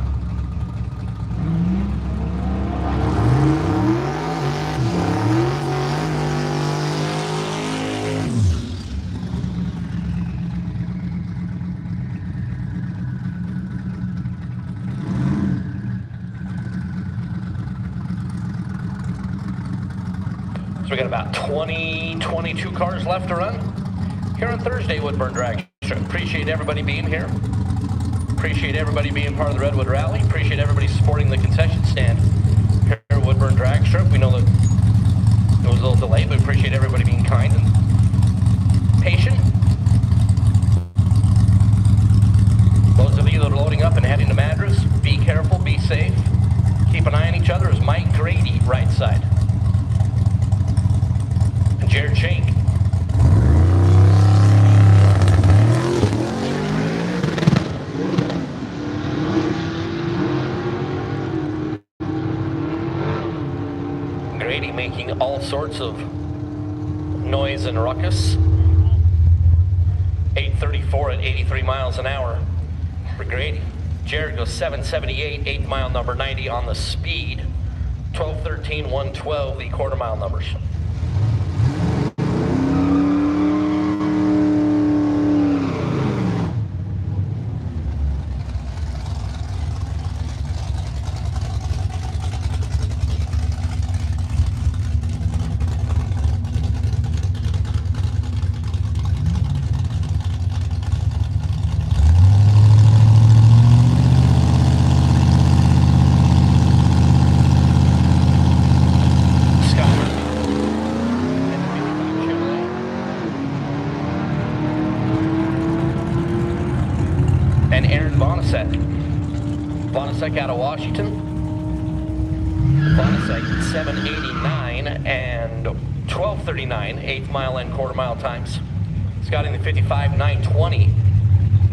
So we got about 22 cars left to run here on Thursday, Woodburn Dragster. Appreciate everybody being here. Appreciate everybody being part of the Redwood Rally. Appreciate everybody supporting the concession stand here at Woodburn Dragstrip. We know that it was a little delayed, but appreciate everybody being kind and patient. Those of you that are loading up and heading to Madras, be careful, be safe. Keep an eye on each other. Is Mike Grady, right side. Jared Shank. Grady making all sorts of noise and ruckus. 834 at 83 miles an hour for Grady. Jared goes 778, 8th mile number, 90 on the speed. 1213, 112 the quarter mile numbers. Out of Washington. Bonasek 789 and 1239, 8th mile and quarter mile times. Scott in the 55, 920,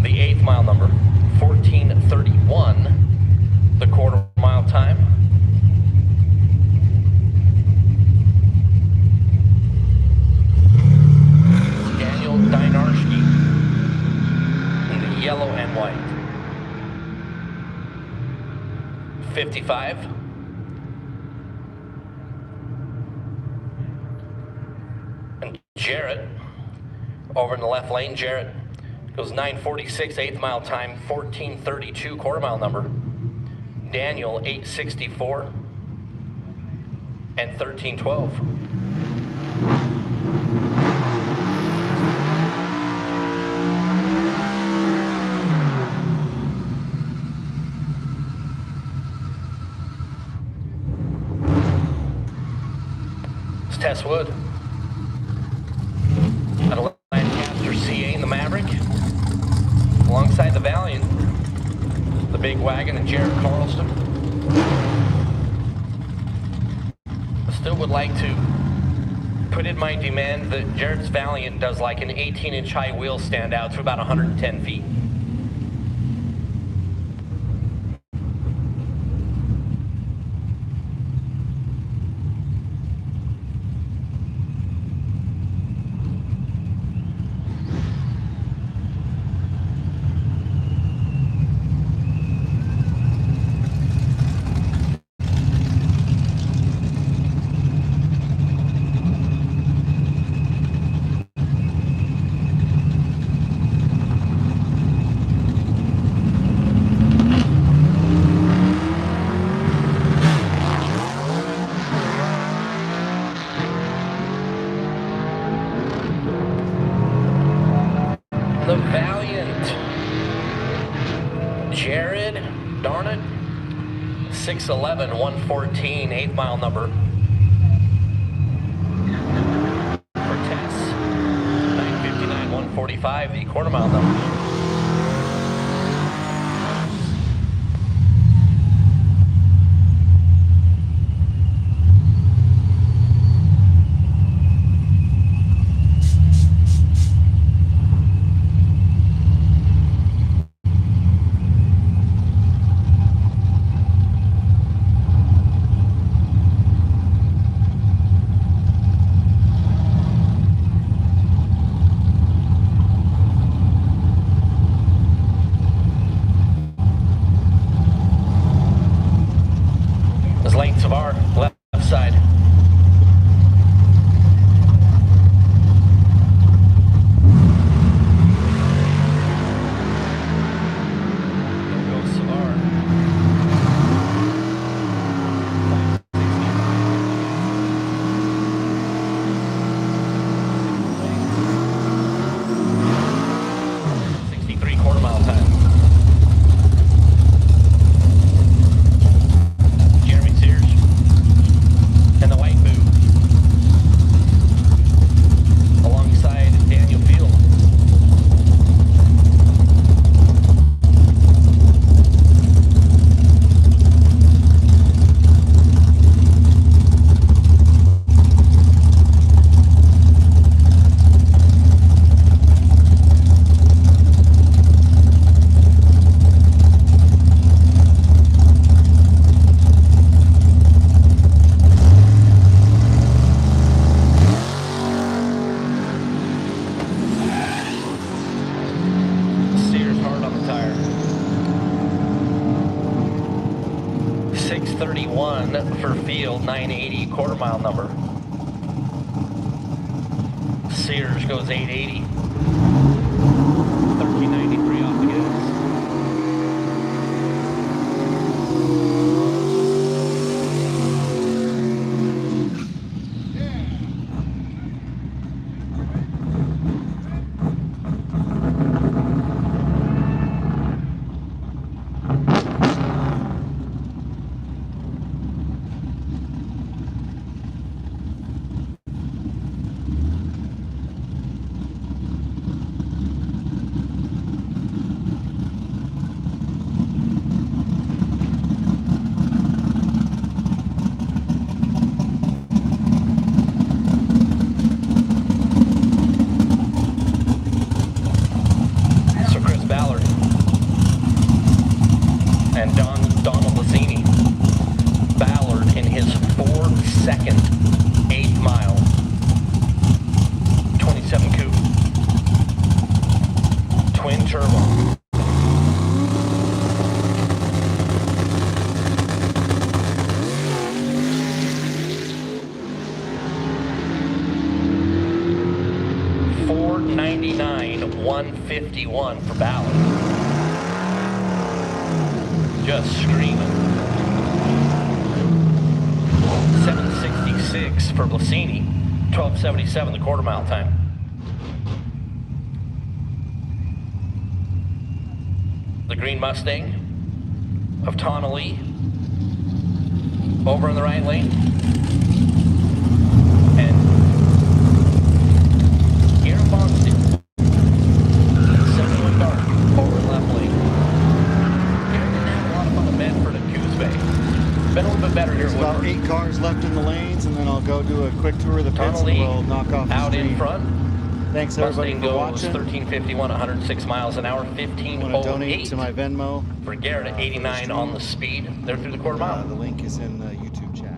the 8th mile number. 1431, the quarter mile time. 9:45. And Jarrett, over in the left lane, Jarrett goes 9:46, 8th mile time, 14:32 quarter mile number. Daniel 8:64 and 13:12. It's Tess Wood out of Lancaster, CA in the Maverick, alongside the Valiant, the big wagon, and Jared Carlston. I still would like to put in my demand that Jared's Valiant does like an 18-inch high wheel stand out to about 110 feet. The Valiant, Jared, darn it, 6'11", 114, 8th mile number. For Tess, 9:59, 145, the quarter mile number. Lengths of our left side. There goes Savar. 63 quarter mile time. And the white boot alongside Daniel Field. Sears hard on the tire. 6:31 for Field, 980 quarter mile number. Sears goes 880. 1393 off the gas. Donald Lazzini. Ballard in his 4-second 8th mile. 27 coupe. Twin turbo. 151 for Ballard. Just screaming. 766 for Blasini. 1277 the quarter mile time. The Green Mustang of Tana Lee over in the right lane. And here in Boston, 71 dark over in left lane. Here we have a lot of fun at Medford and Coos Bay. Been a little bit better here. There's about 8 cars left in the lanes, and then I'll go do a quick tour of the pits and we'll knock off the out street. in front. Thanks everybody Mustang for goes watching. 1351, 106 miles an hour, I want to 1508 donate to my Venmo. for Garrett at 89 on the speed. They're through the quarter mile. The link is in the YouTube chat.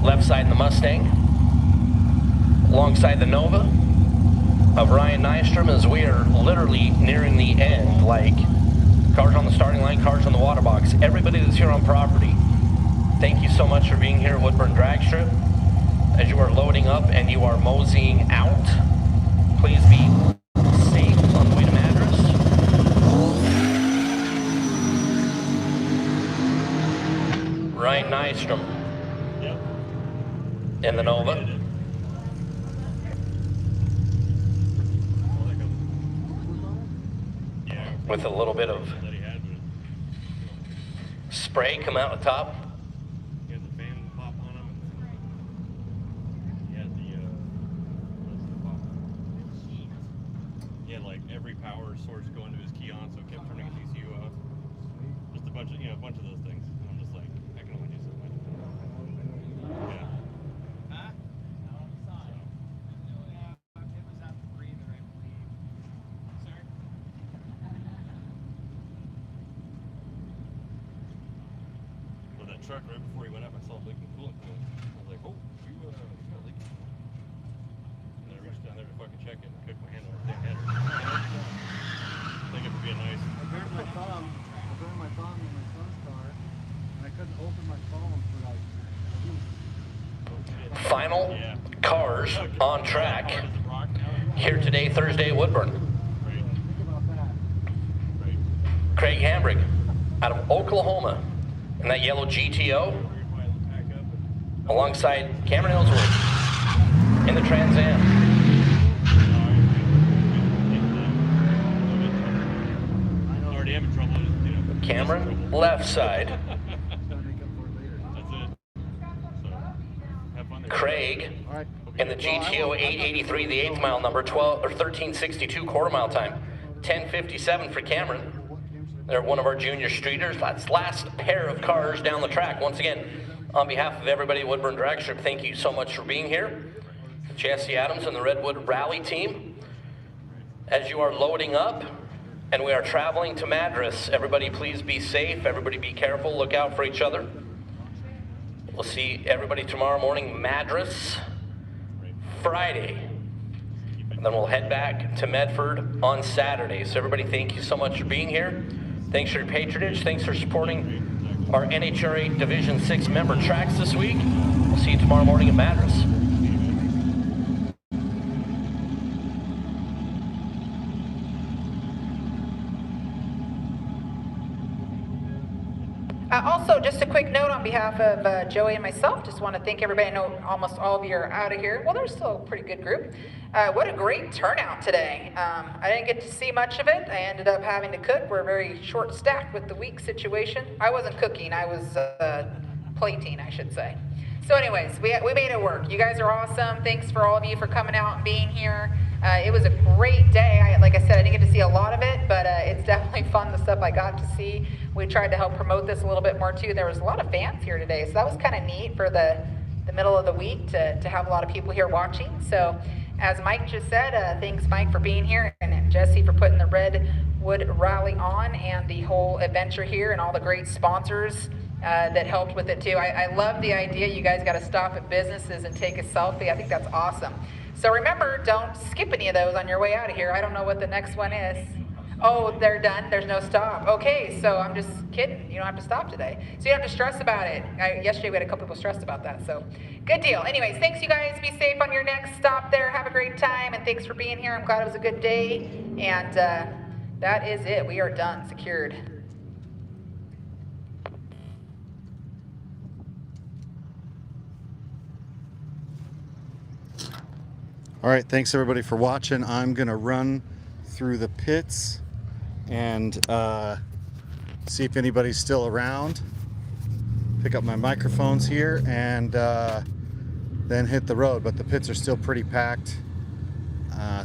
Left side in the Mustang, alongside the Nova of Ryan Nystrom, as we are literally nearing the end, like cars on the starting line, cars on the water box. Everybody that's here on property, thank you so much for being here at Woodburn Dragstrip. As you are loading up and you are moseying out, please be safe on the way to Madras. Ryan Nystrom in the Nova. With a little bit of spray come out the top. Yeah, like every power source going to his key on, so it kept turning his ECU off. Just a bunch of, a bunch of those things. And I'm just like, I can only do so much. Yeah. Well, that truck right before he went up, I saw a leaking coolant fluid. I was like, oh, you got a leak. And then I reached down there to fucking check it and cooked my hand on the damn header. I think it would be a nice. I burned my thumb in my son's car, and I couldn't open my phone for like. Final cars on track here today, Thursday at Woodburn. Craig Hambrick out of Oklahoma in that yellow GTO, alongside Cameron Ellsworth in the Trans Am. Cameron, left side. Craig in the GTO 883, the 8th mile number, 1362 quarter mile time. 10:57 for Cameron. They're one of our junior streeters. That's last pair of cars down the track. Once again, on behalf of everybody at Woodburn Dragstrip, thank you so much for being here. Jesse Adams and the Redwood Rally team. As you are loading up, and we are traveling to Madras, everybody please be safe, everybody be careful, look out for each other. We'll see everybody tomorrow morning, Madras, Friday. And then we'll head back to Medford on Saturday. So everybody, thank you so much for being here. Thanks for your patronage. Thanks for supporting our NHRA Division 6 member tracks this week. We'll see you tomorrow morning at Madras. Also, just a quick note on behalf of Joey and myself, just want to thank everybody. I know almost all of you are out of here. Well, there's still a pretty good group. What a great turnout today. I didn't get to see much of it. I ended up having to cook. We're very short-staffed with the week situation. I wasn't cooking. I was plating, I should say. So anyways, we made it work. You guys are awesome. Thanks for all of you for coming out and being here. It was a great day. Like I said, I didn't get to see a lot of it, but it's definitely fun, the stuff I got to see. We tried to help promote this a little bit more too. There was a lot of fans here today, so that was kind of neat for the middle of the week to have a lot of people here watching. So as Mike just said, thanks Mike for being here, and Jesse for putting the Redwood Rally on and the whole adventure here, and all the great sponsors that helped with it too. I love the idea you guys got to stop at businesses and take a selfie. I think that's awesome. So remember, don't skip any of those on your way out of here. I don't know what the next one is. Oh, they're done. There's no stop. Okay, so I'm just kidding. You don't have to stop today. So you don't have to stress about it. Yesterday we had a couple people stressed about that, so good deal. Anyways, thanks you guys. Be safe on your next stop there. Have a great time, and thanks for being here. I'm glad it was a good day. And that is it. We are done. Secured. All right, thanks everybody for watching. I'm gonna run through the pits and see if anybody's still around. Pick up my microphones here and then hit the road, but the pits are still pretty packed.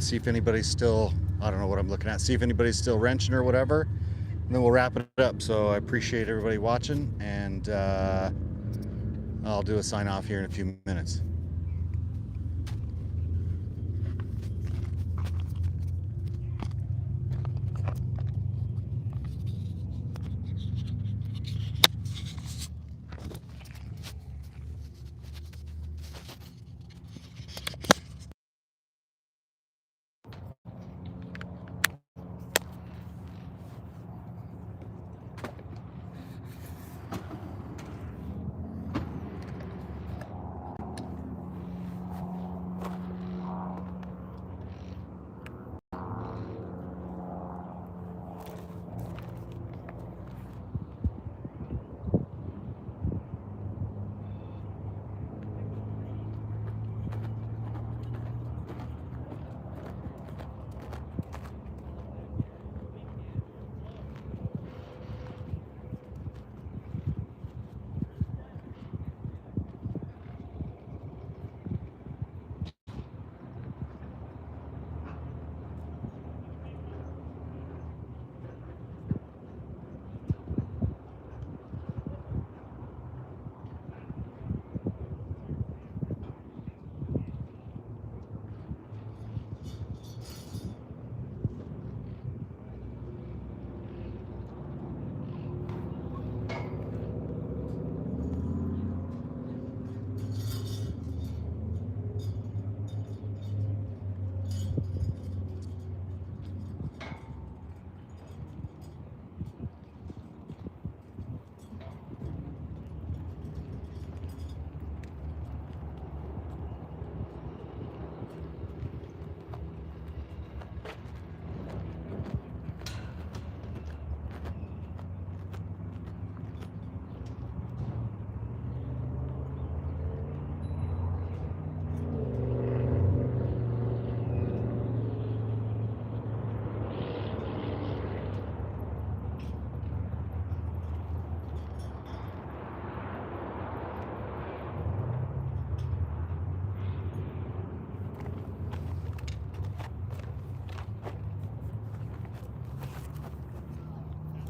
See if anybody's still, I don't know what I'm looking at, see if anybody's still wrenching or whatever, and then we'll wrap it up. So I appreciate everybody watching, and I'll do a sign off here in a few minutes.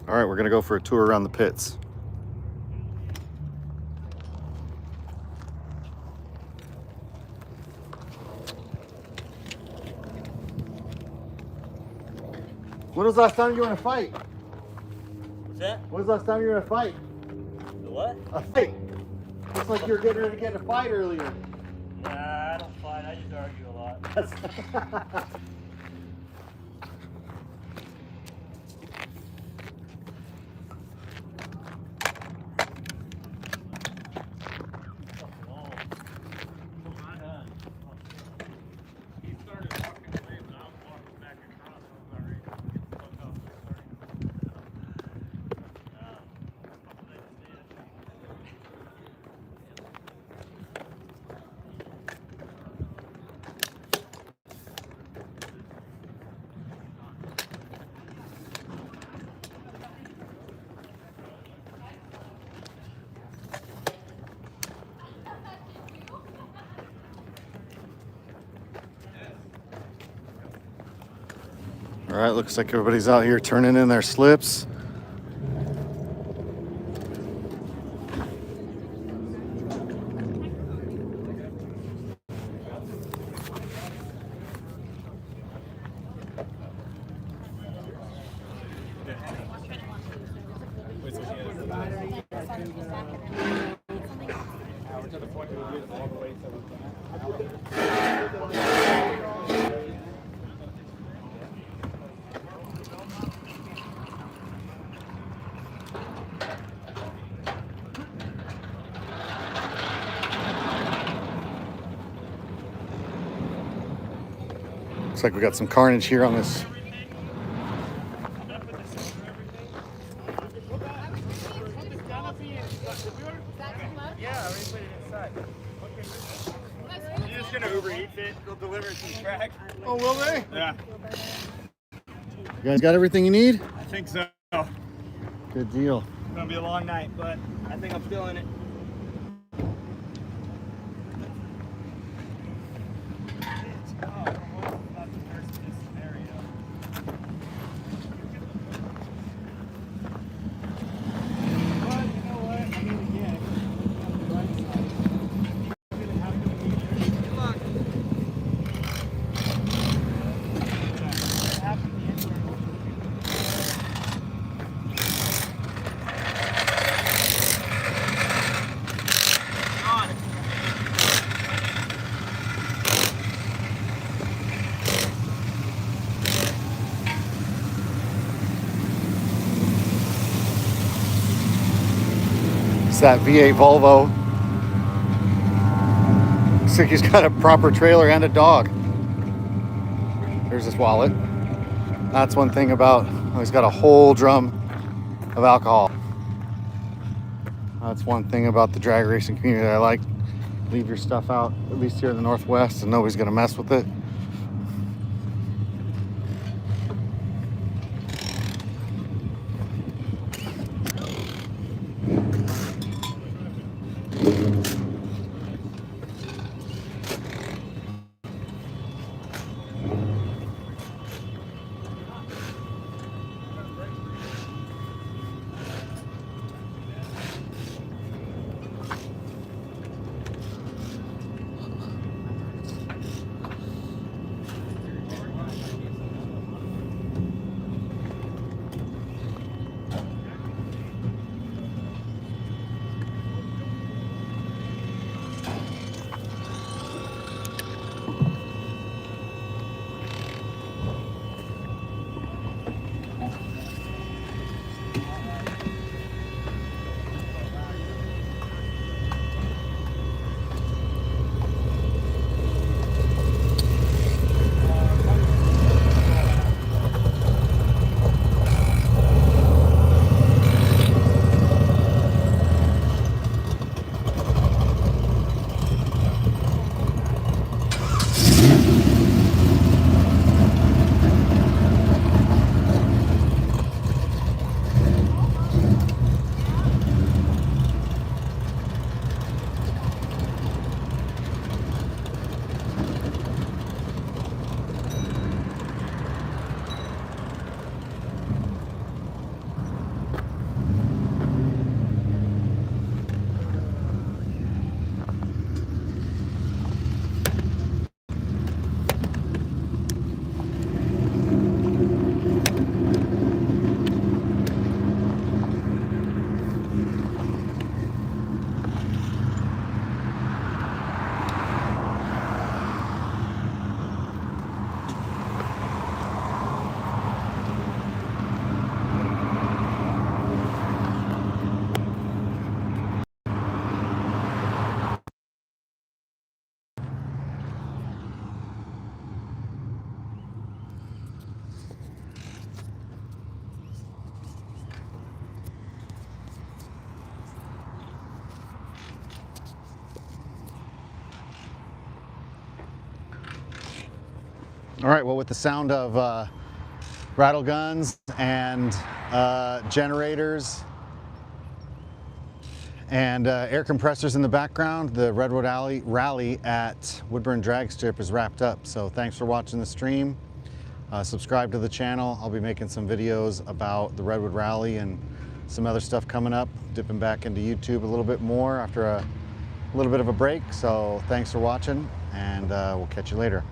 All right, we're gonna go for a tour around the pits. When was the last time you were in a fight? What's that? When was the last time you were in a fight? The what? A fight. Looks like you were getting ready to get in a fight earlier. Nah, I don't fight. I just argue a lot. All right, looks like everybody's out here turning in their slips. Looks like we got some carnage here on this. You're just gonna Uber Eats it. They'll deliver it to the track. Oh, will they? Yeah. You guys got everything you need? I think so. Good deal. It's gonna be a long night, but I think I'm feeling it. It's that V8 Volvo. Looks like he's got a proper trailer and a dog. There's his wallet. That's one thing about, oh, he's got a whole drum of alcohol. That's one thing about the drag racing community that I like. Leave your stuff out, at least here in the Northwest, and nobody's gonna mess with it. All right, well, with the sound of rattle guns and generators and air compressors in the background, the Redwood Rally at Woodburn Dragstrip is wrapped up. So thanks for watching the stream. Subscribe to the channel. I'll be making some videos about the Redwood Rally and some other stuff coming up, dipping back into YouTube a little bit more after a little bit of a break. So thanks for watching, and we'll catch you later.